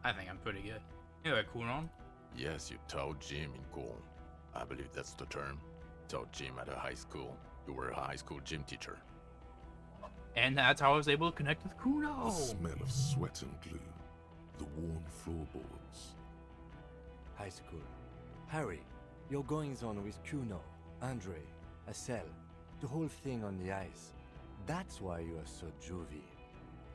I think I'm pretty good. Anyway, Kuron. Yes, you taught gym in Gaul. I believe that's the term. Taught gym at a high school. You were a high school gym teacher. And that's how I was able to connect with Kuno. The smell of sweat and glue. The worn floorboards. high school. Harry, your goings on with Kuno, Andre, Acel, the whole thing on the ice. That's why you are so juvie.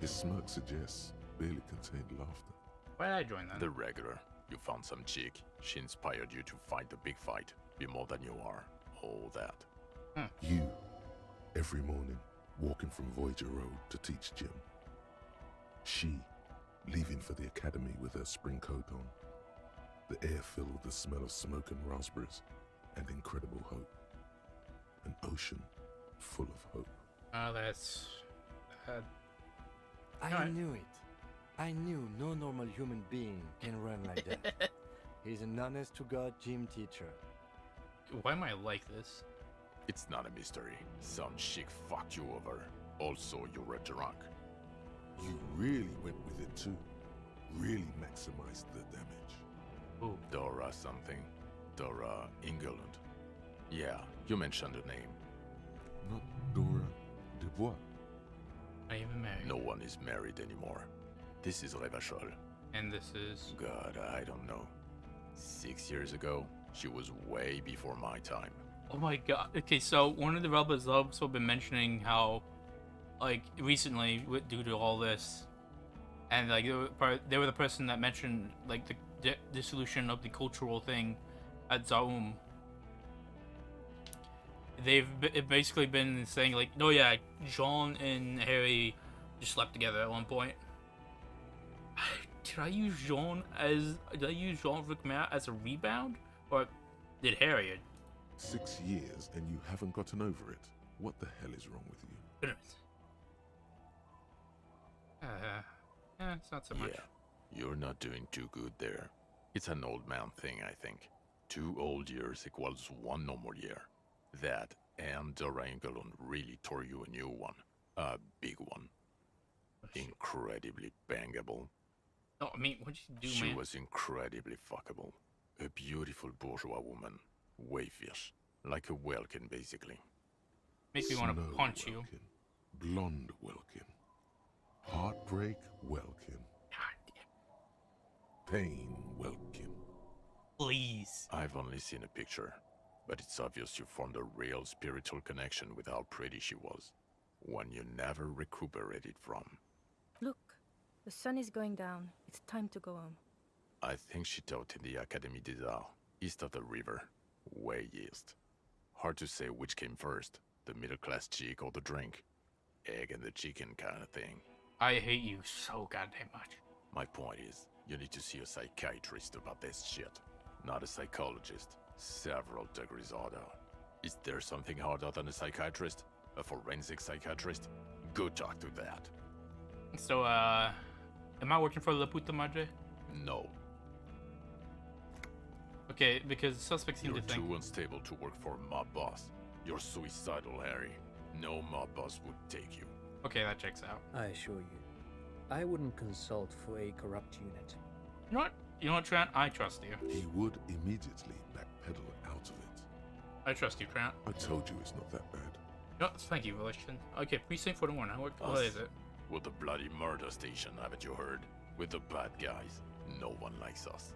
His smirk suggests barely contained laughter. Why did I join then? The regular. You found some chick. She inspired you to fight the big fight. Be more than you are. All that. You, every morning, walking from Voyager Road to teach gym. She, leaving for the academy with her spring coat on. The air filled with the smell of smoke and raspberries, and incredible hope. An ocean full of hope. Oh, that's... I knew it. I knew no normal human being can run like that. He's an honest-to-God gym teacher. Why am I like this? It's not a mystery. Some chick fucked you over. Also, you were drunk. You really went with it too. Really maximized the damage. Ooh. Dora something. Dora England. Yeah, you mentioned the name. Not Dora Dubois. Not even married. No one is married anymore. This is Revachol. And this is... God, I don't know. 6 years ago, she was way before my time. Oh my god. Okay, so one of the developers has also been mentioning how, like, recently, due to all this, and, like, they were the person that mentioned, like, the dissolution of the cultural thing at Zaum. They've basically been saying, like, no, yeah, Jean and Harry just slept together at one point. Did I use Jean Vicmaire as a rebound? Or did Harry? 6 years and you haven't gotten over it. What the hell is wrong with you? It's not so much. Yeah, you're not doing too good there. It's an old man thing, I think. 2 old years equals 1 normal year. That and Dora England really tore you a new one. A big one. Incredibly bangable. No, I mean, what'd you do, She man? was incredibly fuckable. A beautiful bourgeois woman. Wayfish. Like a Welkin, basically. Makes me want to Snow punch you. Welkin. Blonde Welkin. Heartbreak Welkin. Pain Welkin. Please. I've only seen a picture, but it's obvious you formed a real spiritual connection with how pretty she was. One you never recuperated from. Look, the sun is going down. It's time to go home. I think she taught in the Académie des Arts, east of the river. Way east. Hard to say which came first, the middle-class chick or the drink. Egg and the chicken kind of thing. I hate you so goddamn much. My point is, you need to see a psychiatrist about this shit. Not a psychologist. Several degrees harder. Is there something harder than a psychiatrist? A forensic psychiatrist? Go talk to that. So, am I working for La Puta Madre? No. Okay, because the suspects seem You're to think... too unstable to work for a mob boss. You're suicidal, Harry. No mob boss would take you. Okay, that checks out. I assure you, I wouldn't consult for a corrupt unit. You know what, Trent? I trust you. He would immediately backpedal out of it. I trust you, Trent. I told you it's not that bad. No, thank you, Volition. Okay, Precinct 41. What is it? With the bloody murder station, haven't you heard? With the bad guys. No one likes us.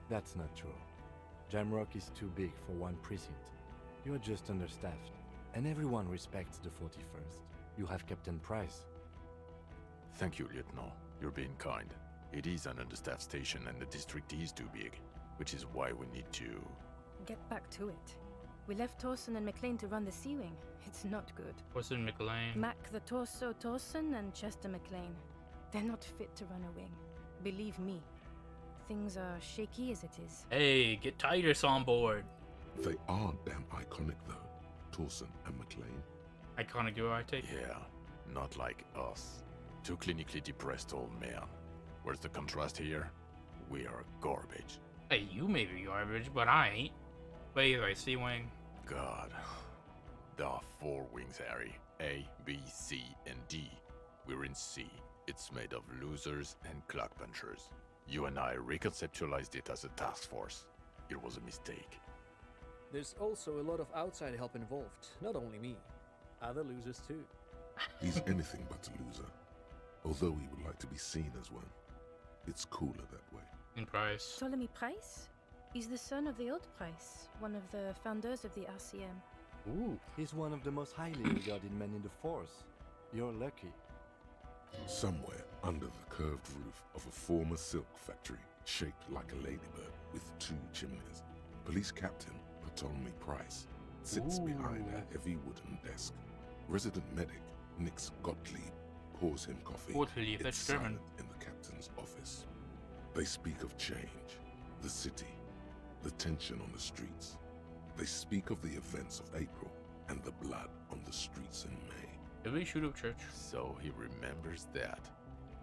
That's not true. Jamrock is too big for one precinct. You're just understaffed, and everyone respects the 41st. You have Captain Price. Thank you, Lieutenant. You're being kind. It is an understaffed station and the district is too big, which is why we need to... Get back to it. We left Torsen and McLean to run the Sea Wing. It's not good. Torsen McLean. Mac the Torso Torsen and Chester McLean. They're not fit to run a wing. Believe me. Things are shaky as it is. Hey, get Titus on board. They are damn iconic though, Torsen and McLean. Iconic duo, I take. Yeah, not like us. 2 clinically depressed old men. Where's the contrast here? We are garbage. Hey, you may be garbage, but I ain't. But either way, C-Wing. God. There are 4 wings, Harry. A, B, C, and D. We're in C. It's made of losers and clock punchers. You and I reconceptualized it as a task force. It was a mistake. There's also a lot of outside help involved, not only me. Other losers too. He's anything but a loser. Although he would like to be seen as one. It's cooler that way. In Price. Ptolemy Price? He's the son of the old Price, one of the founders of the RCM. Ooh, he's one of the most highly regarded men in the force. You're lucky. Somewhere under the curved roof of a former silk factory, shaped like a ladybird with 2 chimneys, police captain Bartholomew Price sits behind a heavy wooden desk. Resident medic Nix Gottlieb pours him coffee. Gottlieb, that's It's German. silent in the captain's office. They speak of change, the city, the tension on the streets. They speak of the events of April and the blood on the streets in May. Did we shoot up church? So he remembers that.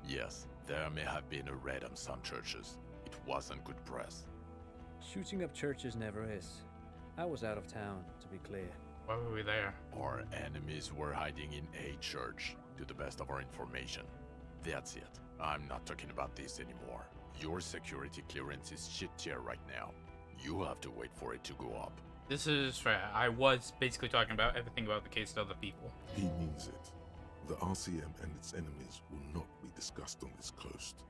Yes, there may have been a raid on some churches. It wasn't good press. Shooting up churches never is. I was out of town, to be clear. Why were we there? Our enemies were hiding in a church, to the best of our information. That's it. I'm not talking about this anymore. Your security clearance is shit tier right now. You have to wait for it to go up. This is fair. I was basically talking about everything about the case to other people. He means it. The RCM and its enemies will not be discussed on this coast.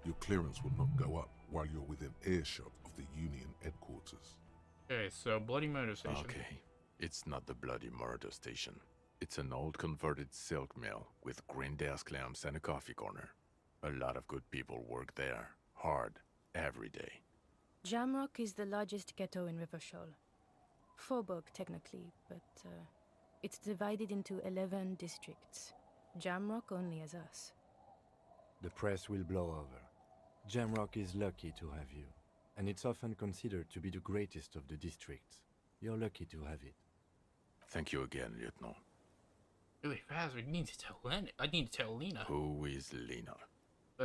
Your clearance will not go up while you're within earshot of the Union headquarters. Okay, so Bloody Murder Station. Okay, it's not the Bloody Murder Station. It's an old converted silk mill with green desk lamps and a coffee corner. A lot of good people work there, hard, every day. Jamrock is the largest ghetto in Rivershaw. Faubourg, technically, but it's divided into 11 districts. Jamrock only has us. The press will blow over. Jamrock is lucky to have you, and it's often considered to be the greatest of the districts. You're lucky to have it. Thank you again, Lieutenant. Really fast. We need to tell Lena. I need to tell Lena. Who is Lena?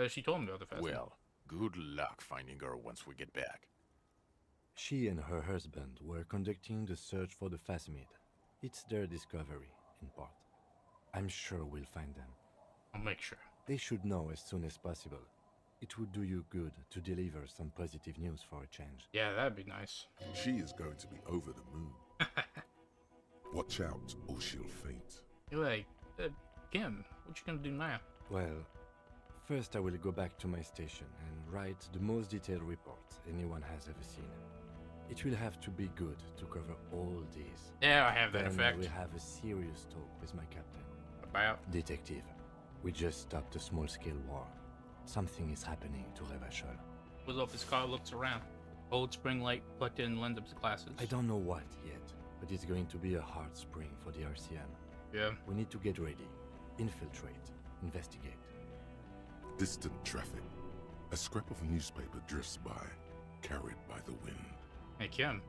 She told me about the fast. Well, good luck finding her once we get back. She and her husband were conducting the search for the Phasmid. It's their discovery, in part. I'm sure we'll find them. I'll make sure. They should know as soon as possible. It would do you good to deliver some positive news for a change. Yeah, that'd be nice. She is going to be over the moon. Watch out, or she'll faint. You're like, Kim, what you gonna do now? Well, first I will go back to my station and write the most detailed report anyone has ever seen. It will have to be good to cover all these. Yeah, I have that then effect. I will have a serious talk with my captain. About? Detective, we just stopped a small-scale war. Something is happening to Revachol. Pulls off his car, looks around. Old spring light plugged in, lends up his glasses. I don't know what yet, but it's going to be a hard spring for the RCM. Yeah. We need to get ready, infiltrate, investigate. Distant traffic. A scrap of newspaper drifts by, carried by the wind. Hey, Kim.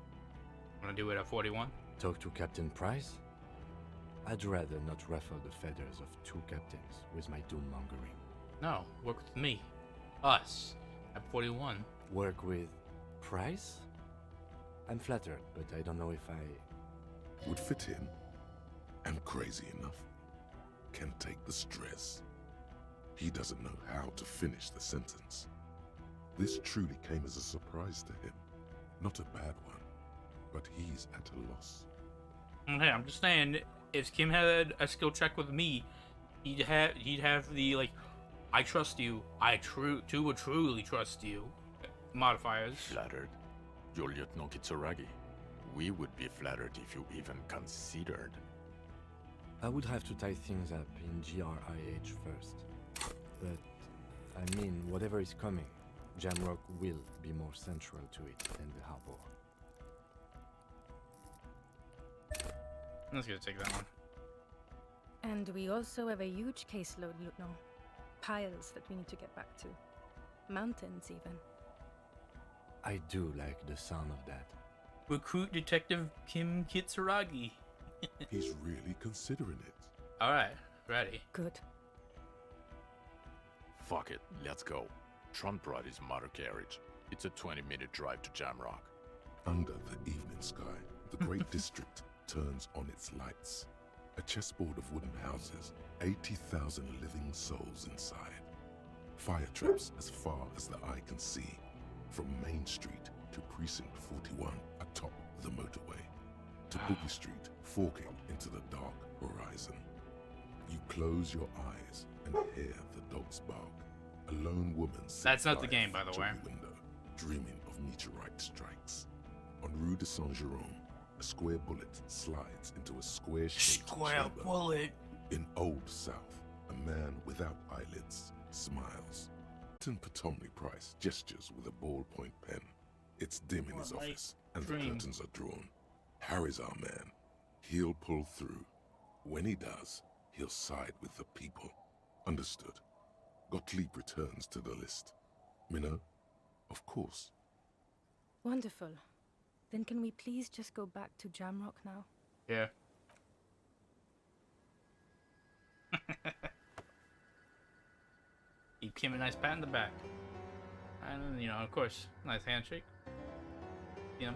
Wanna do it at 41? Talk to Captain Price? I'd rather not ruffle the feathers of 2 captains with my doom-mongering. No, work with me. Us. At 41. Work with Price? I'm flattered, but I don't know if I... Would fit in. Am crazy enough. Can take the stress. He doesn't know how to finish the sentence. This truly came as a surprise to him. Not a bad one, but he's at a loss. Hey, I'm just saying, if Kim had a skill check with me, he'd have the, like, I trust you, would truly trust you modifiers. Flattered. You're Lieutenant Kitsuragi. We would be flattered if you even considered. I would have to tie things up in GRIH first. But, I mean, whatever is coming, Jamrock will be more central to it than the harbor. Let's go take that one. And we also have a huge caseload, Lieutenant. Piles that we need to get back to. Mountains, even. I do like the sound of that. Recruit Detective Kim Kitsuragi. He's really considering it. Alright, ready. Good. Fuck it, let's go. Trump brought his motor carriage. It's a 20-minute drive to Jamrock. Under the evening sky, the great district turns on its lights. A chessboard of wooden houses, 80,000 living souls inside. Fire traps as far as the eye can see, from Main Street to Precinct 41 atop the motorway, to Boogie Street forking into the dark horizon. You close your eyes and hear the dogs bark. A lone woman sits That's not the by game, a by the factory way. window, dreaming of meteorite strikes. On Rue de Saint-Jérôme, a square bullet slides into a square-shaped chamber. bullet. In Old South, a man without eyelids smiles. Captain Potomny Price gestures with a ballpoint pen. It's dim in his office, and the curtains are drawn. Harry's our man. He'll pull through. When he does, he'll side with the people. Understood. Gottlieb returns to the list. Minnow? Of course. Wonderful. Then can we please just go back to Jamrock now? Yeah. Give Kim a nice pat in the back. And, you know, of course, nice handshake. You know.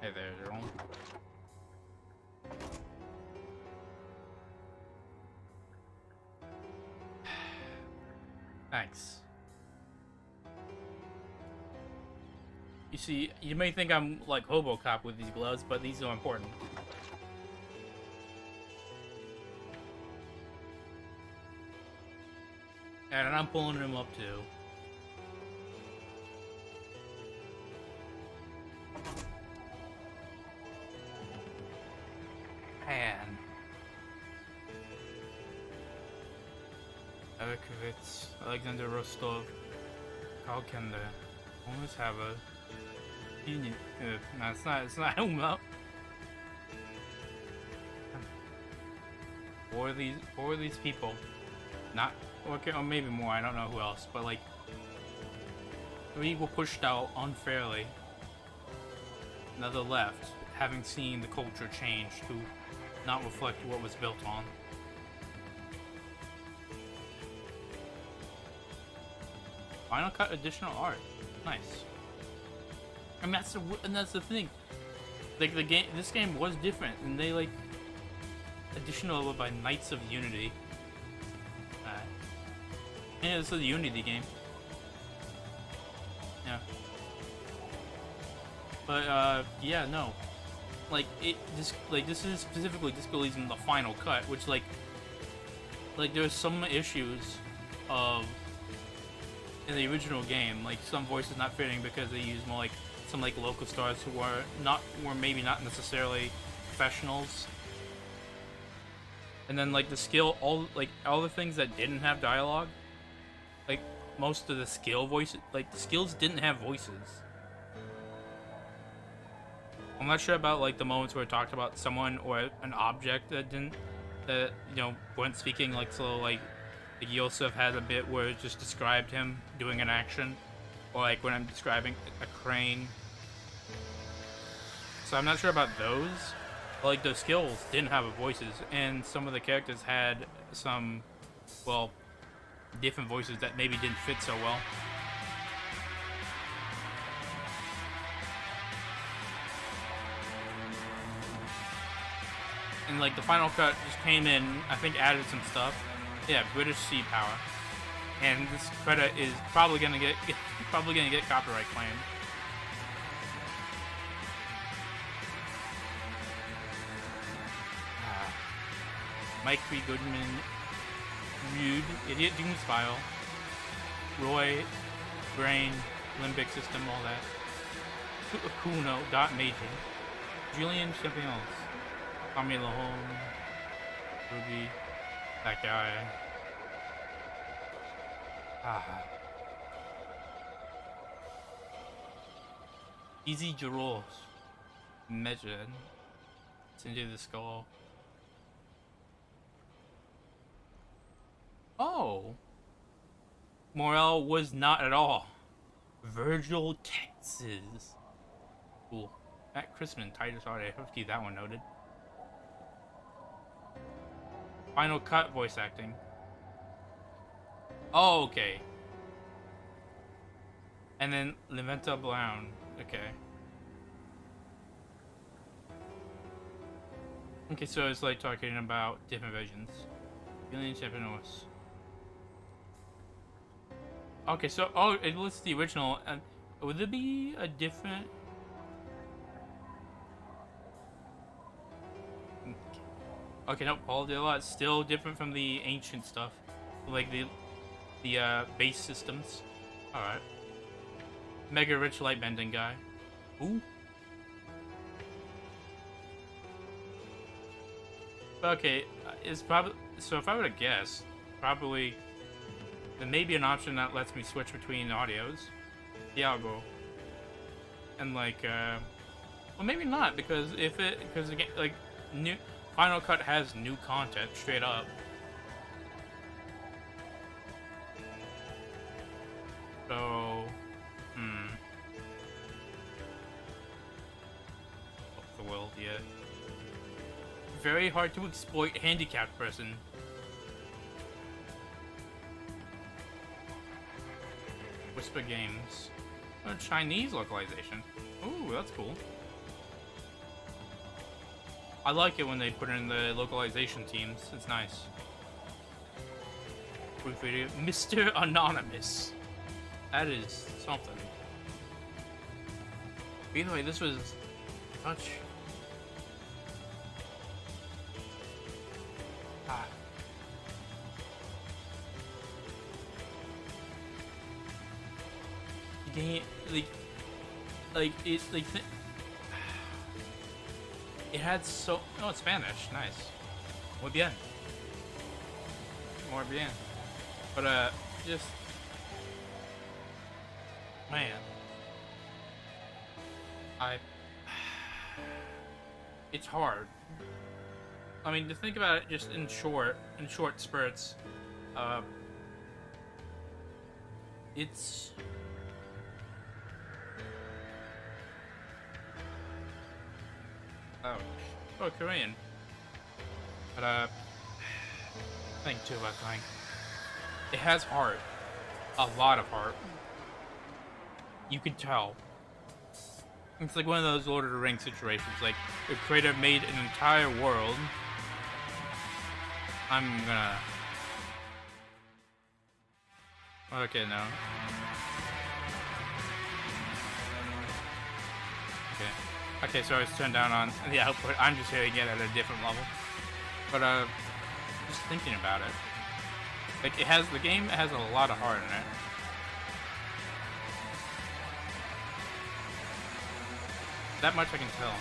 Hey there, Jerome. Thanks. You see, you may think I'm like Hobocop with these gloves, but these are important. And I'm pulling them up too. Man. Evakovitz, Alexander Rostov, Karl Kender, almost have a union. No, it's not Helmut. Four of these people, not, okay, or maybe more, I don't know who else, but like, 3 were pushed out unfairly. Another left, having seen the culture change to not reflect what was built on. Final cut additional art. Nice. I mean, that's the thing. Like this game was different, and they like additional by Knights of Unity. Yeah, this is a Unity game. Yeah. But yeah, no. Like this is specifically Disco Elysium the final cut, which like there's some issues of in the original game, like some voices not fitting because they use more like some like local stars who were maybe not necessarily professionals. And then like the skill, all the things that didn't have dialogue, like most of the skill voices, like the skills didn't have voices. I'm not sure about like the moments where it talked about someone or an object that weren't speaking, like so like Yosef had a bit where it just described him doing an action, or like when I'm describing a crane. So I'm not sure about those. But, like the skills didn't have voices, and some of the characters had some, well, different voices that maybe didn't fit so well. And like the final cut just came in, I think added some stuff. Yeah, British Sea Power, and this credit is probably gonna get copyright claimed. Mike B. Goodman, Rude, Idiot Doomspile, Roy, Brain, Limbic System, all that. Kuno, Dot Major, Julian Champions, Tommy Lahome, Ruby. That guy. Easy Jaros. Measured. It's into the skull. Oh. Morel was not at all. Virgil Texas. Cool. Matt Christman, Titus Art. I hope to keep that one noted. Final cut voice acting. Oh, okay. And then Leventa Brown. Okay. Okay, so it's like talking about different versions. Alien Champions. Okay, so it lists the original. And would there be a different? Okay, no, Paul de la is still different from the ancient stuff, like the base systems. All right. Mega rich light bending guy. Ooh. Okay, it's probably so. If I were to guess, probably there may be an option that lets me switch between audios. Yeah, I'll go. And like, well, maybe not because because again, like, new Final Cut has new content straight up. So, the world yet. Very hard to exploit handicapped person. Whisper Games. A Chinese localization. Ooh, that's cool. I like it when they put in the localization teams. It's nice. Quick video. Mr. Anonymous. That is something. Either way, this was touch. Ah. Game, like it's like it had so. Oh, it's Spanish. Nice. Muy bien. Muy bien. But just man, it's hard. I mean, to think about it just in short spurts, it's oh, Korean. But I think too. I think it has heart, a lot of heart. You can tell. It's like one of those Lord of the Rings situations. Like the creator made an entire world. I'm gonna. Okay, no. Okay. Okay, so it's turned down on the output. I'm just hearing it at a different level. But just thinking about it, like the game has a lot of heart in it. That much I can tell.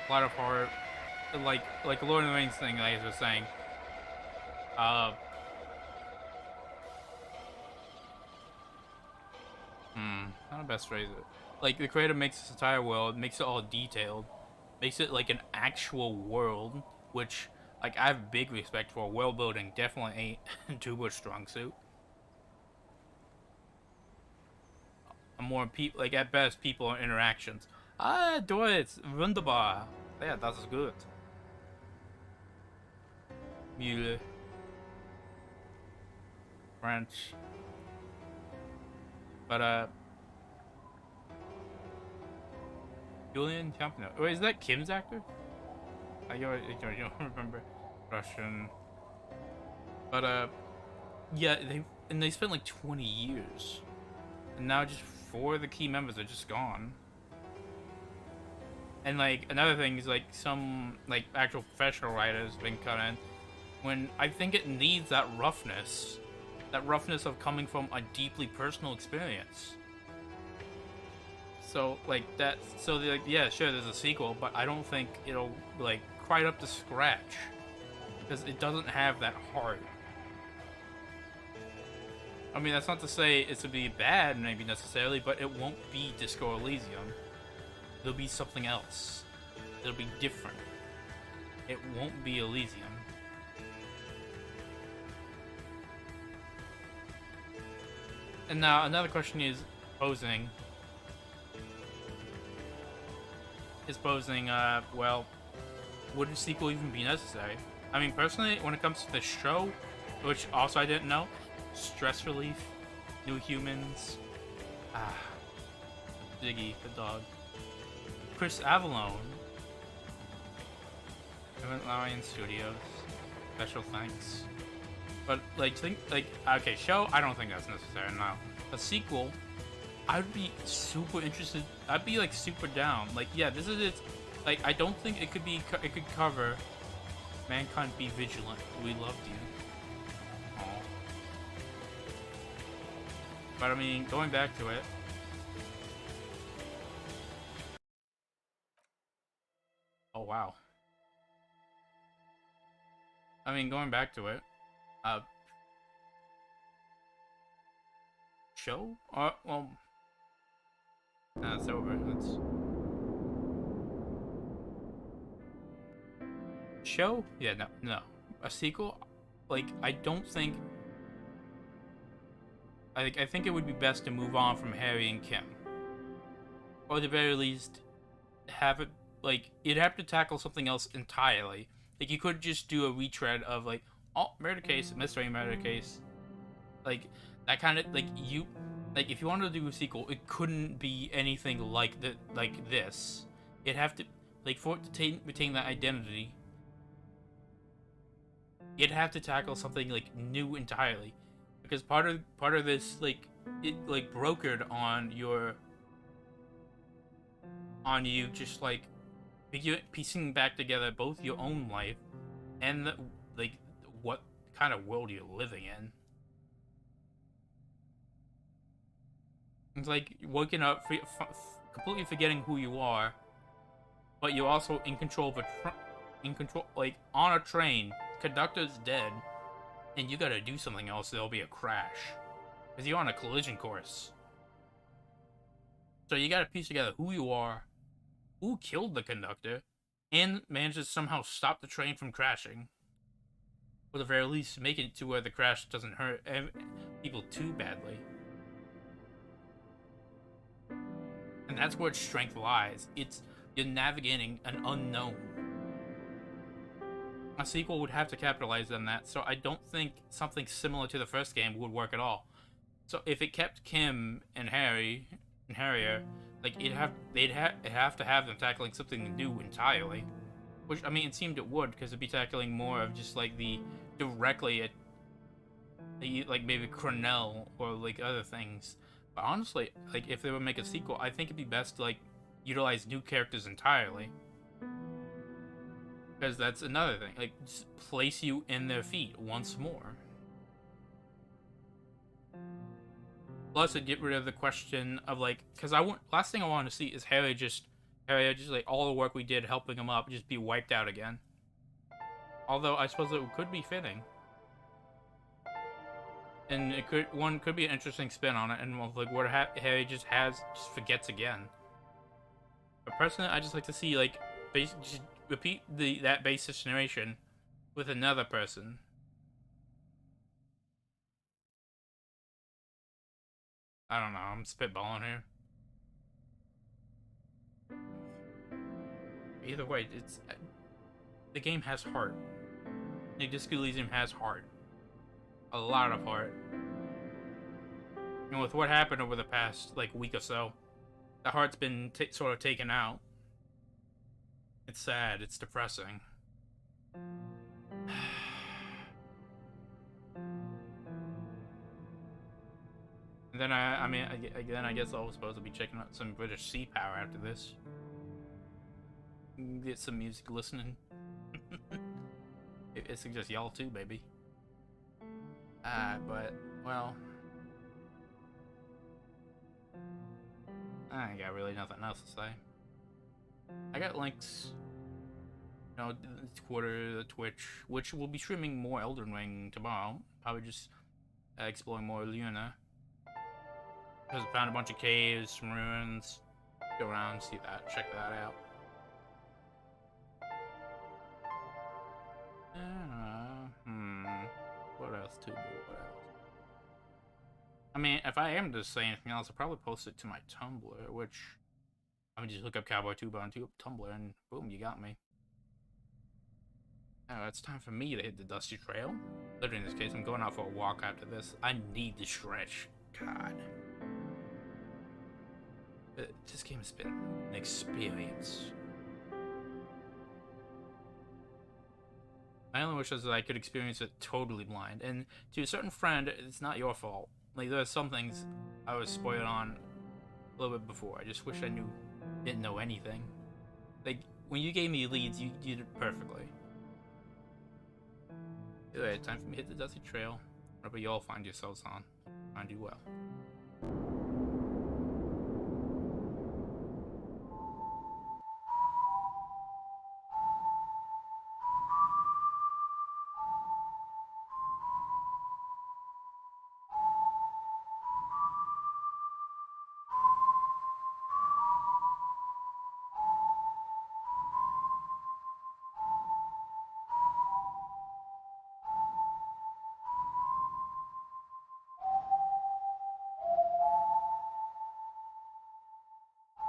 A lot of heart, like the Lord of the Rings thing, like I was saying. How to best phrase it? Like the creator makes this entire world, makes it all detailed, makes it like an actual world, which like I have big respect for. World building definitely ain't Tuba's strong suit. More people, like at best, people interactions. Ah, do it, wunderbar. Yeah, that's good. Mühle. French. But Julian Champino. Wait, is that Kim's actor? I don't remember. Russian. But yeah, they spent like 20 years, and now just 4 of the key members are just gone. And like another thing is like some like actual professional writers been cut in when I think it needs that roughness of coming from a deeply personal experience. So like that, so they're like, yeah, sure, there's a sequel, but I don't think it'll like quite up to scratch because it doesn't have that heart. I mean, that's not to say it's to be bad, maybe necessarily, but it won't be Disco Elysium. It'll be something else. It'll be different. It won't be Elysium. And now another question is posing, well, would a sequel even be necessary? I mean, personally, when it comes to the show, which also I didn't know, stress relief, new humans, Ziggy, the dog, Chris Avallone, Event Lion Studios, special thanks. But like, think like, okay, show. I don't think that's necessary now. A sequel, I'd be super interested. I'd be like super down. Like, yeah, this is it. Like, I don't think it could be. It could cover. Mankind be vigilant. We loved you. Aww. But I mean, going back to it. Oh wow. I mean, going back to it. Show? Well. Nah, it's over. It's. Show? Yeah, no. A sequel? Like, I don't think... I think it would be best to move on from Harry and Kim. Or at the very least, have it, like, you'd have to tackle something else entirely. Like, you could just do a retread of, like, oh, murder case, mystery murder case. Like, that kind of, like, you... Like, if you wanted to do a sequel, it couldn't be anything like this. It'd have to... Like, for it to retain that identity... You'd have to tackle something like new entirely, because part of this like it like brokered on you just like piecing back together both your own life and like what kind of world you're living in. It's like waking up completely forgetting who you are, but you're also in control of like on a train. Conductor's dead, and you gotta do something else. There'll be a crash, because you're on a collision course. So you gotta piece together who you are, who killed the conductor, and manage to somehow stop the train from crashing. Or at the very least, make it to where the crash doesn't hurt people too badly. And that's where its strength lies. You're navigating an unknown. A sequel would have to capitalize on that, so I don't think something similar to the first game would work at all. So if it kept Kim and Harry and Harrier, like they'd have to have them tackling something new entirely. Which I mean, it seemed it would, because it'd be tackling more of just like the directly at like maybe Cornell or like other things. But honestly, like if they would make a sequel, I think it'd be best to like utilize new characters entirely. Because that's another thing, like, just place you in their feet once more. Plus, it'd get rid of the question of, like, because last thing I want to see is Harry just, like, all the work we did helping him up just be wiped out again. Although, I suppose it could be fitting. And one could be an interesting spin on it, and, like, what Harry just forgets again. But personally, I just like to see, like, just repeat that basic narration with another person. I don't know, I'm spitballing here. Either way, the game has heart. Disco Elysium has heart. A lot of heart. And with what happened over the past like week or so, the heart's been sort of taken out. It's sad. It's depressing. And then I guess I was supposed to be checking out some British Sea Power after this. Get some music listening. It's just y'all too, baby. But well, I ain't got really nothing else to say. I got links, you know, Twitter, the Twitch, which will be streaming more Elden Ring tomorrow. Probably just exploring more Luna. Because I found a bunch of caves, some ruins. Go around, see that, check that out. What else to do? What else? I mean, if I am to say anything else, I'll probably post it to my Tumblr, which I mean, just look up CowboyTuba on Tumblr, and boom, you got me. Oh, it's time for me to hit the dusty trail. Literally, in this case, I'm going out for a walk after this. I need the stretch. God. This game has been an experience. I My only wish is that I could experience it totally blind. And to a certain friend, it's not your fault. Like, there's some things I was spoiled on a little bit before. I just wish I didn't know anything. Like, when you gave me leads, you did it perfectly. Anyway, time for me to hit the dusty trail. Wherever you all find yourselves on, find you well.